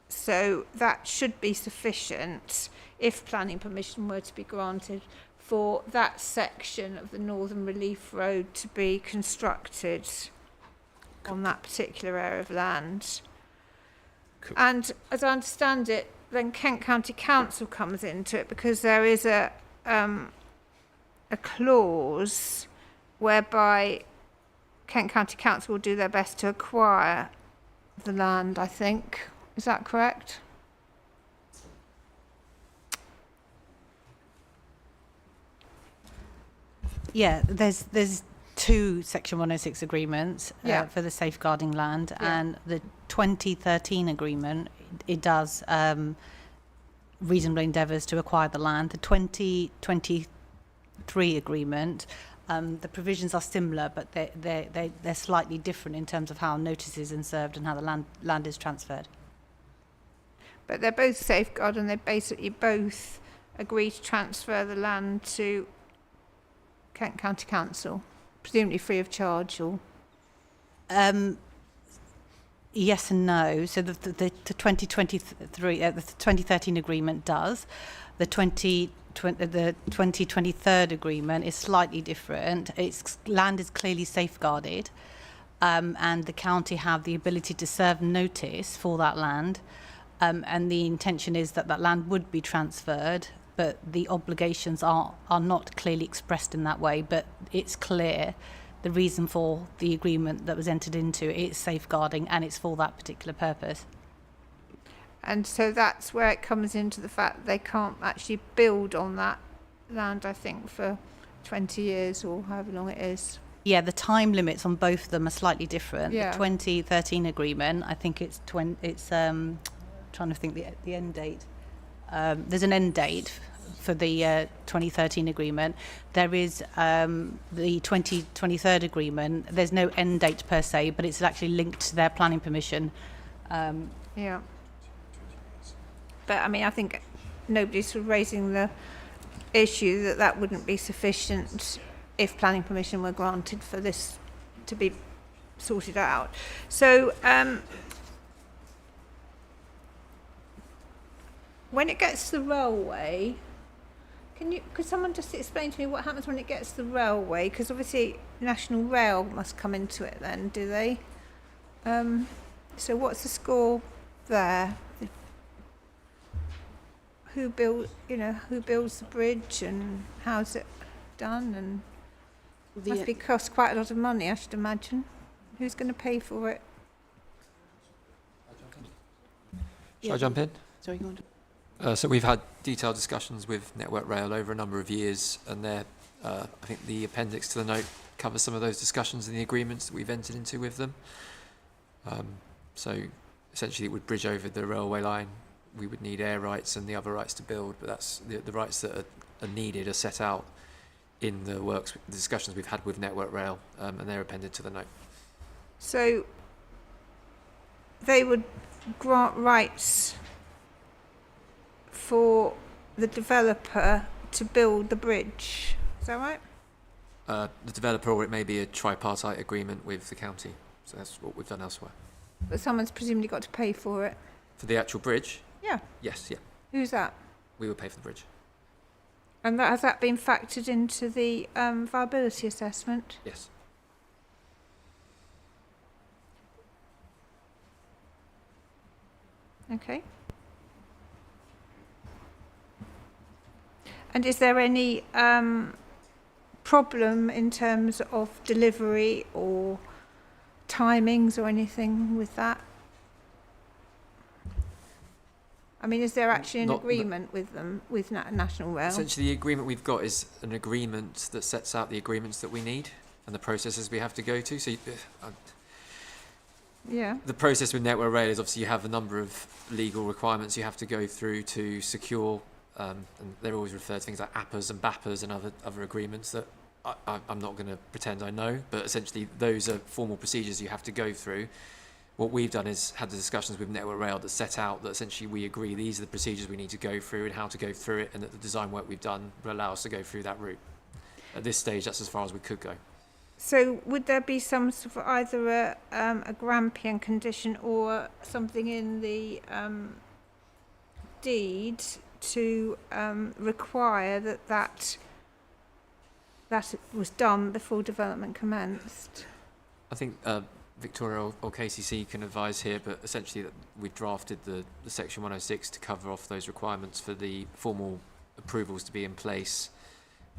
[SPEAKER 1] So that should be sufficient if planning permission were to be granted for that section of the Northern Relief Road to be constructed on that particular area of land. And as I understand it, then Kent County Council comes into it because there is a clause whereby Kent County Council will do their best to acquire the land, I think. Is that correct?
[SPEAKER 6] Yeah, there's two Section 106 agreements for the safeguarding land, and the 2013 agreement, it does reasonable endeavours to acquire the land. The 2023 agreement, the provisions are similar, but they're slightly different in terms of how notices are served and how the land is transferred.
[SPEAKER 1] But they're both safeguard, and they basically both agree to transfer the land to Kent County Council, presumably free of charge, or?
[SPEAKER 6] Yes and no. So the 2023, the 2013 agreement does. The 2023 agreement is slightly different. Its land is clearly safeguarded, and the county have the ability to serve notice for that land. And the intention is that land would be transferred, but the obligations are not clearly expressed in that way. But it's clear the reason for the agreement that was entered into, it's safeguarding, and it's for that particular purpose.
[SPEAKER 1] And so that's where it comes into the fact that they can't actually build on that land, I think, for 20 years or however long it is.
[SPEAKER 6] Yeah, the time limits on both of them are slightly different.
[SPEAKER 1] Yeah.
[SPEAKER 6] The 2013 agreement, I think it's trying to think the end date. There's an end date for the 2013 agreement. There is the 2023 agreement. There's no end date per se, but it's actually linked to their planning permission.
[SPEAKER 1] Yeah. But I mean, I think nobody's sort of raising the issue that wouldn't be sufficient if planning permission were granted for this to be sorted out. So when it gets to the railway, could someone just explain to me what happens when it gets to the railway? Because obviously National Rail must come into it then, do they? So what's the score there? Who builds the bridge, and how's it done? And it must be cost quite a lot of money, I should imagine. Who's going to pay for it?
[SPEAKER 14] Shall I jump in?
[SPEAKER 3] Sorry, go on.
[SPEAKER 14] So we've had detailed discussions with Network Rail over a number of years, and I think the appendix to the note covers some of those discussions and the agreements that we've entered into with them. So essentially it would bridge over the railway line. We would need air rights and the other rights to build, but that's the rights that are needed are set out in the discussions we've had with Network Rail, and they're appended to the note.
[SPEAKER 1] So they would grant rights for the developer to build the bridge. Is that right?
[SPEAKER 14] The developer, or it may be a tripartite agreement with the county. So that's what we've done elsewhere.
[SPEAKER 1] But someone's presumably got to pay for it.
[SPEAKER 14] For the actual bridge?
[SPEAKER 1] Yeah.
[SPEAKER 14] Yes, yeah.
[SPEAKER 1] Who's that?
[SPEAKER 14] We would pay for the bridge.
[SPEAKER 1] And has that been factored into the viability assessment?
[SPEAKER 14] Yes.
[SPEAKER 1] Okay. And is there any problem in terms of delivery or timings or anything with that? I mean, is there actually an agreement with them, with National Rail?
[SPEAKER 14] Essentially, the agreement we've got is an agreement that sets out the agreements that we need and the processes we have to go to. So,
[SPEAKER 1] yeah.
[SPEAKER 14] The process with Network Rail is obviously you have a number of legal requirements you have to go through to secure, and they're always referred to things like APAs and BAPAs and other agreements that I'm not going to pretend I know, but essentially those are formal procedures you have to go through. What we've done is had the discussions with Network Rail that set out that essentially we agree these are the procedures we need to go through and how to go through it, and that the design work we've done will allow us to go through that route. At this stage, that's as far as we could go.
[SPEAKER 1] So would there be some sort of either a Grampian condition or something in the deed to require that was done before development commenced?
[SPEAKER 14] I think Victoria or KCC can advise here, but essentially that we've drafted the Section 106 to cover off those requirements for the formal approvals to be in place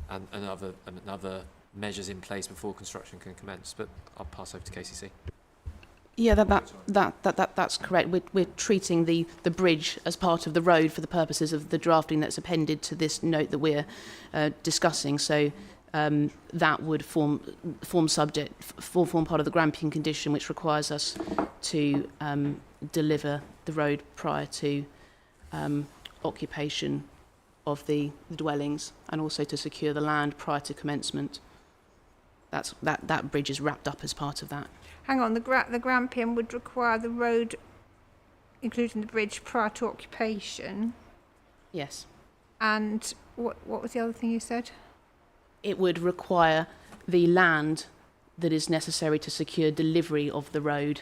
[SPEAKER 14] and other measures in place before construction can commence. But I'll pass over to KCC.
[SPEAKER 3] Yeah, that's correct. We're treating the bridge as part of the road for the purposes of the drafting that's appended to this note that we're discussing. So that would form part of the Grampian condition, which requires us to deliver the road prior to occupation of the dwellings, and also to secure the land prior to commencement. That bridge is wrapped up as part of that.
[SPEAKER 1] Hang on, the Grampian would require the road, including the bridge, prior to occupation.
[SPEAKER 3] Yes.
[SPEAKER 1] And what was the other thing you said?
[SPEAKER 3] It would require the land that is necessary to secure delivery of the road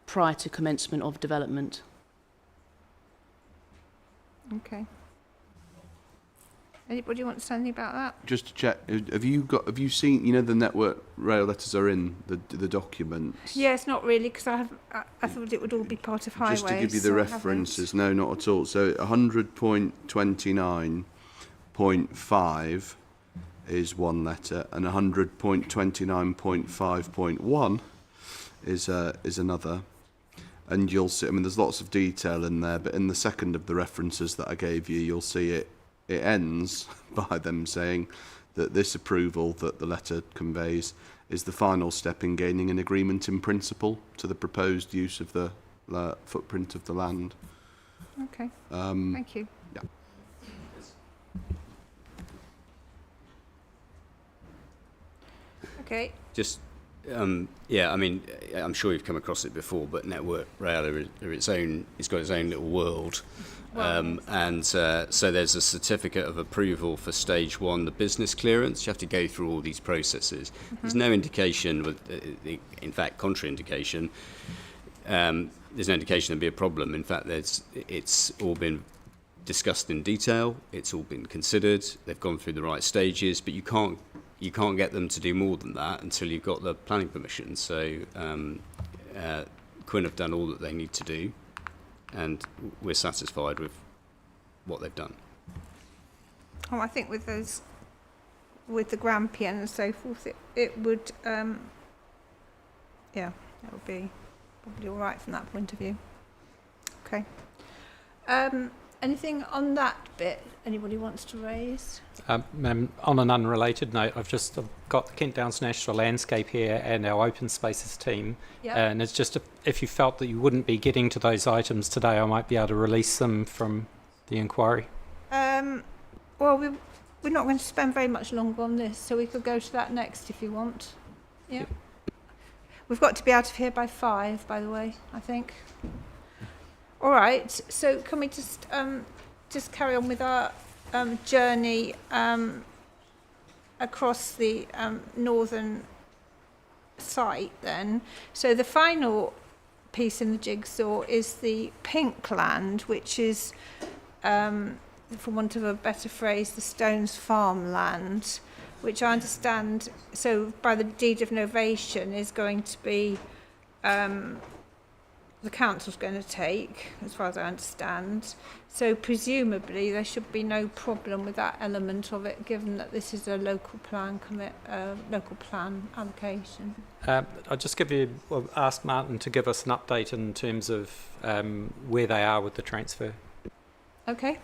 [SPEAKER 3] prior to commencement of development.
[SPEAKER 1] Okay. Anybody want to say anything about that?
[SPEAKER 4] Just to check, have you seen, you know, the Network Rail letters are in the documents?
[SPEAKER 1] Yeah, it's not really, because I thought it would all be part of highways.
[SPEAKER 4] Just to give you the references, no, not at all. So 100.29.5 is one letter, and 100.29.5.1 is another. And you'll see, I mean, there's lots of detail in there, but in the second of the references that I gave you, you'll see it ends by them saying that this approval that the letter conveys is the final step in gaining an agreement in principle to the proposed use of the footprint of the land.
[SPEAKER 1] Okay. Thank you.
[SPEAKER 4] Yeah.
[SPEAKER 1] Okay.
[SPEAKER 17] Just, yeah, I mean, I'm sure you've come across it before, but Network Rail it's got its own little world. And so there's a certificate of approval for stage 1, the business clearance. You have to go through all these processes. There's no indication, in fact, contraindication. There's no indication there'll be a problem. In fact, it's all been discussed in detail. It's all been considered. They've gone through the right stages, but you can't get them to do more than that until you've got the planning permission. So Quinn have done all that they need to do, and we're satisfied with what they've done.
[SPEAKER 1] Oh, I think with the Grampian and so forth, it would Yeah, that would be probably all right from that point of view. Okay. Anything on that bit anybody wants to raise?
[SPEAKER 2] On an unrelated note, I've got the Kent Downs National Landscape here and our Open Spaces team.
[SPEAKER 1] Yep.
[SPEAKER 2] And it's just if you felt that you wouldn't be getting to those items today, I might be able to release them from the inquiry.
[SPEAKER 1] Well, we're not going to spend very much longer on this, so we could go to that next if you want. Yeah. We've got to be out of here by 5, by the way, I think. All right, so can we just carry on with our journey across the northern site then? So the final piece in the jigsaw is the pink land, which is, for want of a better phrase, the Stones farmland, which I understand, so by the deed of novation, is going to be the council's going to take, as far as I understand. So presumably there should be no problem with that element of it, given that this is a local plan allocation.
[SPEAKER 2] I'll just ask Martin to give us an update in terms of where they are with the transfer.
[SPEAKER 1] Okay.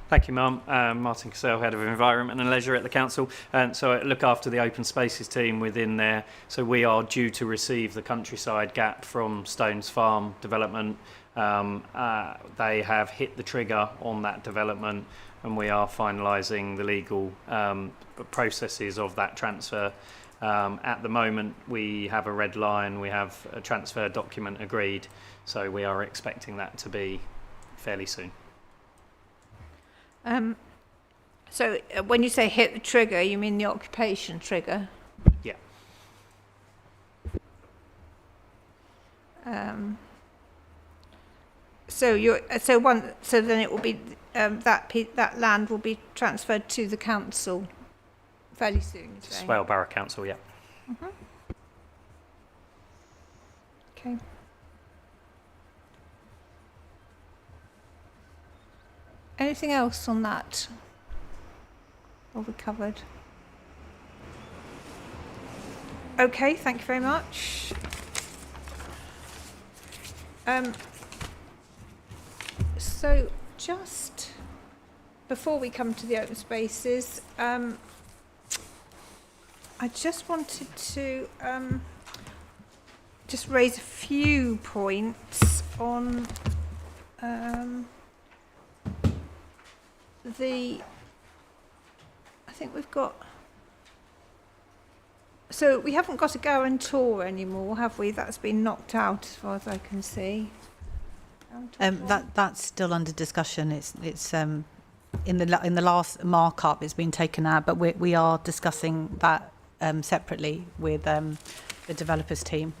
[SPEAKER 9] Thank you, Mum. Martin Cassell, Head of Environment and Leisure at the Council. So I look after the Open Spaces team within there. So we are due to receive the countryside gap from Stones Farm development. They have hit the trigger on that development, and we are finalising the legal processes of that transfer. At the moment, we have a red line, we have a transfer document agreed, so we are expecting that to be fairly soon.
[SPEAKER 1] So when you say hit the trigger, you mean the occupation trigger?
[SPEAKER 9] Yeah.
[SPEAKER 1] So then it will be that land will be transferred to the council fairly soon.
[SPEAKER 9] Swale Borough Council, yeah.
[SPEAKER 1] Mm-hmm. Okay. Anything else on that? All we covered. Okay, thank you very much. So just before we come to the open spaces, I just wanted to just raise a few points on I think we've got, so we haven't got a guarantor anymore, have we? That's been knocked out as far as I can see.
[SPEAKER 6] That's still under discussion. It's in the last markup it's been taken out, but we are discussing that separately with the developers team.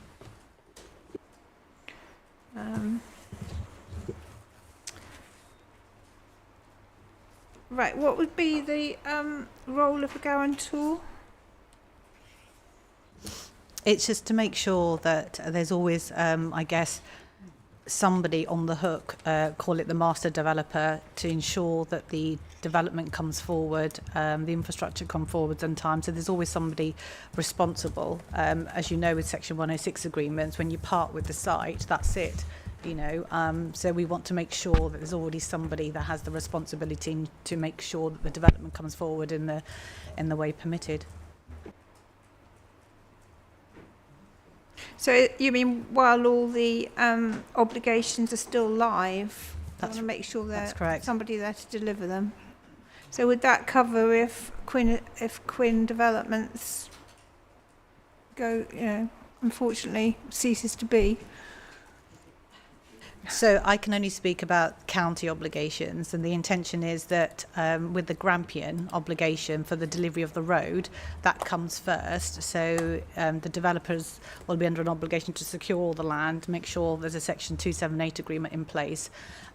[SPEAKER 6] Right, what would be the role of a guarantor? It's just to make sure that there's always, I guess, somebody on the hook, call it the master developer, to ensure that the development comes forward, the infrastructure comes forward in time. So there's always somebody responsible. As you know, with Section 106 agreements, when you part with the site, that's it. So we want to make sure that there's already somebody that has the responsibility to make sure that the development comes forward in the way permitted.
[SPEAKER 1] So you mean while all the obligations are still live, you want to make sure there's somebody there to deliver them? So would that cover if Quinn Developments go, unfortunately ceases to be?
[SPEAKER 6] So I can only speak about county obligations, and the intention is that with the Grampian obligation for the delivery of the road, that comes first. So the developers will be under an obligation to secure all the land, make sure there's a Section 278 agreement in place,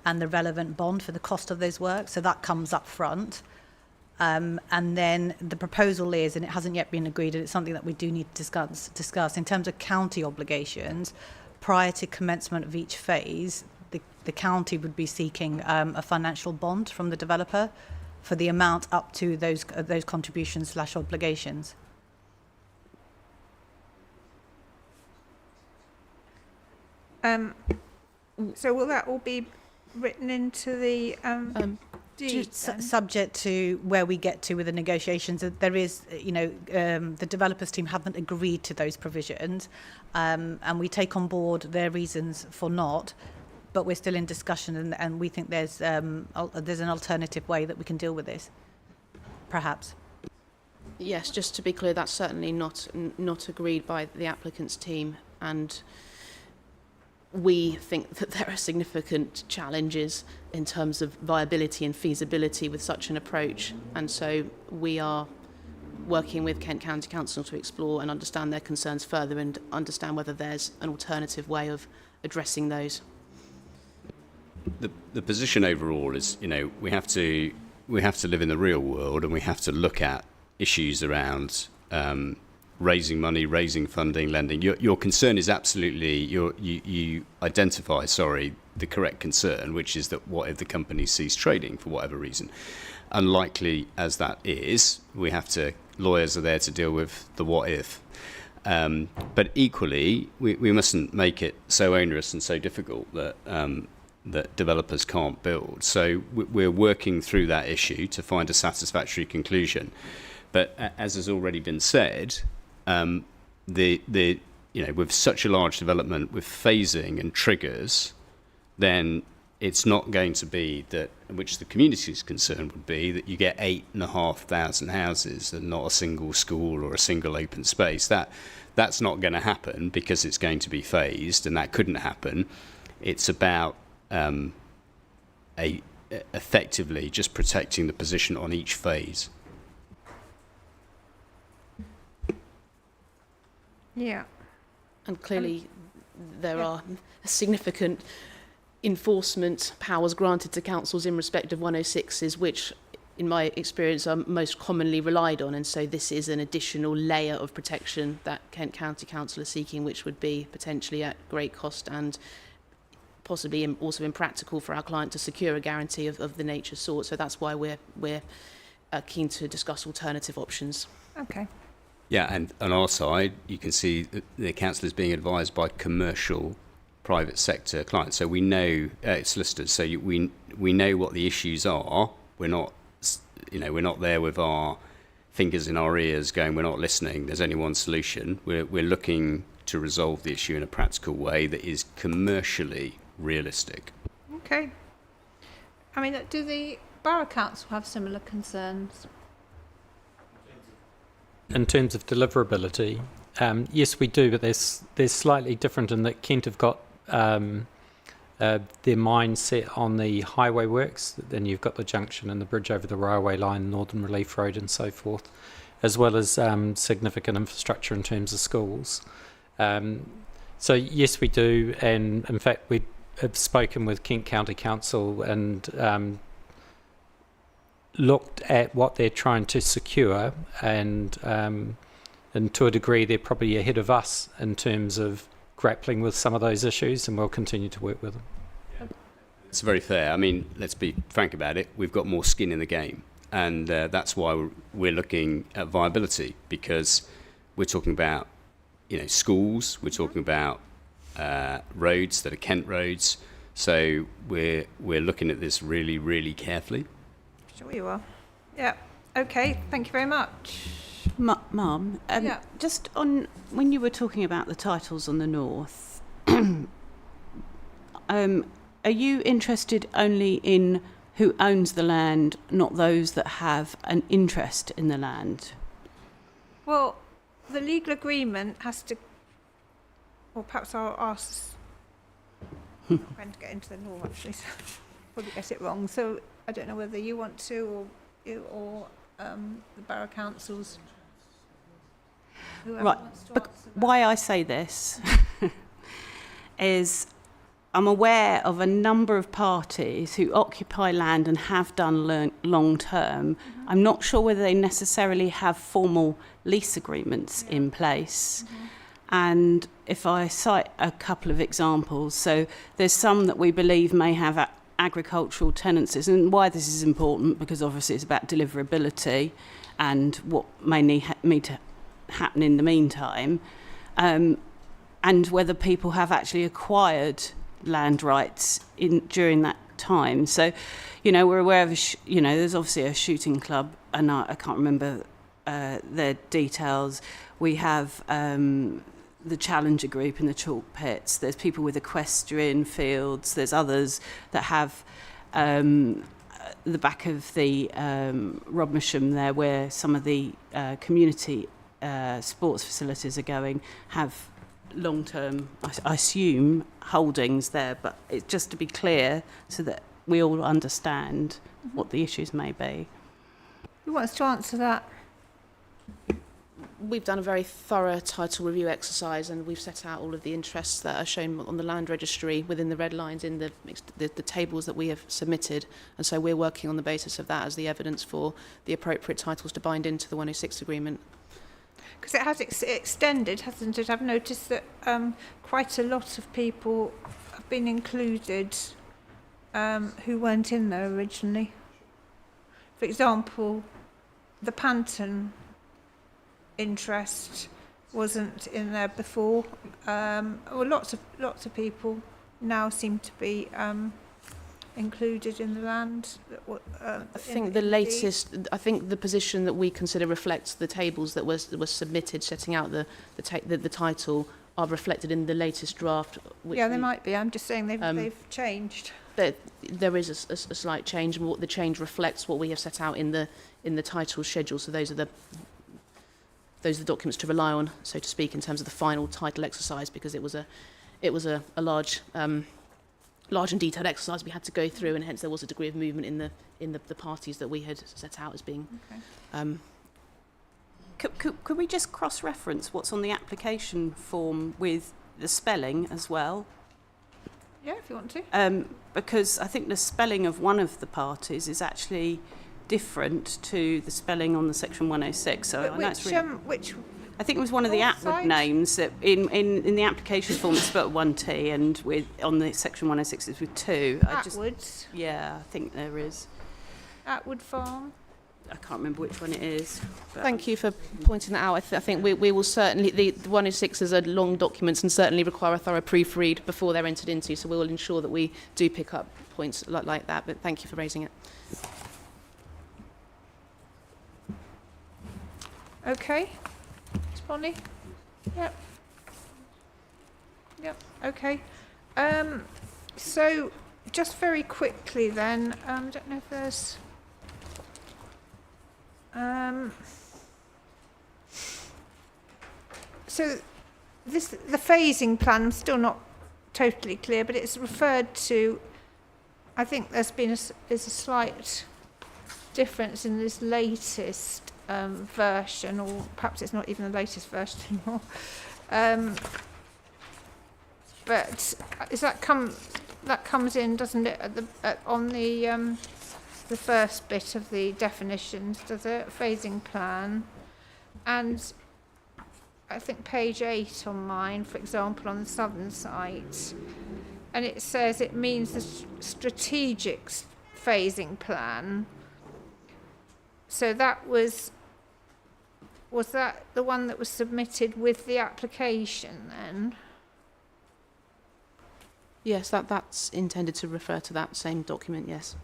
[SPEAKER 6] and the relevant bond for the cost of those works. So that comes up front. And then the proposal is, and it hasn't yet been agreed, and it's something that we do need to discuss in terms of county obligations. Prior to commencement of each phase, the county would be seeking a financial bond from the developer for the amount up to those contributions / obligations.
[SPEAKER 1] So will that all be written into the deed then?
[SPEAKER 6] Subject to where we get to with the negotiations, there is, the developers team haven't agreed to those provisions, and we take on board their reasons for not, but we're still in discussion, and we think there's an alternative way that we can deal with this, perhaps.
[SPEAKER 3] Yes, just to be clear, that's certainly not agreed by the applicant's team, and we think that there are significant challenges in terms of viability and feasibility with such an approach, and so we are working with Kent County Council to explore and understand their concerns further and understand whether there's an alternative way of addressing those.
[SPEAKER 17] The position overall is, we have to live in the real world, and we have to look at issues around raising money, raising funding, lending. Your concern is absolutely, you identify, the correct concern, which is that what if the company cease trading for whatever reason? Unlikely as that is, lawyers are there to deal with the what if. But equally, we mustn't make it so onerous and so difficult that developers can't build. So we're working through that issue to find a satisfactory conclusion. But as has already been said, with such a large development with phasing and triggers, then it's not going to be that, which the community is concerned would be, that you get 8,500 houses and not a single school or a single open space. That's not going to happen because it's going to be phased, and that couldn't happen. It's about effectively just protecting the position on each phase.
[SPEAKER 1] Yeah.
[SPEAKER 3] And clearly there are significant enforcement powers granted to councils in respect of 106s, which in my experience are most commonly relied on, and so this is an additional layer of protection that Kent County Council are seeking, which would be potentially at great cost and possibly also impractical for our client to secure a guarantee of the nature sought. So that's why we're keen to discuss alternative options.
[SPEAKER 1] Okay.
[SPEAKER 17] Yeah, and on our side, you can see that the council is being advised by commercial, private sector clients. So we know solicitors. So we know what the issues are. We're not there with our fingers in our ears, going, we're not listening. There's only one solution. We're looking to resolve the issue in a practical way that is commercially realistic.
[SPEAKER 1] Okay. I mean, do the Borough Council have similar concerns?
[SPEAKER 2] In terms of deliverability, yes, we do, but there's slightly different in that Kent have got their mindset on the highway works. Then you've got the junction and the bridge over the railway line, Northern Relief Road, and so forth, as well as significant infrastructure in terms of schools. So yes, we do, and in fact we have spoken with Kent County Council and looked at what they're trying to secure, and to a degree they're probably ahead of us in terms of grappling with some of those issues, and we'll continue to work with them.
[SPEAKER 17] It's very fair. I mean, let's be frank about it. We've got more skin in the game, and that's why we're looking at viability, because we're talking about schools, we're talking about roads that are Kent roads, so we're looking at this really, really carefully.
[SPEAKER 1] Sure you are. Yeah. Okay. Thank you very much.
[SPEAKER 8] Mum,
[SPEAKER 1] Yeah.
[SPEAKER 8] just on when you were talking about the titles on the north, are you interested only in who owns the land, not those that have an interest in the land?
[SPEAKER 1] Well, the legal agreement has to, or perhaps I'll ask a friend to get into the law actually, so probably get it wrong. So I don't know whether you want to, or the Borough Council's.
[SPEAKER 8] Right, but why I say this is I'm aware of a number of parties who occupy land and have done long term. Mm-hmm. I'm not sure whether they necessarily have formal lease agreements in place. Mm-hmm. And if I cite a couple of examples, so there's some that we believe may have agricultural tenancies, and why this is important, because obviously it's about deliverability and what may need to happen in the meantime. and whether people have actually acquired land rights during that time. So, you know, we're aware of, there's obviously a shooting club, and I can't remember their details. We have the Challenger group in the chalk pits. There's people with equestrian fields. There's others that have the back of the Rodmersham there, where some of the community sports facilities are going, have long-term, I assume, holdings there. But it's just to be clear so that we all understand what the issues may be.
[SPEAKER 1] Who wants to answer that?
[SPEAKER 3] We've done a very thorough title review exercise, and we've set out all of the interests that are shown on the land registry within the red lines in the tables that we have submitted. And so we're working on the basis of that as the evidence for the appropriate titles to bind into the 106 agreement.
[SPEAKER 1] Because it has extended, hasn't it? I've noticed that quite a lot of people have been included who weren't in there originally. For example, the Panton interest wasn't in there before. Lots of people now seem to be included in the land.
[SPEAKER 3] I think the position that we consider reflects the tables that was submitted, setting out the title, are reflected in the latest draft.
[SPEAKER 1] Yeah, they might be. I'm just saying they've changed.
[SPEAKER 3] There is a slight change, and what the change reflects what we have set out in the title schedule. So those are the documents to rely on, so to speak, in terms of the final title exercise, because it was a large and detailed exercise we had to go through, and hence there was a degree of movement in the parties that we had set out as being.
[SPEAKER 1] Okay.
[SPEAKER 8] Could we just cross-reference what's on the application form with the spelling as well?
[SPEAKER 1] Yeah, if you want to.
[SPEAKER 8] Because I think the spelling of one of the parties is actually different to the spelling on the section 106. So I know it's really,
[SPEAKER 1] which?
[SPEAKER 8] I think it was one of the Atwood names that in the application form it's spelled 1T, and on the section 106 it's with 2.
[SPEAKER 1] Atwoods.
[SPEAKER 8] Yeah, I think there is.
[SPEAKER 1] Atwood Farm.
[SPEAKER 8] I can't remember which one it is.
[SPEAKER 3] Thank you for pointing that out. I think we will certainly, the 106s are long documents and certainly require a thorough proofread before they're entered into, so we will ensure that we do pick up points like that, but thank you for raising it.
[SPEAKER 1] Okay. Bonnie? Yep. Okay. So just very quickly then, I don't know if there's so the phasing plan, I'm still not totally clear, but it's referred to, I think there's a slight difference in this latest version, or perhaps it's not even the latest version anymore. But is that comes in, doesn't it, on the first bit of the definitions, does it? Phasing plan. And I think page 8 on mine, for example, on the southern site, and it says it means the strategic phasing plan. So that was that the one that was submitted with the application then?
[SPEAKER 3] Yes, that's intended to refer to that same document, yes.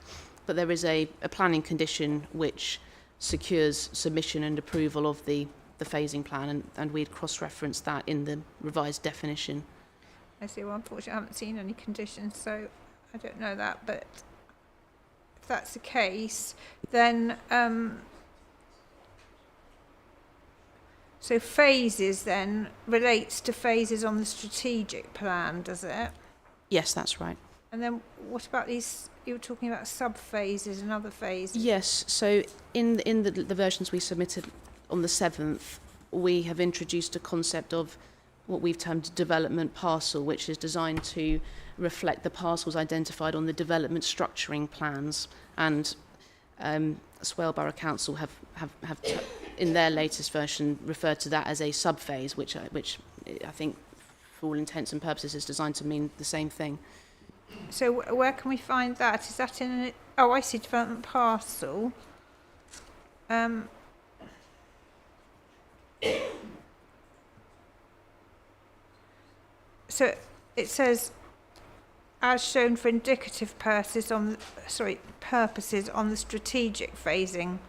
[SPEAKER 3] But there is a planning condition which secures submission and approval of the phasing plan, and we'd cross-referenced that in the revised definition.
[SPEAKER 1] I see. Well, unfortunately, I haven't seen any conditions, so I don't know that. But if that's the case, then so phases then relates to phases on the strategic plan, does it?
[SPEAKER 3] Yes, that's right.
[SPEAKER 1] And then what about these? You were talking about sub-phases and other phases.
[SPEAKER 3] Yes, so in the versions we submitted on the 7th, we have introduced a concept of what we've termed development parcel, which is designed to reflect the parcels identified on the development structuring plans. And Swale Borough Council have in their latest version referred to that as a sub-phase, which I think for all intents and purposes is designed to mean the same thing.
[SPEAKER 1] So where can we find that? Is that in I see, development parcel. so it says, as shown for indicative purposes on the strategic phasing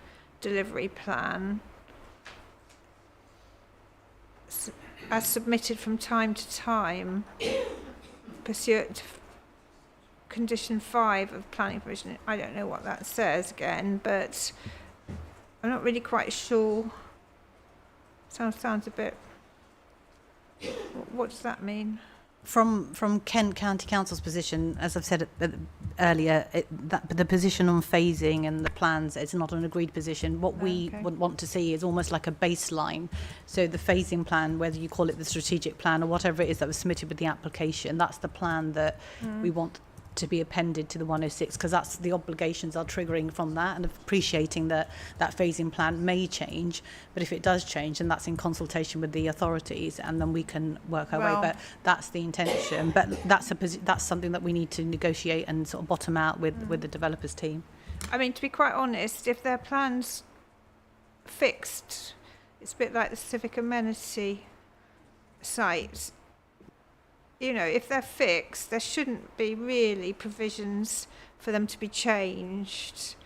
[SPEAKER 1] delivery plan, as submitted from time to time, pursuant to condition 5 of planning provision. I don't know what that says again, but I'm not really quite sure. Sounds a bit. What does that mean?
[SPEAKER 6] From Kent County Council's position, as I've said earlier, the position on phasing and the plans, it's not an agreed position. What we would want to see is almost like a baseline. So the phasing plan, whether you call it the strategic plan or whatever it is that was submitted with the application, that's the plan that we want to be appended to the 106, because that's the obligations are triggering from that, and appreciating that that phasing plan may change, but if it does change, then that's in consultation with the authorities, and then we can work our way. But that's the intention. But that's something that we need to negotiate and sort of bottom out with the developers team.
[SPEAKER 1] I mean, to be quite honest, if their plans fixed, it's a bit like the civic amenity site. You know, if they're fixed, there shouldn't be really provisions for them to be changed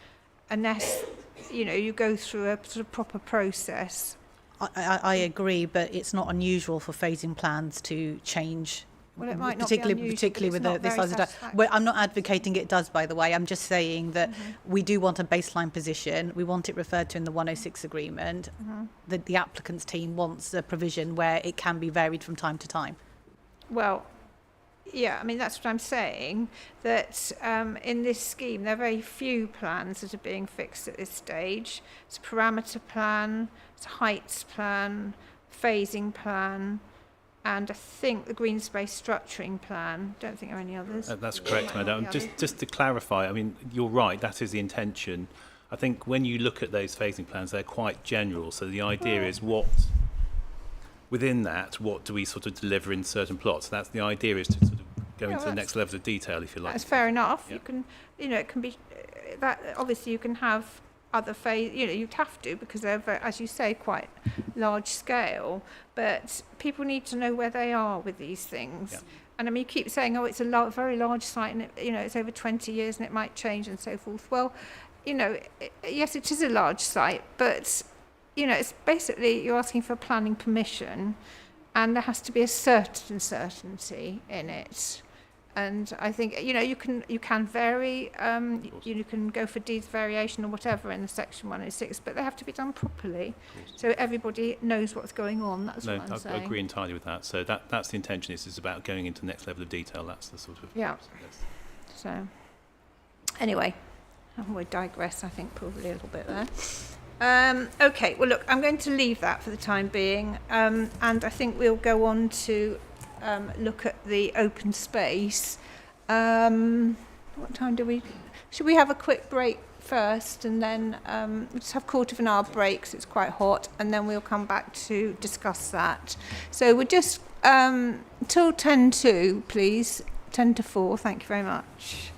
[SPEAKER 1] unless, you know, you go through a sort of proper process.
[SPEAKER 6] I agree, but it's not unusual for phasing plans to change.
[SPEAKER 1] Well, it might not be unusual,
[SPEAKER 6] particularly with
[SPEAKER 1] but
[SPEAKER 6] this size of well, I'm not advocating it does, by the way. I'm just saying that we do want a baseline position. We want it referred to in the 106 agreement. The applicant's team wants a provision where it can be varied from time to time.
[SPEAKER 1] Well, yeah, I mean, that's what I'm saying, that in this scheme, there are very few plans that are being fixed at this stage. It's a parameter plan, it's a heights plan, phasing plan, and I think the green space structuring plan. Don't think there are any others.
[SPEAKER 11] That's correct, Madam. Just to clarify, I mean, you're right, that is the intention. I think when you look at those phasing plans, they're quite general. So the idea is within that, what do we sort of deliver in certain plots? That's the idea, is to sort of go into the next level of detail, if you like.
[SPEAKER 1] That's fair enough.
[SPEAKER 11] Yeah.
[SPEAKER 1] You can, you know, it can be that. Obviously, you can have other phase. You know, you'd have to, because they're, as you say, quite large scale. But people need to know where they are with these things.
[SPEAKER 11] Yeah.
[SPEAKER 1] And I mean, you keep saying, oh, it's a very large site, and you know, it's over 20 years, and it might change, and so forth. Well, you know, yes, it is a large site, but you know, it's basically you're asking for planning permission, and there has to be a certain certainty in it. And I think, you know, you can vary, you can go for deeds variation or whatever in the section 106, but they have to be done properly, so everybody knows what's going on. That's what I'm saying.
[SPEAKER 11] I agree entirely with that. So that's the intention. Is about going into the next level of detail. That's the sort of
[SPEAKER 1] So anyway, we digress. I think probably a little bit there. Okay, well, look, I'm going to leave that for the time being, and I think we'll go on to look at the open space. What time do we... Should we have a quick break first, and then just have 1/4 hour breaks? It's quite hot, and then we'll come back to discuss that. So we're just till 10 to, please. 10 to 4, thank you very much.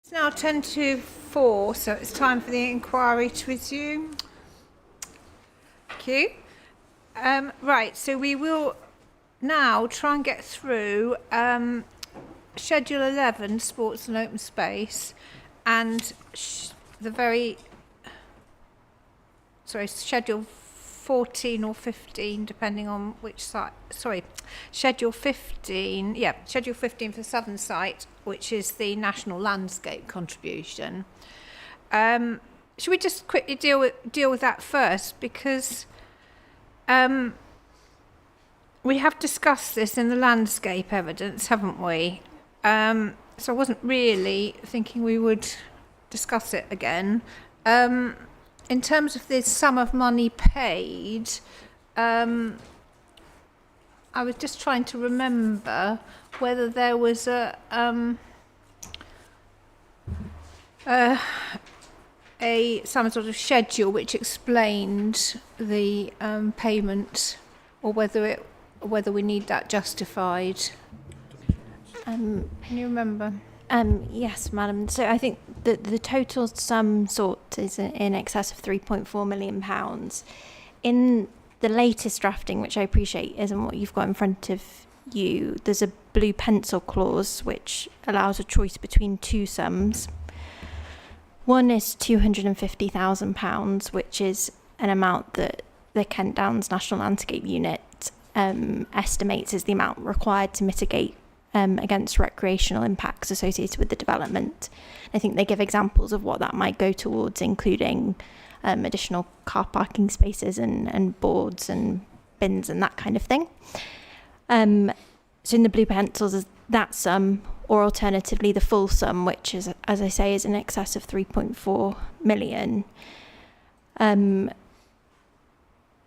[SPEAKER 1] It's now 10 to 4, so it's time for the inquiry to resume. Thank you. Right, so we will now try and get through Schedule 11, Sports and Open Space, and Schedule 14 or 15, depending on which site. Sorry, Schedule 15. Yeah, Schedule 15 for the southern site, which is the National Landscape contribution. Should we just quickly deal with that first, because we have discussed this in the landscape evidence, haven't we? So I wasn't really thinking we would discuss it again. In terms of the sum of money paid, I was just trying to remember whether there was some sort of schedule which explained the payment, or whether we need that justified. Can you remember?
[SPEAKER 18] Yes, madam. So I think that the total sum sought is in excess of £3.4 million. In the latest drafting, which I appreciate isn't what you've got in front of you, there's a blue pencil clause which allows a choice between two sums. One is £250,000, which is an amount that the Kent Downs National Landscape Unit estimates is the amount required to mitigate against recreational impacts associated with the development. I think they give examples of what that might go towards, including additional car parking spaces and boards and bins and that kind of thing. So in the blue pencils is that sum, or alternatively the full sum, which is, as I say, is in excess of 3.4 million.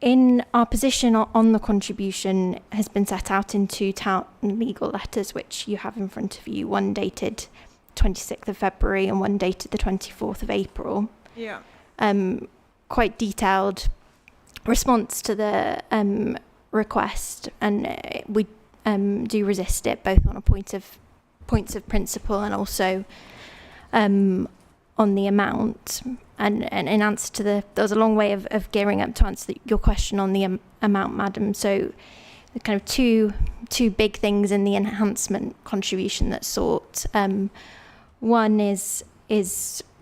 [SPEAKER 18] In our position on the contribution has been set out in two town legal letters, which you have in front of you, one dated 26th of February and one dated the 24th of April.
[SPEAKER 1] Yeah.
[SPEAKER 18] Quite detailed response to the request, and we do resist it both on a points of principle and also on the amount. And in answer to there was a long way of gearing up to answer your question on the amount, madam. So the kind of two big things in the enhancement contribution that's sought. One is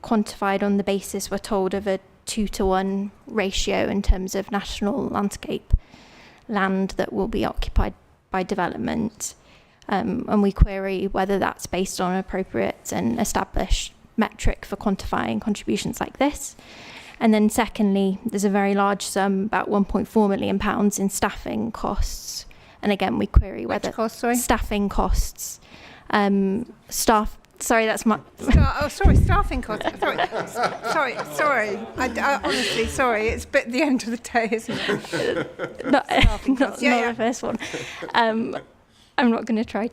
[SPEAKER 18] quantified on the basis, we're told, of a 2-to-1 ratio in terms of national landscape land that will be occupied by development. And we query whether that's based on an appropriate and established metric for quantifying contributions like this. And then secondly, there's a very large sum, about £1.4 million in staffing costs. And again, we query whether...
[SPEAKER 1] Which costs, sorry?
[SPEAKER 18] Staffing costs. Sorry, that's my...
[SPEAKER 1] staffing costs. Sorry. I honestly, sorry. It's the end of the day, isn't it?
[SPEAKER 18] not the first one. I'm not going to try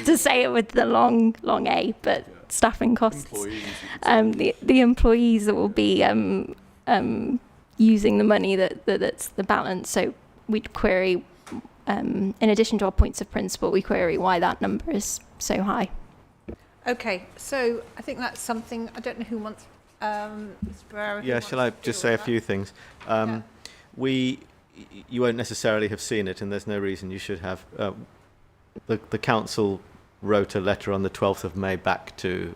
[SPEAKER 18] to say it with the long A, but staffing costs. The employees that will be using the money that's the balance. So we'd query, in addition to our points of principle, we query why that number is so high.
[SPEAKER 1] Okay, so I think that's something, I don't know who wants, Mr. Barrow.
[SPEAKER 7] Yeah, shall I just say a few things? You won't necessarily have seen it, and there's no reason you should have. The council wrote a letter on the 12th of May back to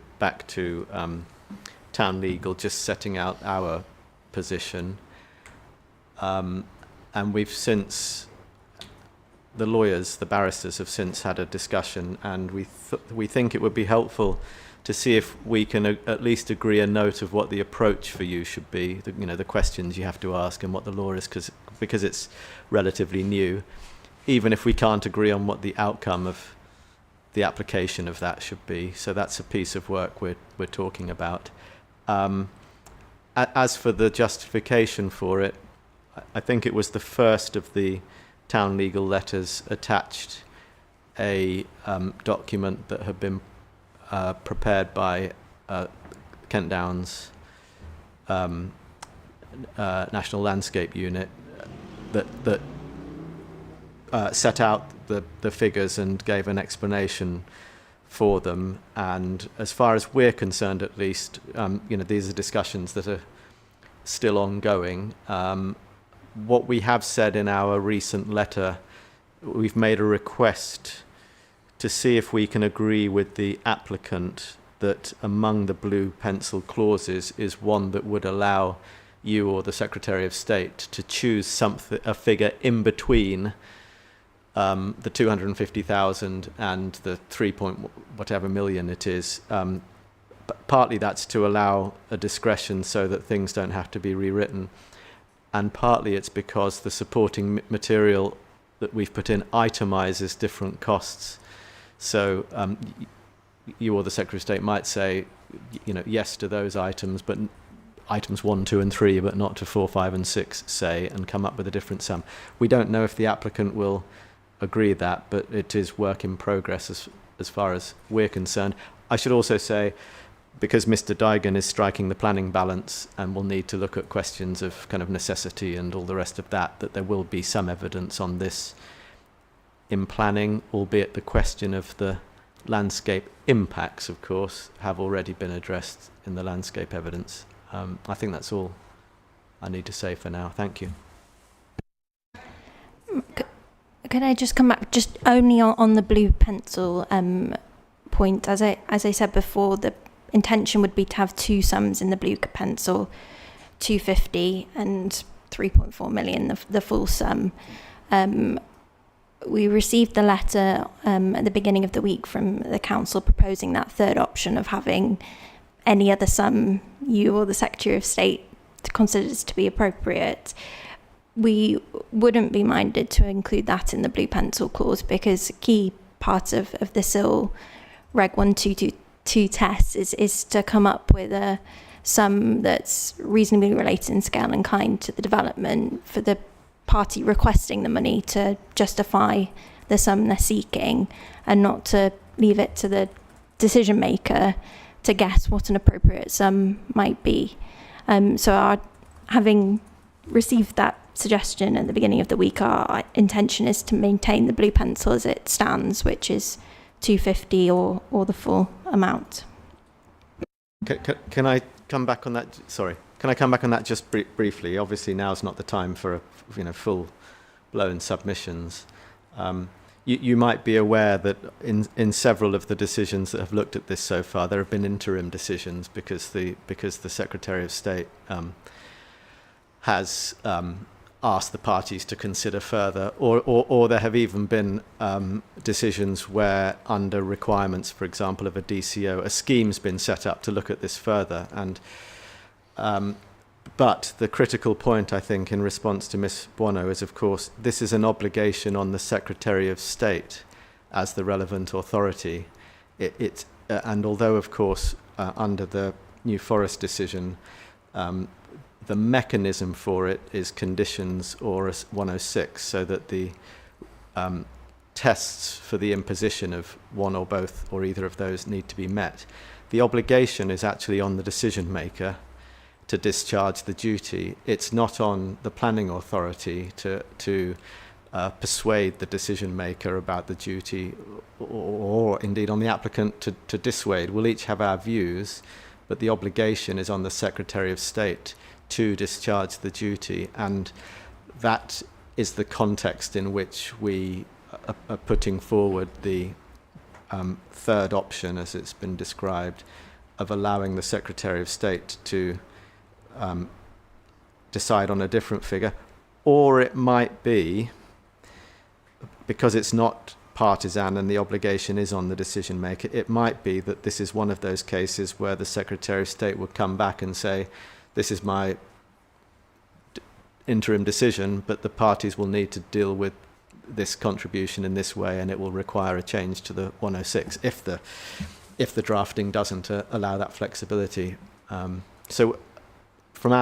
[SPEAKER 7] Town Legal, just setting out our position. And we've since, the lawyers, the barristers have since had a discussion, and we think it would be helpful to see if we can at least agree a note of what the approach for you should be, the questions you have to ask and what the law is, because it's relatively new, even if we can't agree on what the outcome of the application of that should be. So that's a piece of work we're talking about. As for the justification for it, I think it was the first of the Town Legal letters attached a document that had been prepared by Kent Downs National Landscape Unit that set out the figures and gave an explanation for them. And as far as we're concerned, at least, these are discussions that are still ongoing. What we have said in our recent letter, we've made a request to see if we can agree with the applicant that among the blue pencil clauses is one that would allow you or the Secretary of State to choose a figure in between the 250,000 and the 3 point whatever million it is. Partly that's to allow a discretion so that things don't have to be rewritten, and partly it's because the supporting material that we've put in itemizes different costs. So you or the Secretary of State might say, yes to those items, but items 1, 2 and 3, but not to 4, 5 and 6, say, and come up with a different sum. We don't know if the applicant will agree that, but it is work in progress as far as we're concerned. I should also say, because Mr. Daigan is striking the planning balance and will need to look at questions of kind of necessity and all the rest of that there will be some evidence on this in planning, albeit the question of the landscape impacts, of course, have already been addressed in the landscape evidence. I think that's all I need to say for now. Thank you.
[SPEAKER 18] Could I just come back just only on the blue pencil point? As I said before, the intention would be to have two sums in the blue pencil, 250 and 3.4 million, the full sum. We received the letter at the beginning of the week from the council proposing that third option of having any other sum you or the Secretary of State considers to be appropriate. We wouldn't be minded to include that in the blue pencil clause, because a key part of the SIL Reg 1222 test is to come up with a sum that's reasonably related in scale and kind to the development for the party requesting the money to justify the sum they're seeking, and not to leave it to the decision maker to guess what an appropriate sum might be. So having received that suggestion at the beginning of the week, our intention is to maintain the blue pencil as it stands, which is 250 or the full amount.
[SPEAKER 7] Can I come back on that? Sorry. Can I come back on that just briefly? Obviously, now's not the time for full-blown submissions. You might be aware that in several of the decisions that have looked at this so far, there have been interim decisions because the Secretary of State has asked the parties to consider further, or there have even been decisions where, under requirements, for example, of a DCO, a scheme's been set up to look at this further. And but the critical point, I think, in response to Ms. Buono is, of course, this is an obligation on the Secretary of State as the relevant authority. And although, of course, under the New Forest decision, the mechanism for it is conditions or 106, so that the tests for the imposition of one or both or either of those need to be met. The obligation is actually on the decision maker to discharge the duty. It's not on the planning authority to persuade the decision maker about the duty, or indeed on the applicant to dissuade. We'll each have our views, but the obligation is on the Secretary of State to discharge the duty, and that is the context in which we are putting forward the third option, as it's been described, of allowing the Secretary of State to decide on a different figure. Or it might be, because it's not partisan and the obligation is on the decision maker, it might be that this is one of those cases where the Secretary of State would come back and say, this is my interim decision, but the parties will need to deal with this contribution in this way, and it will require a change to the 106 if the drafting doesn't allow that flexibility. So from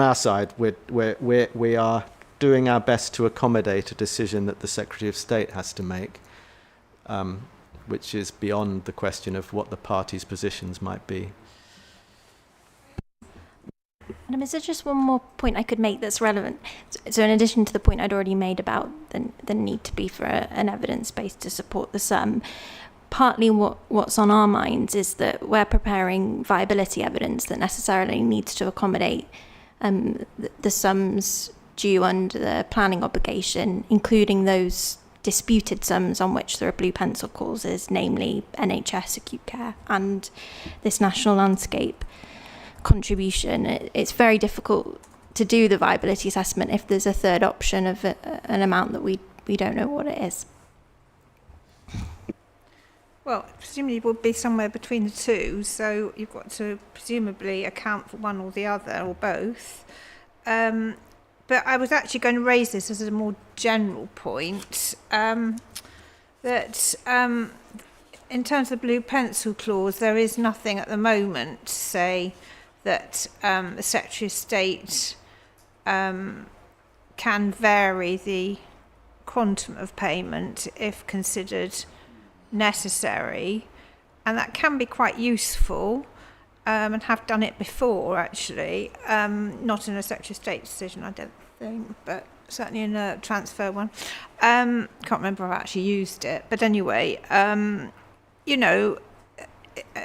[SPEAKER 7] our side, we are doing our best to accommodate a decision that the Secretary of State has to make, which is beyond the question of what the parties' positions might be.
[SPEAKER 18] And is there just one more point I could make that's relevant? So in addition to the point I'd already made about the need to be for an evidence base to support the sum, partly what's on our minds is that we're preparing viability evidence that necessarily needs to accommodate the sums due under the planning obligation, including those disputed sums on which there are blue pencil clauses, namely NHS acute care and this national landscape contribution. It's very difficult to do the viability assessment if there's a third option of an amount that we don't know what it is.
[SPEAKER 1] Well, presumably it would be somewhere between the two, so you've got to presumably account for one or the other, or both. But I was actually going to raise this as a more general point, that in terms of the blue pencil clause, there is nothing at the moment to say that the Secretary of State can vary the quantum of payment if considered necessary, and that can be quite useful, and have done it before actually, not in a Secretary of State decision I don't think, but certainly in a transfer one. Can't remember if I've actually used it, but anyway, you know,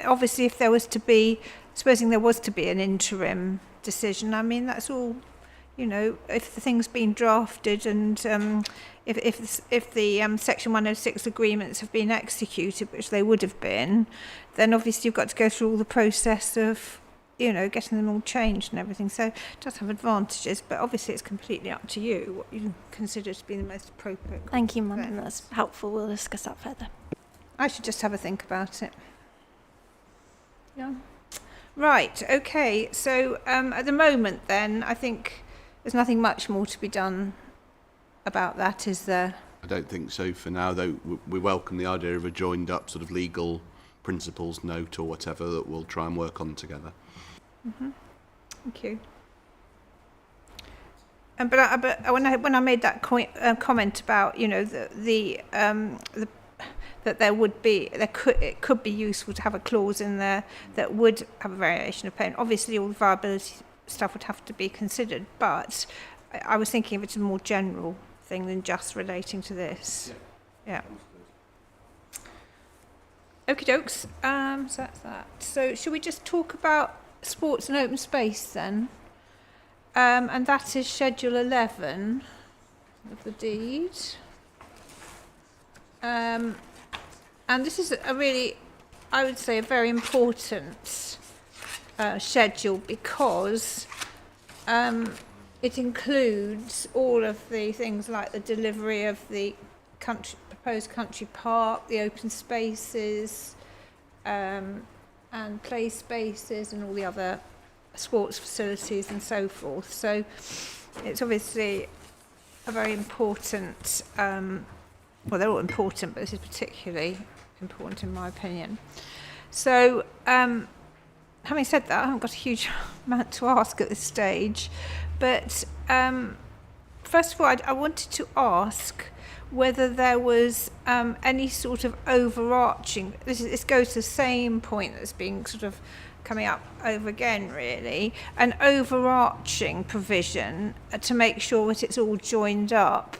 [SPEAKER 1] obviously if there was to be, supposing there was to be an interim decision, I mean that's all, you know, if the thing's been drafted and if the Section 106 agreements have been executed, which they would have been, then obviously you've got to go through all the process of, you know, getting them all changed and everything. So it does have advantages, but obviously it's completely up to you what you consider to be the most appropriate.
[SPEAKER 18] Thank you, Mum. That's helpful. We'll discuss that further.
[SPEAKER 1] I should just have a think about it. Yeah. Right. Okay. So at the moment, then, I think there's nothing much more to be done about that, is there?
[SPEAKER 4] I don't think so for now, though. We welcome the idea of a joined up sort of legal principles note or whatever that we'll try and work on together.
[SPEAKER 1] Mm-hmm. Thank you. But when I made that comment about, you know, that it could be useful to have a clause in there that would have a variation of payment. Obviously, all the viability stuff would have to be considered, but I was thinking of it as a more general thing than just relating to this. Yeah. Okie dokes. So that's that. So should we just talk about sports and open space then? And that is Schedule 11 of the deed. And this is a really, I would say, a very important schedule because it includes all of the things like the delivery of the proposed country park, the open spaces, and play spaces and all the other sports facilities and so forth. So it's obviously a very important, well, they're all important, but this is particularly important in my opinion. So having said that, I haven't got a huge amount to ask at this stage, but first of all, I wanted to ask whether there was any sort of overarching, this goes to the same point that's been sort of coming up over again really, an overarching provision to make sure that it's all joined up,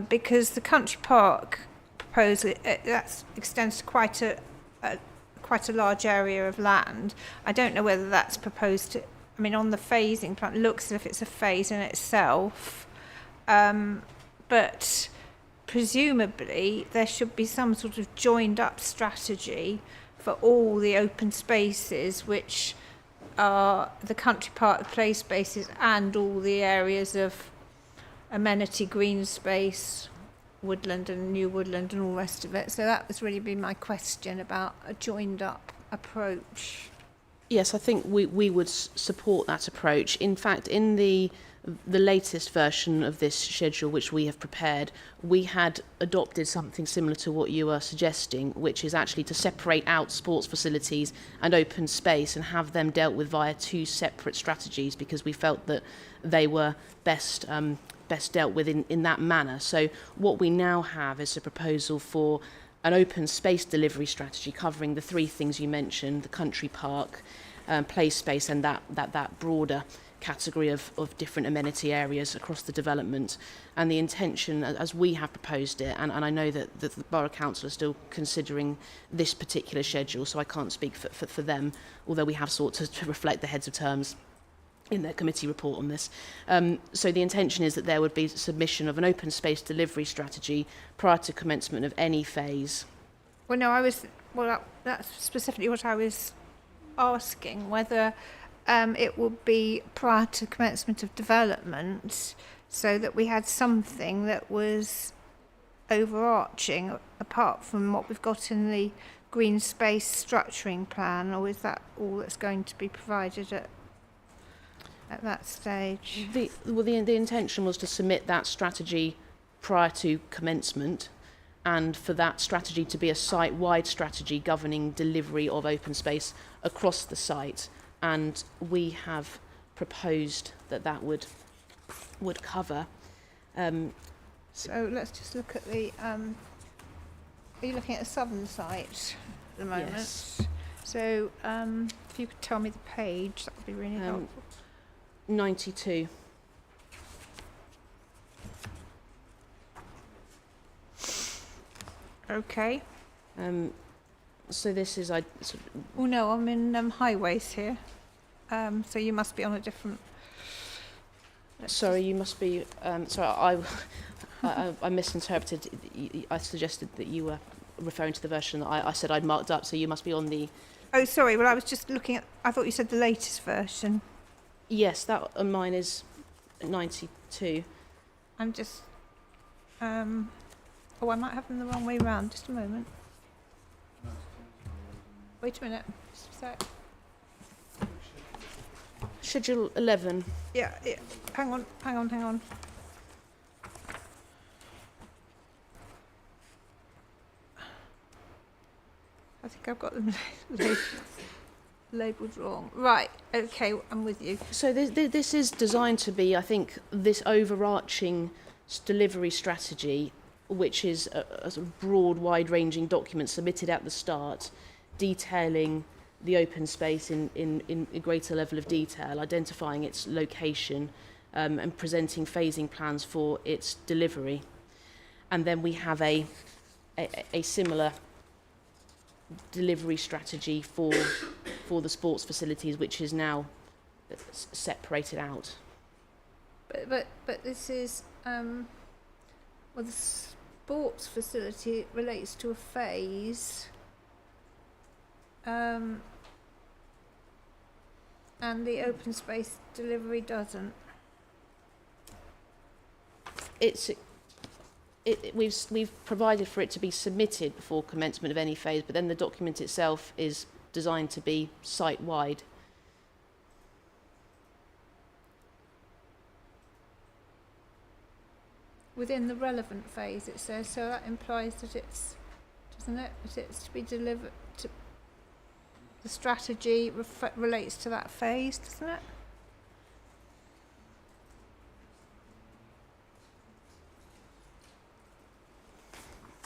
[SPEAKER 1] because the country park proposal that extends to quite a large area of land. I don't know whether that's proposed to, I mean, on the phasing plan, it looks as if it's a phase in itself, but presumably there should be some sort of joined up strategy for all the open spaces, which are the country park play spaces and all the areas of amenity green space, woodland and new woodland and all the rest of it. So that was really been my question about a joined up approach.
[SPEAKER 3] Yes, I think we would support that approach. In fact, in the latest version of this schedule which we have prepared, we had adopted something similar to what you are suggesting, which is actually to separate out sports facilities and open space and have them dealt with via two separate strategies, because we felt that they were best dealt with in that manner. So what we now have is a proposal for an open space delivery strategy covering the three things you mentioned: the country park, play space, and that broader category of different amenity areas across the development. And the intention, as we have proposed it, and I know that the Borough Council are still considering this particular schedule, so I can't speak for them, although we have sought to reflect the heads of terms in their committee report on this. So the intention is that there would be submission of an open space delivery strategy prior to commencement of any phase.
[SPEAKER 1] Well, no, that's specifically what I was asking, whether it would be prior to commencement of development, so that we had something that was overarching apart from what we've got in the green space structuring plan, or is that all that's going to be provided at that stage?
[SPEAKER 3] The intention was to submit that strategy prior to commencement, and for that strategy to be a site-wide strategy governing delivery of open space across the site. And we have proposed that would cover.
[SPEAKER 1] So let's just look at the. Are you looking at the southern site at the moment?
[SPEAKER 3] Yes.
[SPEAKER 1] So if you could tell me the page, that would be really helpful.
[SPEAKER 3] 92.
[SPEAKER 1] Okay.
[SPEAKER 3] So this is
[SPEAKER 1] Oh no, I'm in highways here. So you must be on a different.
[SPEAKER 3] Sorry, you must be. Sorry, I misinterpreted. I suggested that you were referring to the version that I said I'd marked up. So you must be on the.
[SPEAKER 1] Oh, sorry. Well, I was just looking at. I thought you said the latest version.
[SPEAKER 3] Yes, that on mine is 92.
[SPEAKER 1] I'm just. Oh, I might have them the wrong way round. Just a moment. Wait a minute. Just a sec.
[SPEAKER 3] Schedule 11.
[SPEAKER 1] Yeah. Hang on. I think I've got them labelled wrong. Right. Okay. I'm with you.
[SPEAKER 3] So this is designed to be, I think, this overarching delivery strategy, which is a sort of broad, wide-ranging document submitted at the start, detailing the open space in a greater level of detail, identifying its location, and presenting phasing plans for its delivery. And then we have a similar delivery strategy for the sports facilities, which is now separated out.
[SPEAKER 1] But this is well, the sports facility relates to a phase. And the open space delivery doesn't.
[SPEAKER 3] We've provided for it to be submitted before commencement of any phase, but then the document itself is designed to be site-wide.
[SPEAKER 1] Within the relevant phase, it says, so that implies that it's, doesn't it? That it's to be delivered to. The strategy relates to that phase, doesn't it?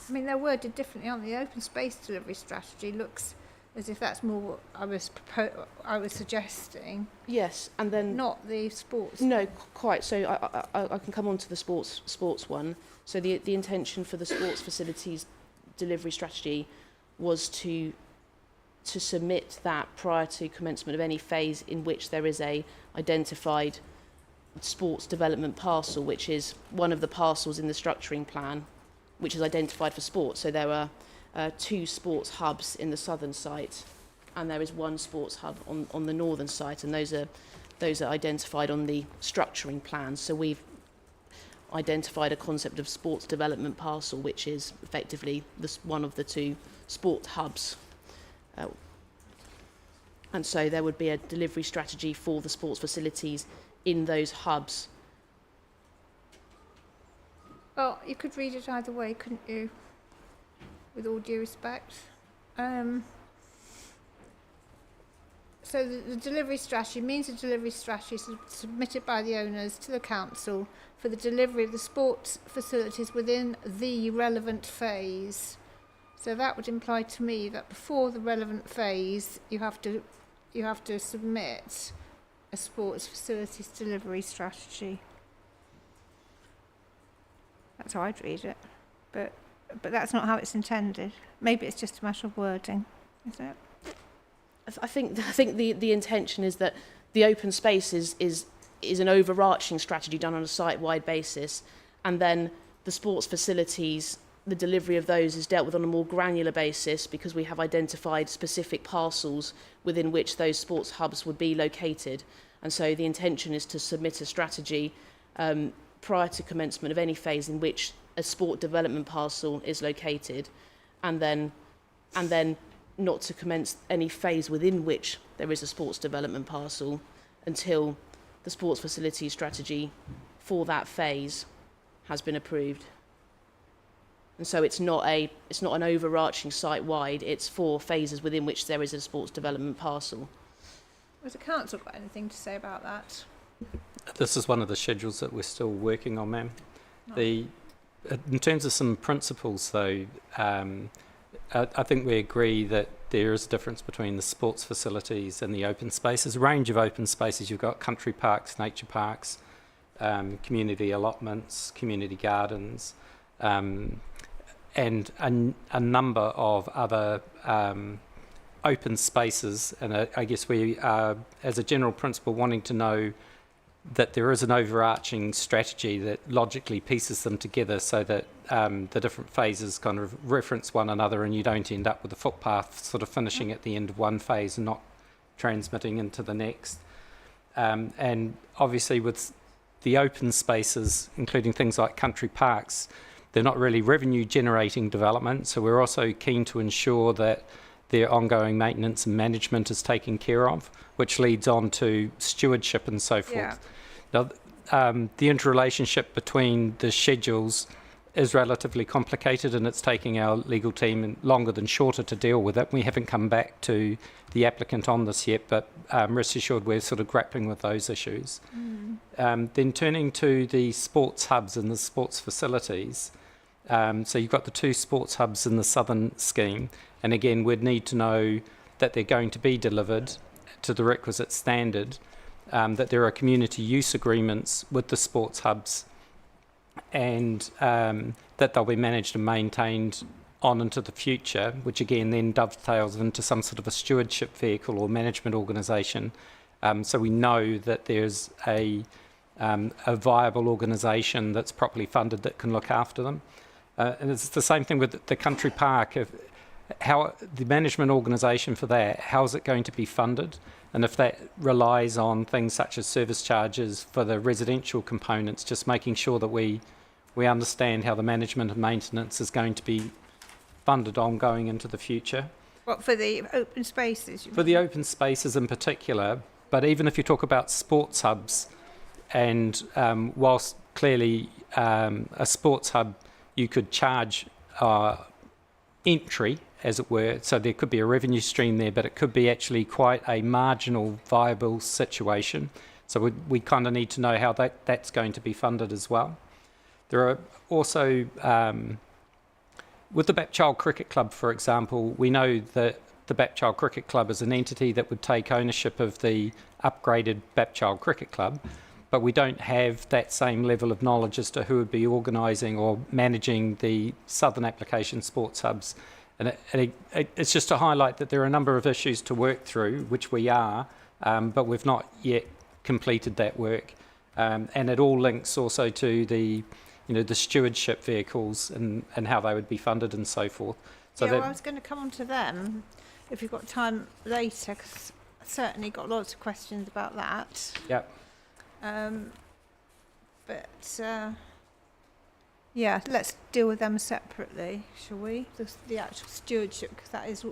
[SPEAKER 1] I mean, they're worded differently, aren't they? The open space delivery strategy looks as if that's more what I was suggesting.
[SPEAKER 3] Yes, and then
[SPEAKER 1] not the sports.
[SPEAKER 3] No, quite. So I can come on to the sports one. So the intention for the sports facilities delivery strategy was to submit that prior to commencement of any phase in which there is a identified sports development parcel, which is one of the parcels in the structuring plan, which is identified for sports. So there are 2 sports hubs in the southern site, and there is 1 sports hub on the northern site, and those are identified on the structuring plan. So we've identified a concept of sports development parcel, which is effectively one of the 2 sport hubs. And so there would be a delivery strategy for the sports facilities in those hubs.
[SPEAKER 1] Well, you could read it either way, couldn't you? With all due respect. So the delivery strategy means a delivery strategy submitted by the owners to the council for the delivery of the sports facilities within the relevant phase. So that would imply to me that before the relevant phase, you have to submit a sports facilities delivery strategy. That's how I'd read it, but that's not how it's intended. Maybe it's just a matter of wording, is it?
[SPEAKER 3] I think the intention is that the open space is an overarching strategy done on a site-wide basis, and then the sports facilities, the delivery of those is dealt with on a more granular basis because we have identified specific parcels within which those sports hubs would be located. And so the intention is to submit a strategy prior to commencement of any phase in which a sport development parcel is located, and then not to commence any phase within which there is a sports development parcel until the sports facility strategy for that phase has been approved. And so it's not an overarching site-wide, it's for phases within which there is a sports development parcel.
[SPEAKER 1] Has the council got anything to say about that?
[SPEAKER 2] This is one of the schedules that we're still working on, ma'am.
[SPEAKER 1] Oh.
[SPEAKER 2] In terms of some principles, though, I think we agree that there is a difference between the sports facilities and the open spaces. A range of open spaces. You've got country parks, nature parks, community allotments, community gardens, and a number of other open spaces. And I guess we are, as a general principle, wanting to know that there is an overarching strategy that logically pieces them together so that the different phases kind of reference one another, and you don't end up with a footpath sort of finishing at the end of one phase and not transmitting into the next. And obviously with the open spaces, including things like country parks, they're not really revenue generating development, so we're also keen to ensure that their ongoing maintenance and management is taken care of, which leads on to stewardship and so forth. Yeah. Now, the interrelationship between the schedules is relatively complicated, and it's taking our legal team longer than shorter to deal with it. We haven't come back to the applicant on this yet, but rest assured we're sort of grappling with those issues. Then turning to the sports hubs and the sports facilities, so you've got the two sports hubs in the southern scheme, and again we'd need to know that they're going to be delivered to the requisite standard, that there are community use agreements with the sports hubs, and that they'll be managed and maintained on into the future, which again then dovetails into some sort of a stewardship vehicle or management organisation. So we know that there's a viable organisation that's properly funded that can look after them. And it's the same thing with the country park. How the management organisation for that, how is it going to be funded? And if that relies on things such as service charges for the residential components, just making sure that we understand how the management and maintenance is going to be funded ongoing into the future.
[SPEAKER 1] What, for the open spaces?
[SPEAKER 2] For the open spaces in particular, but even if you talk about sports hubs, and whilst clearly a sports hub, you could charge entry, as it were, so there could be a revenue stream there, but it could be actually quite a marginal viable situation. So we kind of need to know how that's going to be funded as well. There are also, with the Bapchild Cricket Club, for example, we know that the Bapchild Cricket Club is an entity that would take ownership of the upgraded Bapchild Cricket Club, but we don't have that same level of knowledge as to who would be organising or managing the Southern Application Sports Hubs. And it's just to highlight that there are a number of issues to work through, which we are, but we've not yet completed that work. And it all links also to the stewardship vehicles and how they would be funded and so forth. So
[SPEAKER 1] yeah, well, I was going to come on to them if you've got time later, because I certainly got lots of questions about that.
[SPEAKER 2] Yeah.
[SPEAKER 1] Yeah, let's deal with them separately, shall we? The actual stewardship, because that is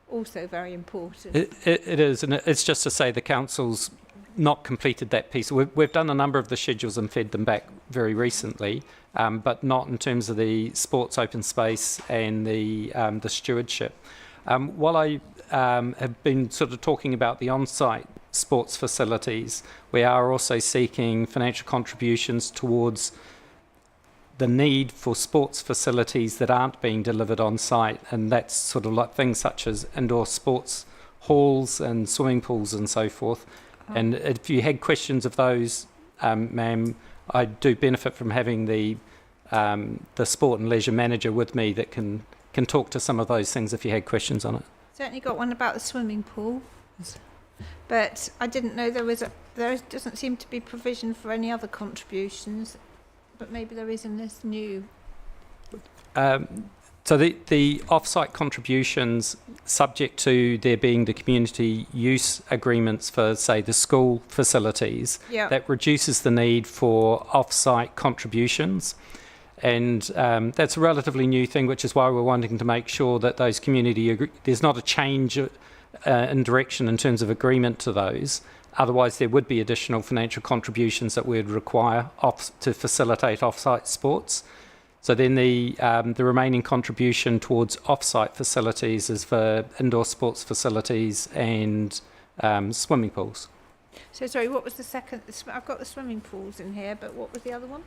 [SPEAKER 1] also very important.
[SPEAKER 2] It is, and it's just to say the council's not completed that piece. We've done a number of the schedules and fed them back very recently, but not in terms of the sports open space and the stewardship. While I have been sort of talking about the on-site sports facilities, we are also seeking financial contributions towards the need for sports facilities that aren't being delivered on site, and that's sort of like things such as indoor sports halls and swimming pools and so forth. And if you had questions of those, ma'am, I do benefit from having the sport and leisure manager with me that can talk to some of those things if you had questions on it.
[SPEAKER 1] Certainly got one about the swimming pool, but I didn't know there doesn't seem to be provision for any other contributions, but maybe there is in this new.
[SPEAKER 2] So the off-site contributions, subject to there being the community use agreements for, say, the school facilities, that reduces the need for off-site contributions. And that's a relatively new thing, which is why we're wanting to make sure that those there's not a change in direction in terms of agreement to those. Otherwise, there would be additional financial contributions that we'd require to facilitate off-site sports. So then the remaining contribution towards off-site facilities is for indoor sports facilities and swimming pools.
[SPEAKER 1] So sorry, what was the second? I've got the swimming pools in here, but what was the other one?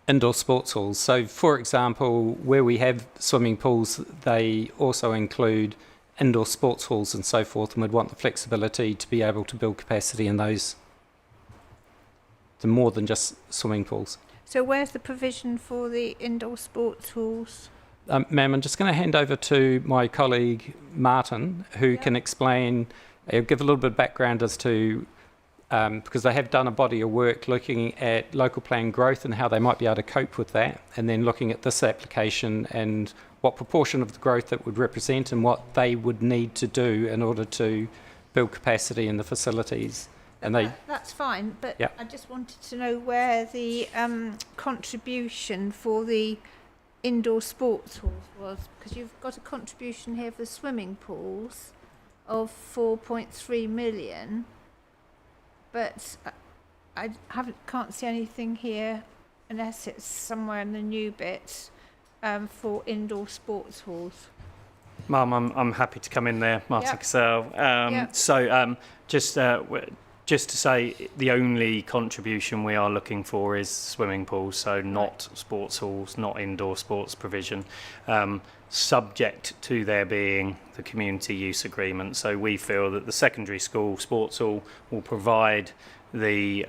[SPEAKER 2] Indoor sports halls. So, for example, where we have swimming pools, they also include indoor sports halls and so forth, and we'd want the flexibility to be able to build capacity in those to more than just swimming pools.
[SPEAKER 1] So where's the provision for the indoor sports halls?
[SPEAKER 2] Ma'am, I'm just going to hand over to my colleague Martin, who can explain, give a little bit of background as to, because they have done a body of work looking at local plan growth and how they might be able to cope with that, and then looking at this application and what proportion of the growth it would represent and what they would need to do in order to build capacity in the facilities. And
[SPEAKER 1] that's fine, but I just wanted to know where the contribution for the indoor sports halls was, because you've got a contribution here for the swimming pools of 4.3 million, but I can't see anything here unless it's somewhere in the new bit for indoor sports halls.
[SPEAKER 9] Mum, I'm happy to come in there, Martin Cassell. So just to say, the only contribution we are looking for is swimming pools, so not sports halls, not indoor sports provision, subject to there being the community use agreement. So we feel that the secondary school sports hall will provide the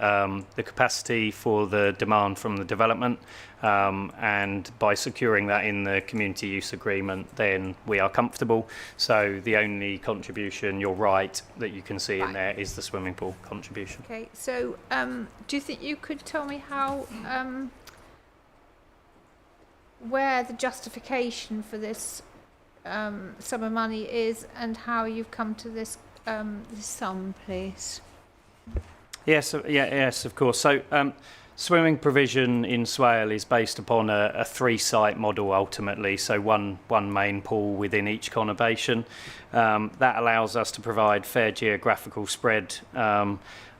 [SPEAKER 9] capacity for the demand from the development, and by securing that in the community use agreement, then we are comfortable. So the only contribution, you're right, that you can see in there is the swimming pool contribution.
[SPEAKER 1] Okay, so do you think you could tell me how where the justification for this sum of money is and how you've come to this sum, please?
[SPEAKER 9] Yes, yes, of course. So swimming provision in Swale is based upon a three-site model ultimately, so one main pool within each conurbation. That allows us to provide fair geographical spread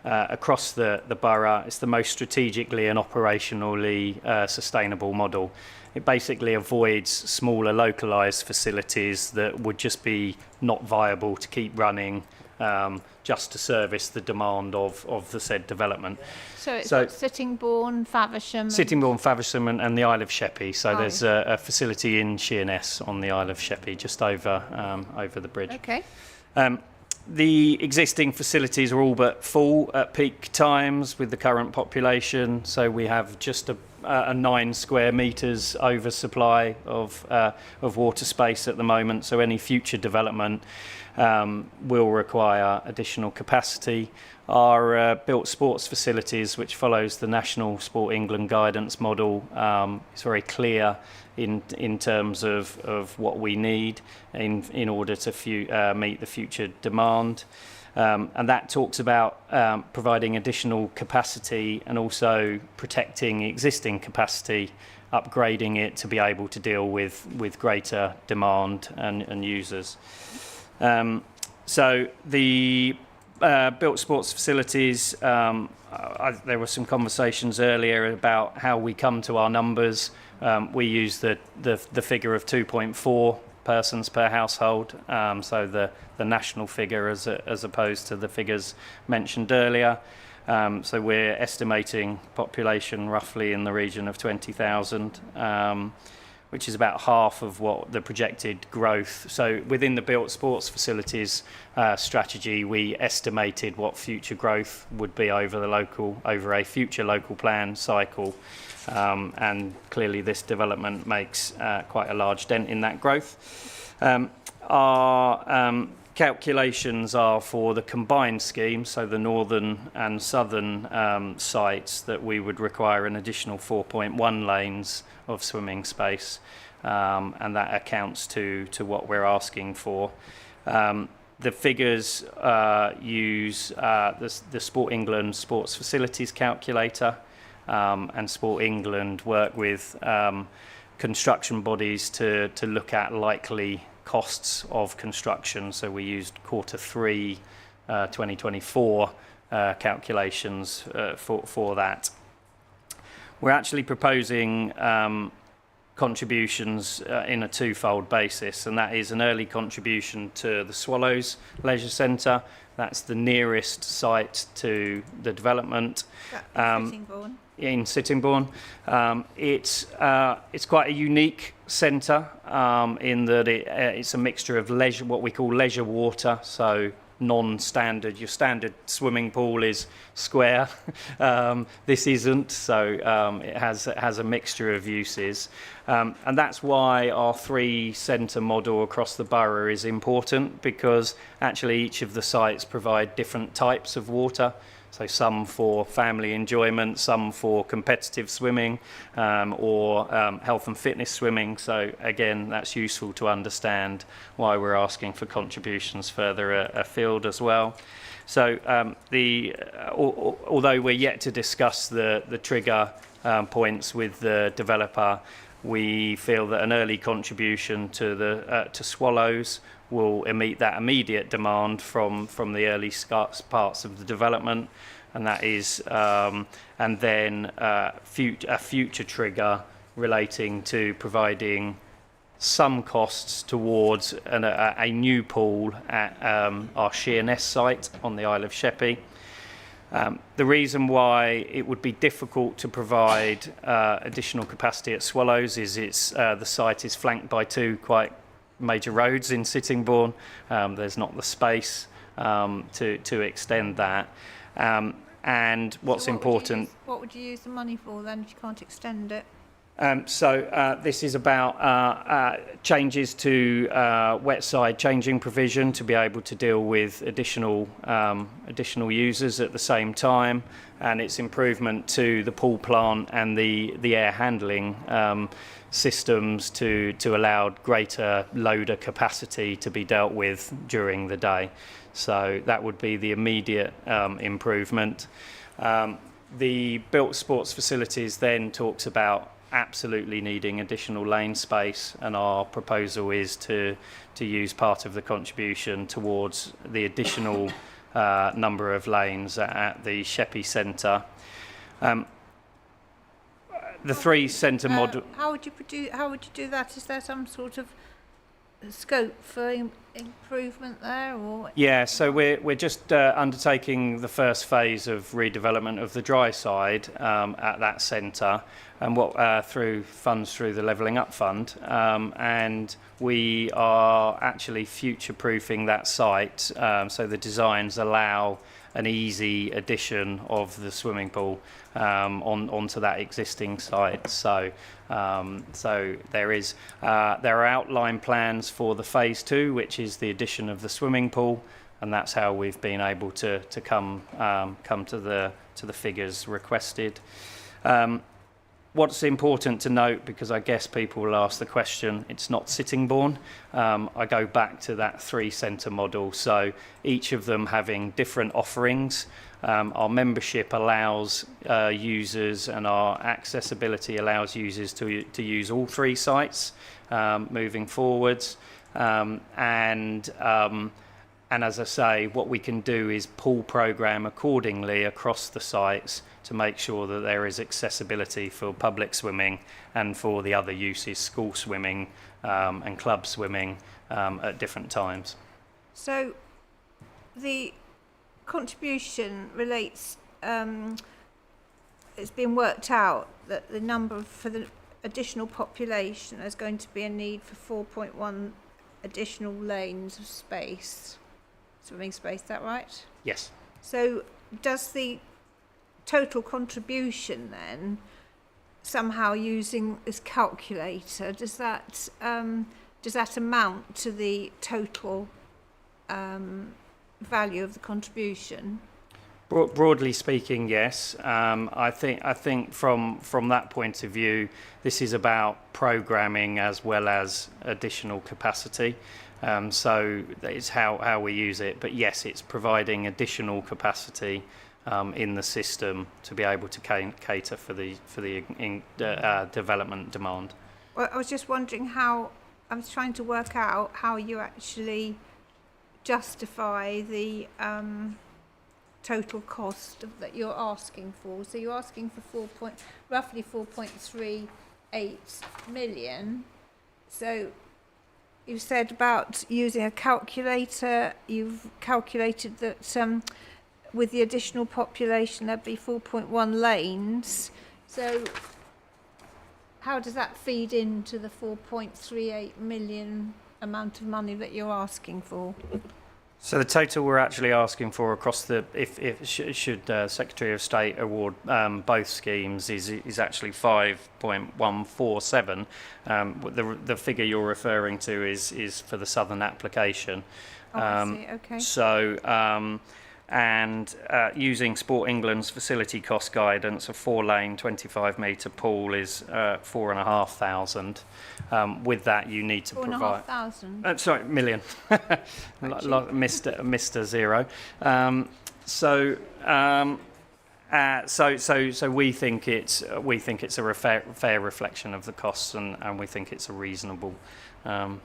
[SPEAKER 9] across the borough. It's the most strategically and operationally sustainable model. It basically avoids smaller localised facilities that would just be not viable to keep running just to service the demand of the said development.
[SPEAKER 1] So it's like Sittingbourne, Faversham...
[SPEAKER 9] Sittingbourne, Faversham and the Isle of Sheppey. So there's a facility in Sheerness on the Isle of Sheppey, just over the bridge.
[SPEAKER 1] Okay.
[SPEAKER 9] The existing facilities are all but full at peak times with the current population, so we have just a 9 square metres oversupply of water space at the moment, so any future development will require additional capacity. Our built sports facilities, which follows the National Sport England guidance model, is very clear in terms of what we need in order to meet the future demand. And that talks about providing additional capacity and also protecting existing capacity, upgrading it to be able to deal with greater demand and users. So the built sports facilities, there were some conversations earlier about how we come to our numbers. We use the figure of 2.4 persons per household, so the national figure as opposed to the figures mentioned earlier. So we're estimating population roughly in the region of 20,000. which is about half of what the projected growth. So within the built sports facilities strategy, we estimated what future growth would be over a future local plan cycle. And clearly this development makes quite a large dent in that growth. Our calculations are for the combined scheme, so the northern and southern sites, that we would require an additional 4.1 lanes of swimming space, and that accounts to what we're asking for. The figures use the Sport England Sports Facilities Calculator, and Sport England work with construction bodies to look at likely costs of construction. So we used Q3 2024 calculations for that. We're actually proposing contributions in a twofold basis, and that is an early contribution to the Swallows Leisure Centre. That's the nearest site to the development.
[SPEAKER 1] Sittingbourne.
[SPEAKER 9] In Sittingbourne. It's quite a unique centre in that it's a mixture of leisure, what we call leisure water, so non-standard. Your standard swimming pool is square. This isn't, so it has a mixture of uses. And that's why our 3-centre model across the borough is important, because actually each of the sites provide different types of water. So some for family enjoyment, some for competitive swimming, or health and fitness swimming. So again, that's useful to understand why we're asking for contributions further afield as well. So although we're yet to discuss the trigger points with the developer, we feel that an early contribution to Swallows will meet that immediate demand from the early parts of the development, and that is, and then a future trigger relating to providing some costs towards a new pool at our Sheerness site on the Isle of Sheppey. The reason why it would be difficult to provide additional capacity at Swallows is the site is flanked by 2 quite major roads in Sittingbourne. There's not the space to extend that. And what's important...
[SPEAKER 1] What would you use the money for then if you can't extend it?
[SPEAKER 9] This is about changes to wet side changing provision to be able to deal with additional users at the same time, and its improvement to the pool plant and the air handling systems to allow greater loader capacity to be dealt with during the day. So that would be the immediate improvement. The built sports facilities then talks about absolutely needing additional lane space, and our proposal is to use part of the contribution towards the additional number of lanes at the Sheppey Centre. The 3-centre model.
[SPEAKER 1] How would you do that? Is there some sort of scope for improvement there, or?
[SPEAKER 9] Yeah, so we're just undertaking the first phase of redevelopment of the dry side at that centre, and through funds through the Levelling Up Fund, and we are actually future-proofing that site, so the designs allow an easy addition of the swimming pool onto that existing site. So there are outline plans for the phase 2, which is the addition of the swimming pool, and that's how we've been able to come to the figures requested. What's important to note, because I guess people will ask the question, it's not Sittingbourne. I go back to that 3-centre model, so each of them having different offerings. Our membership allows users, and our accessibility allows users to use all 3 sites moving forwards. And as I say, what we can do is pool program accordingly across the sites to make sure that there is accessibility for public swimming and for the other uses, school swimming and club swimming at different times.
[SPEAKER 1] So the contribution relates, it's been worked out that the number for the additional population, there's going to be a need for 4.1 additional lanes of space, swimming space, is that right?
[SPEAKER 9] Yes.
[SPEAKER 1] So does the total contribution then, somehow using this calculator, does that amount to the total value of the contribution?
[SPEAKER 9] Broadly speaking, yes. I think from that point of view, this is about programming as well as additional capacity. So it's how we use it. But yes, it's providing additional capacity in the system to be able to cater for the development demand.
[SPEAKER 1] Well, I was just wondering I was trying to work out how you actually justify the total cost that you're asking for. So you're asking for roughly 4.38 million. So you said about using a calculator. You've calculated that with the additional population there'd be 4.1 lanes. So how does that feed into the 4.38 million amount of money that you're asking for?
[SPEAKER 9] So the total we're actually asking for across should Secretary of State award both schemes is actually 5.147. The figure you're referring to is for the southern application.
[SPEAKER 1] I see. Okay.
[SPEAKER 9] So using Sport England's facility cost guidance, a 4-lane 25-metre pool is 4,500. With that, you need to provide
[SPEAKER 1] 4,500.
[SPEAKER 9] Million. Mr. Zero. So we think it's a fair reflection of the costs, and we think it's a reasonable.
[SPEAKER 1] But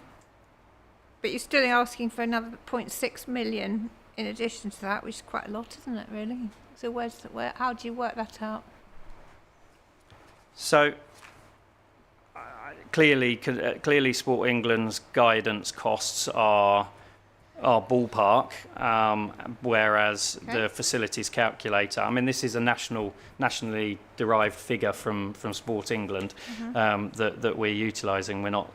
[SPEAKER 1] you're still asking for another 0.6 million. In addition to that, which is quite a lot, isn't it, really? So how do you work that out?
[SPEAKER 9] So clearly Sport England's guidance costs are ballpark, whereas the facilities calculator, I mean, this is a nationally derived figure from Sport England that we're utilising. We're not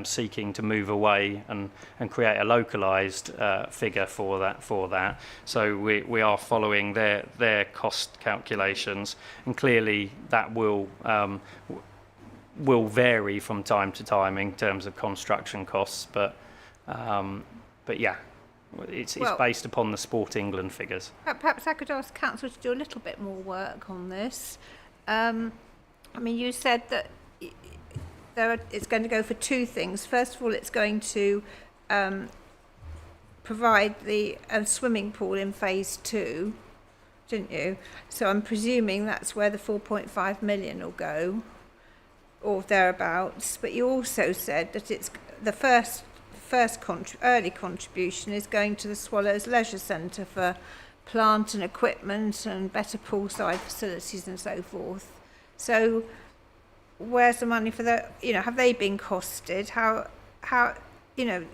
[SPEAKER 9] seeking to move away and create a localised figure for that. So we are following their cost calculations, and clearly that will vary from time to time in terms of construction costs, but yeah, it's based upon the Sport England figures.
[SPEAKER 1] Perhaps I could ask Council to do a little bit more work on this. I mean, you said that it's going to go for two things. First of all, it's going to provide the swimming pool in phase 2, didn't you? So I'm presuming that's where the 4.5 million will go, or thereabouts. But you also said that it's the early contribution is going to the Swallows Leisure Centre for plant and equipment and better poolside facilities and so forth. So where's the money for that? Have they been costed? How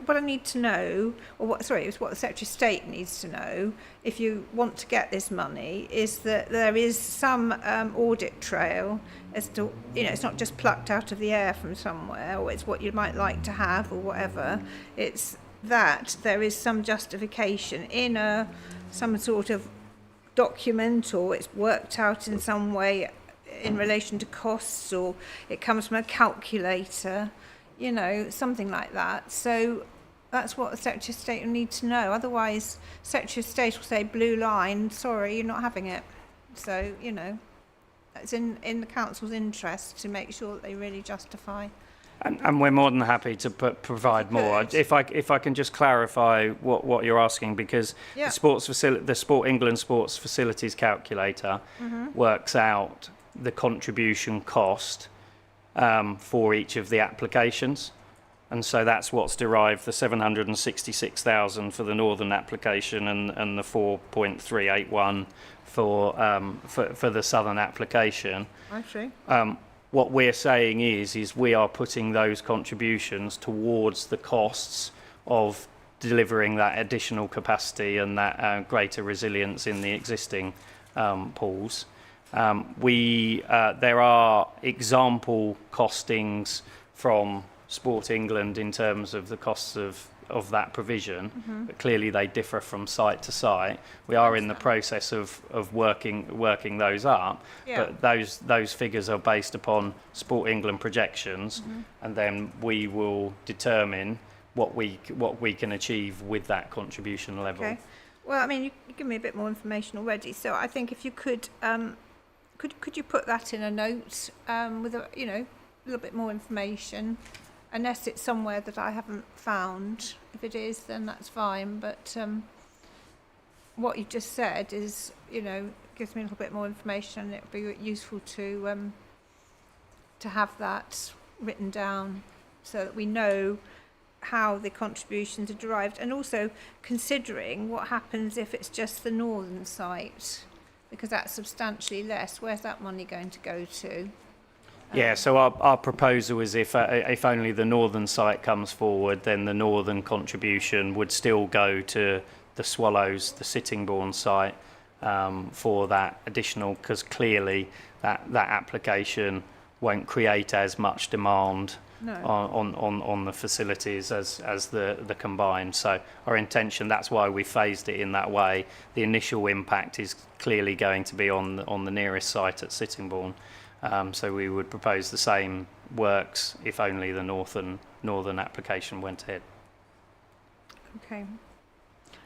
[SPEAKER 1] what I need to know, it's what the Secretary of State needs to know if you want to get this money, is that there is some audit trail as to, it's not just plucked out of the air from somewhere, or it's what you might like to have or whatever. It's that there is some justification in some sort of document, or it's worked out in some way in relation to costs, or it comes from a calculator, something like that. So that's what the Secretary of State will need to know. Otherwise, Secretary of State will say, blue line, sorry, you're not having it. So, it's in the Council's interest to make sure that they really justify.
[SPEAKER 9] And we're more than happy to provide more. If I can just clarify what you're asking, because the Sport England Sports Facilities Calculator works out the contribution cost for each of the applications, and so that's what's derived the 766,000 for the northern application and the 4.381 for the southern application.
[SPEAKER 1] I see.
[SPEAKER 9] What we're saying is we are putting those contributions towards the costs of delivering that additional capacity and that greater resilience in the existing pools. There are example costings from Sport England in terms of the costs of that provision, but clearly they differ from site to site. We are in the process of working those up, but those figures are based upon Sport England projections, and then we will determine what we can achieve with that contribution level.
[SPEAKER 1] Okay. Well, I mean, you give me a bit more information already, so I think if you could you put that in a note with a little bit more information, unless it's somewhere that I haven't found. If it is, then that's fine. But what you just said is, gives me a little bit more information, and it would be useful to have that written down so that we know how the contributions are derived, and also considering what happens if it's just the northern site, because that's substantially less. Where's that money going to go to?
[SPEAKER 9] Yeah, so our proposal is if only the northern site comes forward, then the northern contribution would still go to the Swallows, the Sittingbourne site, for that additional, because clearly that application won't create as much demand on the facilities as the combined. So our intention, that's why we phased it in that way. The initial impact is clearly going to be on the nearest site at Sittingbourne. So we would propose the same works if only the northern application went ahead.
[SPEAKER 1] Okay.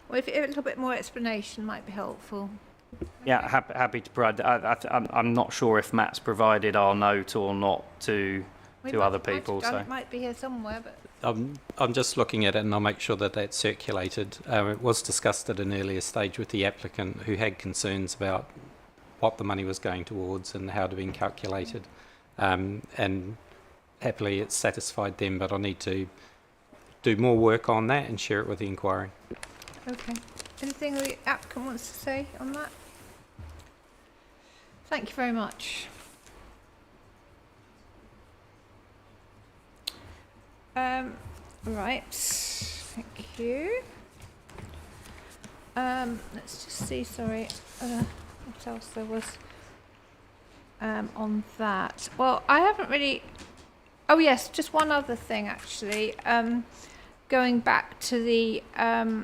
[SPEAKER 1] Well, if a little bit more explanation might be helpful.
[SPEAKER 9] Yeah, happy to provide. I'm not sure if Matt's provided our note or not to other people. So
[SPEAKER 1] it might be here somewhere, but
[SPEAKER 2] I'm just looking at it, and I'll make sure that that's circulated. It was discussed at an earlier stage with the applicant, who had concerns about what the money was going towards and how it had been calculated, and happily it's satisfied them, but I need to do more work on that and share it with the inquiry.
[SPEAKER 1] Okay. Anything the applicant wants to say on that? Thank you very much. Right, thank you. Let's just see, sorry, what else there was on that. Well, I haven't really, oh yes, just one other thing actually. Going back to the,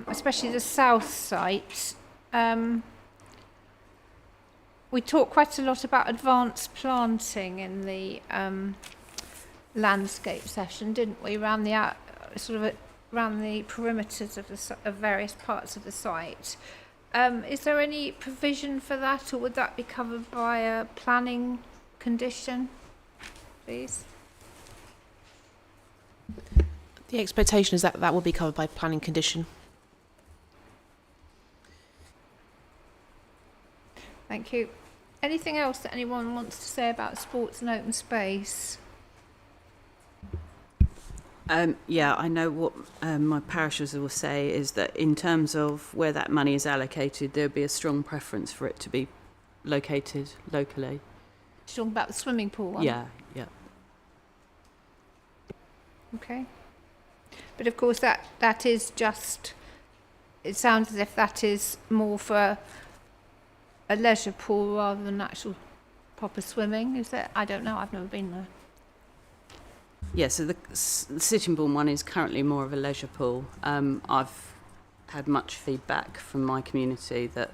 [SPEAKER 1] especially the south site, we talked quite a lot about advanced planting in the landscape session, didn't we? Around the around the perimeters of various parts of the site. Is there any provision for that, or would that be covered by a planning condition, please?
[SPEAKER 3] The expectation is that will be covered by planning condition.
[SPEAKER 1] Thank you. Anything else that anyone wants to say about sports and open space?
[SPEAKER 8] Yeah, I know what my parishioners will say is that in terms of where that money is allocated, there would be a strong preference for it to be located locally.
[SPEAKER 1] You're talking about the swimming pool one?
[SPEAKER 8] Yeah.
[SPEAKER 1] Okay. But of course that is just, it sounds as if that is more for a leisure pool rather than actual proper swimming, is it? I don't know, I've never been there.
[SPEAKER 8] Yeah, so the Sittingbourne one is currently more of a leisure pool. I've had much feedback from my community that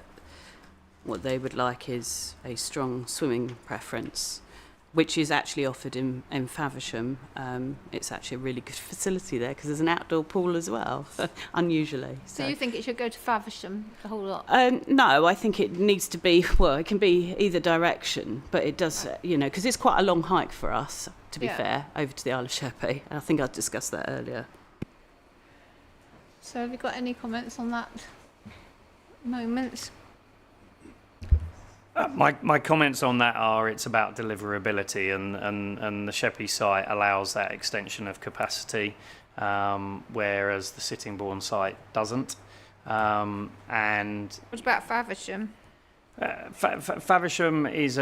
[SPEAKER 8] what they would like is a strong swimming preference, which is actually offered in Faversham. It's actually a really good facility there because there's an outdoor pool as well, unusually.
[SPEAKER 1] So you think it should go to Faversham, the whole lot?
[SPEAKER 8] No, I think it needs to be, well, it can be either direction, but it does, because it's quite a long hike for us, to be fair, over to the Isle of Sheppey. I think I discussed that earlier.
[SPEAKER 1] So have you got any comments on that moment?
[SPEAKER 9] My comments on that are it's about deliverability, and the Sheppey site allows that extension of capacity, whereas the Sittingbourne site doesn't. And
[SPEAKER 1] what about Faversham?
[SPEAKER 9] Faversham is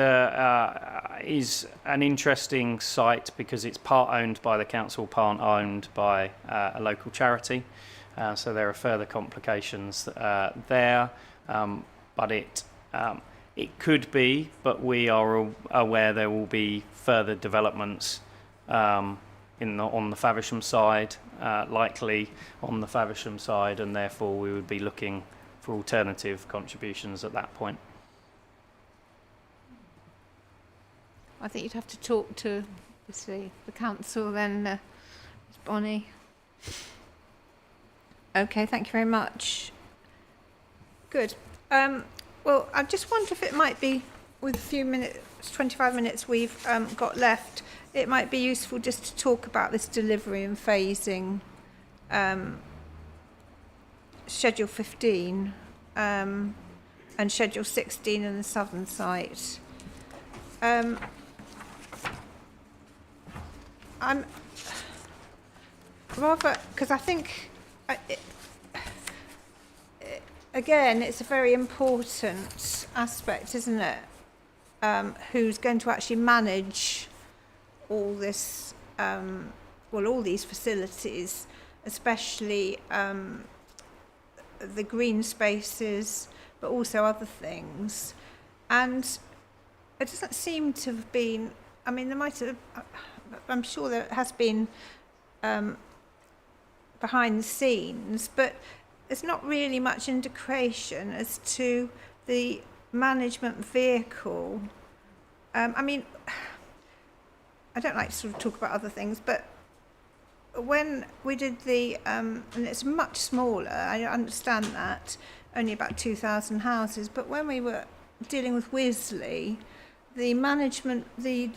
[SPEAKER 9] an interesting site because it's part owned by the council, part owned by a local charity. So there are further complications there, but It could be, but we are aware there will be further developments on the Faversham side, likely on the Faversham side, and therefore we would be looking for alternative contributions at that point.
[SPEAKER 1] I think you'd have to talk to obviously the council then, Ms Bonnie. Okay, thank you very much. Good. Well, I just wonder if it might be, with a few minutes, 25 minutes we've got left, it might be useful just to talk about this delivery and phasing, Schedule 15 and Schedule 16 in the southern site. I'm rather, because I think, again, it's a very important aspect, isn't it? Who's going to actually manage all this, all these facilities, especially the green spaces, but also other things. And it doesn't seem to have been, I mean, there might have, I'm sure there has been behind the scenes, but there's not really much indication as to the management vehicle. I mean, I don't like to sort of talk about other things, but when we did the, and it's much smaller, I understand that, only about 2,000 houses, but when we were dealing with Wisley, the management, the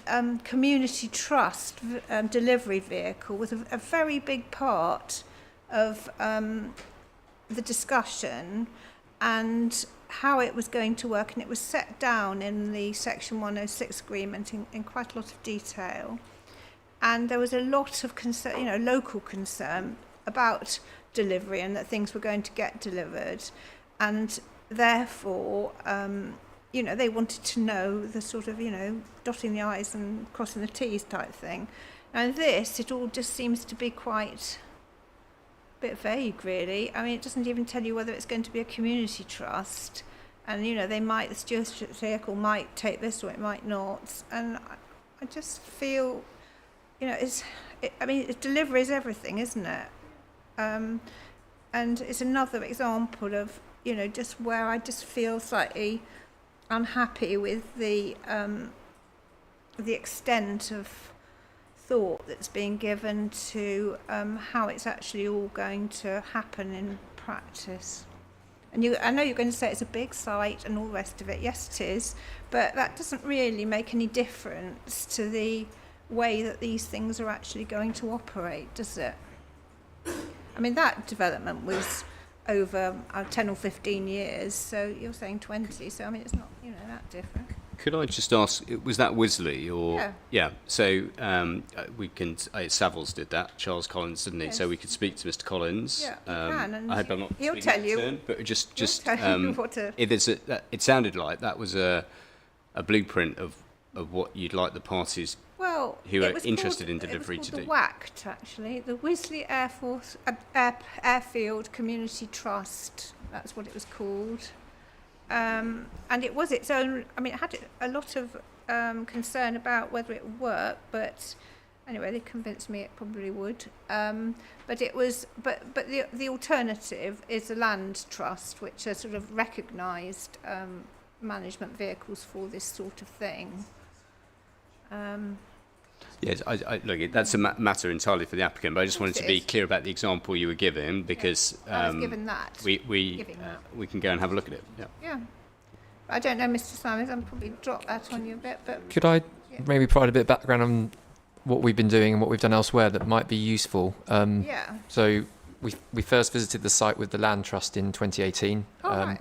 [SPEAKER 1] community trust delivery vehicle was a very big part of the discussion and how it was going to work, and it was set down in the Section 106 agreement in quite a lot of detail. And there was a lot of concern, local concern about delivery and that things were going to get delivered, and therefore they wanted to know the sort of, dotting the I's and crossing the T's type thing. And this, it all just seems to be quite a bit vague, really. I mean, it doesn't even tell you whether it's going to be a community trust. And, the stewardship vehicle might take this or it might not. And I just feel, delivery is everything, isn't it? And it's another example of, just where I just feel slightly unhappy with the extent of thought that's being given to how it's actually all going to happen in practice. And I know you're going to say it's a big site and all the rest of it. Yes, it is, but that doesn't really make any difference to the way that these things are actually going to operate, does it? I mean, that development was over 10 or 15 years, so you're saying 20, so I mean, it's not, that different.
[SPEAKER 17] Could I just ask, was that Wisley or? Yeah. So we can. Savills did that. Charles Collins, didn't he?
[SPEAKER 1] Yes.
[SPEAKER 17] So we could speak to Mr. Collins.
[SPEAKER 1] Yeah, you can, and
[SPEAKER 17] I hope I'm not.
[SPEAKER 1] he'll
[SPEAKER 17] speaking
[SPEAKER 1] tell
[SPEAKER 17] out of
[SPEAKER 1] you.
[SPEAKER 17] turn, but just
[SPEAKER 1] tell you what to.
[SPEAKER 17] It sounded like that was a blueprint of what you'd like the parties who are interested in delivery to do.
[SPEAKER 1] It was called the WACT, actually, the Wisley Airfield Community Trust. That's what it was called. And it was its own, I mean, it had a lot of concern about whether it would work, but anyway, they convinced me it probably would. But it was, but the alternative is the land trust, which are sort of recognised management vehicles for this sort of thing.
[SPEAKER 17] Yes, look, that's a matter entirely for the applicant, but I just wanted to be clear about the example you were given, because
[SPEAKER 1] I was given that.
[SPEAKER 17] we can go and have a look at it.
[SPEAKER 1] Yeah. I don't know, Mr. Simons, I'll probably drop that on you a bit, but...
[SPEAKER 14] Could I maybe provide a bit of background on what we've been doing and what we've done elsewhere that might be useful? So we first visited the site with the Land Trust in 2018.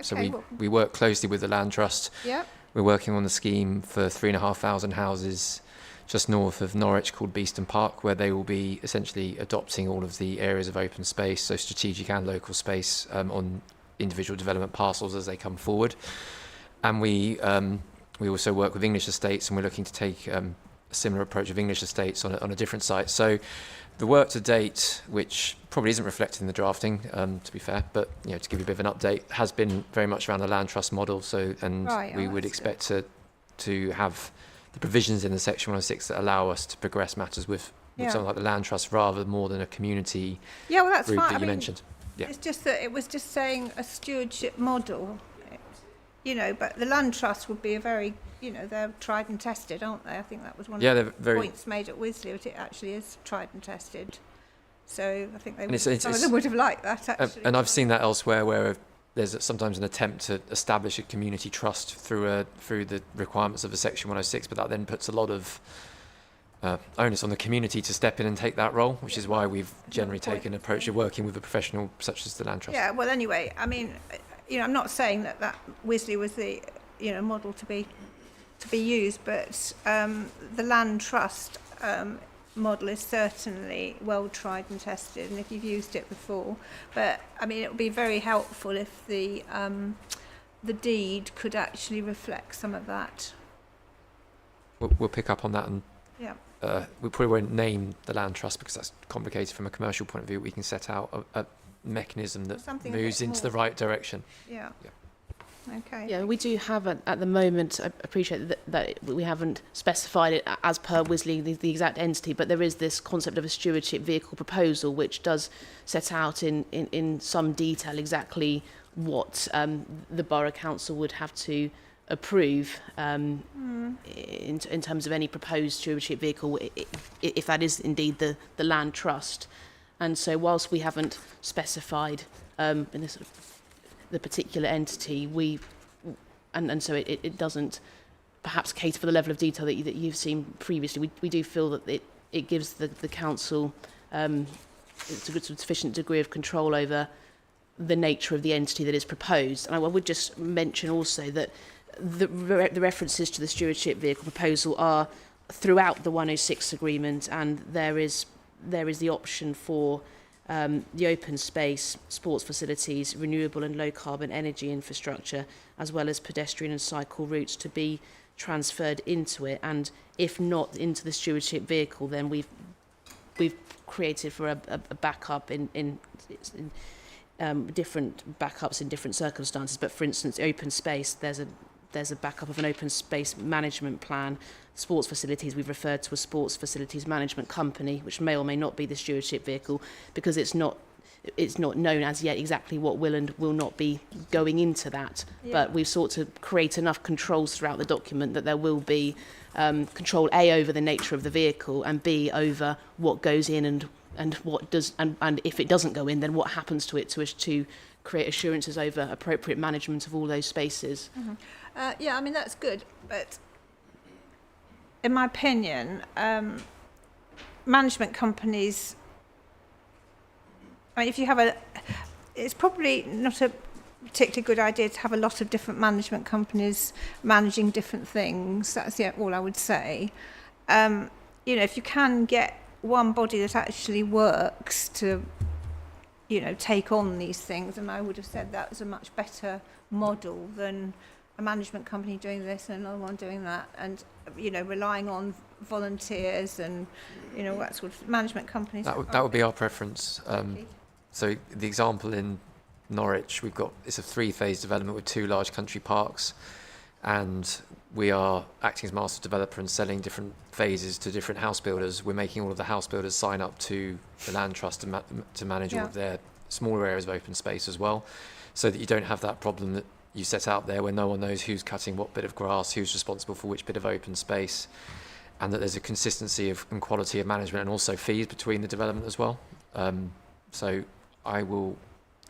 [SPEAKER 14] So we work closely with the Land Trust.
[SPEAKER 1] Yeah.
[SPEAKER 14] We're working on the scheme for 3,500 houses just north of Norwich called Beeston Park, where they will be essentially adopting all of the areas of open space, so strategic and local space, on individual development parcels as they come forward. And we also work with English estates, and we're looking to take a similar approach of English estates on a different site. So the work to date, which probably isn't reflected in the drafting, to be fair, but to give you a bit of an update, has been very much around the land trust model. So, and we would expect to have the provisions in the Section 106 that allow us to progress matters with something like the land trust rather more than a community
[SPEAKER 1] that's
[SPEAKER 14] group
[SPEAKER 1] fine.
[SPEAKER 14] that you mentioned. Yeah.
[SPEAKER 1] It's just that it was just saying a stewardship model, but the land trust would be a very, they're tried and tested, aren't they? I think that was one of the points made at Wisley, that it actually is tried and tested. So I think some of them would have liked that, actually.
[SPEAKER 14] And I've seen that elsewhere where there's sometimes an attempt to establish a community trust through the requirements of a Section 106, but that then puts a lot of onus on the community to step in and take that role, which is why we've generally taken an approach of working with a professional such as the land trust.
[SPEAKER 1] Yeah, well, anyway, I mean, I'm not saying that Wisley was the model to be used, but the land trust model is certainly well tried and tested, and if you've used it before, but I mean, it would be very helpful if the deed could actually reflect some of that.
[SPEAKER 14] We'll pick up on that, and we probably won't name the land trust because that's complicated from a commercial point of view. We can set out a mechanism that moves into the right direction.
[SPEAKER 1] Yeah. Okay.
[SPEAKER 3] Yeah, we do have at the moment, I appreciate that we haven't specified it as per Wisley, the exact entity, but there is this concept of a stewardship vehicle proposal which does set out in some detail exactly what the Borough Council would have to approve in terms of any proposed stewardship vehicle, if that is indeed the land trust. And so whilst we haven't specified in this the particular entity, and so it doesn't perhaps cater for the level of detail that you've seen previously. We do feel that it gives the council a sufficient degree of control over the nature of the entity that is proposed. And I would just mention also that the references to the stewardship vehicle proposal are throughout the 106 agreement, and there is the option for the open space, sports facilities, renewable and low carbon energy infrastructure, as well as pedestrian and cycle routes to be transferred into it. And if not into the stewardship vehicle, then we've created for a backup in different backups in different circumstances. But for instance, open space, there's a backup of an open space management plan. Sports facilities, we've referred to a sports facilities management company, which may or may not be the stewardship vehicle, because it's not known as yet exactly what will and will not be going into that. Yeah. But we've sought to create enough controls throughout the document that there will be control A over the nature of the vehicle, and B over what goes in and what does, and if it doesn't go in, then what happens to it, to create assurances over appropriate management of all those spaces.
[SPEAKER 1] Mm-hmm. Yeah, I mean, that's good, but in my opinion, management companies, I mean, if you have it's probably not a particularly good idea to have a lot of different management companies managing different things. That's all I would say. If you can get one body that actually works to, take on these things, and I would have said that was a much better model than a management company doing this and another one doing that, and relying on volunteers and that sort of management companies.
[SPEAKER 14] That would be our preference. So the example in Norwich, it's a 3-phase development with 2 large country parks, and we are acting as master developer and selling different phases to different house builders. We're making all of the house builders sign up to the land trust to manage all of their smaller areas of open space as well, so that you don't have that problem that you set out there where no one knows who's cutting what bit of grass, who's responsible for which bit of open space, and that there's a consistency and quality of management and also fees between the development as well. So I will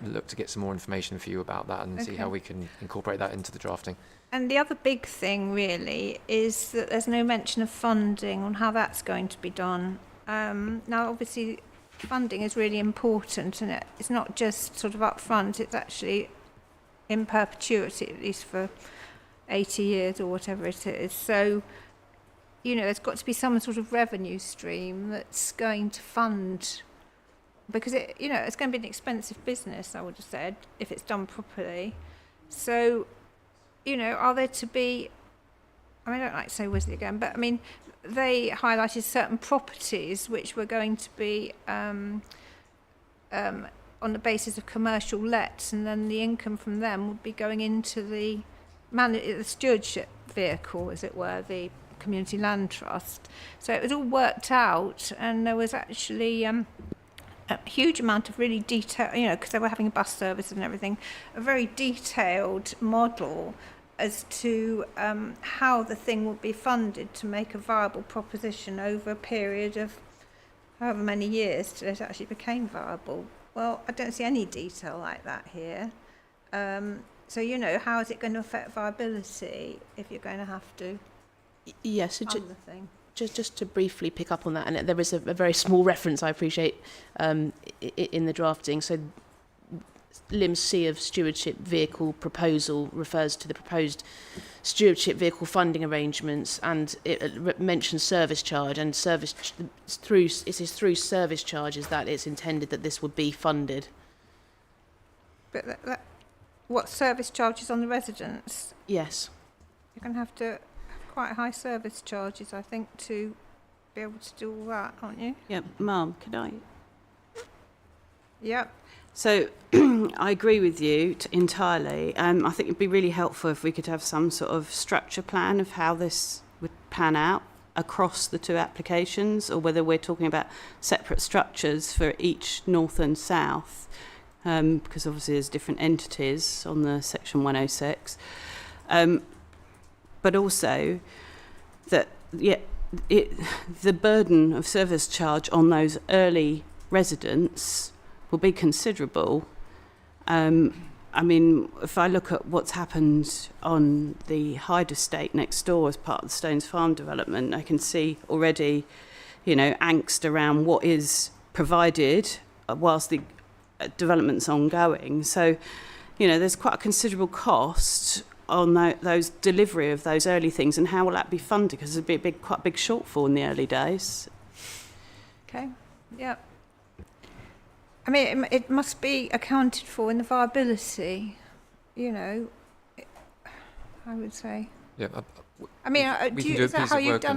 [SPEAKER 14] look to get some more information for you about that and see how we can incorporate that into the drafting.
[SPEAKER 1] And the other big thing really is that there's no mention of funding on how that's going to be done. Now obviously funding is really important, and it's not just sort of up front, it's actually in perpetuity, at least for 80 years or whatever it is. So, there's got to be some sort of revenue stream that's going to fund, because it's going to be an expensive business, I would have said, if it's done properly. So, are there to be, I don't like to say Wisley again, but I mean, they highlighted certain properties which were going to be on the basis of commercial lets, and then the income from them would be going into the stewardship vehicle, as it were, the Community Land Trust. So it was all worked out, and there was actually a huge amount of really detailed, because they were having a bus service and everything, a very detailed model as to how the thing would be funded to make a viable proposition over a period of however many years till it actually became viable. Well, I don't see any detail like that here. So, how is it going to affect viability if you're going to have to
[SPEAKER 3] Yes,
[SPEAKER 1] fund the thing?
[SPEAKER 3] just to briefly pick up on that, and there is a very small reference, I appreciate, in the drafting. So Lim C of stewardship vehicle proposal refers to the proposed stewardship vehicle funding arrangements, and it mentions service charge, and it is through service charges that it's intended that this would be funded.
[SPEAKER 1] But what service charges on the residents?
[SPEAKER 3] Yes.
[SPEAKER 1] You're going to have to have quite high service charges, I think, to be able to do all that, aren't you?
[SPEAKER 8] Yeah, Ma'am, could I?
[SPEAKER 1] Yep.
[SPEAKER 8] So I agree with you entirely. I think it'd be really helpful if we could have some sort of structure plan of how this would pan out across the two applications, or whether we're talking about separate structures for each north and south, because obviously there's different entities on the Section 106. But also that the burden of service charge on those early residents will be considerable. I mean, if I look at what's happened on the Hyde estate next door as part of the Stones Farm development, I can see already, angst around what is provided whilst the development's ongoing. So, there's quite a considerable cost on those delivery of those early things, and how will that be funded? Because there'd be quite a big shortfall in the early days.
[SPEAKER 1] Okay. Yeah. I mean, it must be accounted for in the viability, I would say.
[SPEAKER 14] Yeah.
[SPEAKER 1] I mean, is that how you've done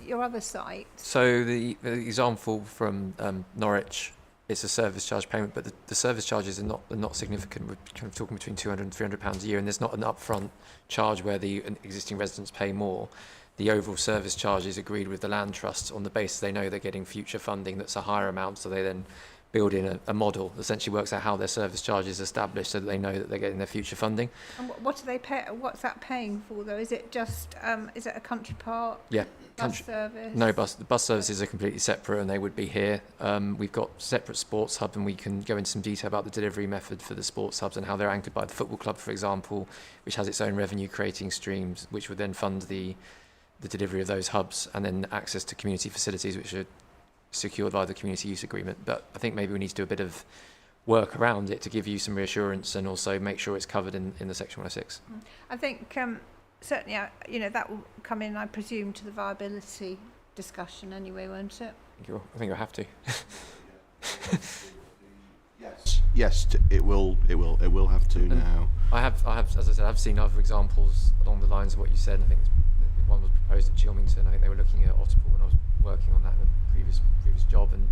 [SPEAKER 1] your other sites?
[SPEAKER 14] So the example from Norwich, it's a service charge payment, but the service charges are not significant. We're kind of talking between £200 and £300 a year, and there's not an upfront charge where the existing residents pay more. The overall service charge is agreed with the land trust on the basis they know they're getting future funding that's a higher amount, so they then build in a model that essentially works out how their service charge is established so that they know that they're getting their future funding.
[SPEAKER 1] And what do they pay? What's that paying for, though? Is it just, is it a country park?
[SPEAKER 14] Yeah.
[SPEAKER 1] Bus service?
[SPEAKER 14] No, the bus services are completely separate, and they would be here. We've got separate sports hub, and we can go into some detail about the delivery method for the sports hubs and how they're anchored by the football club, for example, which has its own revenue creating streams, which would then fund the delivery of those hubs, and then access to community facilities, which are secured via the community use agreement. But I think maybe we need to do a bit of work around it to give you some reassurance and also make sure it's covered in the Section 106.
[SPEAKER 1] I think certainly, that will come in, I presume, to the viability discussion anyway, won't it?
[SPEAKER 14] I think you'll have to.
[SPEAKER 4] Yes, it will have to now.
[SPEAKER 14] I have, as I said, I've seen other examples along the lines of what you said. I think one was proposed at Chilmington. I think they were looking at Otterpool when I was working on that in a previous job. And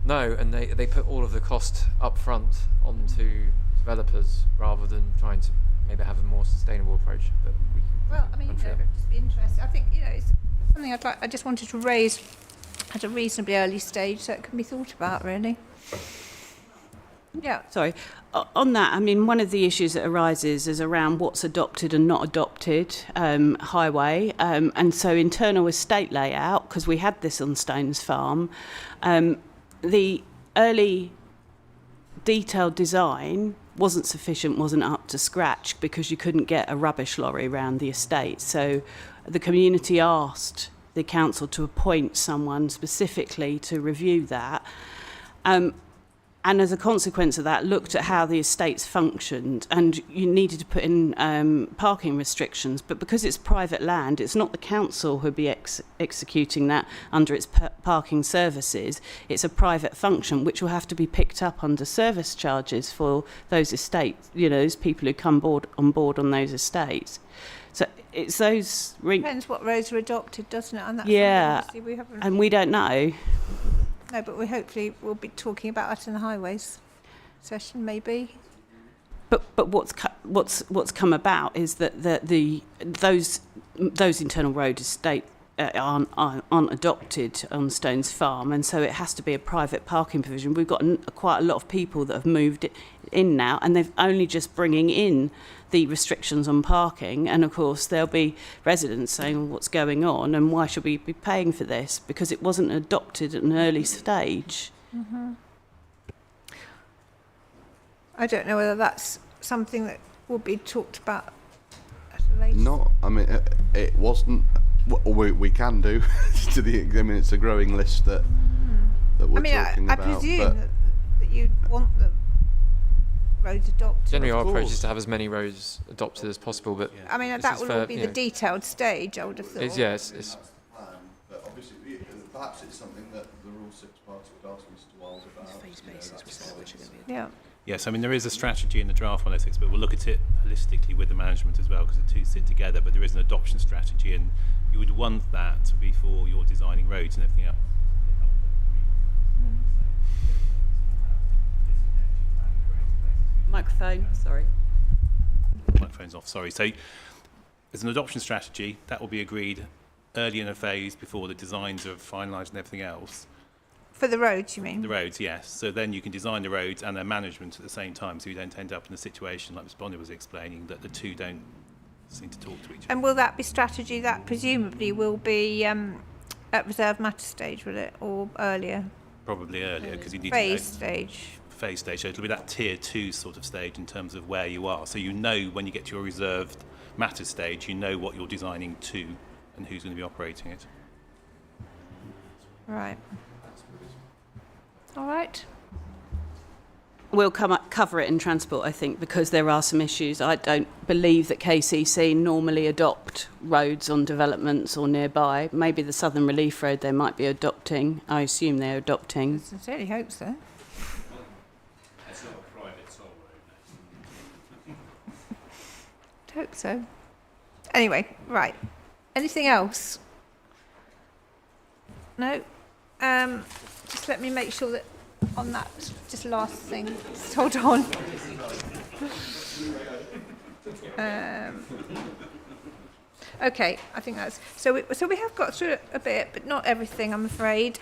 [SPEAKER 14] no, and they put all of the cost up front onto developers rather than trying to maybe have a more sustainable approach. But
[SPEAKER 1] it'd just be interesting. I think it's something I just wanted to raise at a reasonably early stage, so it can be thought about, really. Yeah.
[SPEAKER 8] Sorry. On that, I mean, one of the issues that arises is around what's adopted and not adopted highway. And so internal estate layout, because we had this on Stones Farm, the early detailed design wasn't sufficient, wasn't up to scratch, because you couldn't get a rubbish lorry around the estate. So the community asked the council to appoint someone specifically to review that. And as a consequence of that, looked at how the estates functioned, and you needed to put in parking restrictions. But because it's private land, it's not the council who'll be executing that under its parking services. It's a private function, which will have to be picked up under service charges for those estates, those people who come on board on those estates. So it's those
[SPEAKER 1] Depends what roads are adopted, doesn't it? And that's
[SPEAKER 8] yeah,
[SPEAKER 1] something we haven't.
[SPEAKER 8] and we don't know.
[SPEAKER 1] No, but we hopefully will be talking about that in the highways session, maybe.
[SPEAKER 8] But what's come about is that those internal road estate aren't adopted on Stones Farm, and so it has to be a private parking provision. We've got quite a lot of people that have moved in now, and they're only just bringing in the restrictions on parking, and of course there'll be residents saying, well, what's going on and why should we be paying for this, because it wasn't adopted at an early stage.
[SPEAKER 1] Mm-hmm. I don't know whether that's something that will be talked about at a later.
[SPEAKER 4] Not, I mean, it wasn't. We can do to the. I mean, it's a growing list that we're talking
[SPEAKER 1] I
[SPEAKER 4] about.
[SPEAKER 1] presume that you'd want the roads adopted.
[SPEAKER 14] Generally, our approach is to have as many roads adopted as possible, but
[SPEAKER 1] I mean, that will all be the detailed stage, I would have thought.
[SPEAKER 14] It's
[SPEAKER 4] but obviously, perhaps it's something that the Rule 6 party would ask Mr. Wild about.
[SPEAKER 1] Yeah.
[SPEAKER 11] Yes, I mean, there is a strategy in the draft 106, but we'll look at it holistically with the management as well, because the two sit together, but there is an adoption strategy, and you would want that to be for your designing roads and everything else.
[SPEAKER 8] Microphone, sorry.
[SPEAKER 11] Microphone's off, sorry. So there's an adoption strategy that will be agreed early in a phase before the designs are finalised and everything else.
[SPEAKER 1] For the roads, you mean?
[SPEAKER 11] The roads, yes. So then you can design the roads and their management at the same time, so you don't end up in a situation like Ms. Bonner was explaining, that the two don't seem to talk to each other.
[SPEAKER 1] And will that be strategy that presumably will be at reserved matter stage, will it, or earlier?
[SPEAKER 11] Probably earlier, because you need
[SPEAKER 1] phase
[SPEAKER 11] to
[SPEAKER 1] stage.
[SPEAKER 11] Phase stage. So it'll be that tier 2 sort of stage in terms of where you are. So you know when you get to your reserved matter stage, you know what you're designing to and who's going to be operating it.
[SPEAKER 1] Right. All right.
[SPEAKER 8] We'll cover it in transport, I think, because there are some issues. I don't believe that KCC normally adopt roads on developments or nearby. Maybe the Southern Relief Road they might be adopting. I assume they're adopting.
[SPEAKER 1] I sincerely hope so.
[SPEAKER 17] It's not a private toll road.
[SPEAKER 1] Hope so. Anyway, right. Anything else? No? Just let me make sure that on that just last thing. Just hold on. Okay, I think that's so. We have got through a bit, but not everything, I'm afraid.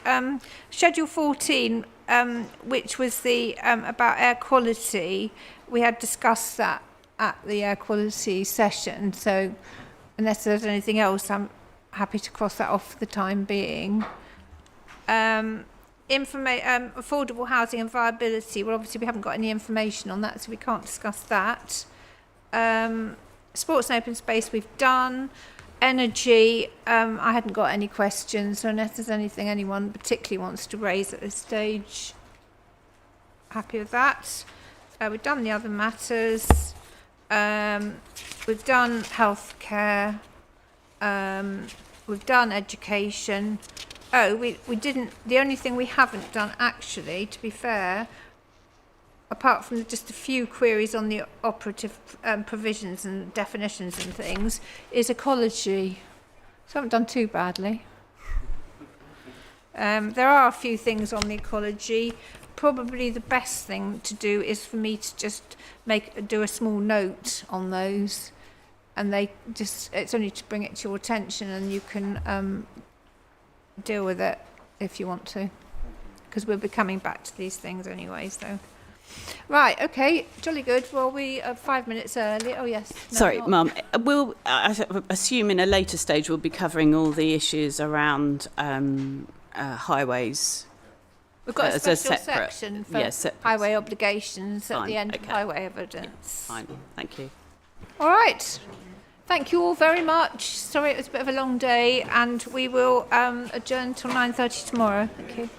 [SPEAKER 1] Schedule 14, which was the about air quality. We had discussed that at the air quality session. So, unless there's anything else, I'm happy to cross that off for the time being. Affordable housing and viability. Well, obviously we haven't got any information on that, so we can't discuss that. Sports and open space we've done. Energy, I hadn't got any questions, so unless there's anything anyone particularly wants to raise at this stage, happy with that. We've done the other matters. We've done healthcare. We've done education. Oh, we didn't. The only thing we haven't done, actually, to be fair, apart from just a few queries on the operative provisions and definitions and things, is ecology. So I haven't done too badly. There are a few things on the ecology. Probably the best thing to do is for me to just do a small note on those, and it's only to bring it to your attention, and you can deal with it if you want to, because we'll be coming back to these things anyway. So, right, okay, jolly good. Well, we are 5 minutes early. Oh yes. No,
[SPEAKER 8] Sorry,
[SPEAKER 1] not.
[SPEAKER 8] Mum. We'll assume in a later stage we'll be covering all the issues around highways.
[SPEAKER 1] We've got a
[SPEAKER 8] as
[SPEAKER 1] special
[SPEAKER 8] separate
[SPEAKER 1] section for highway obligations at
[SPEAKER 8] Fine,
[SPEAKER 1] the end of
[SPEAKER 8] okay.
[SPEAKER 1] highway evidence.
[SPEAKER 8] Fine, thank you.
[SPEAKER 1] All right. Thank you all very much. Sorry it was a bit of a long day, and we will adjourn till 9:30 tomorrow. Thank you.